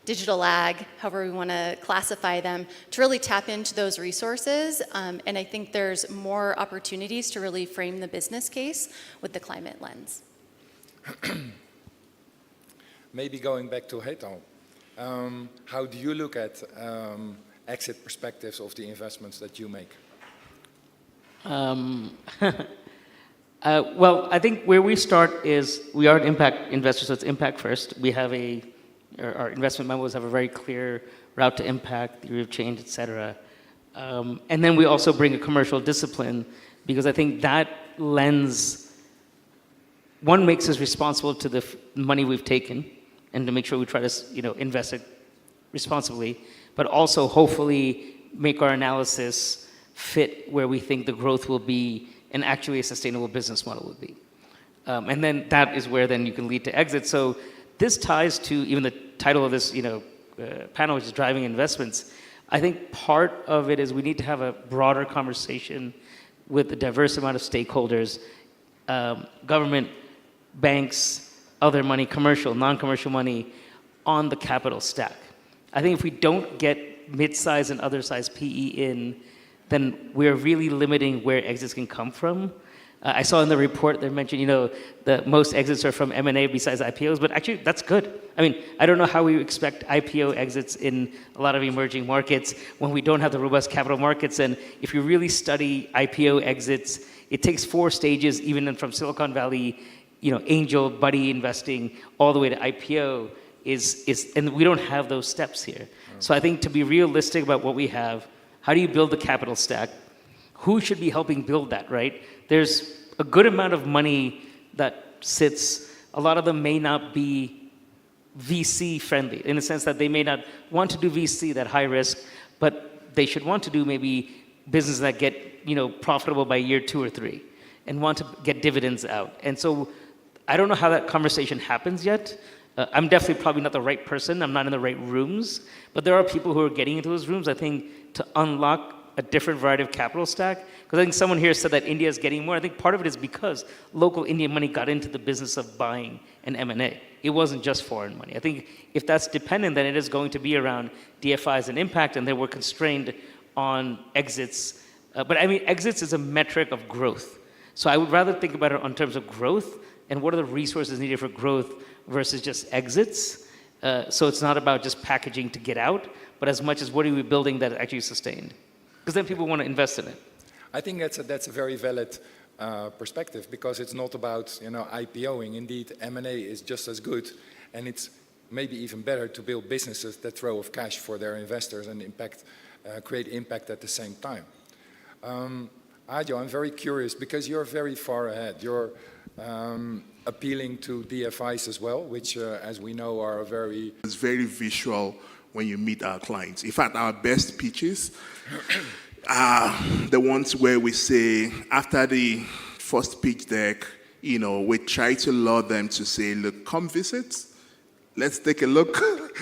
digital ag, however we want to classify them, to really tap into those resources. And I think there's more opportunities to really frame the business case with the climate lens. Maybe going back to Hetal, how do you look at exit perspectives of the investments that you make? Well, I think where we start is we are an impact investor, so it's impact first. We have our investment memos have a very clear route to impact, theory of change, et cetera. And then we also bring a commercial discipline because I think that lens, one, makes us responsible to the money we've taken and to make sure we try to, you know, invest it responsibly, but also hopefully make our analysis fit where we think the growth will be and actually a sustainable business model would be. And then that is where then you can lead to exit. So this ties to even the title of this, you know, panel, which is driving investments. I think part of it is we need to have a broader conversation with a diverse amount of stakeholders, government, banks, other money, commercial, non-commercial money, on the capital stack. I think if we don't get mid-size and other-size PE in, then we're really limiting where exits can come from. I saw in the report they mentioned, the most exits are from M&A besides IPOs, but actually that's good. I mean, I don't know how we expect IPO exits in a lot of emerging markets when we don't have the robust capital markets. And if you really study IPO exits, it takes 4 stages, even from Silicon Valley, angel, buddy investing, all the way to IPO and we don't have those steps here. So I think to be realistic about what we have, how do you build the capital stack? Who should be helping build that, right? There's a good amount of money that sits. A lot of them may not be VC friendly, in the sense that they may not want to do VC, that high risk, but they should want to do maybe businesses that get profitable by year 2 or 3 and want to get dividends out. And so I don't know how that conversation happens yet. I'm definitely probably not the right person. I'm not in the right rooms, but there are people who are getting into those rooms, I think, to unlock a different variety of capital stack. Because I think someone here said that India is getting more. I think part of it is because local Indian money got into the business of buying an M&A. It wasn't just foreign money. I think if that's dependent, then it is going to be around DFIs and impact, and they were constrained on exits. But I mean, exits is a metric of growth. So I would rather think about it in terms of growth and what are the resources needed for growth versus just exits. So it's not about just packaging to get out, but as much as what are we building that actually sustained? Because then people want to invest in it. I think that's a very valid perspective, because it's not about IPOing. Indeed, M&A is just as good, and it's maybe even better to build businesses that throw off cash for their investors and create impact at the same time. Adjo, I'm very curious, because you're very far ahead. You're appealing to DFIs as well, which, as we know, are very... It's very visual when you meet our clients. In fact, our best pitches are the ones where we say, after the first pitch deck, we try to lure them to say, look, come visit, let's take a look,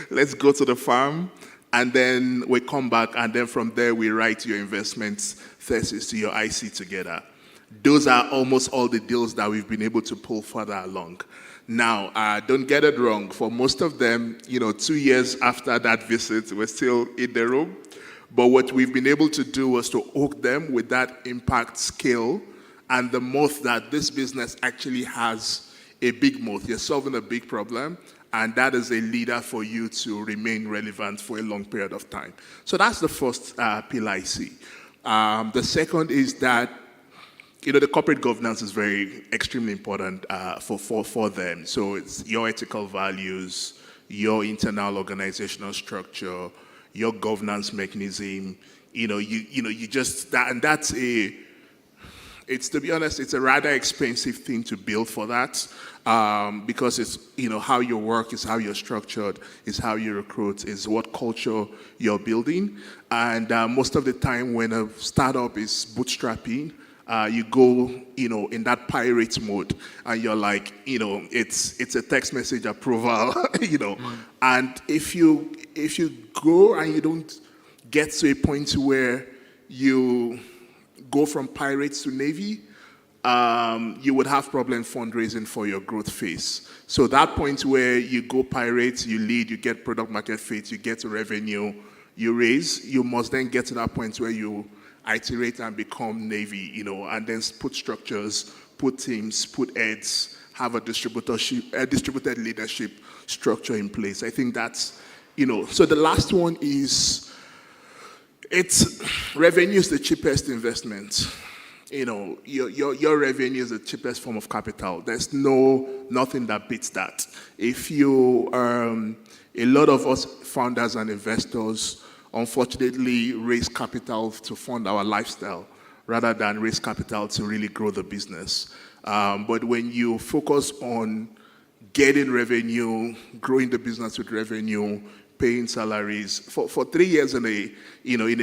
let's go to the farm, and then we come back, and then from there we write your investments thesis to your IC together. Those are almost all the deals that we've been able to pull further along. Now, don't get it wrong. For most of them, 2 years after that visit, we're still in the room. But what we've been able to do was to hook them with that impact scale and the moat that this business actually has a big moat. You're solving a big problem, and that is a leader for you to remain relevant for a long period of time. So that's the first pillar I see. The second is that the corporate governance is extremely important for them. So it's your ethical values, your internal organizational structure, your governance mechanism. You just that, and that's it's, to be honest, it's a rather expensive thing to build for that, because it's how you work, is how you're structured, is how you recruit, is what culture you're building, and most of the time when a startup is bootstrapping, you go, in that pirate mode, and you're like, it's a text message approval, and if you go and you don't get to a point where you go from pirates to navy, you would have problem fundraising for your growth phase. So that point where you go pirates, you lead, you get product market fit, you get to revenue, you raise, you must then get to that point where you iterate and become navy, and then put structures, put teams, put heads, have a distributed leadership structure in place. I think that's, so the last one is, revenue is the cheapest investment. Your revenue is the cheapest form of capital. There's nothing that beats that. If you, a lot of us founders and investors, unfortunately, raise capital to fund our lifestyle rather than raise capital to really grow the business. But when you focus on getting revenue, growing the business with revenue, paying salaries, for 3 years in a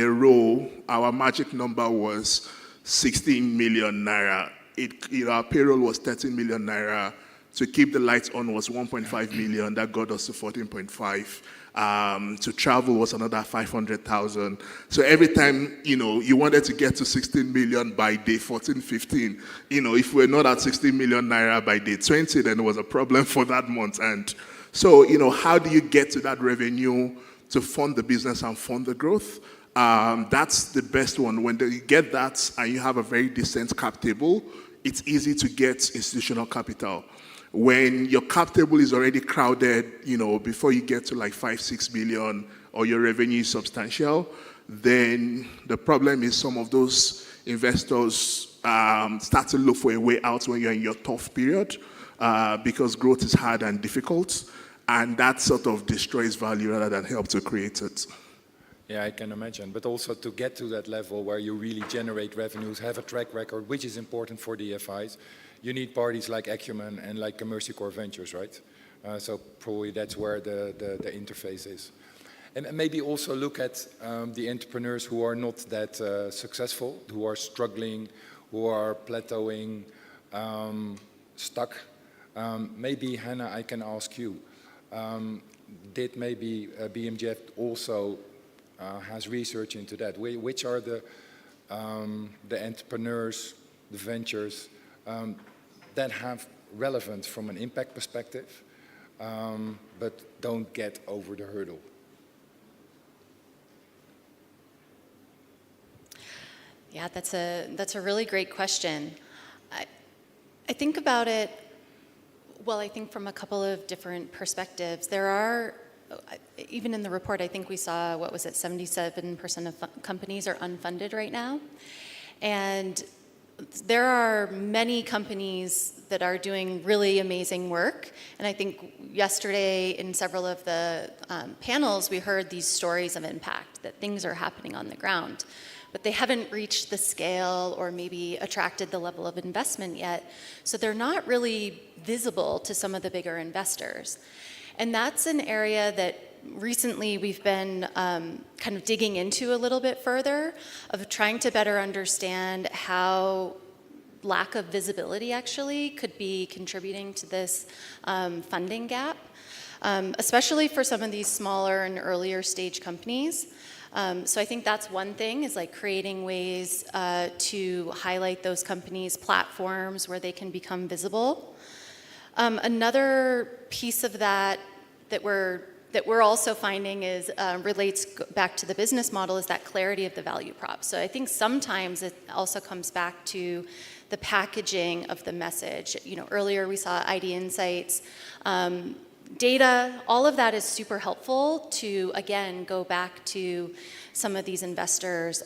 row, our magic number was 16 million naira. Our payroll was 13 million naira. to keep the lights on was 1.5 million. That got us to 14.5. To travel was another 500,000. So every time, you wanted to get to 16 million by day 14, 15, if we're not at 16 million naira by day 20, then it was a problem for that month. And so, how do you get to that revenue to fund the business and fund the growth? That's the best one. When you get that and you have a very decent cap table, it's easy to get institutional capital. When your cap table is already crowded, before you get to like 5-6 million or your revenue is substantial, then the problem is some of those investors start to look for a way out when you're in your tough period because growth is hard and difficult, and that sort of destroys value rather than help to create it. Yeah, I can imagine. But also to get to that level where you really generate revenues, have a track record, which is important for the FIs, you need parties like AgriFin and like Mercy Corps Ventures, right? So probably that's where the interface is. And maybe also look at the entrepreneurs who are not that successful, who are struggling, who are plateauing, stuck. Maybe, Hannah, I can ask you, did maybe BMGF also has research into that? Which are the entrepreneurs, the ventures, that have relevance from an impact perspective, but don't get over the hurdle? Yeah, that's a really great question. I think about it, well, I think from a couple of different perspectives. There are, even in the report, I think we saw, 77% of companies are unfunded right now. And there are many companies that are doing really amazing work. And I think yesterday in several of the panels, we heard these stories of impact, that things are happening on the ground. But they haven't reached the scale or maybe attracted the level of investment yet. So they're not really visible to some of the bigger investors. And that's an area that recently we've been kind of digging into a little bit further, of trying to better understand how lack of visibility actually could be contributing to this funding gap, especially for some of these smaller and earlier stage companies. So I think that's one thing, is like creating ways to highlight those companies, platforms where they can become visible. Another piece of that we're also finding is relates back to the business model, is that clarity of the value prop. So I think sometimes it also comes back to the packaging of the message. Earlier we saw ID insights, data, all of that is super helpful to, again, go back to some of these investors,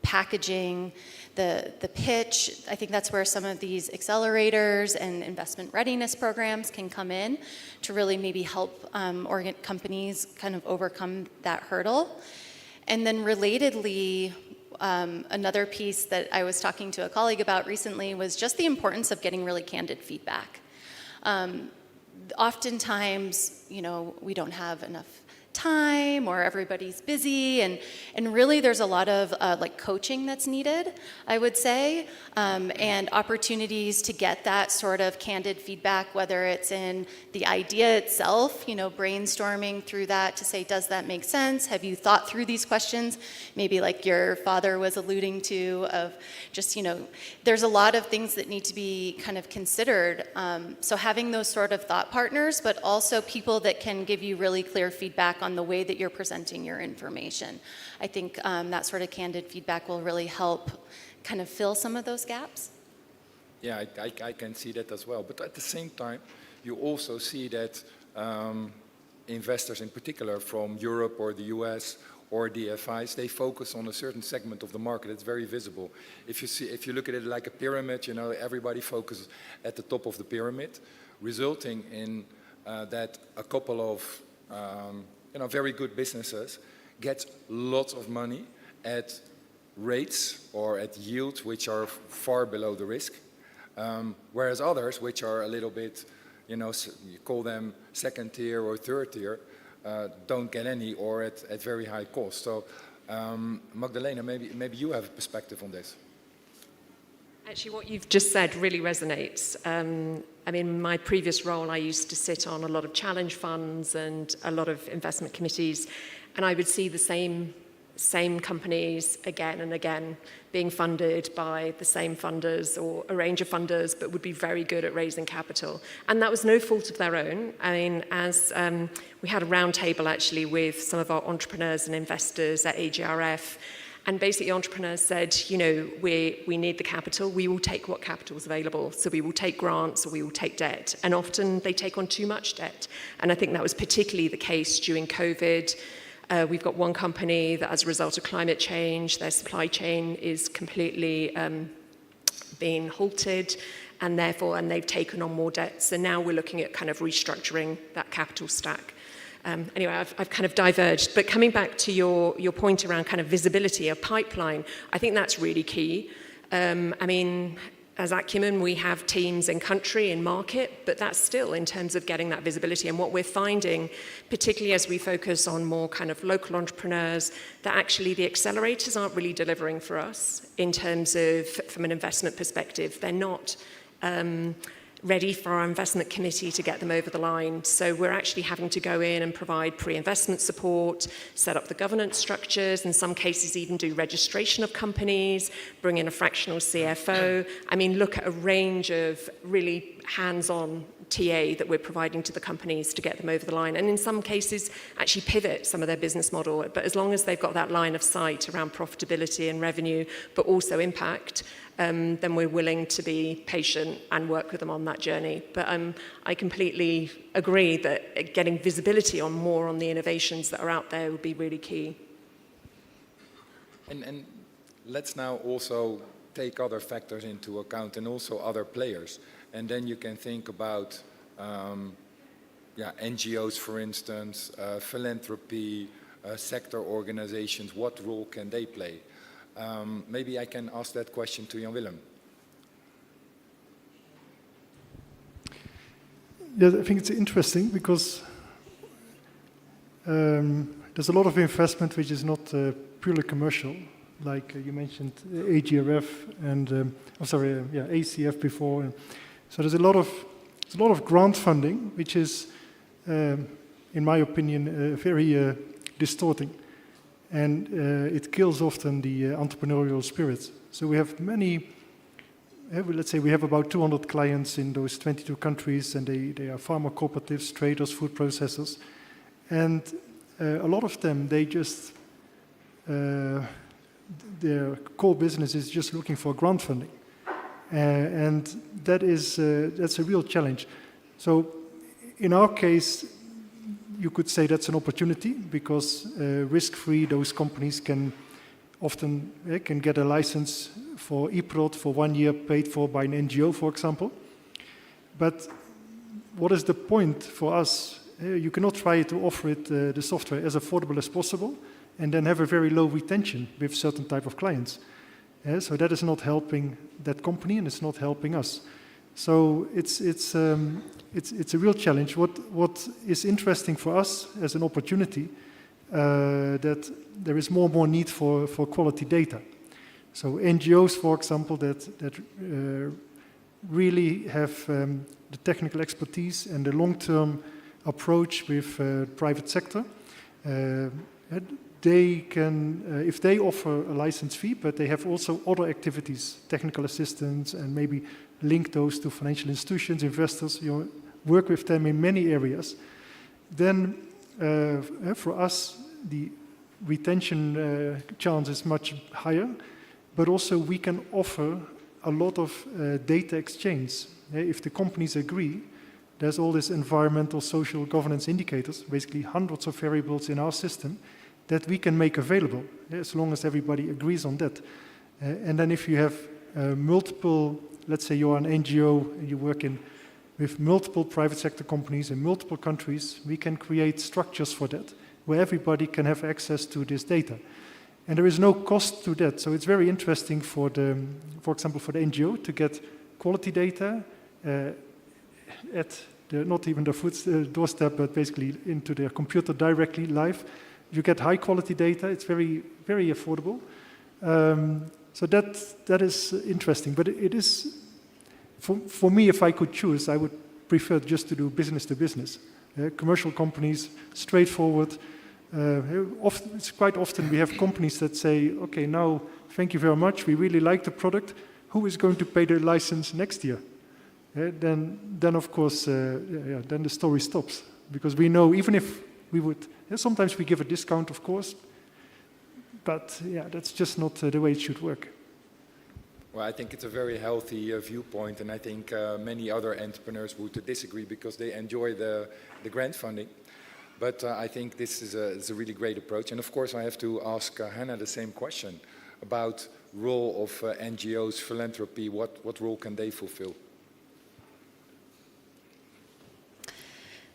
packaging, the pitch. I think that's where some of these accelerators and investment readiness programs can come in to really maybe help companies kind of overcome that hurdle. And then relatedly, another piece that I was talking to a colleague about recently was just the importance of getting really candid feedback. Oftentimes, we don't have enough time, or everybody's busy, and really there's a lot of like coaching that's needed, I would say, and opportunities to get that sort of candid feedback, whether it's in the idea itself, brainstorming through that to say, does that make sense? Have you thought through these questions? Maybe like your father was alluding to, of just, there's a lot of things that need to be kind of considered. So having those sort of thought partners, but also people that can give you really clear feedback on the way that you're presenting your information. I think that sort of candid feedback will really help kind of fill some of those gaps. Yeah, I can see that as well. But at the same time, you also see that investors in particular from Europe or the US or DFIs, they focus on a certain segment of the market. It's very visible. If you look at it like a pyramid, everybody focuses at the top of the pyramid, resulting in that a couple of very good businesses get lots of money at rates or at yields which are far below the risk, whereas others, which are a little bit, you call them second tier or third tier, don't get any, or at very high cost. So Magdalena, maybe you have a perspective on this. Actually, what you've just said really resonates. I mean, in my previous role, I used to sit on a lot of challenge funds and a lot of investment committees, and I would see the same companies again and again being funded by the same funders or a range of funders, but would be very good at raising capital. And that was no fault of their own. I mean, as we had a roundtable actually with some of our entrepreneurs and investors at AGRF, and basically entrepreneurs said, you know, we need the capital, we will take what capital is available. So we will take grants or we will take debt. And often they take on too much debt. And I think that was particularly the case during COVID. We've got one company that as a result of climate change, their supply chain is completely being halted, and they've taken on more debt. So now we're looking at kind of restructuring that capital stack. Anyway, I've kind of diverged, but coming back to your point around kind of visibility of pipeline, I think that's really key. I mean, as Acumen, we have teams in country, in market, but that's still in terms of getting that visibility. And what we're finding, particularly as we focus on more kind of local entrepreneurs, that actually the accelerators aren't really delivering for us in terms of, from an investment perspective, they're not ready for our investment committee to get them over the line. So we're actually having to go in and provide pre-investment support, set up the governance structures, in some cases even do registration of companies, bring in a fractional CFO. I mean, look at a range of really hands-on TA that we're providing to the companies to get them over the line. And in some cases, actually pivot some of their business model. But as long as they've got that line of sight around profitability and revenue, but also impact, then we're willing to be patient and work with them on that journey. But I completely agree that getting visibility on more on the innovations that are out there would be really key. And let's now also take other factors into account and also other players. And then you can think about NGOs, for instance, philanthropy, sector organizations, what role can they play? Maybe I can ask that question to Jan Willem. Yeah, I think it's interesting because there's a lot of investment which is not purely commercial, like you mentioned AGRF and ACF before. So there's a lot of grant funding, which is, in my opinion, very distorting. And it kills often the entrepreneurial spirit. So we have let's say we have about 200 clients in those 22 countries, and they are farmer cooperatives, traders, food processors. And a lot of them, they just, their core business is just looking for grant funding. And that's a real challenge. So in our case, you could say that's an opportunity because risk-free, those companies can often can get a license for eProd for 1 year paid for by an NGO, for example. But what is the point for us? You cannot try to offer it the software as affordable as possible and then have a very low retention with certain type of clients. So that is not helping that company and it's not helping us. So it's a real challenge. What is interesting for us as an opportunity that there is more and more need for quality data. So NGOs, for example, that really have the technical expertise and the long-term approach with private sector. They can, if they offer a license fee, but they have also other activities, technical assistance, and maybe link those to financial institutions, investors, work with them in many areas, then for us, the retention chance is much higher, but also we can offer a lot of data exchange. If the companies agree, there's all this environmental, social, governance indicators, basically hundreds of variables in our system that we can make available, as long as everybody agrees on that. And then if you have multiple, let's say you're an NGO, and you work with multiple private sector companies in multiple countries, we can create structures for that, where everybody can have access to this data. And there is no cost to that. So it's very interesting for example, for the NGO to get quality data at not even the doorstep, but basically into their computer directly live. You get high quality data. It's very, very affordable. So that is interesting, but it is, for me, if I could choose, I would prefer just to do business to business. Commercial companies, straightforward. It's quite often we have companies that say, okay, now, thank you very much, we really like the product. Who is going to pay the license next year? Then of course, then the story stops. Because we know, even if we would, sometimes we give a discount, of course, but yeah, that's just not the way it should work. Well, I think it's a very healthy viewpoint, and I think many other entrepreneurs would disagree because they enjoy the grant funding. But I think this is a really great approach. And of course, I have to ask Hannah the same question about role of NGOs, philanthropy. What role can they fulfill?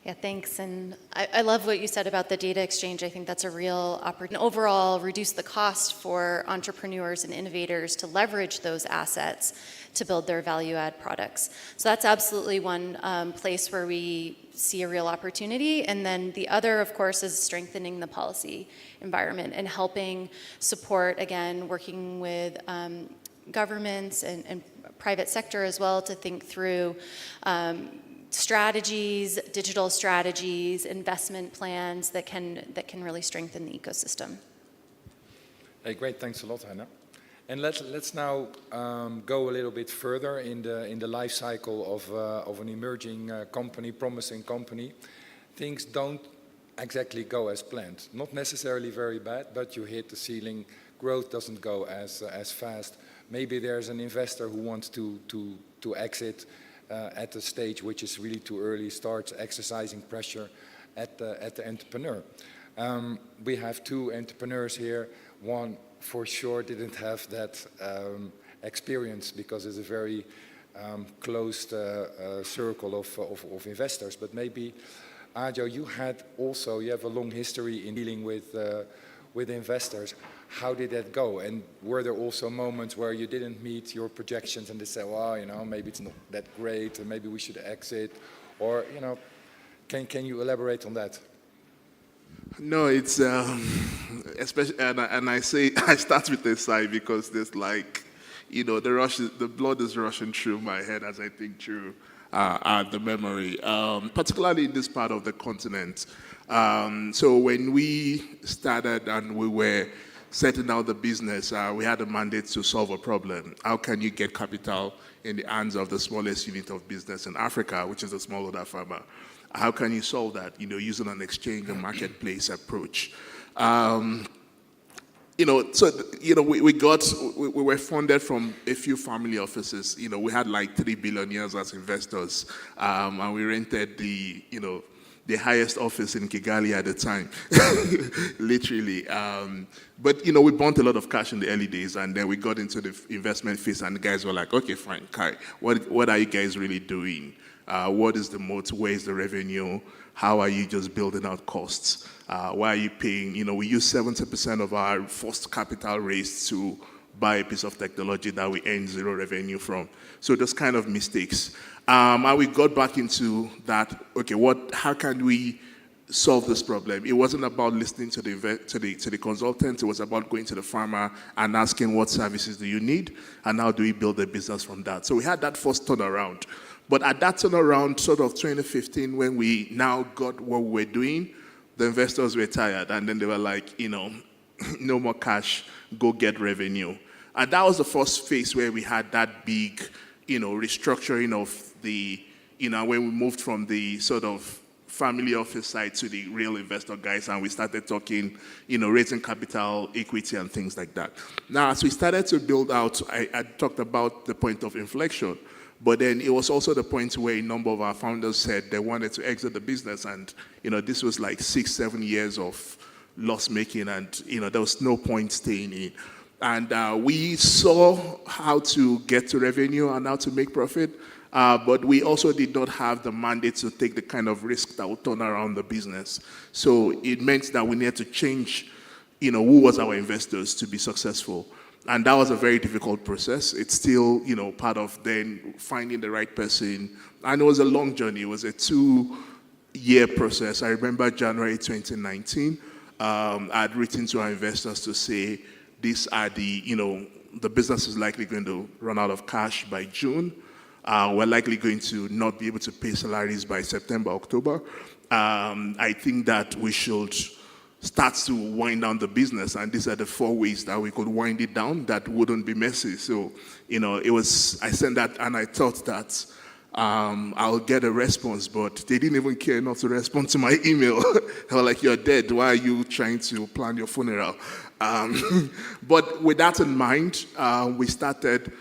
Yeah, thanks. And I love what you said about the data exchange. I think that's a real opportunity. And overall, reduce the cost for entrepreneurs and innovators to leverage those assets to build their value-add products. So that's absolutely one place where we see a real opportunity. And then the other, of course, is strengthening the policy environment and helping support, again, working with governments and private sector as well to think through strategies, digital strategies, investment plans that can really strengthen the ecosystem. Hey, great, thanks a lot, Hannah. And let's now go a little bit further in the life cycle of an emerging company, promising company. Things don't exactly go as planned. Not necessarily very bad, but you hit the ceiling. Growth doesn't go as fast. Maybe there's an investor who wants to exit at a stage which is really too early, starts exercising pressure at the entrepreneur. We have two entrepreneurs here. One for sure didn't have that experience because it's a very closed circle of investors. But maybe, Ajo, you have a long history in dealing with investors. How did that go? And were there also moments where you didn't meet your projections and they said, well, maybe it's not that great, and maybe we should exit? Or, can you elaborate on that? No, it's especially, and I say I start with this side because there's the blood is rushing through my head as I think through the memory, particularly in this part of the continent. So when we started and we were setting out the business, we had a mandate to solve a problem. How can you get capital in the hands of the smallest unit of business in Africa, which is the smallholder farmer? How can you solve that? Using an exchange and marketplace approach. We were funded from a few family offices. We had like 3 billionaires as investors, and we rented the highest office in Kigali at the time, literally. But we burnt a lot of cash in the early days, and then we got into the investment phase, and the guys were like, okay, fine, Kai, what are you guys really doing? What is the moat? Where is the revenue? How are you just building out costs? Why are you paying? We use 70% of our first capital raised to buy a piece of technology that we earn zero revenue from. So those kind of mistakes. And we got back into that, okay, how can we solve this problem? It wasn't about listening to the consultant, it was about going to the farmer and asking what services do you need, and how do we build a business from that. So we had that first turnaround. But at that turnaround, sort of 2015, when we now got what we were doing, the investors were tired, and then they were like, no more cash, go get revenue. And that was the first phase where we had that big, restructuring of the, when we moved from the sort of family office side to the real investor guys, and we started talking, raising capital, equity, and things like that. Now, as we started to build out, I talked about the point of inflection, but then it was also the point where a number of our founders said they wanted to exit the business, and this was like 6-7 years of loss making, and there was no point staying in. And we saw how to get to revenue and how to make profit, but we also did not have the mandate to take the kind of risk that would turn around the business. So it meant that we needed to change, who was our investors to be successful. And that was a very difficult process. It's still, part of then finding the right person. And it was a long journey. It was a 2-year process. I remember January 2019, I had written to our investors to say, these are the, the business is likely going to run out of cash by June. We're likely going to not be able to pay salaries by September, October. I think that we should start to wind down the business, and these are the 4 ways that we could wind it down that wouldn't be messy. So, I sent that and I thought that I'll get a response, but they didn't even care enough to respond to my email. They were like, "You're dead. Why are you trying to plan your funeral?" But with that in mind, we started,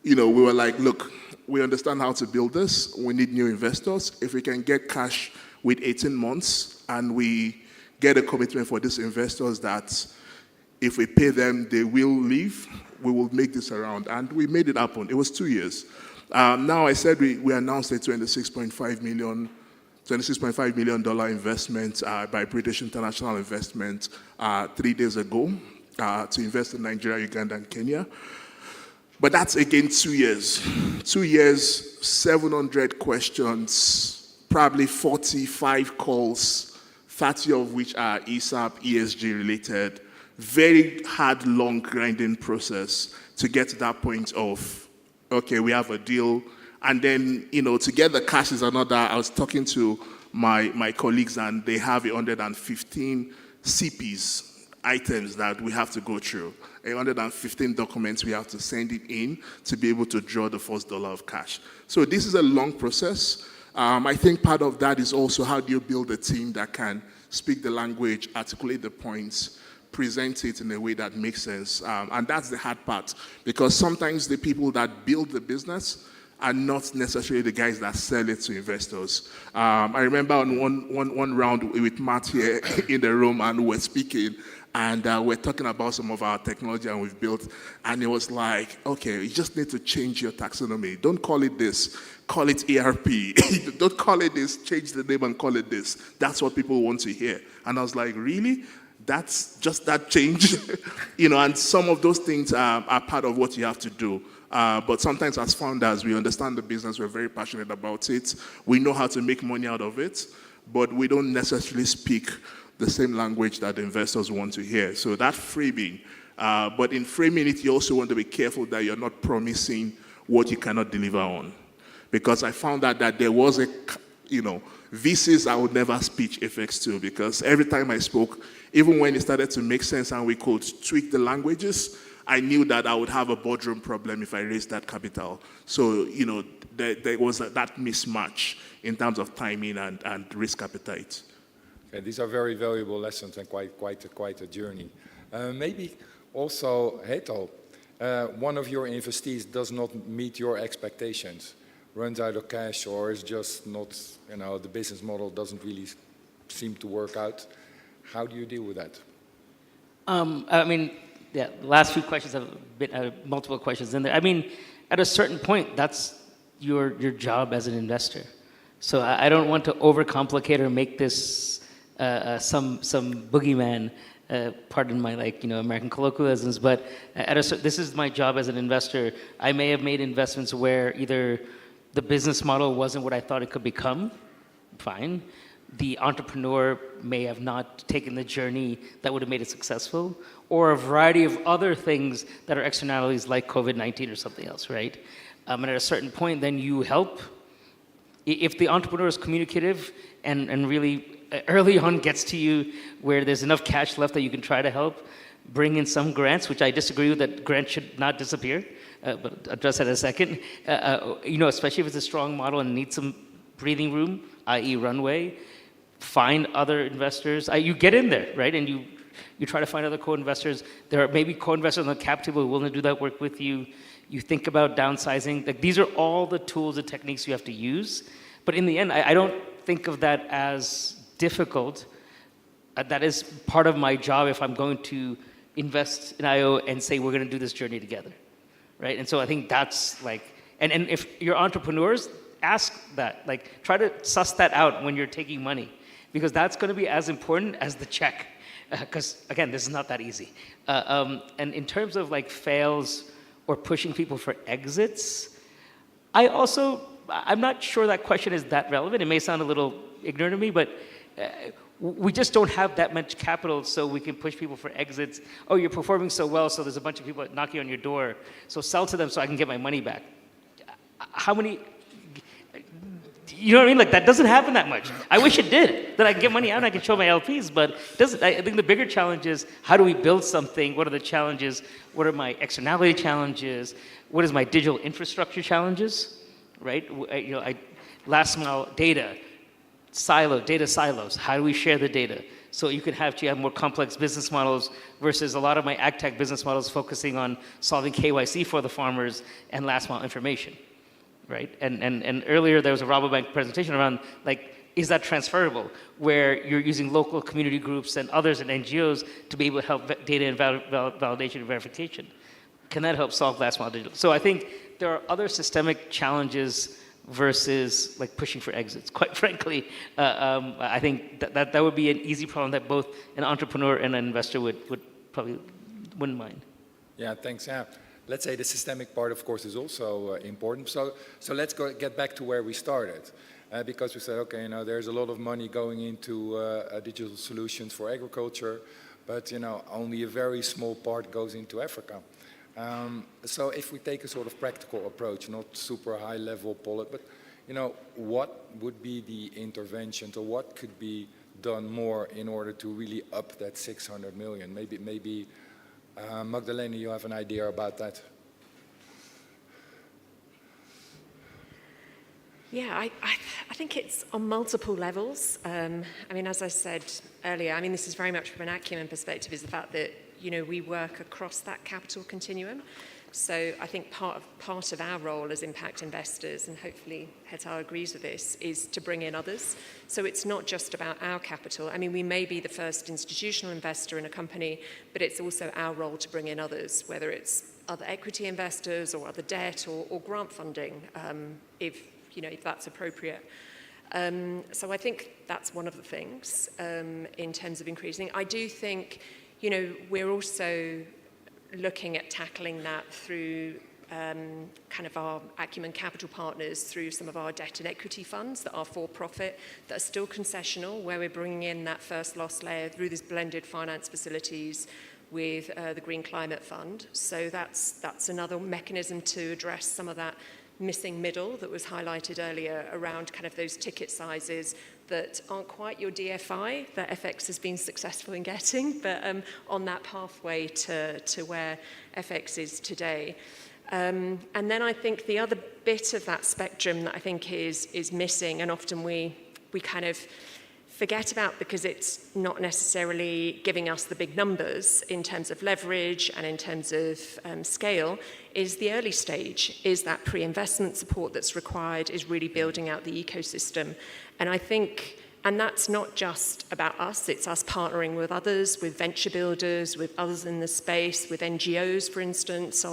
we were like, look, we understand how to build this. We need new investors. If we can get cash with 18 months and we get a commitment for these investors that if we pay them, they will leave, we will make this around. And we made it happen. It was 2 years. Now I said we announced a $26.5 million investment by British International Investment 3 days ago to invest in Nigeria, Uganda, and Kenya. But that's again 2 years. 2 years, 700 questions, probably 45 calls, 30 of which are ESAP, ESG related. Very hard, long, grinding process to get to that point of, okay, we have a deal. And then, to get the cash is another. I was talking to my colleagues, and they have 115 CPs, items that we have to go through. 115 documents we have to send it in to be able to draw the first dollar of cash. So this is a long process. I think part of that is also how do you build a team that can speak the language, articulate the points, present it in a way that makes sense. And that's the hard part, because sometimes the people that build the business are not necessarily the guys that sell it to investors. I remember on one round with Matt here in the room, and we're speaking, and we're talking about some of our technology and we've built, and it was like, okay, you just need to change your taxonomy. Don't call it this, call it ERP. Don't call it this, change the name and call it this. That's what people want to hear. And I was like, really? That's just that change? And some of those things are part of what you have to do. But sometimes as founders, we understand the business, we're very passionate about it. We know how to make money out of it, but we don't necessarily speak the same language that the investors want to hear. So that framing, but in framing it, you also want to be careful that you're not promising what you cannot deliver on. Because I found out that there was VCs I would never pitch FX to, because every time I spoke, even when it started to make sense and we could tweak the languages, I knew that I would have a boardroom problem if I raised that capital. So, there was that mismatch in terms of timing and risk appetite. Okay, these are very valuable lessons and quite a journey. Maybe also, Hetal, one of your investees does not meet your expectations, runs out of cash, or is just not, the business model doesn't really seem to work out. How do you deal with that? The last few questions have been multiple questions in there. At a certain point, that's your job as an investor. So I don't want to overcomplicate or make this some boogeyman. Pardon my American colloquialisms, but this is my job as an investor. I may have made investments where either the business model wasn't what I thought it could become. Fine. The entrepreneur may have not taken the journey that would have made it successful, or a variety of other things that are externalities like COVID-19 or something else, right? And at a certain point, then you help. If the entrepreneur is communicative and really early on gets to you where there's enough cash left that you can try to help, bring in some grants, which I disagree with, that grants should not disappear, but address that in a second. Especially if it's a strong model and needs some breathing room, i.e. runway. Find other investors. You get in there, right? And you try to find other co-investors. There are maybe co-investors on the cap table who are willing to do that work with you. You think about downsizing. These are all the tools and techniques you have to use. But in the end, I don't think of that as difficult. That is part of my job if I'm going to invest in IO and say we're going to do this journey together, right? And so I think that's and if you're entrepreneurs, ask that. Try to suss that out when you're taking money, because that's going to be as important as the check. Because again, this is not that easy. And in terms of fails or pushing people for exits, I'm not sure that question is that relevant. It may sound a little ignorant to me, but we just don't have that much capital so we can push people for exits. Oh, you're performing so well, so there's a bunch of people knocking on your door. So sell to them so I can get my money back. How many, you know what I mean? Like, that doesn't happen that much. I wish it did, that I can get money out and I can show my LPs, but it doesn't. I think the bigger challenge is, how do we build something? What are the challenges? What are my externality challenges? What is my digital infrastructure challenges, right? You know, last mile data silos. How do we share the data? So you can have more complex business models versus a lot of my ag tech business models focusing on solving KYC for the farmers and last mile information, right? And earlier there was a Rabobank presentation around, like, is that transferable? Where you're using local community groups and others and NGOs to be able to help data and validation and verification. Can that help solve last mile digital? So I think there are other systemic challenges versus like pushing for exits. Quite frankly, I think that would be an easy problem that both an entrepreneur and an investor would probably wouldn't mind. Yeah, thanks. Yeah. Let's say the systemic part, of course, is also important. So let's get back to where we started. Because we said, okay, you know, there's a lot of money going into digital solutions for agriculture, but, you know, only a very small part goes into Africa. So if we take a sort of practical approach, not super high level policy, but, you know, what would be the interventions, or what could be done more in order to really up that 600 million? Maybe Magdalena, you have an idea about that? Yeah, I think it's on multiple levels. I mean, as I said earlier, I mean, this is very much from an acumen perspective, is the fact that, you know, we work across that capital continuum. So I think part of our role as impact investors, and hopefully Hetal agrees with this, is to bring in others. So it's not just about our capital. I mean, we may be the first institutional investor in a company, but it's also our role to bring in others, whether it's other equity investors or other debt or grant funding, if that's appropriate. So I think that's one of the things in terms of increasing. I do think, you know, we're also looking at tackling that through kind of our Acumen Capital Partners, through some of our debt and equity funds that are for-profit, that are still concessional, where we're bringing in that first loss layer through these blended finance facilities with the Green Climate Fund. So that's another mechanism to address some of that missing middle that was highlighted earlier around kind of those ticket sizes that aren't quite your DFI that FX has been successful in getting, but on that pathway to where FX is today. And then I think the other bit of that spectrum that I think is missing, and often we kind of forget about because it's not necessarily giving us the big numbers in terms of leverage and in terms of scale, is the early stage, is that pre-investment support that's required, is really building out the ecosystem. And I think, and that's not just about us, it's us partnering with others, with venture builders, with others in the space, with NGOs, for instance,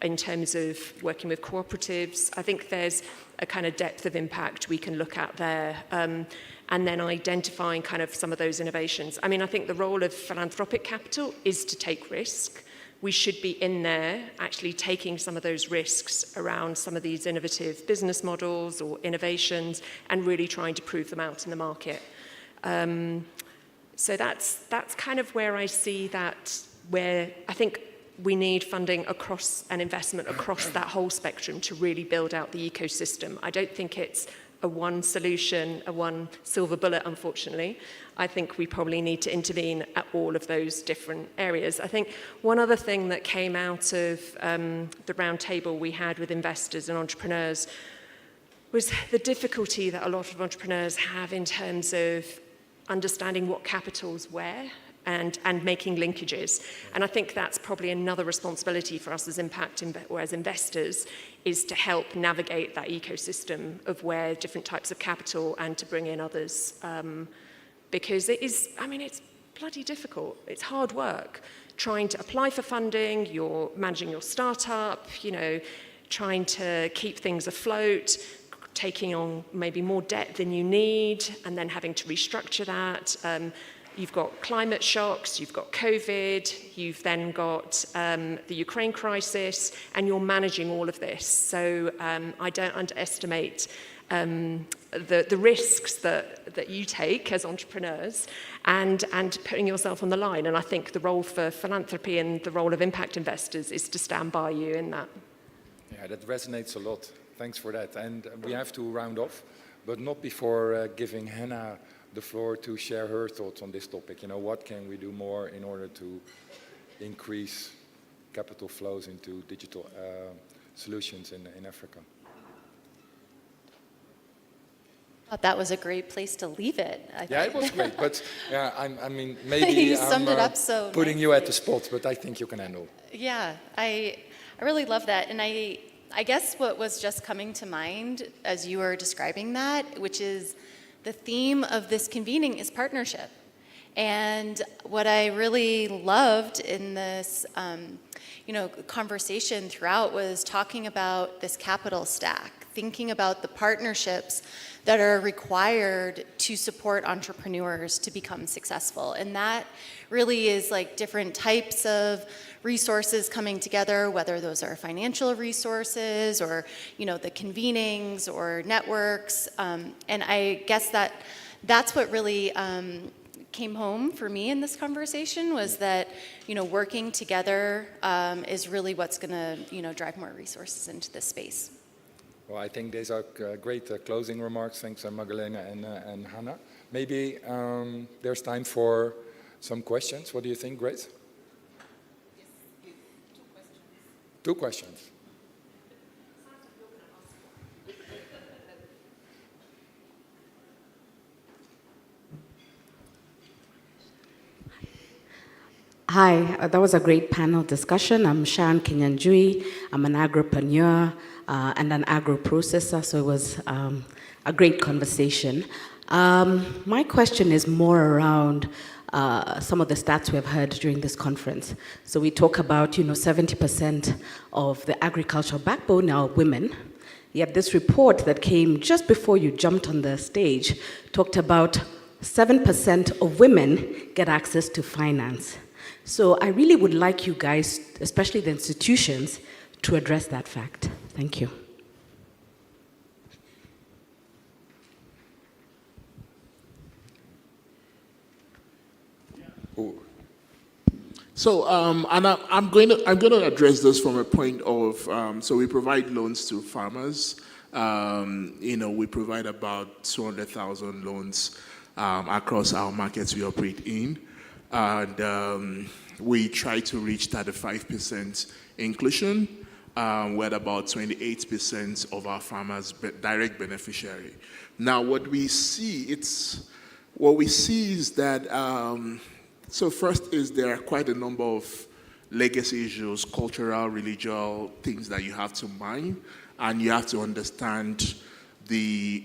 in terms of working with cooperatives. I think there's a kind of depth of impact we can look at there. And then identifying kind of some of those innovations. I mean, I think the role of philanthropic capital is to take risk. We should be in there actually taking some of those risks around some of these innovative business models or innovations and really trying to prove them out in the market. So that's kind of where I see that, where I think we need funding across and investment across that whole spectrum to really build out the ecosystem. I don't think it's a one solution, a one silver bullet, unfortunately. I think we probably need to intervene at all of those different areas. I think one other thing that came out of the roundtable we had with investors and entrepreneurs was the difficulty that a lot of entrepreneurs have in terms of understanding what capital's where and making linkages. And I think that's probably another responsibility for us as as investors, is to help navigate that ecosystem of where different types of capital and to bring in others. Because it is, I mean, it's bloody difficult. It's hard work. Trying to apply for funding, you're managing your startup, you know, trying to keep things afloat, taking on maybe more debt than you need, and then having to restructure that. You've got climate shocks, you've got COVID, you've then got the Ukraine crisis, and you're managing all of this. So I don't underestimate the risks that you take as entrepreneurs and putting yourself on the line. And I think the role for philanthropy and the role of impact investors is to stand by you in that. Yeah, that resonates a lot. Thanks for that. And we have to round off, but not before giving Hannah the floor to share her thoughts on this topic. You know, what can we do more in order to increase capital flows into digital solutions in Africa? That was a great place to leave it. Yeah, it was great, but yeah, I mean, maybe you summed it up so putting you at the spot, but I think you can handle. Yeah, I really love that, and I guess what was just coming to mind as you were describing that, which is the theme of this convening is partnership. And what I really loved in this conversation throughout was talking about this capital stack, thinking about the partnerships that are required to support entrepreneurs to become successful. And that really is like different types of resources coming together, whether those are financial resources or, the convenings or networks. And I guess that's what really came home for me in this conversation was that, working together is really what's going to, drive more resources into this space. Well, I think these are great closing remarks. Thanks, Magdalena and Hannah. Maybe there's time for some questions. What do you think, Grace? Yes, 2 questions. 2 questions. Hi, that was a great panel discussion. I'm Sharon Kinyanjui. I'm an agripreneur and an agro-processor, so it was a great conversation. My question is more around some of the stats we've heard during this conference. So we talk about, 70% of the agricultural backbone are women. Yet this report that came just before you jumped on the stage talked about 7% of women get access to finance. So I really would like you guys, especially the institutions, to address that fact. Thank you. So, and I'm going to address this from a point of, so we provide loans to farmers. We provide about 200,000 loans across our markets we operate in. And we try to reach 35% inclusion, with about 28% of our farmers direct beneficiary. Now, what we see is that, so first is there are quite a number of legacy issues, cultural, religious things that you have to mind, and you have to understand the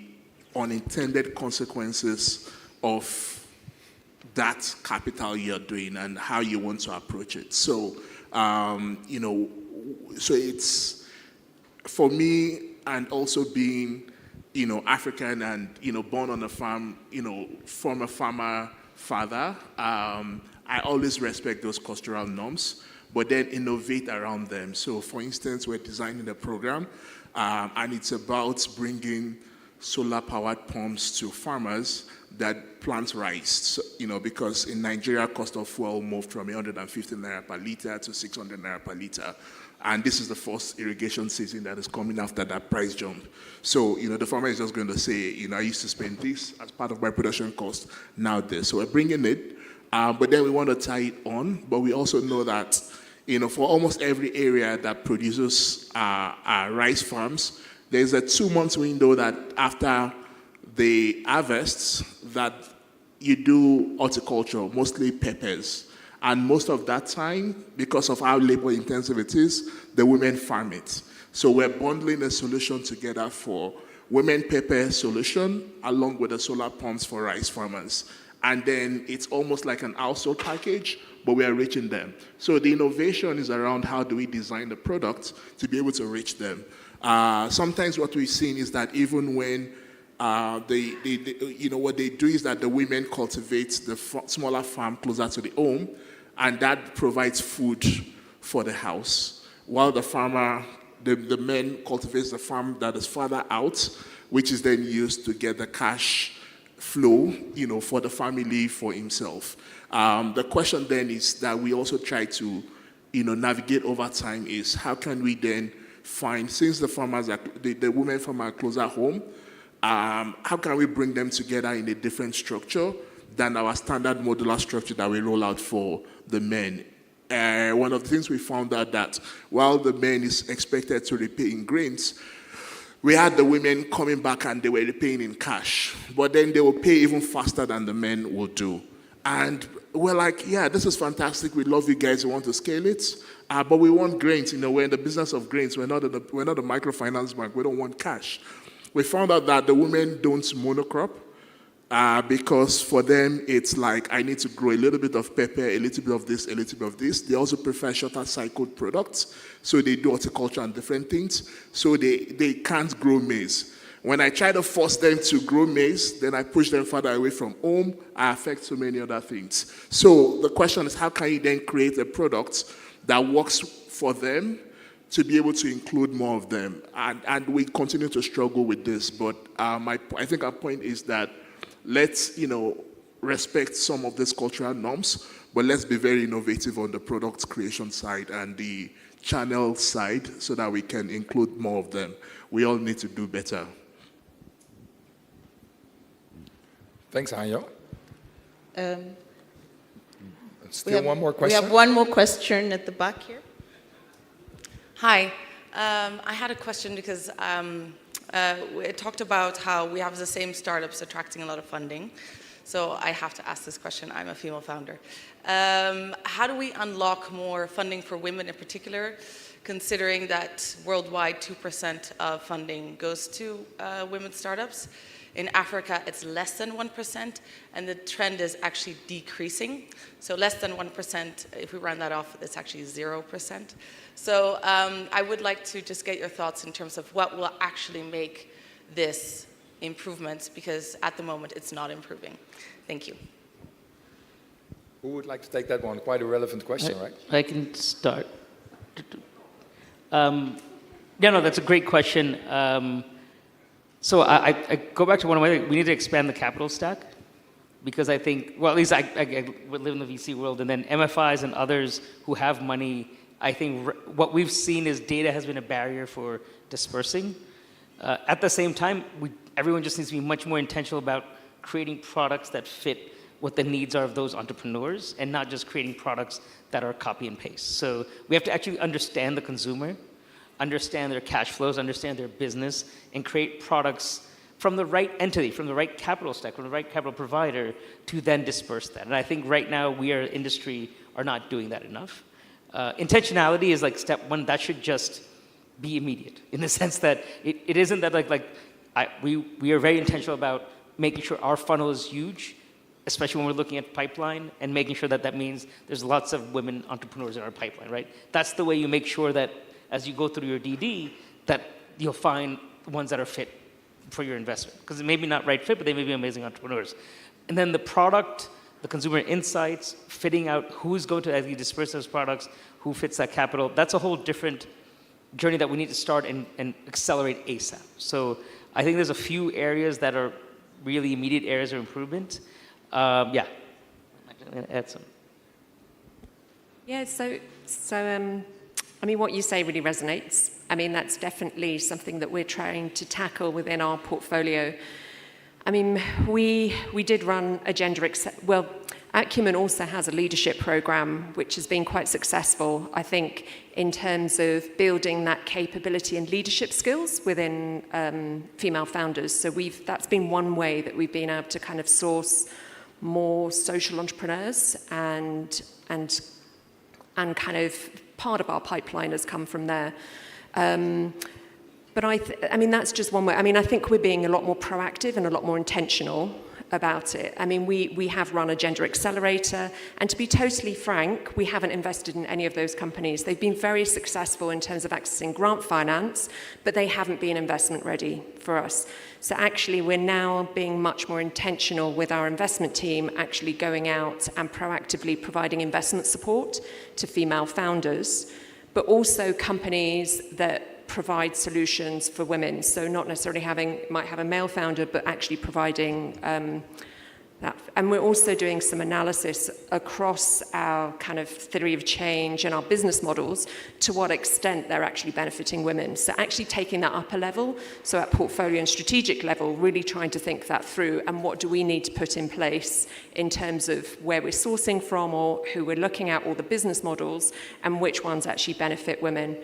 unintended consequences of that capital you're doing and how you want to approach it. So, so it's, for me, and also being, African and, born on a farm, from a farmer father, I always respect those cultural norms, but then innovate around them. So, for instance, we're designing a program, and it's about bringing solar-powered pumps to farmers that plant rice, so, because in Nigeria, cost of fuel moved from 150 naira per liter to 600 naira per liter. And this is the first irrigation season that is coming after that price jump. So, the farmer is just going to say, I used to spend this as part of my production cost, now this. So we're bringing it, but then we want to tie it on, but we also know that, for almost every area that produces rice farms, there's a 2-month window that after the harvests that you do horticulture, mostly peppers. And most of that time, because of how labor intensive it is, the women farm it. So we're bundling a solution together for women pepper solution along with the solar pumps for rice farmers. And then it's almost like an household package, but we are reaching them. So the innovation is around how do we design the product to be able to reach them. Sometimes what we've seen is that even when what they do is that the women cultivate the smaller farm closer to the home, and that provides food for the house. While the farmer, the men cultivates the farm that is farther out, which is then used to get the cash flow, for the family, for himself. The question then is that we also try to, navigate over time is how can we then find, since the farmers are, the women farmers are closer home, how can we bring them together in a different structure than our standard modular structure that we roll out for the men? One of the things we found out that while the men is expected to repay in grains, we had the women coming back and they were repaying in cash, but then they will pay even faster than the men will do. And we're like, yeah, this is fantastic. We love you guys. We want to scale it. But we want grains. We're in the business of grains. We're not a microfinance bank. We don't want cash. We found out that the women don't monocrop because for them, it's like, I need to grow a little bit of pepper, a little bit of this, a little bit of this. They also prefer shorter cycled products. So they do horticulture and different things. So they can't grow maize. When I try to force them to grow maize, then I push them further away from home. I affect so many other things. So the question is, how can you then create a product that works for them to be able to include more of them? And we continue to struggle with this. But I think our point is that let's, respect some of these cultural norms, but let's be very innovative on the product creation side and the channel side so that we can include more of them. We all need to do better. Thanks, Anjo. Still one more question? We have one more question at the back here. Hi. I had a question because it talked about how we have the same startups attracting a lot of funding. So I have to ask this question. I'm a female founder. How do we unlock more funding for women in particular, considering that worldwide 2% of funding goes to women's startups? In Africa, it's less than 1%, and the trend is actually decreasing. So less than 1%, if we round that off, it's actually 0%. So I would like to just get your thoughts in terms of what will actually make this improvements, because at the moment it's not improving. Thank you. Who would like to take that one? Quite a relevant question, right? I can start. That's a great question. So I go back to one of my, we need to expand the capital stack, because I think, well, at least I live in the VC world, and then MFIs and others who have money, I think what we've seen is data has been a barrier for dispersing. At the same time, everyone just needs to be much more intentional about creating products that fit what the needs are of those entrepreneurs, and not just creating products that are copy and paste. So we have to actually understand the consumer, understand their cash flows, understand their business, and create products from the right entity, from the right capital stack, from the right capital provider to then disperse that. And I think right now we as an industry are not doing that enough. Intentionality is like step one. That should just be immediate, in the sense that it isn't that we are very intentional about making sure our funnel is huge, especially when we're looking at pipeline, and making sure that means there's lots of women entrepreneurs in our pipeline, right? That's the way you make sure that as you go through your DD, that you'll find ones that are fit for your investment. Because it may be not right fit, but they may be amazing entrepreneurs. And then the product, the consumer insights, fitting out who's going to actually disperse those products, who fits that capital, that's a whole different journey that we need to start and accelerate ASAP. So I think there's a few areas that are really immediate areas of improvement. I'm going to add some. Yeah, I mean, what you say really resonates. I mean, that's definitely something that we're trying to tackle within our portfolio. I mean, we did run a Acumen also has a leadership program, which has been quite successful, I think, in terms of building that capability and leadership skills within female founders. So that's been one way that we've been able to kind of source more social entrepreneurs, and kind of part of our pipeline has come from there. But I mean, that's just one way. I mean, I think we're being a lot more proactive and a lot more intentional about it. I mean, we have run a gender accelerator, and to be totally frank, we haven't invested in any of those companies. They've been very successful in terms of accessing grant finance, but they haven't been investment ready for us. So actually, we're now being much more intentional with our investment team, actually going out and proactively providing investment support to female founders, but also companies that provide solutions for women. So not necessarily might have a male founder, but actually providing that. And we're also doing some analysis across our kind of theory of change and our business models to what extent they're actually benefiting women. So actually taking that up a level, so at portfolio and strategic level, really trying to think that through and what do we need to put in place in terms of where we're sourcing from or who we're looking at, all the business models, and which ones actually benefit women.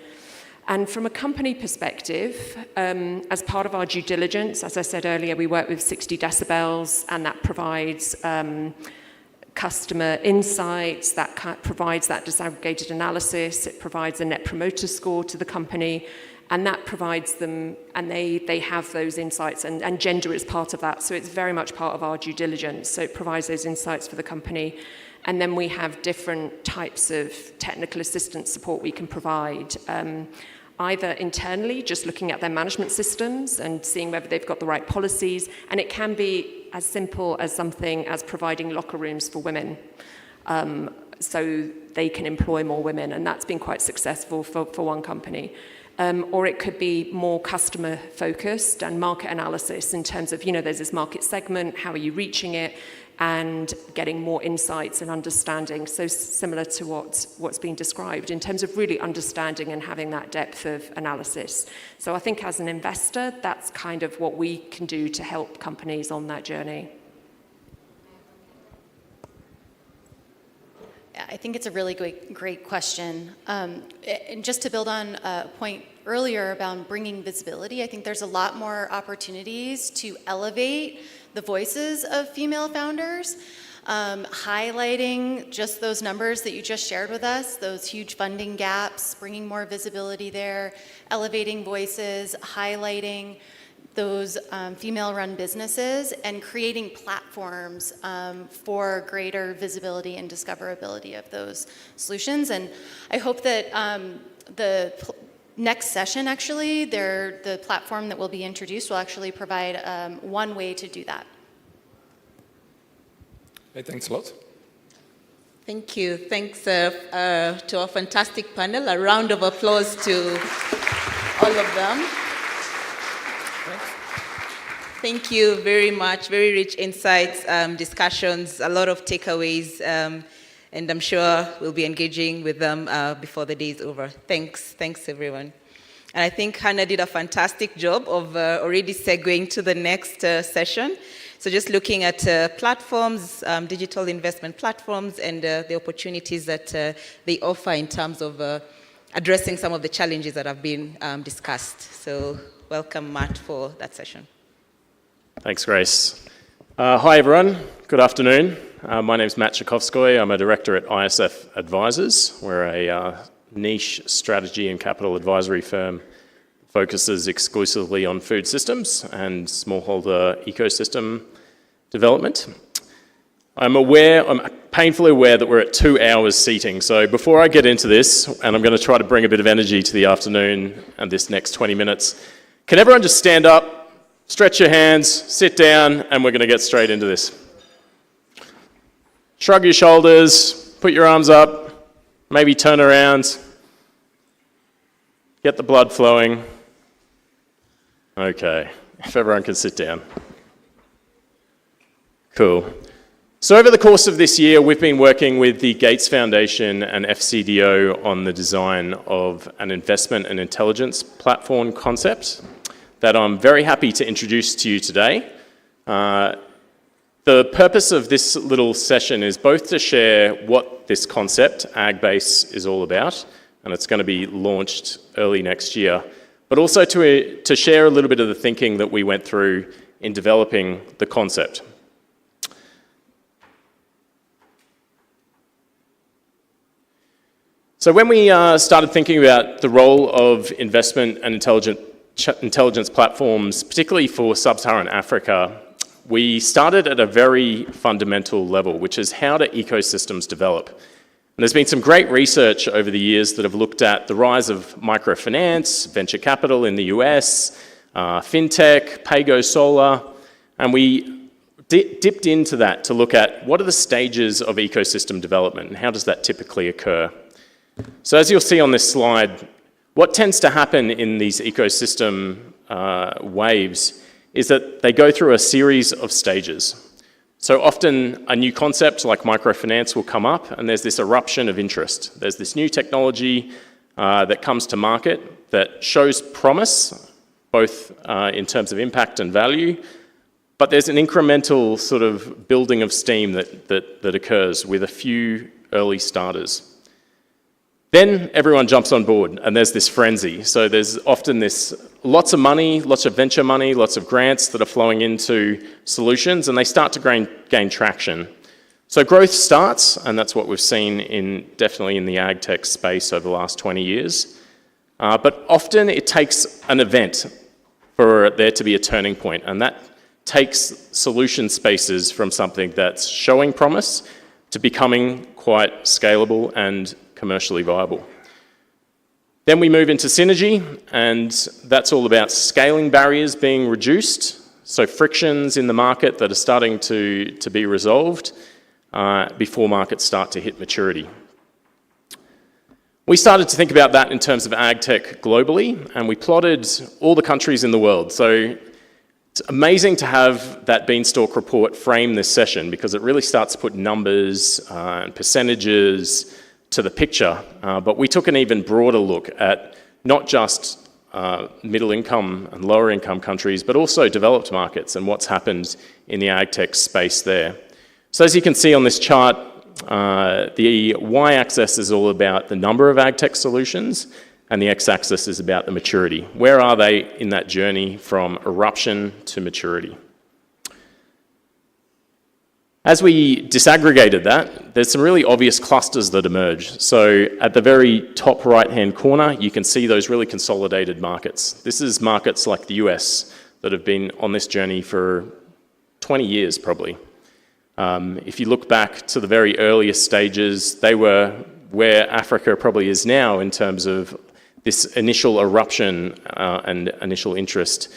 And from a company perspective, as part of our due diligence, as I said earlier, we work with 60 decibels, and that provides customer insights, that provides that disaggregated analysis, it provides a net promoter score to the company, and that provides them, and they have those insights, and gender is part of that, so it's very much part of our due diligence, so it provides those insights for the company. And then we have different types of technical assistance support we can provide, either internally, just looking at their management systems and seeing whether they've got the right policies, and it can be as simple as something as providing locker rooms for women, so they can employ more women, and that's been quite successful for one company. Or it could be more customer focused and market analysis in terms of, there's this market segment, how are you reaching it, and getting more insights and understanding. So similar to what's been described in terms of really understanding and having that depth of analysis. So I think as an investor, that's kind of what we can do to help companies on that journey. I think it's a really great question. And just to build on a point earlier about bringing visibility, I think there's a lot more opportunities to elevate the voices of female founders, highlighting just those numbers that you just shared with us, those huge funding gaps, bringing more visibility there, elevating voices, highlighting those female-run businesses, and creating platforms for greater visibility and discoverability of those solutions. And I hope that the next session, actually, the platform that will be introduced will actually provide one way to do that. Hey, thanks a lot. Thank you. Thanks to our fantastic panel. A round of applause to all of them. Thank you very much. Very rich insights, discussions, a lot of takeaways, and I'm sure we'll be engaging with them before the day is over. Thanks everyone. And I think Hannah did a fantastic job of already segueing to the next session. So just looking at platforms, digital investment platforms, and the opportunities that they offer in terms of addressing some of the challenges that have been discussed. So welcome, Matt, for that session. Thanks, Grace. Hi, everyone. Good afternoon. My name is Matt Tchaikovsky. I'm a director at ISF Advisors. We're a niche strategy and capital advisory firm that focuses exclusively on food systems and smallholder ecosystem development. I'm painfully aware that we're at 2 hours seating. So before I get into this, and I'm going to try to bring a bit of energy to the afternoon and this next 20 minutes, can everyone just stand up? Stretch your hands, sit down, and we're going to get straight into this. Shrug your shoulders, put your arms up, maybe turn around, get the blood flowing. Okay, if everyone can sit down. Cool. So over the course of this year, we've been working with the Gates Foundation and FCDO on the design of an investment and intelligence platform concept that I'm very happy to introduce to you today. The purpose of this little session is both to share what this concept, AgBase, is all about, and it's going to be launched early next year, but also to share a little bit of the thinking that we went through in developing the concept. So when we started thinking about the role of investment and intelligence platforms, particularly for sub-Saharan Africa, we started at a very fundamental level, which is how do ecosystems develop? And there's been some great research over the years that have looked at the rise of microfinance, venture capital in the US, fintech, pay-go solar, and we dipped into that to look at what are the stages of ecosystem development and how does that typically occur? So as you'll see on this slide, What tends to happen in these ecosystem waves is that they go through a series of stages. So often a new concept like microfinance will come up and there's this eruption of interest. There's this new technology that comes to market that shows promise, both in terms of impact and value, but there's an incremental sort of building of steam that occurs with a few early starters. Then everyone jumps on board and there's this frenzy. So there's often this lots of money, lots of venture money, lots of grants that are flowing into solutions and they start to gain traction. So growth starts, and that's what we've seen definitely in the ag tech space over the last 20 years. But often it takes an event for there to be a turning point, and that takes solution spaces from something that's showing promise to becoming quite scalable and commercially viable. Then we move into synergy, and that's all about scaling barriers being reduced, so frictions in the market that are starting to be resolved before markets start to hit maturity. We started to think about that in terms of ag tech globally, and we plotted all the countries in the world. So it's amazing to have that Beanstalk report frame this session because it really starts to put numbers and percentages to the picture, but we took an even broader look at not just middle income and lower income countries, but also developed markets and what's happened in the ag tech space there. So as you can see on this chart, the y-axis is all about the number of ag tech solutions, and the x-axis is about the maturity. Where are they in that journey from eruption to maturity? As we disaggregated that, there's some really obvious clusters that emerge. So at the very top right-hand corner, you can see those really consolidated markets. This is markets like the US that have been on this journey for 20 years probably. If you look back to the very earliest stages, they were where Africa probably is now in terms of this initial eruption and initial interest.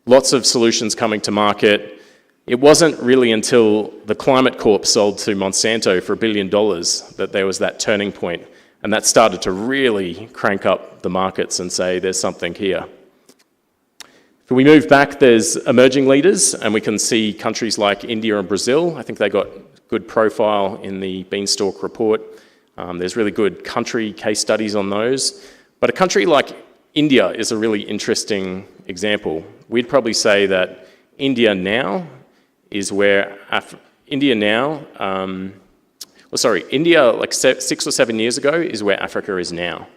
Lots of solutions coming to market. It wasn't really until the Climate Corp sold to Monsanto for $1 billion that there was that turning point, and that started to really crank up the markets and say there's something here. If we move back, there's emerging leaders, and we can see countries like India and Brazil. I think they got good profile in the Beanstalk report. There's really good country case studies on those. But a country like India is a really interesting example. We'd probably say that India now is where India like 6 or 7 years ago is where Africa is now.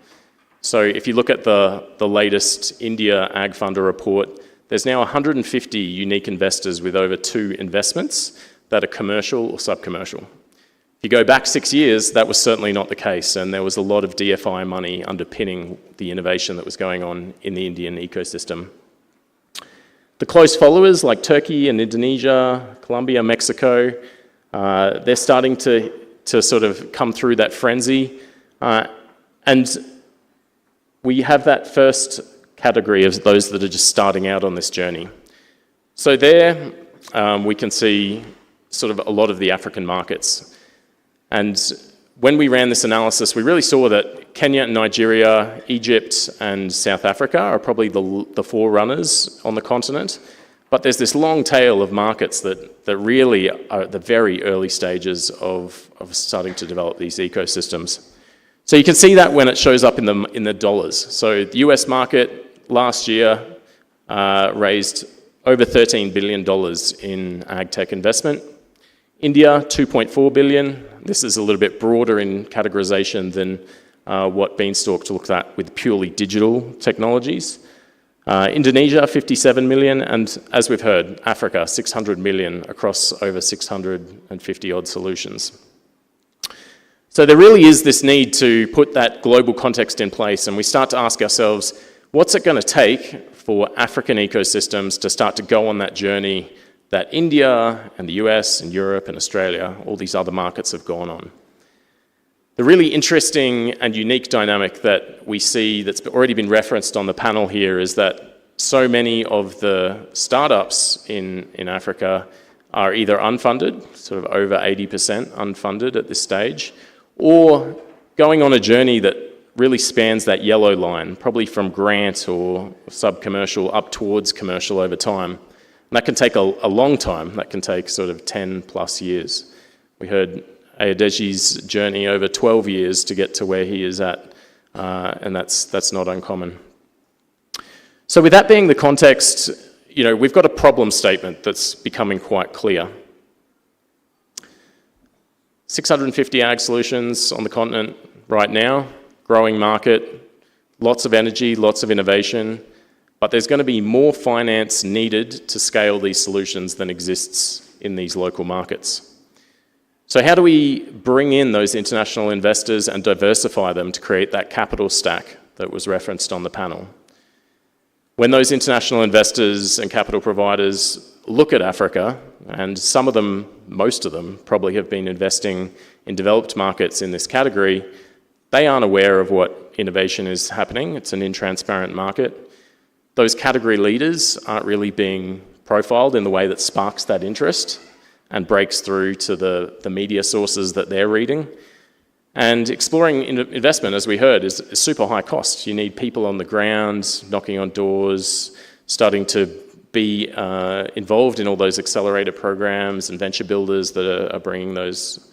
So if you look at the latest India Ag Funder report, there's now 150 unique investors with over 2 investments that are commercial or sub-commercial. If you go back 6 years, that was certainly not the case, and there was a lot of DFI money underpinning the innovation that was going on in the Indian ecosystem. The close followers like Turkey and Indonesia, Colombia, Mexico, they're starting to sort of come through that frenzy. And we have that first category of those that are just starting out on this journey. So there we can see sort of a lot of the African markets. And when we ran this analysis, we really saw that Kenya and Nigeria, Egypt and South Africa are probably the forerunners on the continent. But there's this long tail of markets that really are at the very early stages of starting to develop these ecosystems. So you can see that when it shows up in the dollars. So the US market last year raised over $13 billion in ag tech investment. India, 2.4 billion. This is a little bit broader in categorization than what Beanstalk looked at with purely digital technologies. Indonesia, 57 million, and as we've heard, Africa, 600 million across over 650 odd solutions. So there really is this need to put that global context in place, and we start to ask ourselves, what's it going to take for African ecosystems to start to go on that journey that India and the US and Europe and Australia, all these other markets have gone on? The really interesting and unique dynamic that we see that's already been referenced on the panel here is that so many of the startups in Africa are either unfunded, sort of over 80% unfunded at this stage, or going on a journey that really spans that yellow line, probably from grant or sub-commercial up towards commercial over time. And that can take a long time. That can take sort of 10 plus years. We heard Ayodeji's journey over 12 years to get to where he is at, and that's not uncommon. So with that being the context, we've got a problem statement that's becoming quite clear. 650 ag solutions on the continent right now, growing market, lots of energy, lots of innovation, but there's going to be more finance needed to scale these solutions than exists in these local markets. So how do we bring in those international investors and diversify them to create that capital stack that was referenced on the panel? When those international investors and capital providers look at Africa, and some of them, most of them, probably have been investing in developed markets in this category, they aren't aware of what innovation is happening. It's an intransparent market. Those category leaders aren't really being profiled in the way that sparks that interest and breaks through to the media sources that they're reading. And exploring investment, as we heard, is super high cost. You need people on the ground, knocking on doors, starting to be involved in all those accelerator programs and venture builders that are bringing those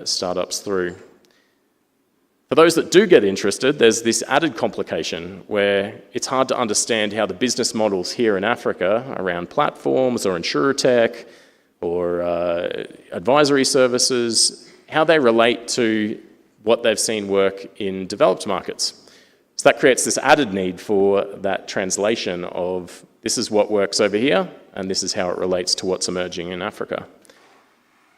startups through. For those that do get interested, there's this added complication where it's hard to understand how the business models here in Africa around platforms or insurtech or advisory services, how they relate to what they've seen work in developed markets. So that creates this added need for that translation of this is what works over here and this is how it relates to what's emerging in Africa.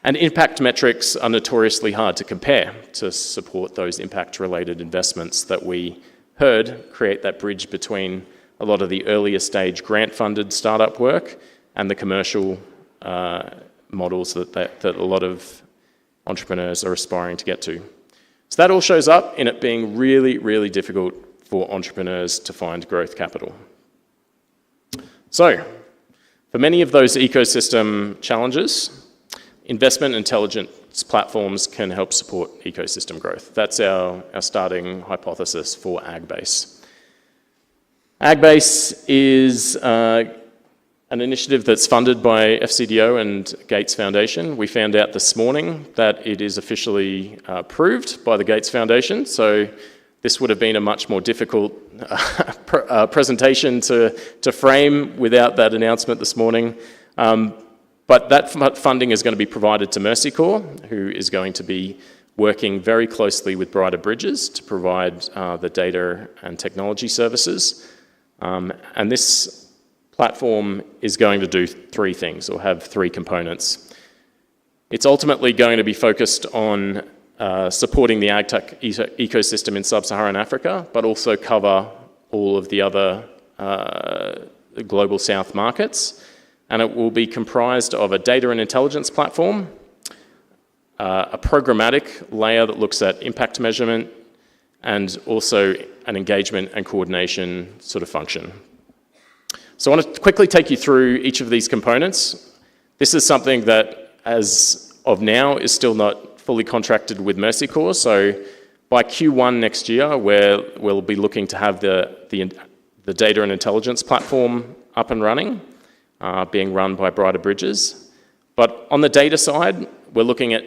And impact metrics are notoriously hard to compare to support those impact-related investments that we heard create that bridge between a lot of the earlier stage grant-funded startup work and the commercial models that a lot of entrepreneurs are aspiring to get to. So that all shows up in it being really, really difficult for entrepreneurs to find growth capital. So, for many of those ecosystem challenges, investment intelligence platforms can help support ecosystem growth. That's our starting hypothesis for AgBase. AgBase is an initiative that's funded by FCDO and Gates Foundation. We found out this morning that it is officially approved by the Gates Foundation, so this would have been a much more difficult presentation to frame without that announcement this morning. But that funding is going to be provided to Mercy Corps, who is going to be working very closely with Brighter Bridges to provide the data and technology services. And this platform is going to do three things, or have three components. It's ultimately going to be focused on supporting the ag-tech ecosystem in sub-Saharan Africa, but also cover all of the other global south markets. And it will be comprised of a data and intelligence platform, a programmatic layer that looks at impact measurement, and also an engagement and coordination sort of function. So I want to quickly take you through each of these components. This is something that, as of now, is still not fully contracted with Mercy Corps. So by Q1 next year, we'll be looking to have the data and intelligence platform up and running, being run by Brighter Bridges. But on the data side, we're looking at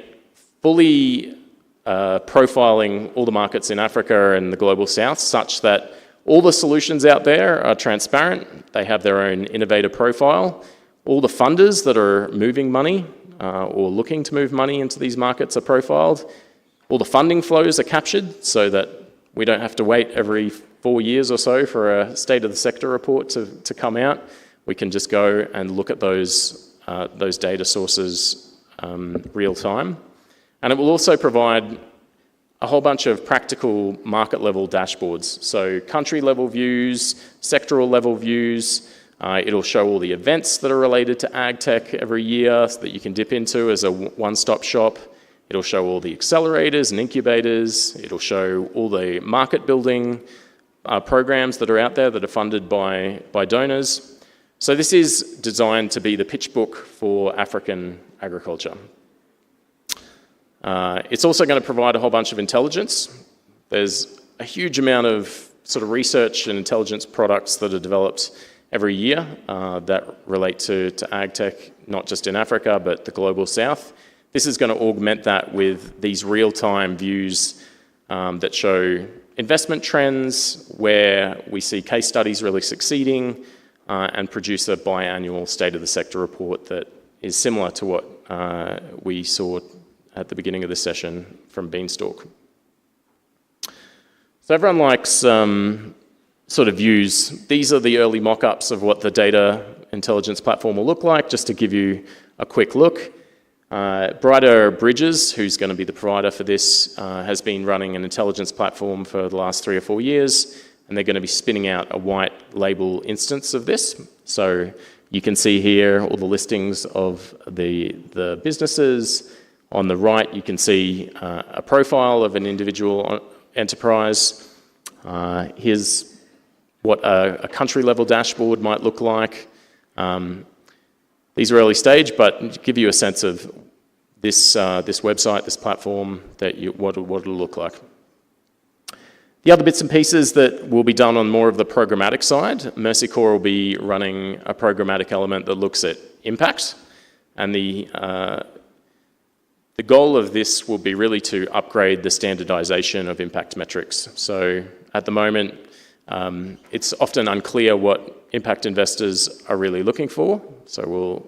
fully profiling all the markets in Africa and the global south such that all the solutions out there are transparent. They have their own innovator profile. All the funders that are moving money or looking to move money into these markets are profiled. All the funding flows are captured so that we don't have to wait every 4 years or so for a state of the sector report to come out. We can just go and look at those data sources real time. And it will also provide a whole bunch of practical market level dashboards. So country level views, sectoral level views. It'll show all the events that are related to ag tech every year so that you can dip into as a one-stop shop. It'll show all the accelerators and incubators. It'll show all the market building programs that are out there that are funded by donors. So this is designed to be the pitch book for African agriculture. It's also going to provide a whole bunch of intelligence. There's a huge amount of sort of research and intelligence products that are developed every year that relate to ag tech, not just in Africa, but the global south. This is going to augment that with these real-time views that show investment trends, where we see case studies really succeeding, and produce a biannual state of the sector report that is similar to what we saw at the beginning of the session from Beanstalk. So everyone likes sort of views. These are the early mock-ups of what the data intelligence platform will look like, just to give you a quick look. Brighter Bridges, who's going to be the provider for this, has been running an intelligence platform for the last 3 or 4 years, and they're going to be spinning out a white label instance of this. So you can see here all the listings of the businesses. On the right, you can see a profile of an individual enterprise. Here's what a country-level dashboard might look like. These are early stage, but give you a sense of this website, this platform, what it'll look like. The other bits and pieces that will be done on more of the programmatic side, Mercy Corps will be running a programmatic element that looks at impact, and the goal of this will be really to upgrade the standardization of impact metrics. So at the moment, it's often unclear what impact investors are really looking for. So we'll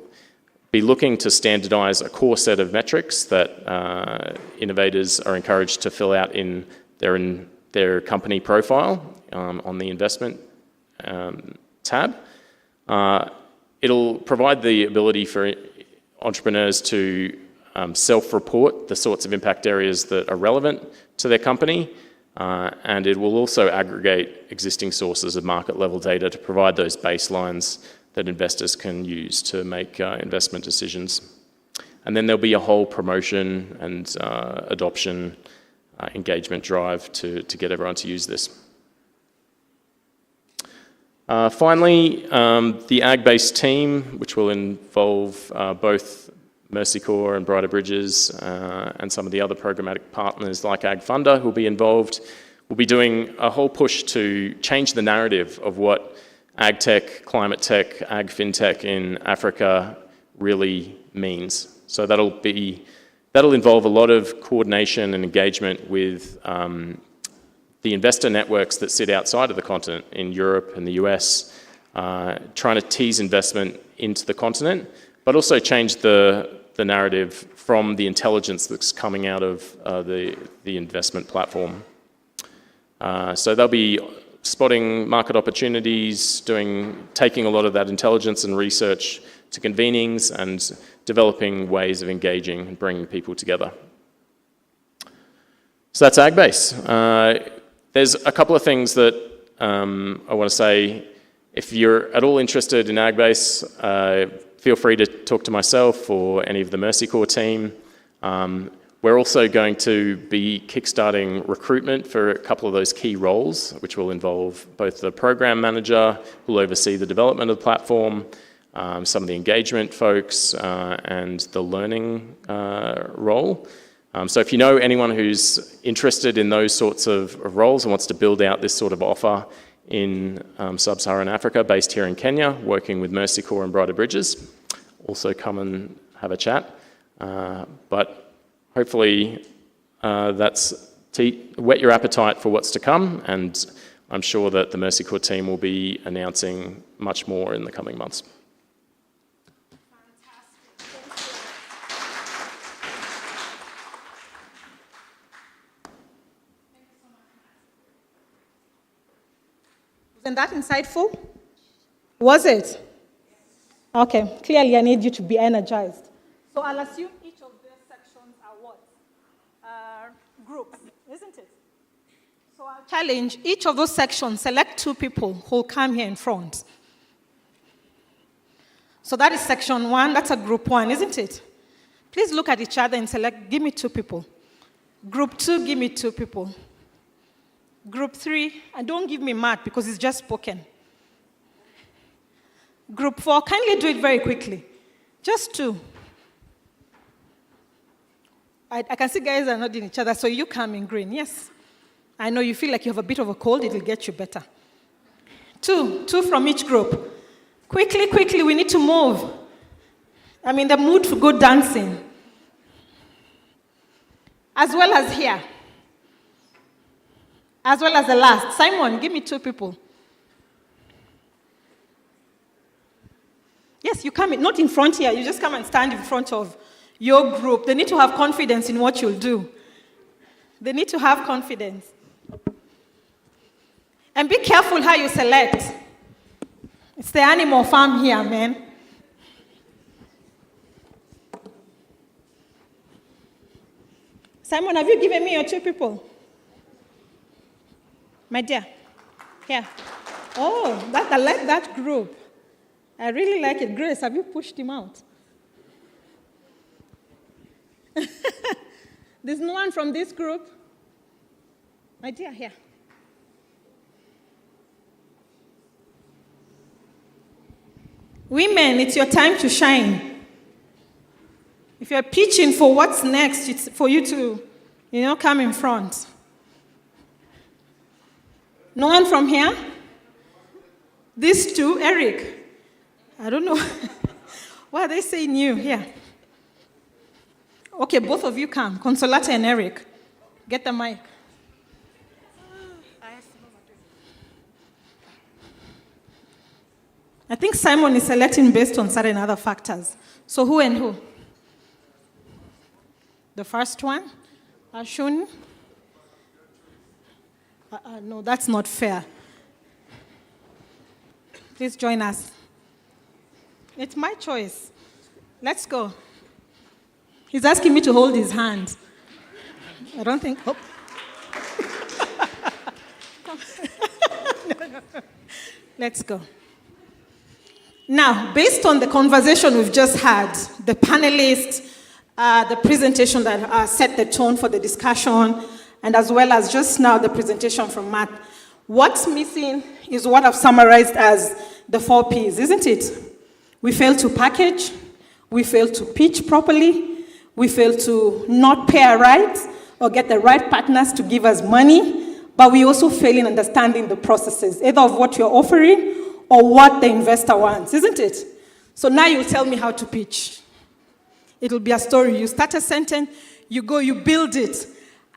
be looking to standardize a core set of metrics that innovators are encouraged to fill out in their company profile on the investment tab. It'll provide the ability for entrepreneurs to self-report the sorts of impact areas that are relevant to their company, and it will also aggregate existing sources of market-level data to provide those baselines that investors can use to make investment decisions. And then there'll be a whole promotion and adoption engagement drive to get everyone to use this. Finally, the ag-based team, which will involve both Mercy Corps and Brighter Bridges and some of the other programmatic partners like AgFunder who will be involved, will be doing a whole push to change the narrative of what ag tech, climate tech, ag fintech in Africa really means. So that'll involve a lot of coordination and engagement with the investor networks that sit outside of the continent in Europe and the US, trying to tease investment into the continent, but also change the narrative from the intelligence that's coming out of the investment platform. So they'll be spotting market opportunities, taking a lot of that intelligence and research to convenings and developing ways of engaging and bringing people together. So that's AgBase. There's a couple of things that I want to say. If you're at all interested in AgBase, feel free to talk to myself or any of the Mercy Corps team. We're also going to be kickstarting recruitment for a couple of those key roles, which will involve both the program manager, who will oversee the development of the platform, some of the engagement folks, and the learning role. So if you know anyone who's interested in those sorts of roles and wants to build out this sort of offer in sub-Saharan Africa, based here in Kenya, working with Mercy Corps and Brighter Bridges, also come and have a chat. But hopefully that's whet your appetite for what's to come, and I'm sure that the Mercy Corps team will be announcing much more in the coming months. Wasn't that insightful? Was it? Okay, clearly I need you to be energized. So I'll assume each of these sections are what? Groups, isn't it? So I'll challenge each of those sections, select 2 people who will come here in front. So that is section 1, that's a group 1, isn't it? Please look at each other and select, give me 2 people. Group 2, give me 2 people. Group 3, and don't give me math because it's just spoken. Group 4, kindly do it very quickly. Just 2. I can see guys are nodding each other, so you come in green, yes. I know you feel like you have a bit of a cold, it'll get you better. Two from each group. Quickly, we need to move. I'm in the mood to go dancing. As well as here. As well as the last. Simon, give me 2 people. Yes, you come in, not in front here, you just come and stand in front of your group. They need to have confidence in what you'll do. They need to have confidence. And be careful how you select. It's the animal farm here, man. Simon, have you given me your 2 people? My dear, here. Oh, I like that group. I really like it. Grace, have you pushed him out? There's no one from this group? My dear, here. Women, it's your time to shine. If you're pitching for what's next, it's for you to, come in front. No one from here? These 2, Eric. I don't know. Why are they saying you? Here. Okay, both of you come. Consolata and Eric. Get the mic. I think Simon is selecting based on certain other factors. So who and who? The first one? Ashun? No, that's not fair. Please join us. It's my choice. Let's go. He's asking me to hold his hand. I don't think... Oh. No. Let's go. Now, based on the conversation we've just had, the panelists, the presentation that set the tone for the discussion, and as well as just now the presentation from Matt, what's missing is what I've summarized as the 4 Ps, isn't it? We fail to package, we fail to pitch properly, we fail to not pay our rights or get the right partners to give us money, but we also fail in understanding the processes, either of what you're offering or what the investor wants, isn't it? So now you'll tell me how to pitch. It'll be a story. You start a sentence, you go, you build it,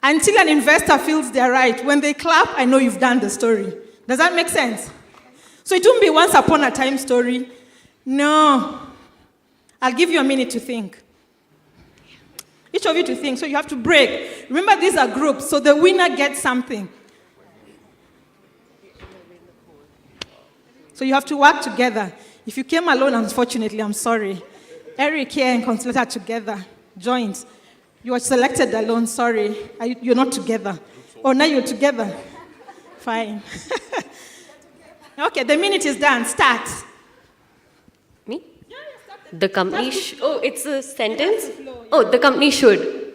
until an investor feels they're right. When they clap, I know you've done the story. Does that make sense? So it won't be once upon a time story. No. I'll give you a minute to think. Each of you to think, so you have to break. Remember, these are groups, so the winner gets something. So you have to work together. If you came alone, unfortunately, I'm sorry. Eric here and Consolata are together, joint. You are selected alone, sorry. You're not together. Oh, now you're together. Fine. Okay, the minute is done. Start. Me? The company oh, it's a sentence? Oh, the company should.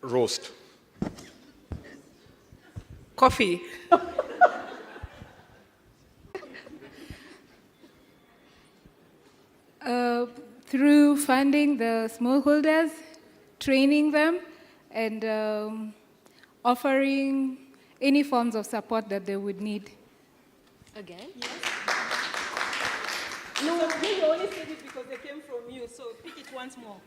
Roast. Coffee. Through funding the smallholders, training them, and offering any forms of support that they would need. Again? Yes. No, you only said it because they came from you, so pick it once more.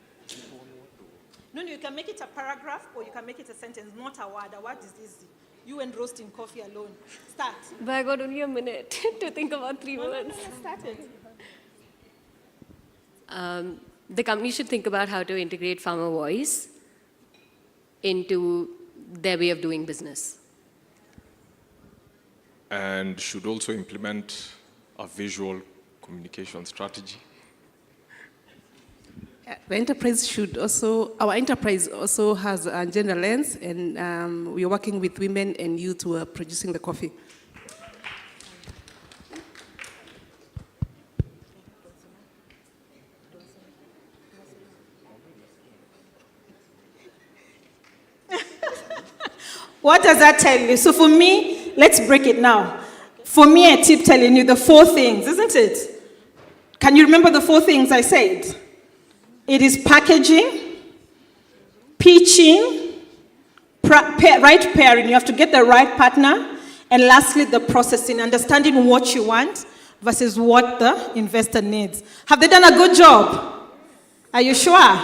No, you can make it a paragraph or you can make it a sentence, not a word. A word is easy. You and roasting coffee alone. Start. But I got only a minute to think about 3 words. Started. The company should think about how to integrate farmer voice into their way of doing business. And should also implement a visual communication strategy. The enterprise should also, our enterprise also has a gender lens, and we are working with women and youth who are producing the coffee. What does that tell you? So for me, let's break it now. For me, I keep telling you the 4 things, isn't it? Can you remember the 4 things I said? It is packaging, pitching, right pairing, you have to get the right partner, and lastly, the processing, understanding what you want versus what the investor needs. Have they done a good job? Are you sure?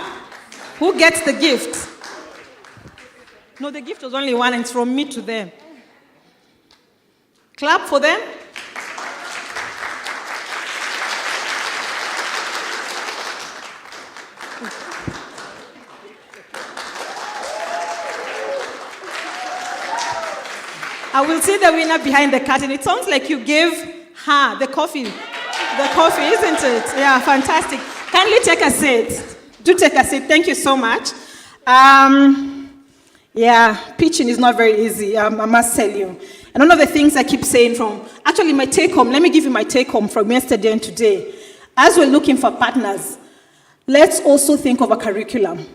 Who gets the gift? No, the gift was only one, and it's from me to them. Clap for them. I will see the winner behind the curtain. It sounds like you gave her the coffee. The coffee, isn't it? Yeah, fantastic. Kindly take a seat. Do take a seat. Thank you so much. Yeah, pitching is not very easy, I must tell you. And one of the things I keep saying actually my take home, let me give you my take home from yesterday and today. As we're looking for partners, let's also think of a curriculum.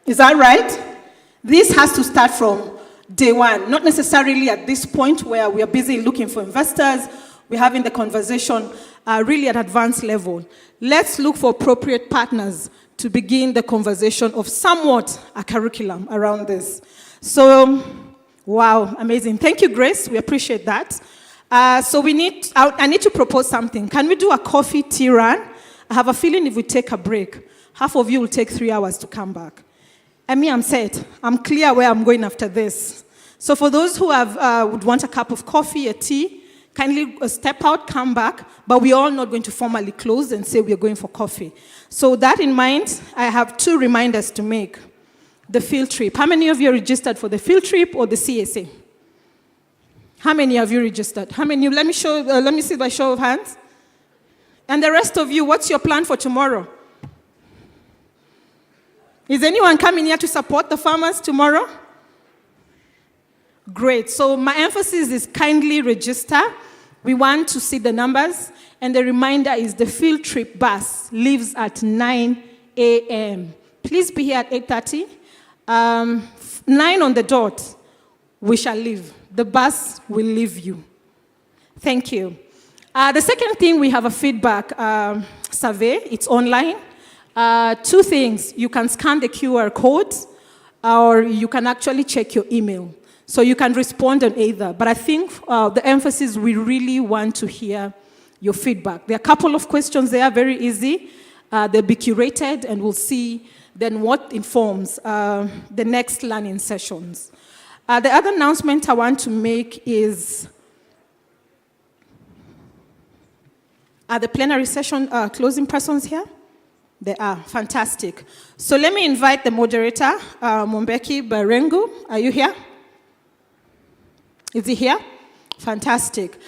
Is that right? This has to start from day one, not necessarily at this point where we are busy looking for investors. We're having the conversation really at advanced level. Let's look for appropriate partners to begin the conversation of somewhat a curriculum around this. So, wow, amazing. Thank you, Grace. We appreciate that. So I need to propose something. Can we do a coffee tea run? I have a feeling if we take a break, half of you will take 3 hours to come back. And me, I'm set. I'm clear where I'm going after this. So for those who would want a cup of coffee, a tea, kindly step out, come back, but we're all not going to formally close and say we're going for coffee. So that in mind, I have 2 reminders to make. The field trip. How many of you are registered for the field trip or the CSA? How many have you registered? How many? Let me see by show of hands. And the rest of you, what's your plan for tomorrow? Is anyone coming here to support the farmers tomorrow? Great. So my emphasis is kindly register. We want to see the numbers. And the reminder is the field trip bus leaves at 9 a.m. Please be here at 8:30. 9 on the dot, we shall leave. The bus will leave you. Thank you. The second thing, we have a feedback survey. It's online. 2 things. You can scan the QR code, or you can actually check your email. So you can respond on either. But I think the emphasis, we really want to hear your feedback. There are a couple of questions there, very easy. They'll be curated, and we'll see then what informs the next learning sessions. The other announcement I want to make is are the plenary session closing persons here? They are. Fantastic. So let me invite the moderator, Mombeki Barengu. Are you here? Is he here? Fantastic.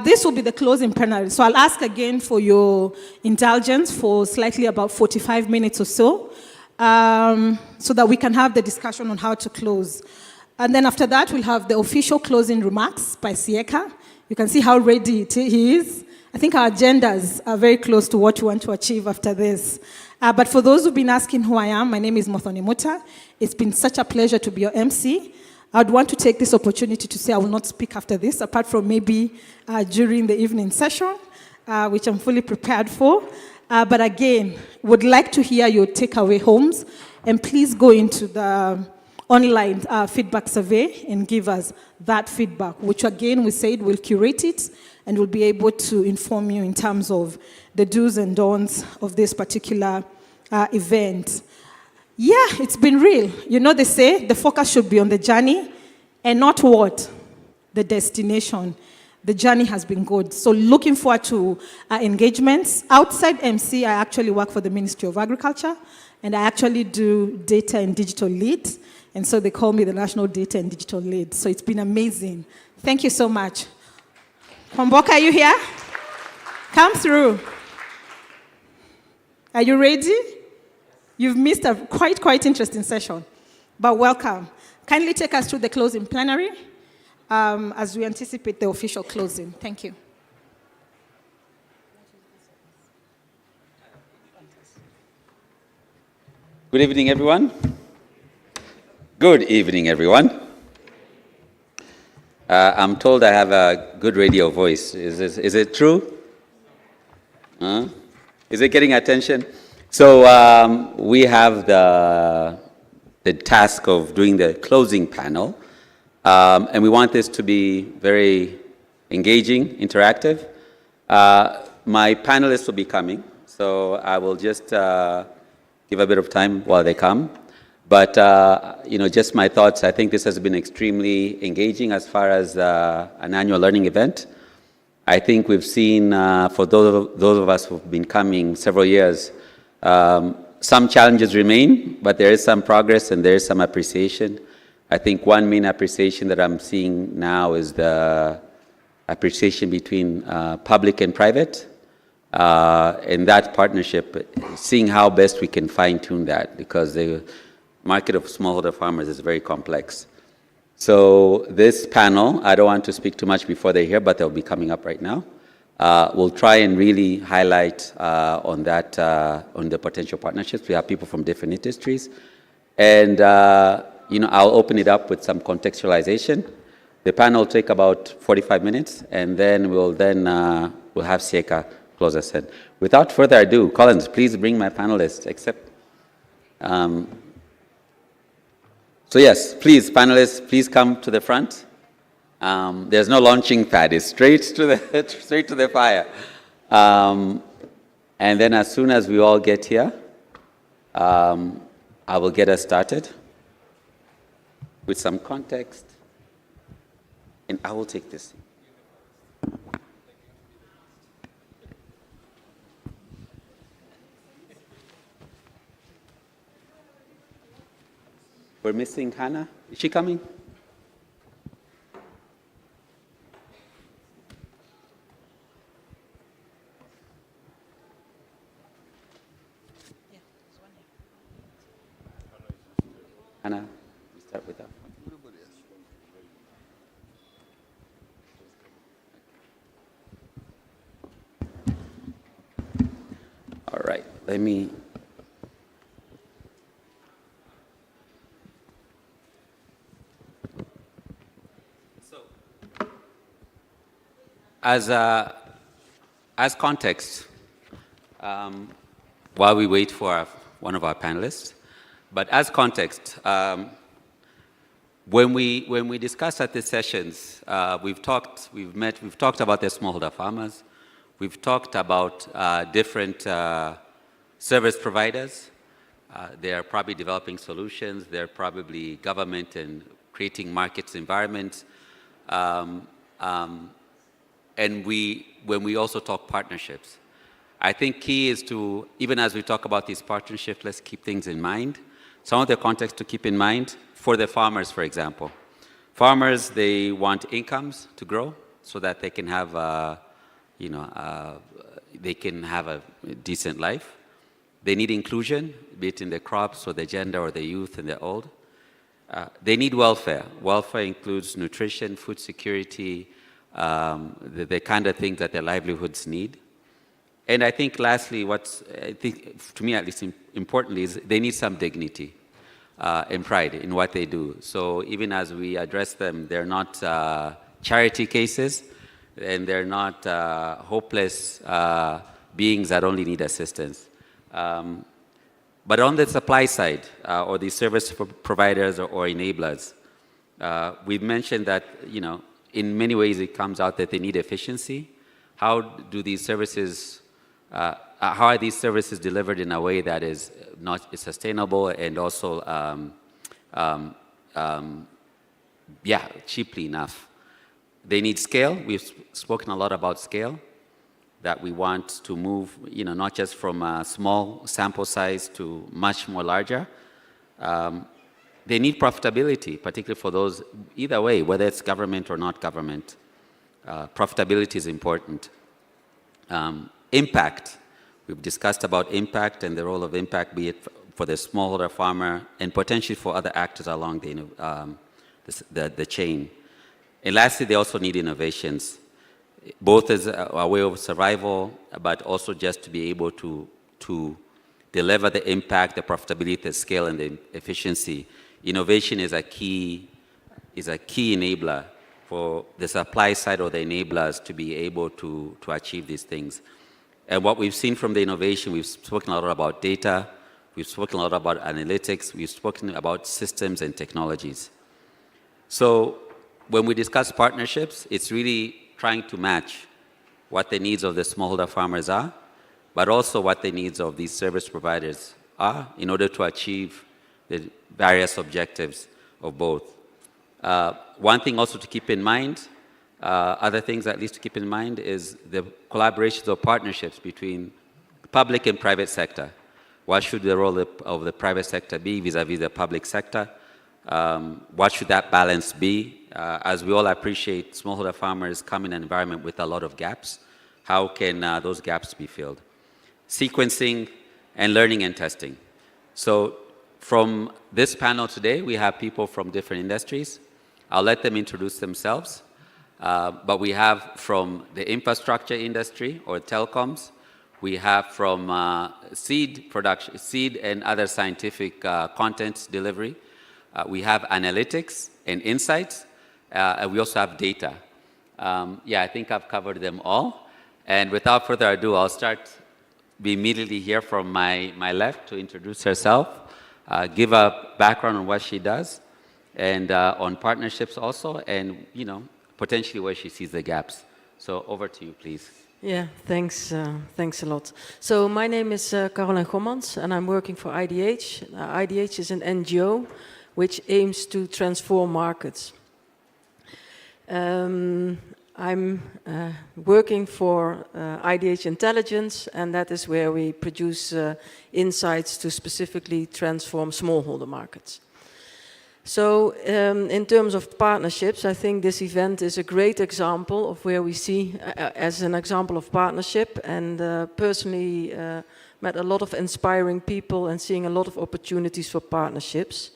This will be the closing plenary. So I'll ask again for your indulgence for slightly about 45 minutes or so that we can have the discussion on how to close. And then after that, we'll have the official closing remarks by Sieka. You can see how ready he is. I think our agendas are very close to what we want to achieve after this. But for those who've been asking who I am, my name is Mothoni Muta. It's been such a pleasure to be your MC. I'd want to take this opportunity to say I will not speak after this, apart from maybe during the evening session, which I'm fully prepared for. But again, would like to hear your takeaway homes, and please go into the online feedback survey and give us that feedback, which again, we said we'll curate it and we'll be able to inform you in terms of the do's and don'ts of this particular event. Yeah, it's been real. You know, they say the focus should be on the journey and not what? The destination. The journey has been good. So looking forward to engagements. Outside MC, I actually work for the Ministry of Agriculture, and I actually do data and digital lead. And so they call me the National Data and Digital Lead. So it's been amazing. Thank you so much. Kwamboka, are you here? Come through. Are you ready? You've missed a quite interesting session, but welcome. Kindly take us through the closing plenary as we anticipate the official closing. Thank you. Good evening, everyone. Good evening, everyone. I'm told I have a good radio voice. Is it true? Is it getting attention? So we have the the task of doing the closing panel. And we want this to be very engaging, interactive. My panelists will be coming, so I will just give a bit of time while they come. But, just my thoughts, I think this has been extremely engaging as far as an annual learning event. I think we've seen, for those of us who've been coming several years, some challenges remain, but there is some progress and there is some appreciation. I think one main appreciation that I'm seeing now is the appreciation between public and private. And that partnership, seeing how best we can fine-tune that, because the market of smallholder farmers is very complex. So this panel, I don't want to speak too much before they're here, but they'll be coming up right now. We'll try and really highlight on that, on the potential partnerships. We have people from different industries. And, I'll open it up with some contextualization. The panel will take about 45 minutes, and then we'll have Sieka close us in. Without further ado, Collins, please bring my panelists, so yes, please, panelists, please come to the front. There's no launching pad, it's straight to the fire. And then as soon as we all get here, I will get us started with some context, and I will take this. We're missing Hannah. Is she coming? Hannah, we start with her. All right, let me. As context, while we wait for one of our panelists, but as context, when we discuss at these sessions, we've talked about the smallholder farmers, we've talked about different service providers. They're probably developing solutions, they're probably government and creating markets environments. And when we also talk partnerships, I think key is to, even as we talk about these partnerships, let's keep things in mind. Some of the context to keep in mind for the farmers, for example. Farmers, they want incomes to grow so that they can have, they can have a decent life. They need inclusion, be it in the crops or the gender or the youth and the old. They need welfare. Welfare includes nutrition, food security, the kind of things that their livelihoods need. And I think lastly, to me at least importantly, is they need some dignity and pride in what they do. So even as we address them, they're not charity cases, and they're not hopeless beings that only need assistance. But on the supply side, or the service providers or enablers, we've mentioned that, in many ways it comes out that they need efficiency. How do these services, how are these services delivered in a way that is not sustainable and also, cheaply enough? They need scale. We've spoken a lot about scale, that we want to move, not just from a small sample size to much more larger. They need profitability, particularly for those, either way, whether it's government or not government. Profitability is important. Impact. We've discussed about impact and the role of impact, be it for the smallholder farmer and potentially for other actors along the chain. And lastly, they also need innovations, both as a way of survival, but also just to be able to deliver the impact, the profitability, the scale, and the efficiency. Innovation is a key enabler for the supply side or the enablers to be able to achieve these things. And what we've seen from the innovation, we've spoken a lot about data, We've spoken a lot about analytics. We've spoken about systems and technologies. So when we discuss partnerships, it's really trying to match what the needs of the smallholder farmers are, but also what the needs of these service providers are in order to achieve the various objectives of both. One thing also to keep in mind, other things at least to keep in mind, is the collaborations or partnerships between public and private sector. What should the role of the private sector be vis-a-vis the public sector? What should that balance be? As we all appreciate, smallholder farmers come in an environment with a lot of gaps. How can those gaps be filled? Sequencing and learning and testing. So from this panel today, we have people from different industries. I'll let them introduce themselves. But we have from the infrastructure industry or telecoms. We have from seed production, seed and other scientific content delivery. We have analytics and insights. And we also have data. Yeah, I think I've covered them all. And without further ado, I'll be immediately here from my left to introduce herself, give a background on what she does, and on partnerships also, and potentially where she sees the gaps. So over to you, please. Yeah, thanks a lot. So my name is Caroline Gommans, and I'm working for IDH. IDH is an NGO which aims to transform markets. I'm working for IDH Intelligence, and that is where we produce insights to specifically transform smallholder markets. So in terms of partnerships, I think this event is a great example of where we see as an example of partnership, and personally met a lot of inspiring people and seeing a lot of opportunities for partnerships.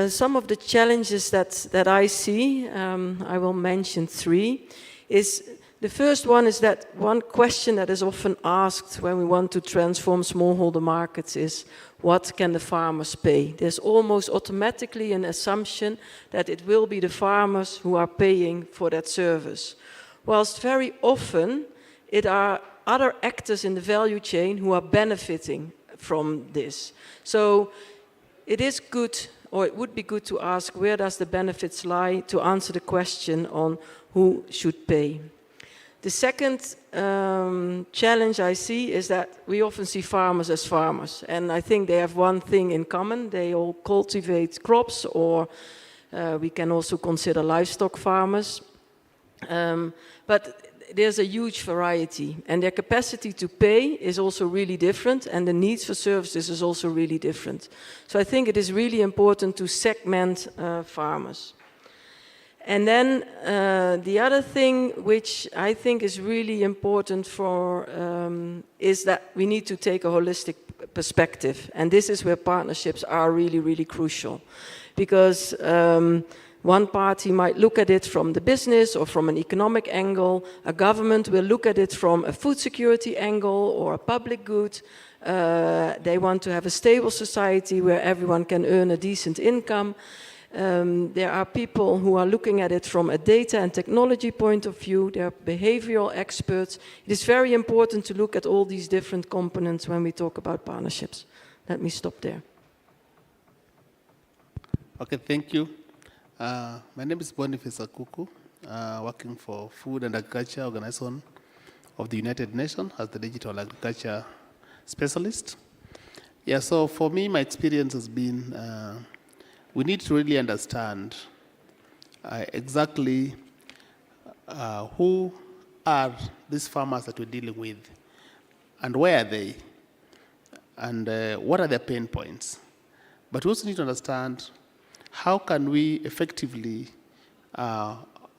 Some of the challenges that I see, I will mention three, is the first one is that one question that is often asked when we want to transform smallholder markets is, what can the farmers pay? There's almost automatically an assumption that it will be the farmers who are paying for that service. Whilst very often it are other actors in the value chain who are benefiting from this. So it is good, or it would be good to ask, where does the benefits lie, to answer the question on who should pay. The second challenge I see is that we often see farmers as farmers, and I think they have one thing in common. They all cultivate crops, or we can also consider livestock farmers. But there's a huge variety, and their capacity to pay is also really different, and the needs for services is also really different. So I think it is really important to segment farmers. And then the other thing which I think is really important for is that we need to take a holistic perspective, and this is where partnerships are really, really crucial, because one party might look at it from the business or from an economic angle. A government will look at it from a food security angle or a public good. They want to have a stable society where everyone can earn a decent income. There are people who are looking at it from a data and technology point of view. There are behavioral experts. It is very important to look at all these different components when we talk about partnerships. Let me stop there. Okay, thank you. My name is Boniface Akuku, working for Food and Agriculture Organization of the United Nations as the Digital Agriculture Specialist. Yeah, so for me, my experience has been we need to really understand exactly who are these farmers that we're dealing with, and where are they, and what are their pain points. But we also need to understand how can we effectively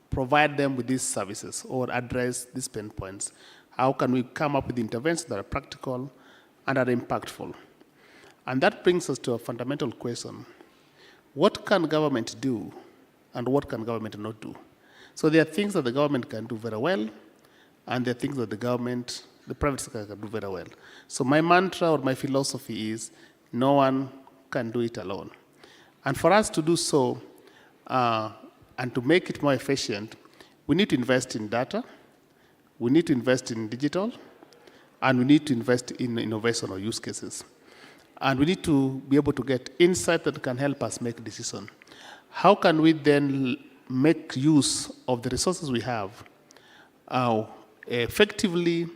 provide them with these services or address these pain points. How can we come up with interventions that are practical and are impactful? And that brings us to a fundamental question. What can government do, and what can government not do? So there are things that the government can do very well, and there are things that the private sector can do very well. So my mantra or my philosophy is, no one can do it alone. And for us to do so, and to make it more efficient, we need to invest in data, we need to invest in digital, and we need to invest in innovation or use cases. and we need to be able to get insight that can help us make decisions. How can we then make use of the resources we have effectively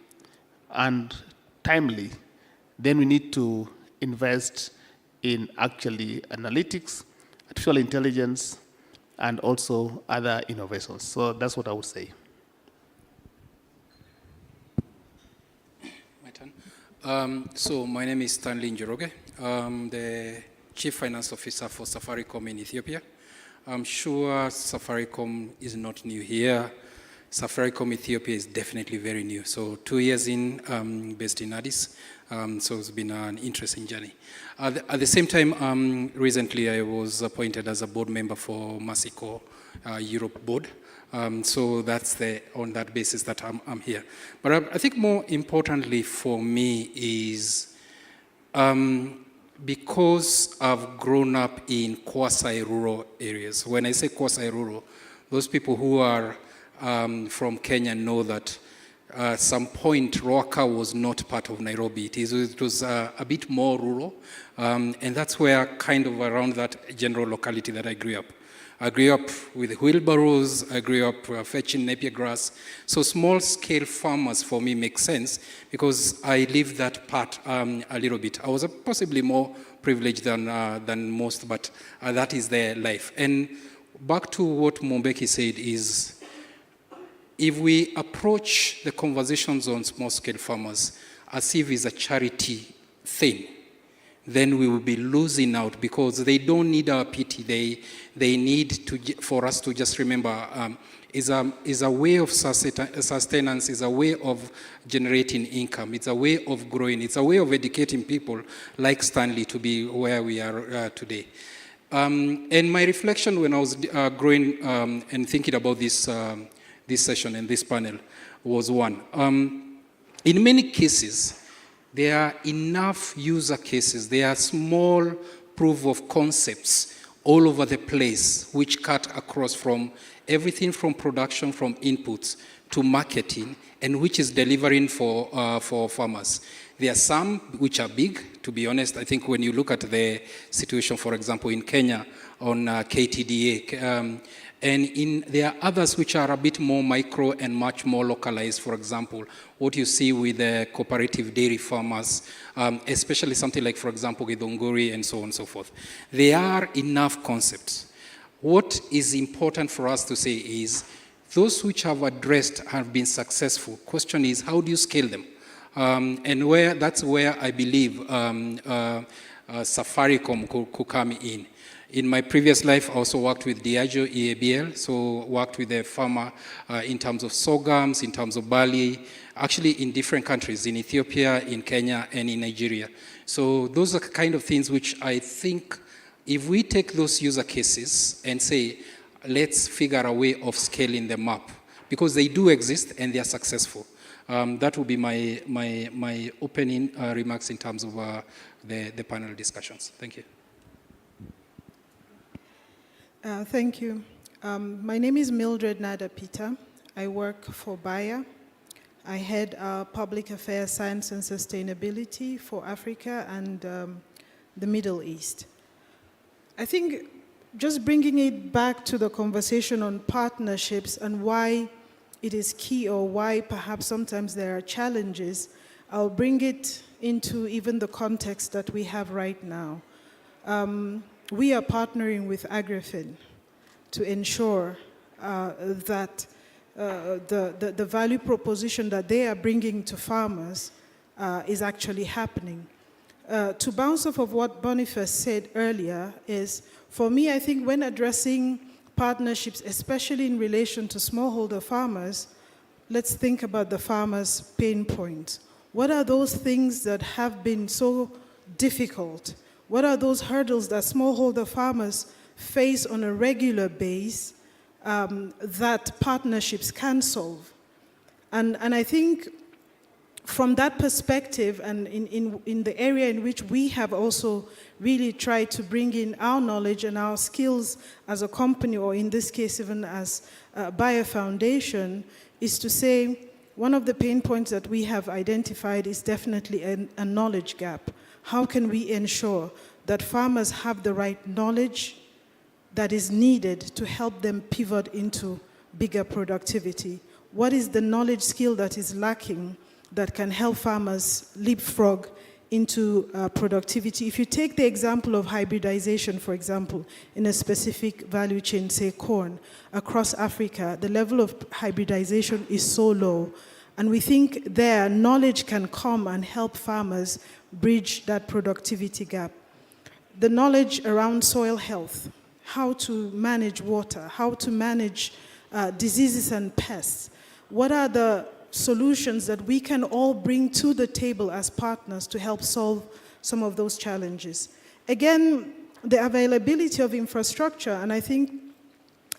and timely? Then we need to invest in actually analytics, artificial intelligence, and also other innovations. So that's what I would say. My turn. So my name is Stanley Njoroge. I'm the Chief Finance Officer for Safaricom in Ethiopia. I'm sure Safaricom is not new here. Safaricom Ethiopia is definitely very new. So 2 years in, based in Addis. So it's been an interesting journey. At the same time, recently I was appointed as a board member for Masico Europe board. So that's on that basis that I'm here. But I think more importantly for me is because I've grown up in quasi-rural areas. When I say quasi-rural, those people who are from Kenya know that at some point Roaka was not part of Nairobi. It was a bit more rural, and that's where kind of around that general locality that I grew up. I grew up with wheelbarrows, I grew up fetching Napier grass. So small-scale farmers for me make sense because I lived that part a little bit. I was possibly more privileged than most, but that is their life. And back to what Mombeki said is, if we approach the conversations on small-scale farmers as if it's a charity thing, then we will be losing out because they don't need our pity. They need for us to just remember is a way of sustenance, is a way of generating income, it's a way of growing, it's a way of educating people like Stanley to be where we are today. And my reflection when I was growing and thinking about this session and this panel was one. In many cases, there are enough user cases, there are small proof of concepts all over the place which cut across from everything from production, from inputs to marketing, and which is delivering for farmers. There are some which are big, to be honest. I think when you look at the situation, for example, in Kenya on KTDA, and there are others which are a bit more micro and much more localized. For example, what you see with the cooperative dairy farmers, especially something like, for example, Githunguri and so on and so forth. There are enough concepts. What is important for us to say is, those which have addressed have been successful. Question is, how do you scale them? And that's where I believe Safaricom could come in. In my previous life, I also worked with Diageo EABL, so worked with a farmer in terms of sorghums, in terms of barley, actually in different countries, in Ethiopia, in Kenya, and in Nigeria. So those are the kind of things which I think if we take those user cases and say, let's figure a way of scaling them up, because they do exist and they are successful. That would be my opening remarks in terms of the panel discussions. Thank you. Thank you. My name is Mildred Nada Peter. I work for Bayer. I head Public Affairs, Science and Sustainability for Africa and the Middle East. I think just bringing it back to the conversation on partnerships and why it is key or why perhaps sometimes there are challenges, I'll bring it into even the context that we have right now. We are partnering with AgriFin to ensure that the value proposition that they are bringing to farmers is actually happening. To bounce off of what Boniface said earlier is, for me, I think when addressing partnerships, especially in relation to smallholder farmers, let's think about the farmers' pain points. What are those things that have been so difficult? What are those hurdles that smallholder farmers face on a regular basis that partnerships can solve? And I think from that perspective and in the area in which we have also really tried to bring in our knowledge and our skills as a company, or in this case even as Bayer Foundation, is to say one of the pain points that we have identified is definitely a knowledge gap. how can we ensure that farmers have the right knowledge that is needed to help them pivot into bigger productivity? What is the knowledge skill that is lacking that can help farmers leapfrog into productivity? If you take the example of hybridization, for example, in a specific value chain, say corn, across Africa, the level of hybridization is so low. And we think there, knowledge can come and help farmers bridge that productivity gap. The knowledge around soil health, how to manage water, how to manage diseases and pests. What are the solutions that we can all bring to the table as partners to help solve some of those challenges? Again, the availability of infrastructure, and I think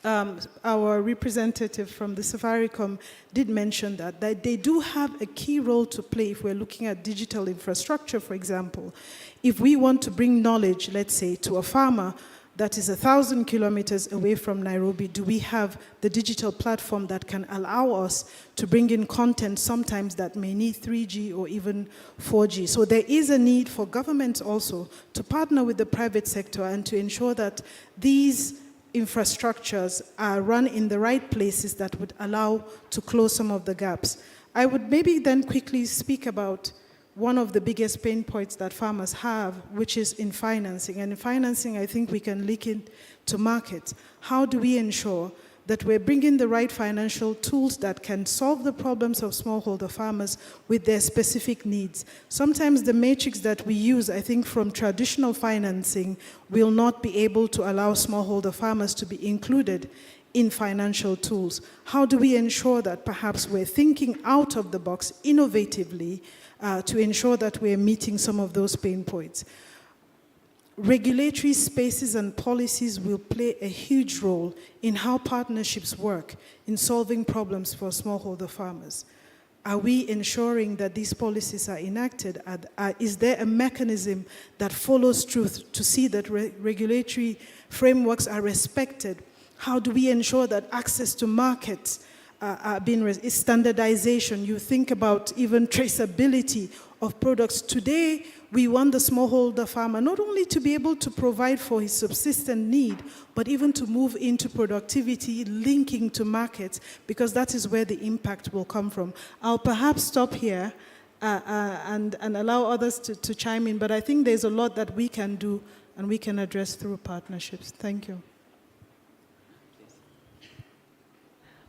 our representative from the Safaricom did mention that they do have a key role to play if we're looking at digital infrastructure, for example. If we want to bring knowledge, let's say, to a farmer that is 1,000 kilometers away from Nairobi, do we have the digital platform that can allow us to bring in content sometimes that may need 3G or even 4G? So there is a need for governments also to partner with the private sector and to ensure that these infrastructures are run in the right places that would allow to close some of the gaps. I would maybe then quickly speak about one of the biggest pain points that farmers have, which is in financing. And in financing, I think we can link it to markets. How do we ensure that we're bringing the right financial tools that can solve the problems of smallholder farmers with their specific needs? Sometimes the matrix that we use, I think, from traditional financing will not be able to allow smallholder farmers to be included in financial tools. How do we ensure that perhaps we're thinking out of the box innovatively to ensure that we're meeting some of those pain points? Regulatory spaces and policies will play a huge role in how partnerships work in solving problems for smallholder farmers. Are we ensuring that these policies are enacted? Is there a mechanism that follows through to see that regulatory frameworks are respected? How do we ensure that access to markets is standardization? You think about even traceability of products. Today, we want the smallholder farmer not only to be able to provide for his subsistent need, but even to move into productivity, linking to markets, because that is where the impact will come from. I'll perhaps stop here and allow others to chime in, but I think there's a lot that we can do and we can address through partnerships. Thank you.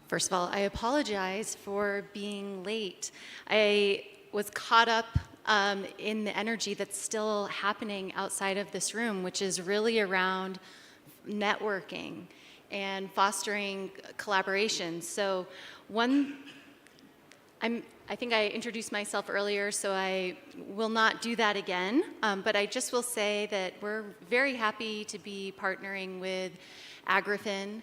First of all, I apologize for being late. I was caught up in the energy that's still happening outside of this room, which is really around networking and fostering collaboration. So I think I introduced myself earlier, so I will not do that again, but I just will say that we're very happy to be partnering with AgriFin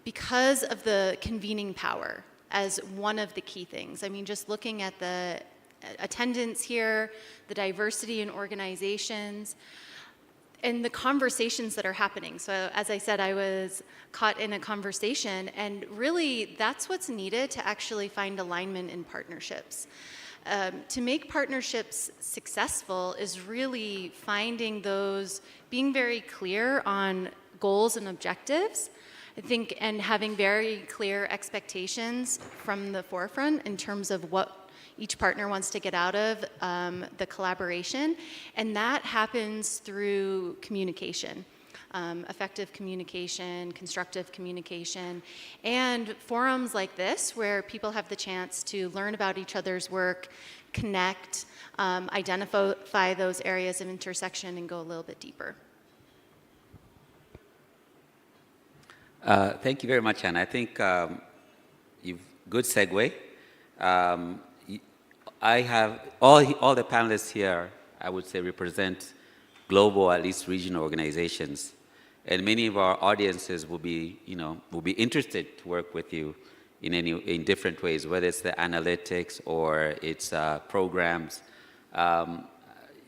because of the convening power as one of the key things. I mean, just looking at the attendance here, the diversity in organizations, and the conversations that are happening. So as I said, I was caught in a conversation, and really that's what's needed to actually find alignment in partnerships. To make partnerships successful is really finding those, being very clear on goals and objectives, I think, and having very clear expectations from the forefront in terms of what each partner wants to get out of the collaboration. And that happens through communication, effective communication, constructive communication, and forums like this where people have the chance to learn about each other's work, connect, identify those areas of intersection, and go a little bit deeper. Thank you very much, Anna. I think good segue. I have all the panelists here, I would say, represent global, at least regional organizations, and many of our audiences will be interested to work with you in different ways, whether it's the analytics or it's programs. I'm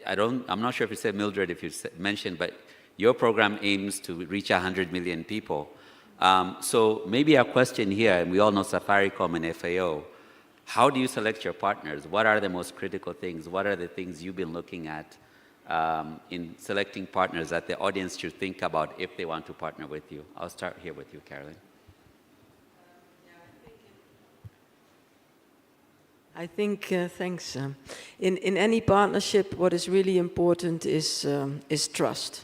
not sure if you said, Mildred, if you mentioned, but your program aims to reach 100 million people. So maybe a question here, and we all know Safaricom and FAO, how do you select your partners? What are the most critical things? What are the things you've been looking at in selecting partners that the audience should think about if they want to partner with you? I'll start here with you, Carolyn. I think, thanks. In any partnership, what is really important is trust.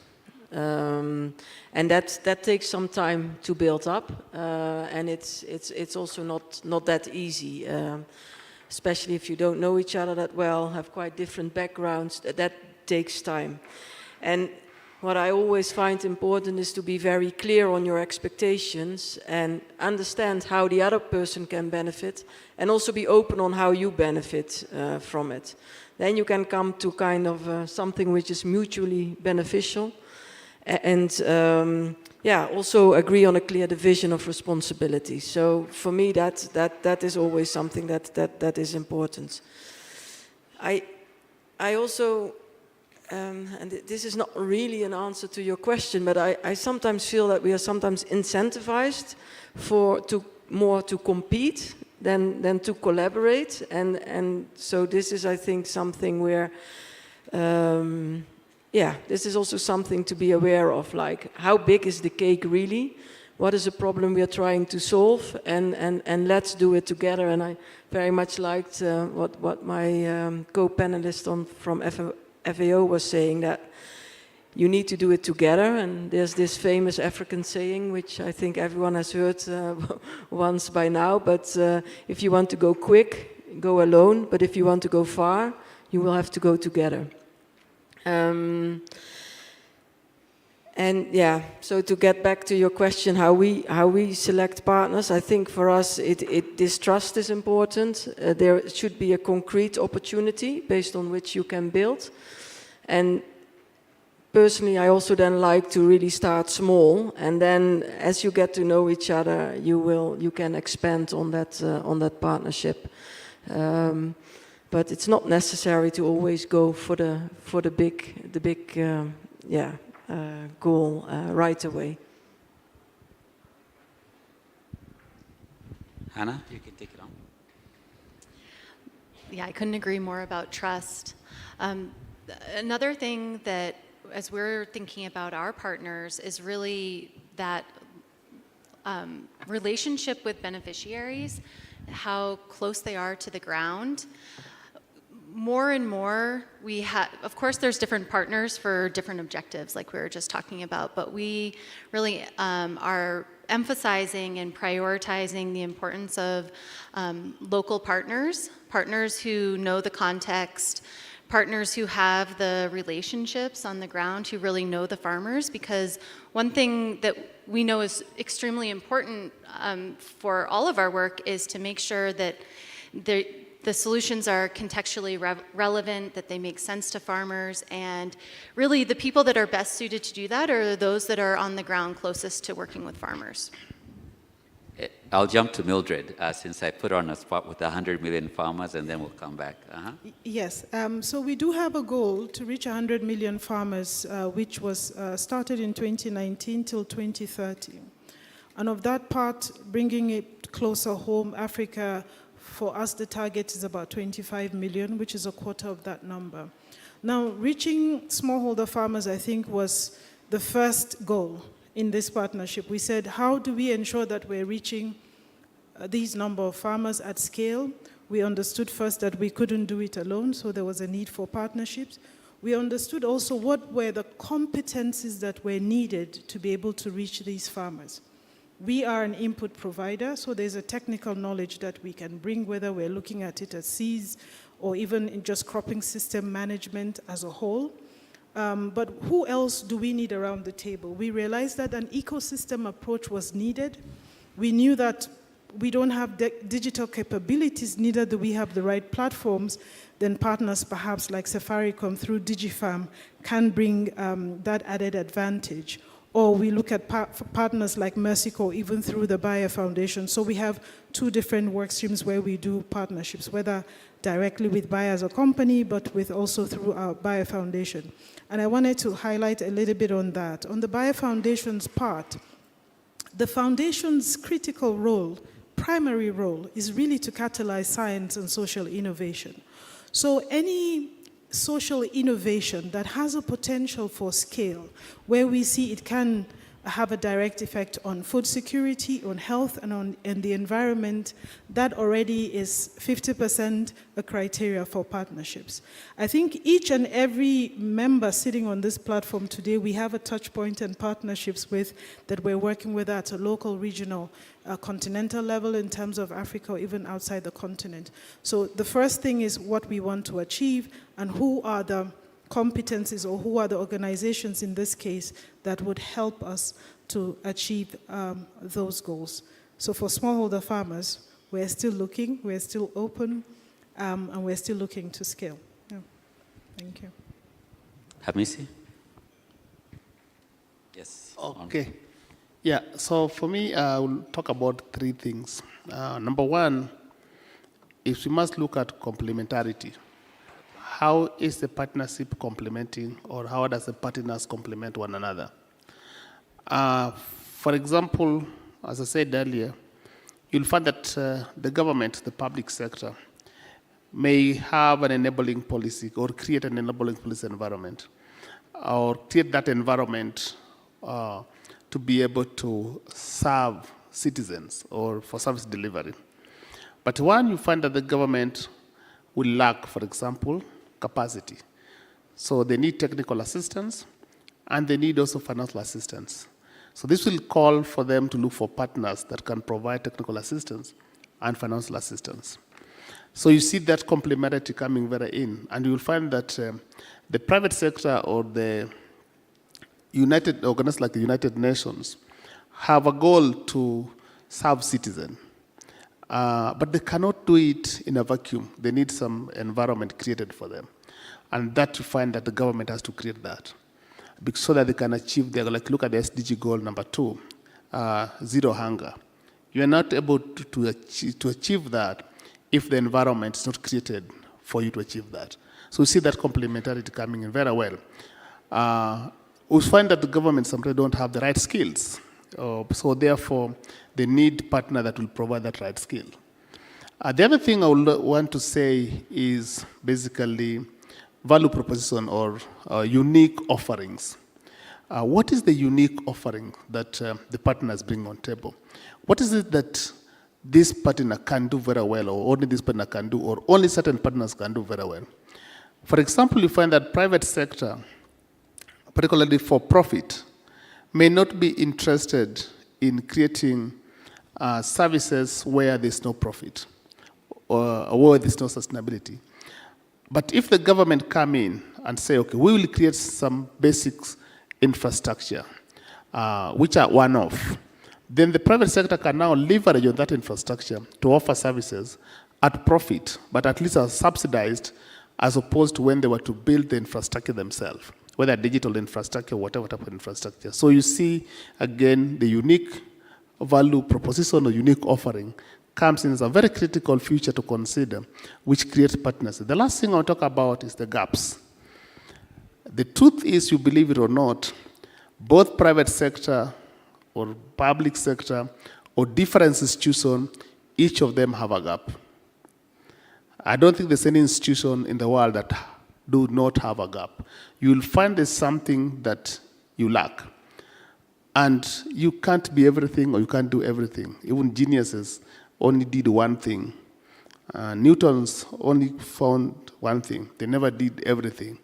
And that takes some time to build up, and it's also not that easy, especially if you don't know each other that well, have quite different backgrounds. That takes time. And what I always find important is to be very clear on your expectations and understand how the other person can benefit, and also be open on how you benefit from it. Then you can come to kind of something which is mutually beneficial, and also agree on a clear division of responsibility. So for me, that is always something that is important. I also, and this is not really an answer to your question, but I sometimes feel that we are sometimes incentivized more to compete than to collaborate, and so this is, I think, something where this is also something to be aware of, like how big is the cake really? What is the problem we are trying to solve? And let's do it together. And I very much liked what my co-panelist from FAO was saying, that you need to do it together. And there's this famous African saying, which I think everyone has heard once by now, but if you want to go quick, go alone. But if you want to go far, you will have to go together. So to get back to your question, how we select partners, I think for us this trust is important. There should be a concrete opportunity based on which you can build. And personally, I also then like to really start small, and then as you get to know each other, you can expand on that partnership. But it's not necessary to always go for the big goal right away. Hannah, you can take it on. Yeah, I couldn't agree more about trust. Another thing that, as we're thinking about our partners, is really that relationship with beneficiaries, how close they are to the ground. More and more, we have, of course, there's different partners for different objectives, like we were just talking about, but we really are emphasizing and prioritizing the importance of local partners who know the context, partners who have the relationships on the ground, who really know the farmers, because one thing that we know is extremely important for all of our work is to make sure that the solutions are contextually relevant, that they make sense to farmers, and really the people that are best suited to do that are those that are on the ground closest to working with farmers. I'll jump to Mildred, since I put her on a spot with 100 million farmers, and then we'll come back. Yes, so we do have a goal to reach 100 million farmers, which was started in 2019 till 2030. And of that part, bringing it closer home, Africa, for us, the target is about 25 million, which is a quarter of that number. Now, reaching smallholder farmers, I think, was the first goal in this partnership. We said, how do we ensure that we're reaching these number of farmers at scale? We understood first that we couldn't do it alone, so there was a need for partnerships. We understood also what were the competencies that were needed to be able to reach these farmers. We are an input provider, so there's a technical knowledge that we can bring, whether we're looking at it as seeds or even in just cropping system management as a whole. But who else do we need around the table? We realized that an ecosystem approach was needed. We knew that we don't have digital capabilities, neither do we have the right platforms. Then partners perhaps like Safaricom through DigiFarm can bring that added advantage. Or we look at partners like Mercycorps, even through the Bayer Foundation. So we have two different work streams where we do partnerships, whether directly with Bayer as a company, but with also through our Bayer Foundation. And I wanted to highlight a little bit on that. On the Bayer Foundation's part, the foundation's critical role, primary role, is really to catalyze science and social innovation. So any social innovation that has a potential for scale, where we see it can have a direct effect on food security, on health, and the environment, that already is 50% a criteria for partnerships. I think each and every member sitting on this platform today, we have a touch point and partnerships with that we're working with at a local, regional, continental level in terms of Africa or even outside the continent. So the first thing is what we want to achieve and who are the competencies or who are the organizations in this case that would help us to achieve those goals. So for smallholder farmers, we're still looking, we're still open, and we're still looking to scale. Yeah. Thank you. Hamisi? Yes. Okay. Yeah, so for me, I will talk about three things. Number one, is we must look at complementarity. How is the partnership complementing, or how does the partners complement one another? For example, as I said earlier, you'll find that the government, the public sector, may have an enabling policy or create an enabling policy environment, or create that environment to be able to serve citizens or for service delivery. But one, you find that the government will lack, for example, capacity. So they need technical assistance, and they need also financial assistance. So this will call for them to look for partners that can provide technical assistance and financial assistance. So you see that complementarity coming very in, and you will find that the private sector or the organizations like the United Nations have a goal to serve citizens. But they cannot do it in a vacuum. They need some environment created for them. And that you find that the government has to create that so that they can achieve their, like look at the SDG goal number 2, zero hunger. You are not able to achieve that if the environment is not created for you to achieve that. So we see that complementarity coming in very well. We find that the government sometimes don't have the right skills. So therefore, they need partner that will provide that right skill. The other thing I would want to say is basically value proposition or unique offerings. What is the unique offering that the partners bring on table? What is it that this partner can do very well, or only this partner can do, or only certain partners can do very well? For example, you find that private sector, particularly for profit, may not be interested in creating services where there's no profit or where there's no sustainability. But if the government come in and say, okay, we will create some basic infrastructure, which are one-off, then the private sector can now leverage on that infrastructure to offer services at profit, but at least are subsidized as opposed to when they were to build the infrastructure themselves, whether digital infrastructure, whatever type of infrastructure. So you see, again, the unique value proposition or unique offering comes in as a very critical feature to consider, which creates partnership. The last thing I'll talk about is the gaps. The truth is, you believe it or not, both private sector or public sector or different institutions, each of them have a gap. I don't think there's any institution in the world that do not have a gap. You will find there's something that you lack. And you can't be everything or you can't do everything. Even geniuses only did one thing. Newton's only found one thing. They never did everything.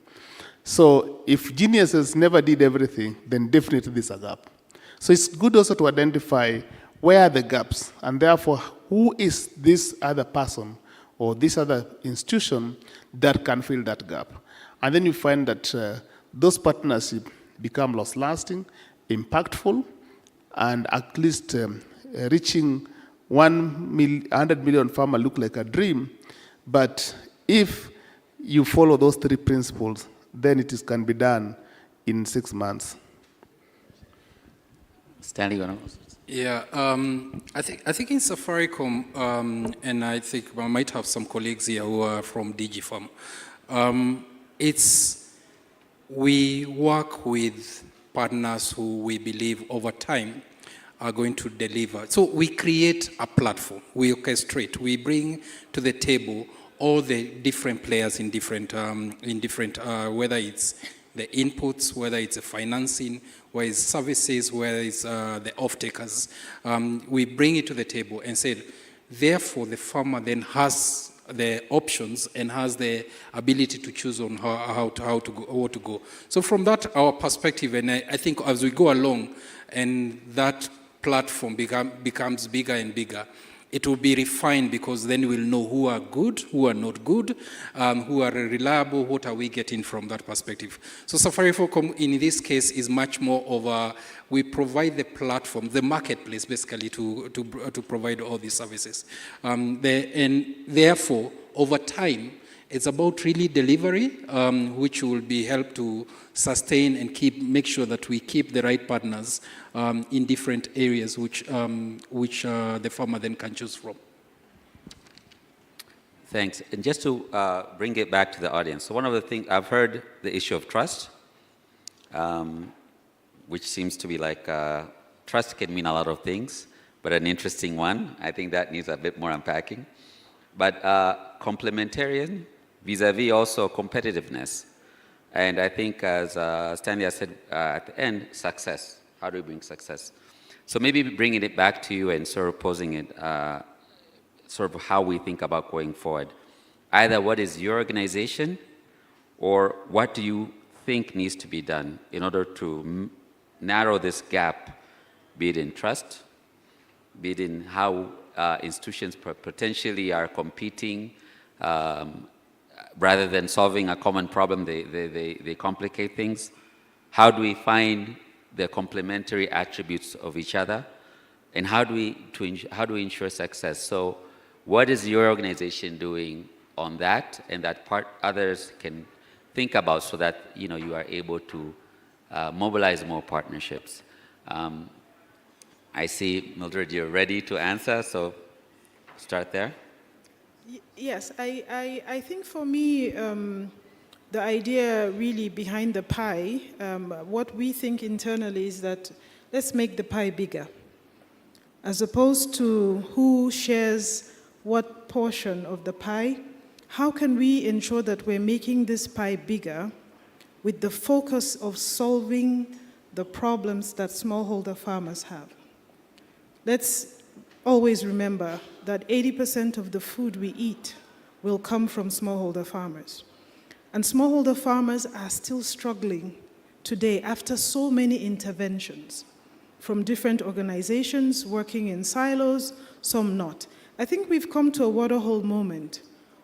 So if geniuses never did everything, then definitely there's a gap. So it's good also to identify where are the gaps, and therefore who is this other person or this other institution that can fill that gap. And then you find that those partnerships become lasting, impactful, and at least reaching 100 million farmers look like a dream. But if you follow those three principles, then it can be done in 6 months. Stanley, you want to? Yeah, I think in Safaricom, and I think I might have some colleagues here who are from DG Farm. We work with partners who we believe over time are going to deliver. So we create a platform, we orchestrate, we bring to the table all the different players in different, whether it's the inputs, whether it's the financing, whether it's services, whether it's the off-takers. We bring it to the table and say, therefore, the farmer then has the options and has the ability to choose on how to go. So from that, our perspective, and I think as we go along and that platform becomes bigger and bigger, it will be refined, because then we'll know who are good, who are not good, who are reliable, what are we getting from that perspective. So Safaricom in this case is much more of a, we provide the platform, the marketplace basically to provide all these services. And therefore, over time, it's about really delivery, which will be helped to sustain and make sure that we keep the right partners in different areas which the farmer then can choose from. Thanks. And just to bring it back to the audience, so one of the things, I've heard the issue of trust, which seems to be like, trust can mean a lot of things, but an interesting one. I think that needs a bit more unpacking. But complementarian, vis-a-vis also competitiveness. And I think, as Stanley has said at the end, success. How do we bring success? So maybe bringing it back to you and sort of posing it, sort of how we think about going forward. Either what is your organization, or what do you think needs to be done in order to narrow this gap, be it in trust, be it in how institutions potentially are competing, rather than solving a common problem, they complicate things. How do we find the complementary attributes of each other? And how do we ensure success? So what is your organization doing on that, and that part others can think about, so that you are able to mobilize more partnerships? I see, Mildred, you're ready to answer, so start there. Yes, I think for me, the idea really behind the pie, what we think internally is that let's make the pie bigger. As opposed to who shares what portion of the pie, how can we ensure that we're making this pie bigger with the focus of solving the problems that smallholder farmers have? Let's always remember that 80% of the food we eat will come from smallholder farmers. And smallholder farmers are still struggling today after so many interventions from different organizations working in silos, some not. I think we've come to a waterhole moment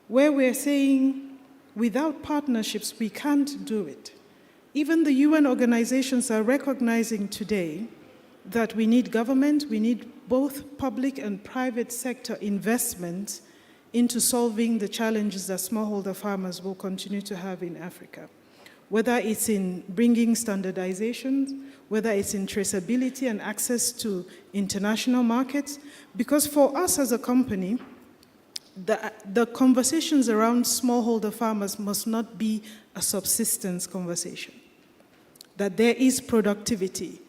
where we're saying, without partnerships, we can't do it. Even the UN organizations are recognizing today that we need government, we need both public and private sector investment into solving the challenges that smallholder farmers will continue to have in Africa. Whether it's in bringing standardization, whether it's in traceability and access to international markets, because for us as a company, the conversations around smallholder farmers must not be a subsistence conversation. That there is productivity.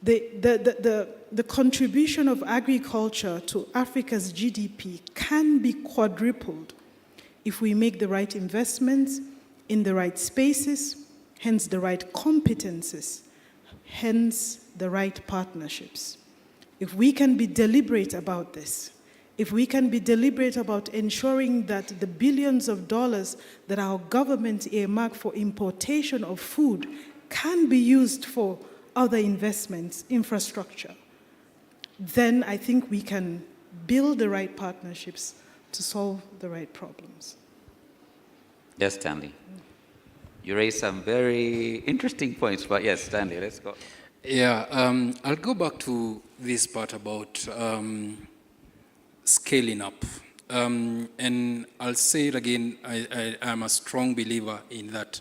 The contribution of agriculture to Africa's GDP can be quadrupled if we make the right investments in the right spaces, hence the right competences, hence the right partnerships. If we can be deliberate about this, if we can be deliberate about ensuring that the billions of dollars that our government earmark for importation of food can be used for other investments, infrastructure, then I think we can build the right partnerships to solve the right problems. Yes, Stanley. You raised some very interesting points, but yes, Stanley, let's go. Yeah, I'll go back to this part about scaling up. And I'll say it again, I'm a strong believer in that.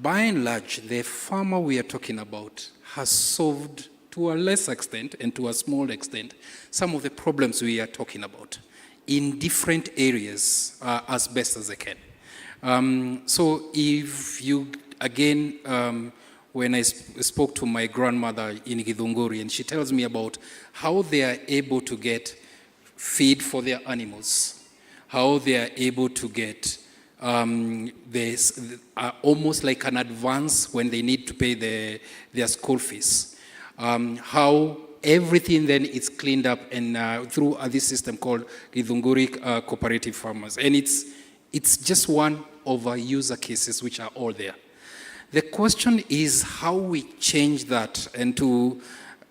By and large, the farmer we are talking about has solved, to a less extent and to a small extent, some of the problems we are talking about in different areas as best as they can. So if you, again, when I spoke to my grandmother in Githunguri, and she tells me about how they are able to get feed for their animals, how they are able to get this, almost like an advance when they need to pay their school fees. How everything then is cleaned up and through this system called Githunguri Cooperative Farmers. And it's just one of our user cases which are all there. The question is how we change that and to,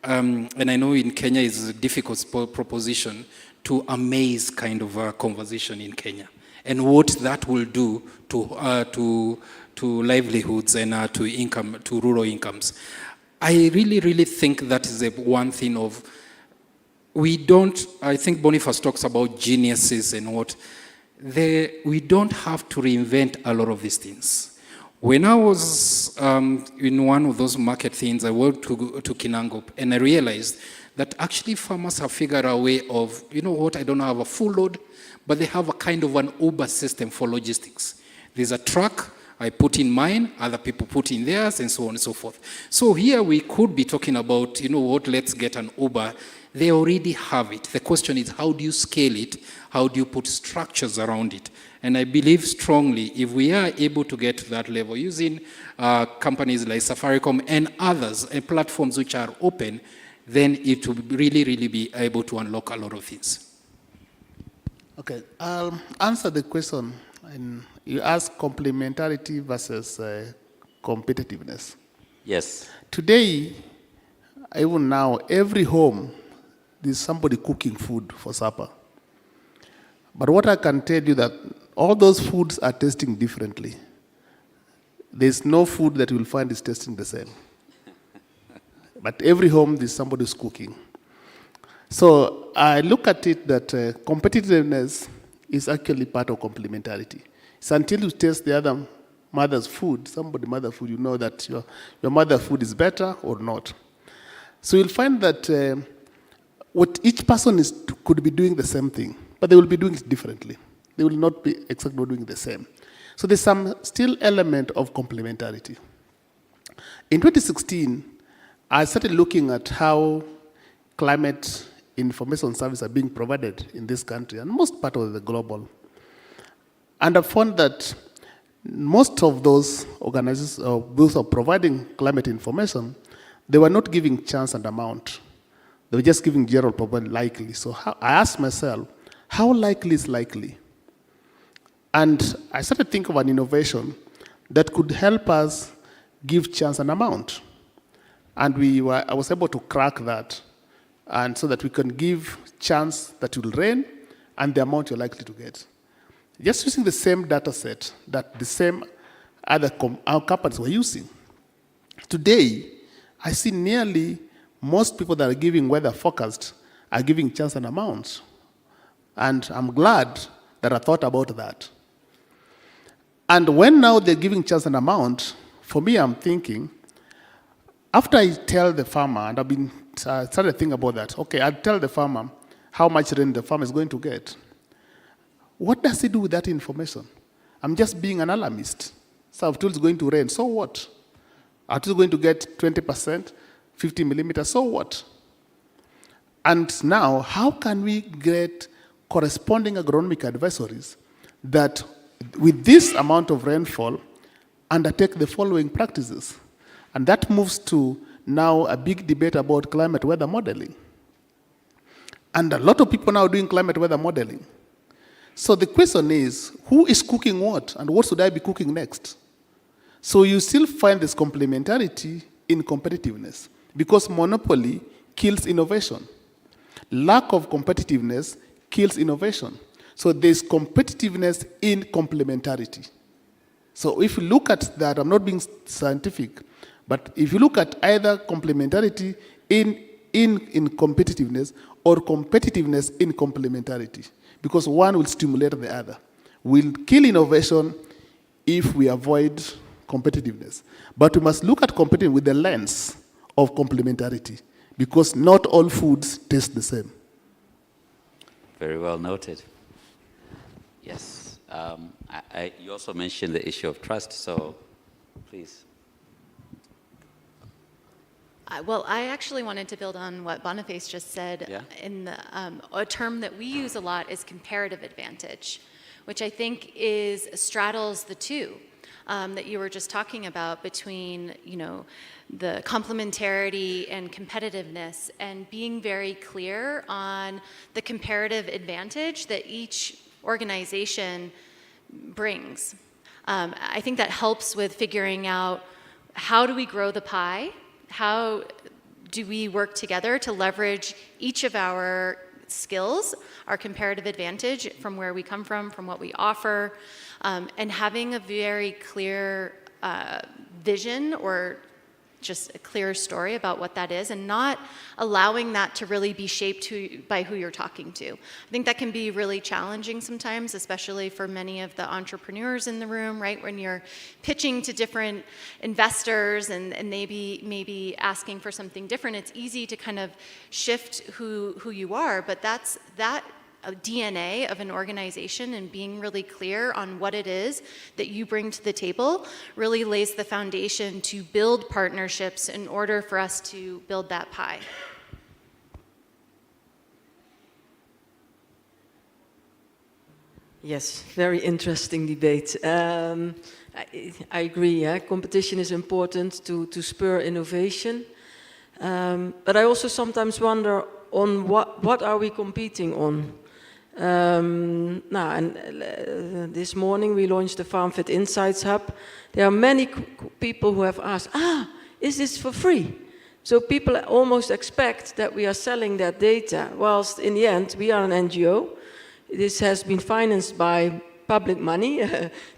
and I know in Kenya it's a difficult proposition, to amaze kind of a conversation in Kenya, and what that will do to livelihoods and to income, to rural incomes. I really think that is the one thing of, I think Boniface talks about geniuses and what, we don't have to reinvent a lot of these things. When I was in one of those market things, I went to Kinangop and I realized that actually farmers have figured out a way of, you know what, I don't have a full load, but they have a kind of an Uber system for logistics. There's a truck, I put in mine, other people put in theirs, and so on and so forth. So here we could be talking about, you know what, let's get an Uber. They already have it. The question is, how do you scale it? How do you put structures around it? And I believe strongly, if we are able to get to that level using companies like Safaricom and others, and platforms which are open, then it will really be able to unlock a lot of things. Okay, I'll answer the question. And you asked complementarity versus competitiveness. Yes. Today, even now, every home, there's somebody cooking food for supper. But what I can tell you that all those foods are tasting differently. There's no food that you'll find is tasting the same. But every home, there's somebody who's cooking. So I look at it that competitiveness is actually part of complementarity. It's until you taste the other mother's food, somebody's mother's food, you know that your mother's food is better or not. So you'll find that what each person could be doing the same thing, but they will be doing it differently. They will not be exactly doing the same. So there's some still element of complementarity. In 2016, I started looking at how climate information services are being provided in this country and most part of the global. And I found that most of those organizations, those are providing climate information, they were not giving chance and amount. They were just giving general probability likely. So I asked myself, how likely is likely? And I started thinking of an innovation that could help us give chance and amount. And I was able to crack that, and so that we can give chance that it will rain and the amount you're likely to get. Just using the same data set that the same other companies were using. Today, I see nearly most people that are giving weather forecast are giving chance and amount. And I'm glad that I thought about that. And when now they're giving chance and amount, for me, I'm thinking, after I tell the farmer, and I've been started thinking about that, okay, I'll tell the farmer how much rain the farmer is going to get. What does he do with that information? I'm just being an alarmist. So I've told it's going to rain, so what? I'm just going to get 20%, 50 millimeters, so what? And now, how can we get corresponding agronomic advisories that with this amount of rainfall undertake the following practices? And that moves to now a big debate about climate weather modeling. And a lot of people now doing climate weather modeling. So the question is, who is cooking what, and what should I be cooking next? So you still find this complementarity in competitiveness, because monopoly kills innovation. Lack of competitiveness kills innovation. So there's competitiveness in complementarity. So if you look at that, I'm not being scientific, but if you look at either complementarity in competitiveness or competitiveness in complementarity, because one will stimulate the other. We'll kill innovation if we avoid competitiveness. But we must look at competitiveness with the lens of complementarity, because not all foods taste the same. Very well noted. Yes. You also mentioned the issue of trust, so please. Well, I actually wanted to build on what Boniface just said. Yeah. In the, a term that we use a lot is comparative advantage. which I think straddles the two that you were just talking about between, the complementarity and competitiveness, and being very clear on the comparative advantage that each organization brings. I think that helps with figuring out, how do we grow the pie? How do we work together to leverage each of our skills, our comparative advantage from where we come from what we offer, and having a very clear vision, or just a clear story about what that is, and not allowing that to really be shaped by who you're talking to. I think that can be really challenging sometimes, especially for many of the entrepreneurs in the room, right? When you're pitching to different investors and maybe asking for something different, it's easy to kind of shift who you are, but that DNA of an organization and being really clear on what it is that you bring to the table really lays the foundation to build partnerships in order for us to build that pie. Yes, very interesting debate. I agree, yeah? Competition is important to spur innovation. But I also sometimes wonder on what are we competing on? This morning we launched the FarmFit Insights Hub. There are many people who have asked, is this for free? So people almost expect that we are selling that data, whilst in the end we are an NGO. This has been financed by public money,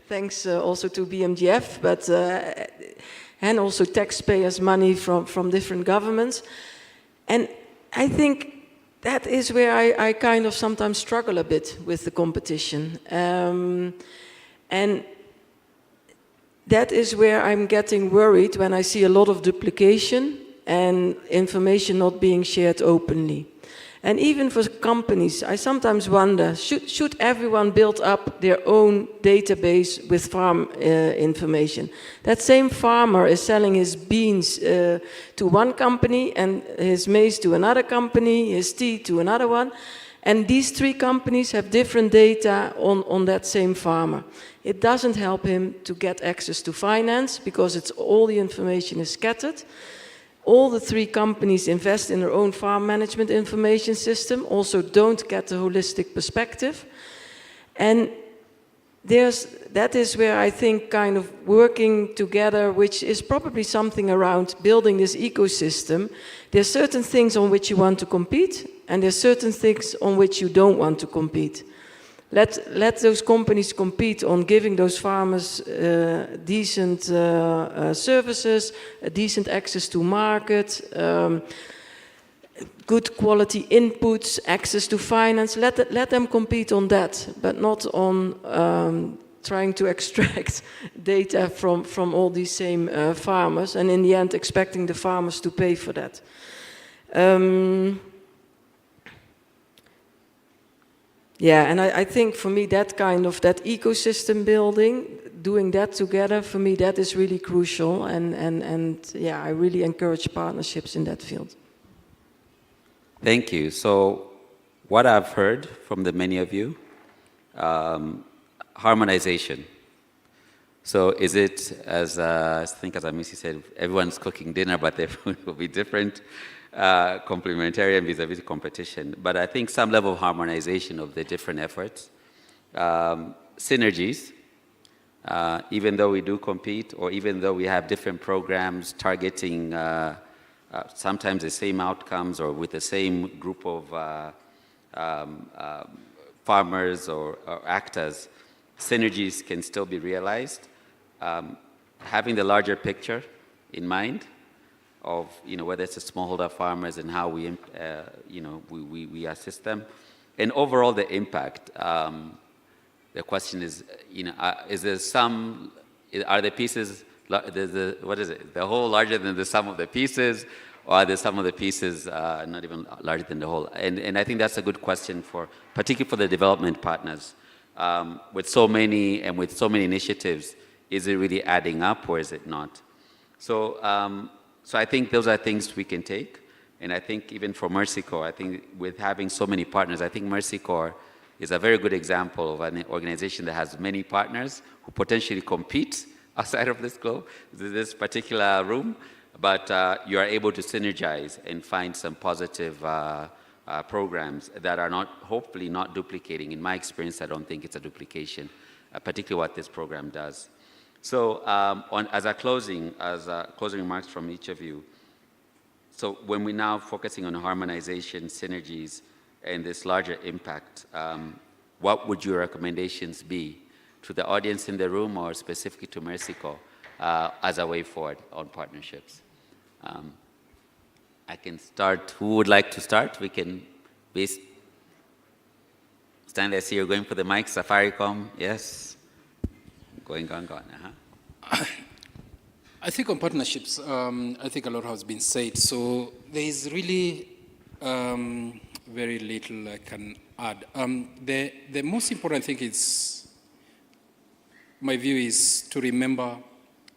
thanks also to BMGF, but and also taxpayers' money from different governments. And I think that is where I kind of sometimes struggle a bit with the competition. And that is where I'm getting worried when I see a lot of duplication and information not being shared openly. And even for companies, I sometimes wonder, should everyone build up their own database with farm information? That same farmer is selling his beans to one company and his maize to another company, his tea to another one. And these three companies have different data on that same farmer. It doesn't help him to get access to finance because all the information is scattered. All the three companies invest in their own farm management information system, also don't get the holistic perspective. And that is where I think kind of working together, which is probably something around building this ecosystem. There's certain things on which you want to compete, and there's certain things on which you don't want to compete. Let those companies compete on giving those farmers decent services, decent access to market, good quality inputs, access to finance. Let them compete on that, but not on trying to extract data from all these same farmers, and in the end expecting the farmers to pay for that. Yeah, and I think for me that ecosystem building, doing that together, for me that is really crucial, and yeah, I really encourage partnerships in that field. Thank you. So what I've heard from the many of you, harmonization. So is it, as I think as Amisi said, everyone's cooking dinner, but their food will be different. Complementarian vis-a-vis competition, but I think some level of harmonization of the different efforts, synergies, even though we do compete, or even though we have different programs targeting sometimes the same outcomes or with the same group of farmers or actors, synergies can still be realized. Having the larger picture in mind of, whether it's the smallholder farmers and how we, we assist them. And overall, the impact, the question is, is there some, are the pieces, what is it, the whole larger than the sum of the pieces, or are there some of the pieces not even larger than the whole? And I think that's a good question particularly for the development partners. With so many initiatives, is it really adding up or is it not? So I think those are things we can take. And I think even for Mercy Corps, I think with having so many partners, I think Mercy Corps is a very good example of an organization that has many partners who potentially compete outside of this particular room, but you are able to synergize and find some positive programs that are hopefully not duplicating. In my experience, I don't think it's a duplication, particularly what this program does. So as closing remarks from each of you, so when we're now focusing on harmonization, synergies, and this larger impact, what would your recommendations be to the audience in the room or specifically to Mexico as a way forward on partnerships? I can start. Who would like to start? We can stand there. I see you're going for the mic. Safaricom, yes. Going on. I think on partnerships, I think a lot has been said. So there is really very little I can add. The most important thing is, my view is to remember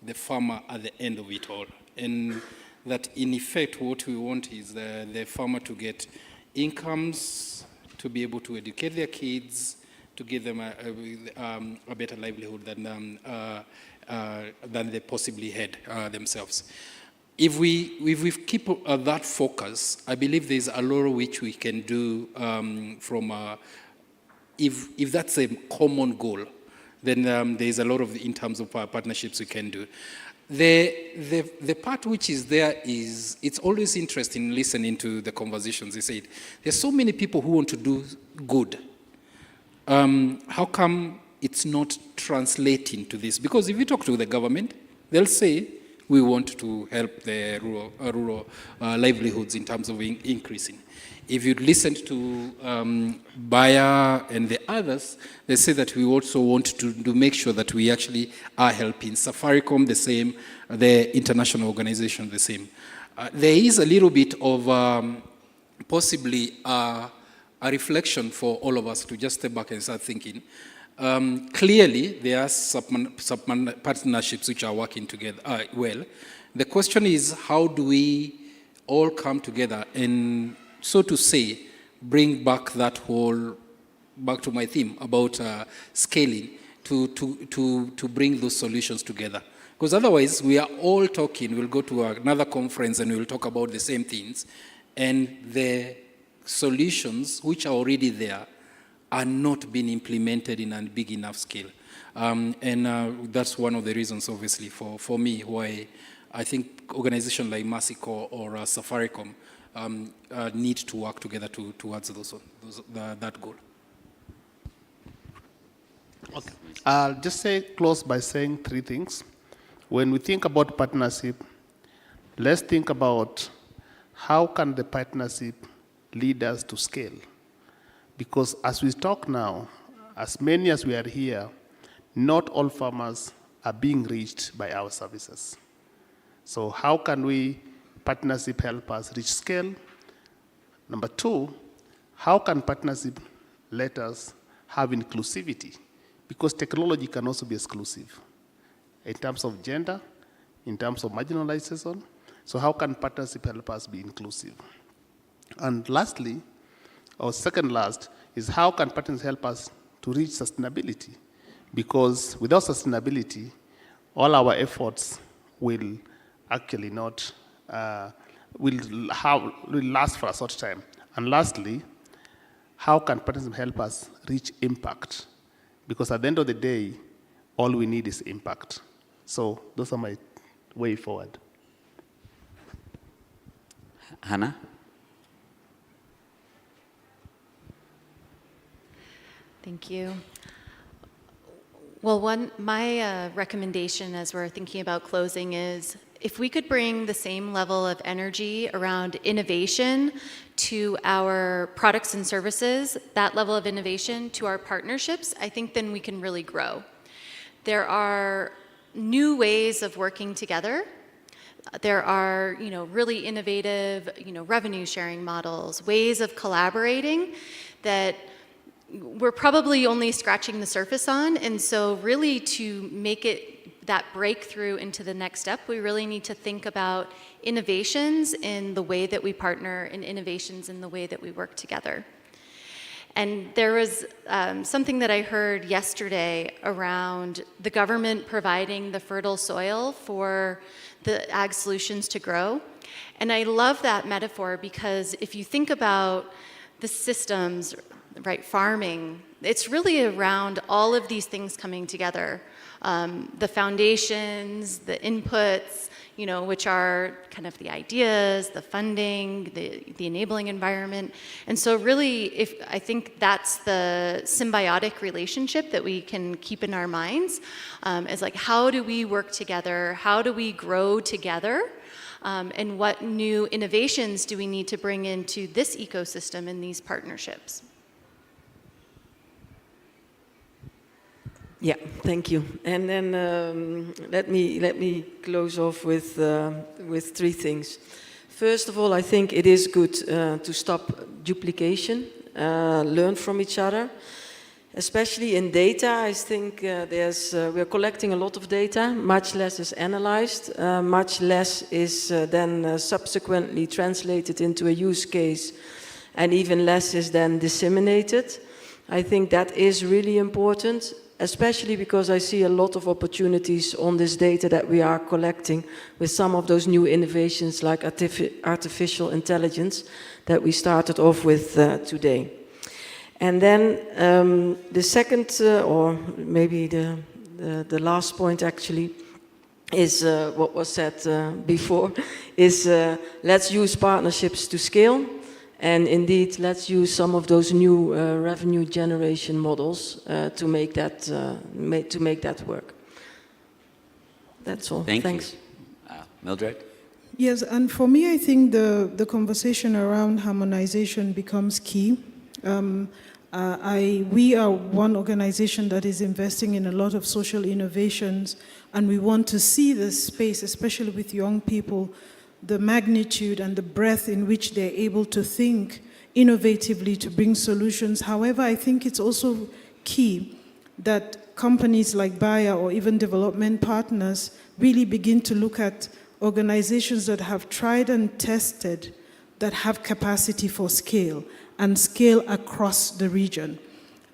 the farmer at the end of it all. And that in effect, what we want is the farmer to get incomes, to be able to educate their kids, to give them a better livelihood than they possibly had themselves. If we keep that focus, I believe there's a lot of which we can do if that's a common goal, then there's a lot of, in terms of partnerships we can do. The part which is there is, it's always interesting listening to the conversations. They said, there's so many people who want to do good. How come it's not translating to this? Because if you talk to the government, they'll say, we want to help the rural livelihoods in terms of increasing. If you listen to Bayer and the others, they say that we also want to make sure that we actually are helping. Safaricom, the same. The international organization, the same. There is a little bit of possibly a reflection for all of us to just step back and start thinking. Clearly, there are partnerships which are working together well. The question is, how do we all come together and, so to say, bring back that whole, back to my theme about scaling, to bring those solutions together. Because otherwise, we are all talking, we'll go to another conference and we'll talk about the same things, and the solutions which are already there are not being implemented in a big enough scale. And that's one of the reasons, obviously, for me, why I think organizations like Mexico or Safaricom need to work together towards that goal. Okay. I'll just close by saying three things. When we think about partnership, let's think about how can the partnership lead us to scale. Because as we talk now, as many as we are here, not all farmers are being reached by our services. So how can partnership help us reach scale? Number two, how can partnership let us have inclusivity? Because technology can also be exclusive in terms of gender, in terms of marginalization. So how can partnership help us be inclusive? And lastly, or second last, is how can partners help us to reach sustainability? Because without sustainability, all our efforts will actually not, will last for a short time. And lastly, how can partners help us reach impact? Because at the end of the day, all we need is impact. So those are my way forward. Hannah? Thank you. Well, my recommendation as we're thinking about closing is, if we could bring the same level of energy around innovation to our products and services, that level of innovation to our partnerships, I think then we can really grow. There are new ways of working together. There are, really innovative, revenue sharing models, ways of collaborating that we're probably only scratching the surface on. And so really to make it that breakthrough into the next step, we really need to think about innovations in the way that we partner and innovations in the way that we work together. And there was something that I heard yesterday around the government providing the fertile soil for the ag solutions to grow. And I love that metaphor because if you think about the systems, right, farming, it's really around all of these things coming together. The foundations, the inputs, you know, which are kind of the ideas, the funding, the enabling environment. And so really, I think that's the symbiotic relationship that we can keep in our minds, is like, how do we work together? How do we grow together? And what new innovations do we need to bring into this ecosystem in these partnerships? Yeah, thank you. And then let me close off with 3 things. First of all, I think it is good to stop duplication, learn from each other, especially in data. I think we're collecting a lot of data. Much less is analyzed. Much less is then subsequently translated into a use case, and even less is then disseminated. I think that is really important, especially because I see a lot of opportunities on this data that we are collecting with some of those new innovations like artificial intelligence that we started off with today. And then the second, or maybe the last point actually, is what was said before, is let's use partnerships to scale. And indeed, let's use some of those new revenue generation models to make that work. That's all. Thanks. You. Mildred? Yes, and for me, I think the conversation around harmonization becomes key. We are one organization that is investing in a lot of social innovations, and we want to see this space, especially with young people, the magnitude and the breadth in which they're able to think innovatively to bring solutions. However, I think it's also key that companies like Bayer or even development partners really begin to look at organizations that have tried and tested, that have capacity for scale and scale across the region.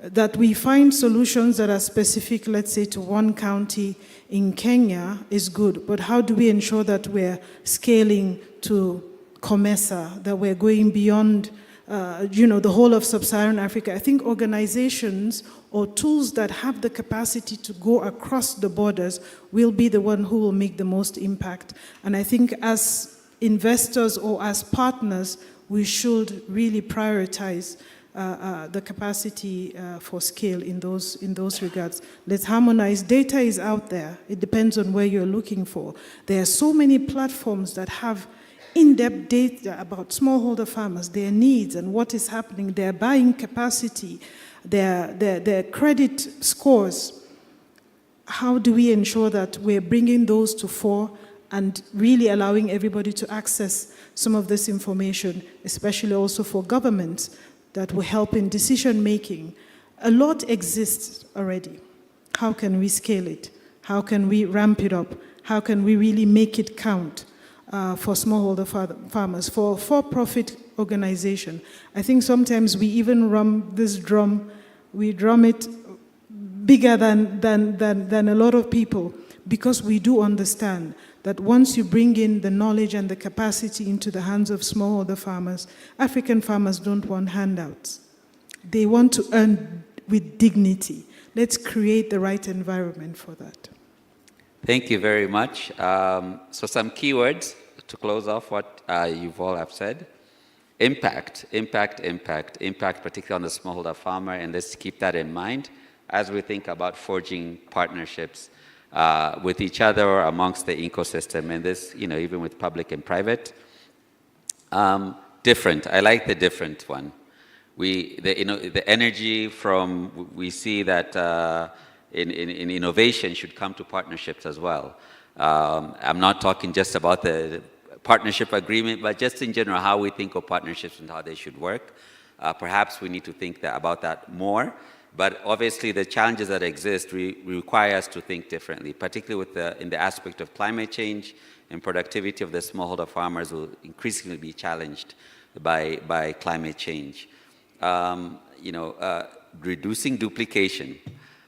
That we find solutions that are specific, let's say, to one county in Kenya is good, but how do we ensure that we're scaling to COMESA, that we're going beyond, the whole of sub-Saharan Africa? I think organizations or tools that have the capacity to go across the borders will be the one who will make the most impact. And I think as investors or as partners, we should really prioritize the capacity for scale in those regards. Let's harmonize. Data is out there. It depends on where you're looking for. There are so many platforms that have in-depth data about smallholder farmers, their needs and what is happening, their buying capacity, their credit scores. How do we ensure that we're bringing those to fore and really allowing everybody to access some of this information, especially also for governments, that will help in decision making? A lot exists already. How can we scale it? How can we ramp it up? How can we really make it count for smallholder farmers, for for-profit organization? I think sometimes we even we drum it bigger than a lot of people, because we do understand that once you bring in the knowledge and the capacity into the hands of smallholder farmers, African farmers don't want handouts. They want to earn with dignity. Let's create the right environment for that. Thank you very much. So some keywords to close off what you've all have said. Impact, particularly on the smallholder farmer, and let's keep that in mind as we think about forging partnerships with each other or amongst the ecosystem, and this, even with public and private. Different, I like the different one. The energy from, we see that in innovation should come to partnerships as well. I'm not talking just about the partnership agreement, but just in general, how we think of partnerships and how they should work. Perhaps we need to think about that more. But obviously, the challenges that exist require us to think differently, particularly in the aspect of climate change, and productivity of the smallholder farmers will increasingly be challenged by climate change. reducing duplication.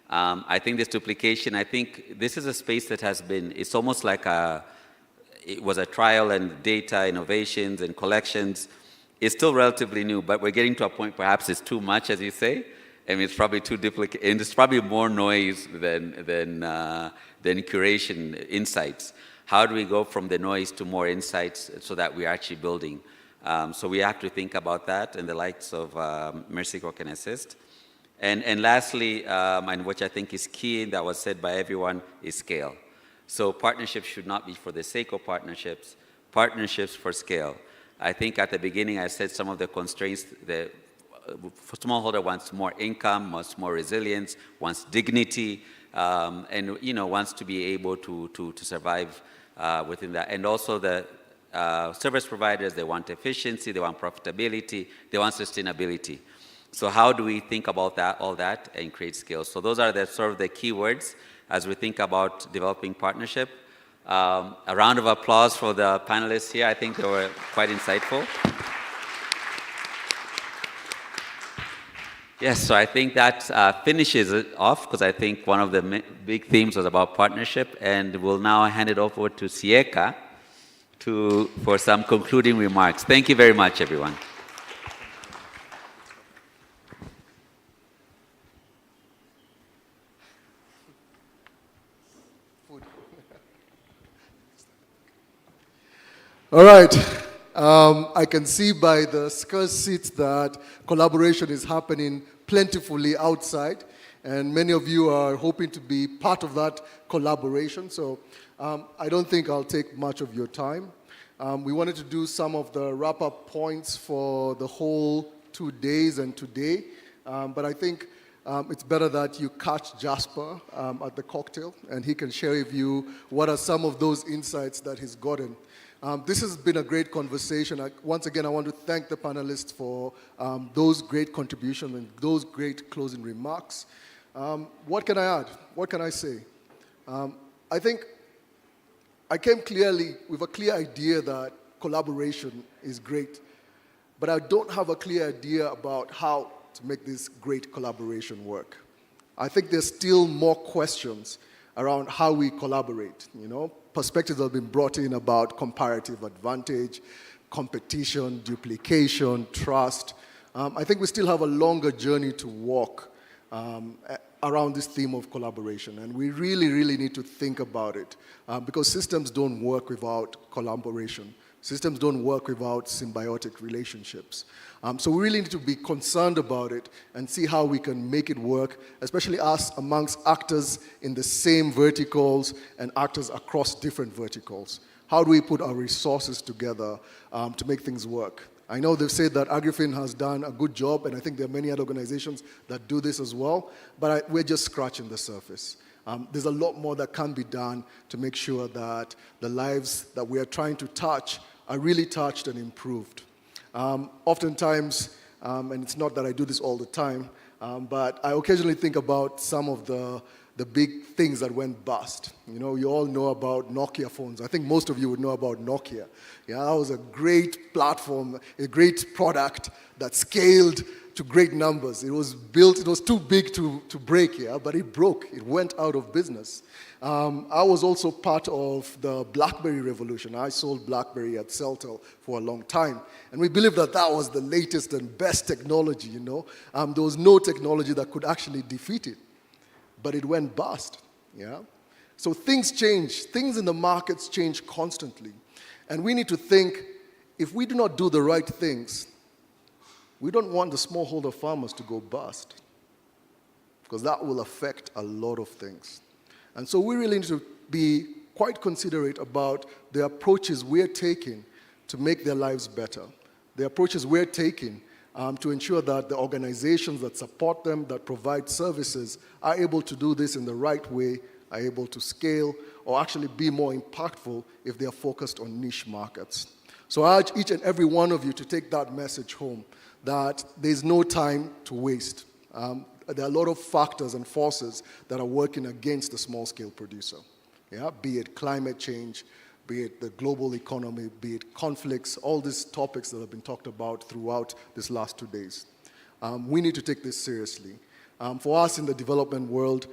I think this duplication, I think this is a space that has been, it's almost like it was a trial and data, innovations and collections. It's still relatively new, but we're getting to a point perhaps it's too much, as you say, and it's probably too duplicate, and it's probably more noise than curation insights. How do we go from the noise to more insights so that we're actually building? So we have to think about that, and the likes of Mercy Corps can assist. And lastly, and which I think is key, that was said by everyone, is scale. So partnerships should not be for the sake of partnerships, partnerships for scale. I think at the beginning I said some of the constraints, the smallholder wants more income, wants more resilience, wants dignity, and wants to be able to survive within that. And also the service providers, they want efficiency, they want profitability, they want sustainability. So how do we think about that, all that, and create skills? So those are the sort of the key words as we think about developing partnership. A round of applause for the panelists here. I think they were quite insightful. Yes, so I think that finishes it off, because I think one of the big themes was about partnership, and we'll now hand it over to Sieka for some concluding remarks. Thank you very much, everyone. All right. I can see by the scarce seats that collaboration is happening plentifully outside, and many of you are hoping to be part of that collaboration. So I don't think I'll take much of your time. We wanted to do some of the wrap-up points for the whole 2 days and today, but I think it's better that you catch Jasper at the cocktail, and he can share with you what are some of those insights that he's gotten. This has been a great conversation. Once again, I want to thank the panelists for those great contributions and those great closing remarks. What can I add? What can I say? I think I came clearly with a clear idea that collaboration is great, but I don't have a clear idea about how to make this great collaboration work. I think there's still more questions around how we collaborate, Perspectives have been brought in about comparative advantage, competition, duplication, trust. I think we still have a longer journey to walk around this theme of collaboration, and we really, really need to think about it because systems don't work without collaboration. Systems don't work without symbiotic relationships. So we really need to be concerned about it and see how we can make it work, especially us amongst actors in the same verticals and actors across different verticals. How do we put our resources together to make things work? I know they've said that AgriFin has done a good job, and I think there are many other organizations that do this as well, but we're just scratching the surface. There's a lot more that can be done to make sure that the lives that we are trying to touch are really touched and improved. Oftentimes, and it's not that I do this all the time, but I occasionally think about some of the big things that went bust. You all know about Nokia phones. I think most of you would know about Nokia. Yeah, that was a great platform, a great product that scaled to great numbers. It was built, it was too big to break, but it broke. It went out of business. I was also part of the BlackBerry revolution. I sold BlackBerry at Celtel for a long time. And we believed that that was the latest and best technology, There was no technology that could actually defeat it. But it went bust, So things change. Things in the markets change constantly. And we need to think, if we do not do the right things, we don't want the smallholder farmers to go bust, because that will affect a lot of things. And so we really need to be quite considerate about the approaches we're taking to make their lives better, the approaches we're taking to ensure that the organizations that support them, that provide services, are able to do this in the right way, are able to scale, or actually be more impactful if they are focused on niche markets. So I urge each and every one of you to take that message home, that there's no time to waste. There are a lot of factors and forces that are working against the small-scale producer, be it climate change, be it the global economy, be it conflicts, all these topics that have been talked about throughout these last 2 days. We need to take this seriously. For us in the development world,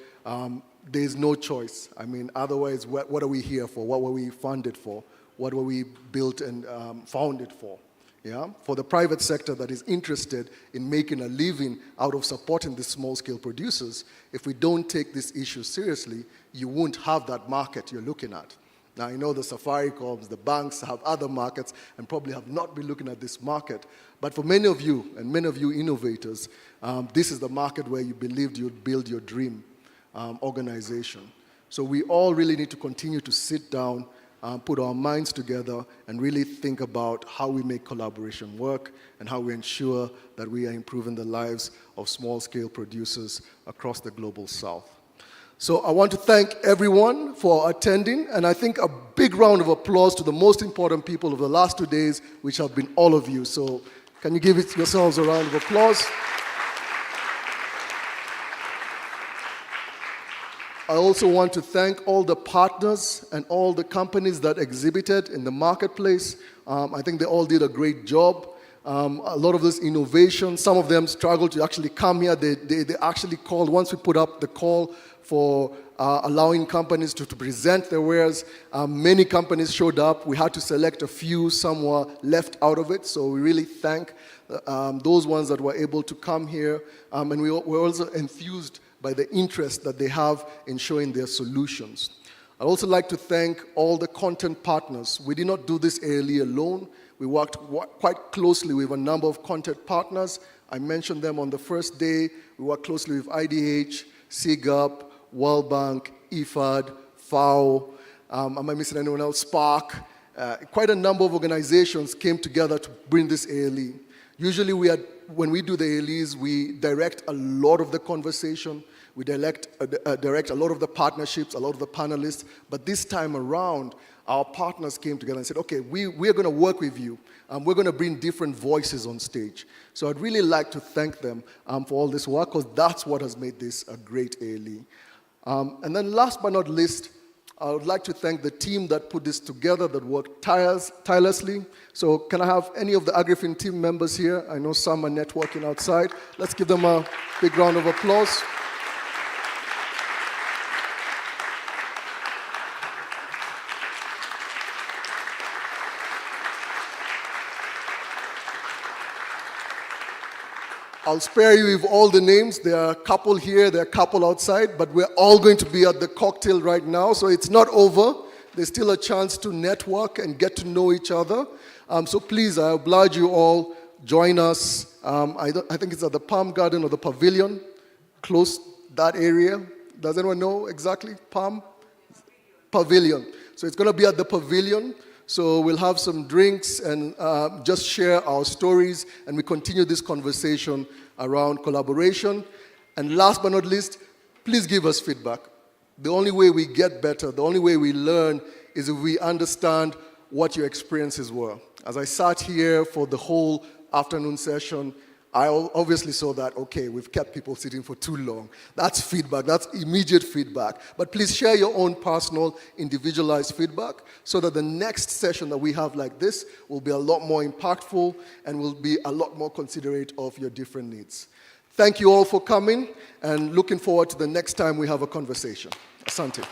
there's no choice. I mean, otherwise, what are we here for? What were we funded for? What were we built and founded for? Yeah? For the private sector that is interested in making a living out of supporting the small-scale producers, if we don't take this issue seriously, you won't have that market you're looking at. Now, I know the Safaricom, the banks have other markets and probably have not been looking at this market. But for many of you, and many of you innovators, this is the market where you believed you'd build your dream organization. So we all really need to continue to sit down, put our minds together, and really think about how we make collaboration work and how we ensure that we are improving the lives of small-scale producers across the global south. So I want to thank everyone for attending, and I think a big round of applause to the most important people of the last 2 days, which have been all of you. So can you give yourselves a round of applause? I also want to thank all the partners and all the companies that exhibited in the marketplace. I think they all did a great job. A lot of this innovation, some of them struggled to actually come here. They actually called, once we put up the call for allowing companies to present their wares, many companies showed up. We had to select a few, some were left out of it. So we really thank those ones that were able to come here. And we're also enthused by the interest that they have in showing their solutions. I'd also like to thank all the content partners. We did not do this ALE alone. We worked quite closely with a number of content partners. I mentioned them on the first day. We worked closely with IDH, CGAP, World Bank, IFAD, FAO, am I missing anyone else? Spark. Quite a number of organizations came together to bring this ALE. Usually when we do the ALEs, we direct a lot of the conversation. We direct a lot of the partnerships, a lot of the panelists. But this time around, our partners came together and said, okay, we're going to work with you. We're going to bring different voices on stage. So I'd really like to thank them for all this work, because that's what has made this a great ALE. And then last but not least, I would like to thank the team that put this together, that worked tirelessly. So can I have any of the AgriFin team members here? I know some are networking outside. Let's give them a big round of applause. I'll spare you with all the names. There are a couple here, there are a couple outside, but we're all going to be at the cocktail right now, so it's not over. There's still a chance to network and get to know each other. So please, I oblige you all, join us. I think it's at the Palm Garden or the Pavilion, close that area. Does anyone know exactly? Pavilion. So it's going to be at the Pavilion. So we'll have some drinks and just share our stories, and we continue this conversation around collaboration. And last but not least, please give us feedback. The only way we get better, the only way we learn is if we understand what your experiences were. As I sat here for the whole afternoon session, I obviously saw that, okay, we've kept people sitting for too long. That's feedback, that's immediate feedback. But please share your own personal, individualized feedback so that the next session that we have like this will be a lot more impactful and will be a lot more considerate of your different needs. Thank you all for coming, and looking forward to the next time we have a conversation. Asante.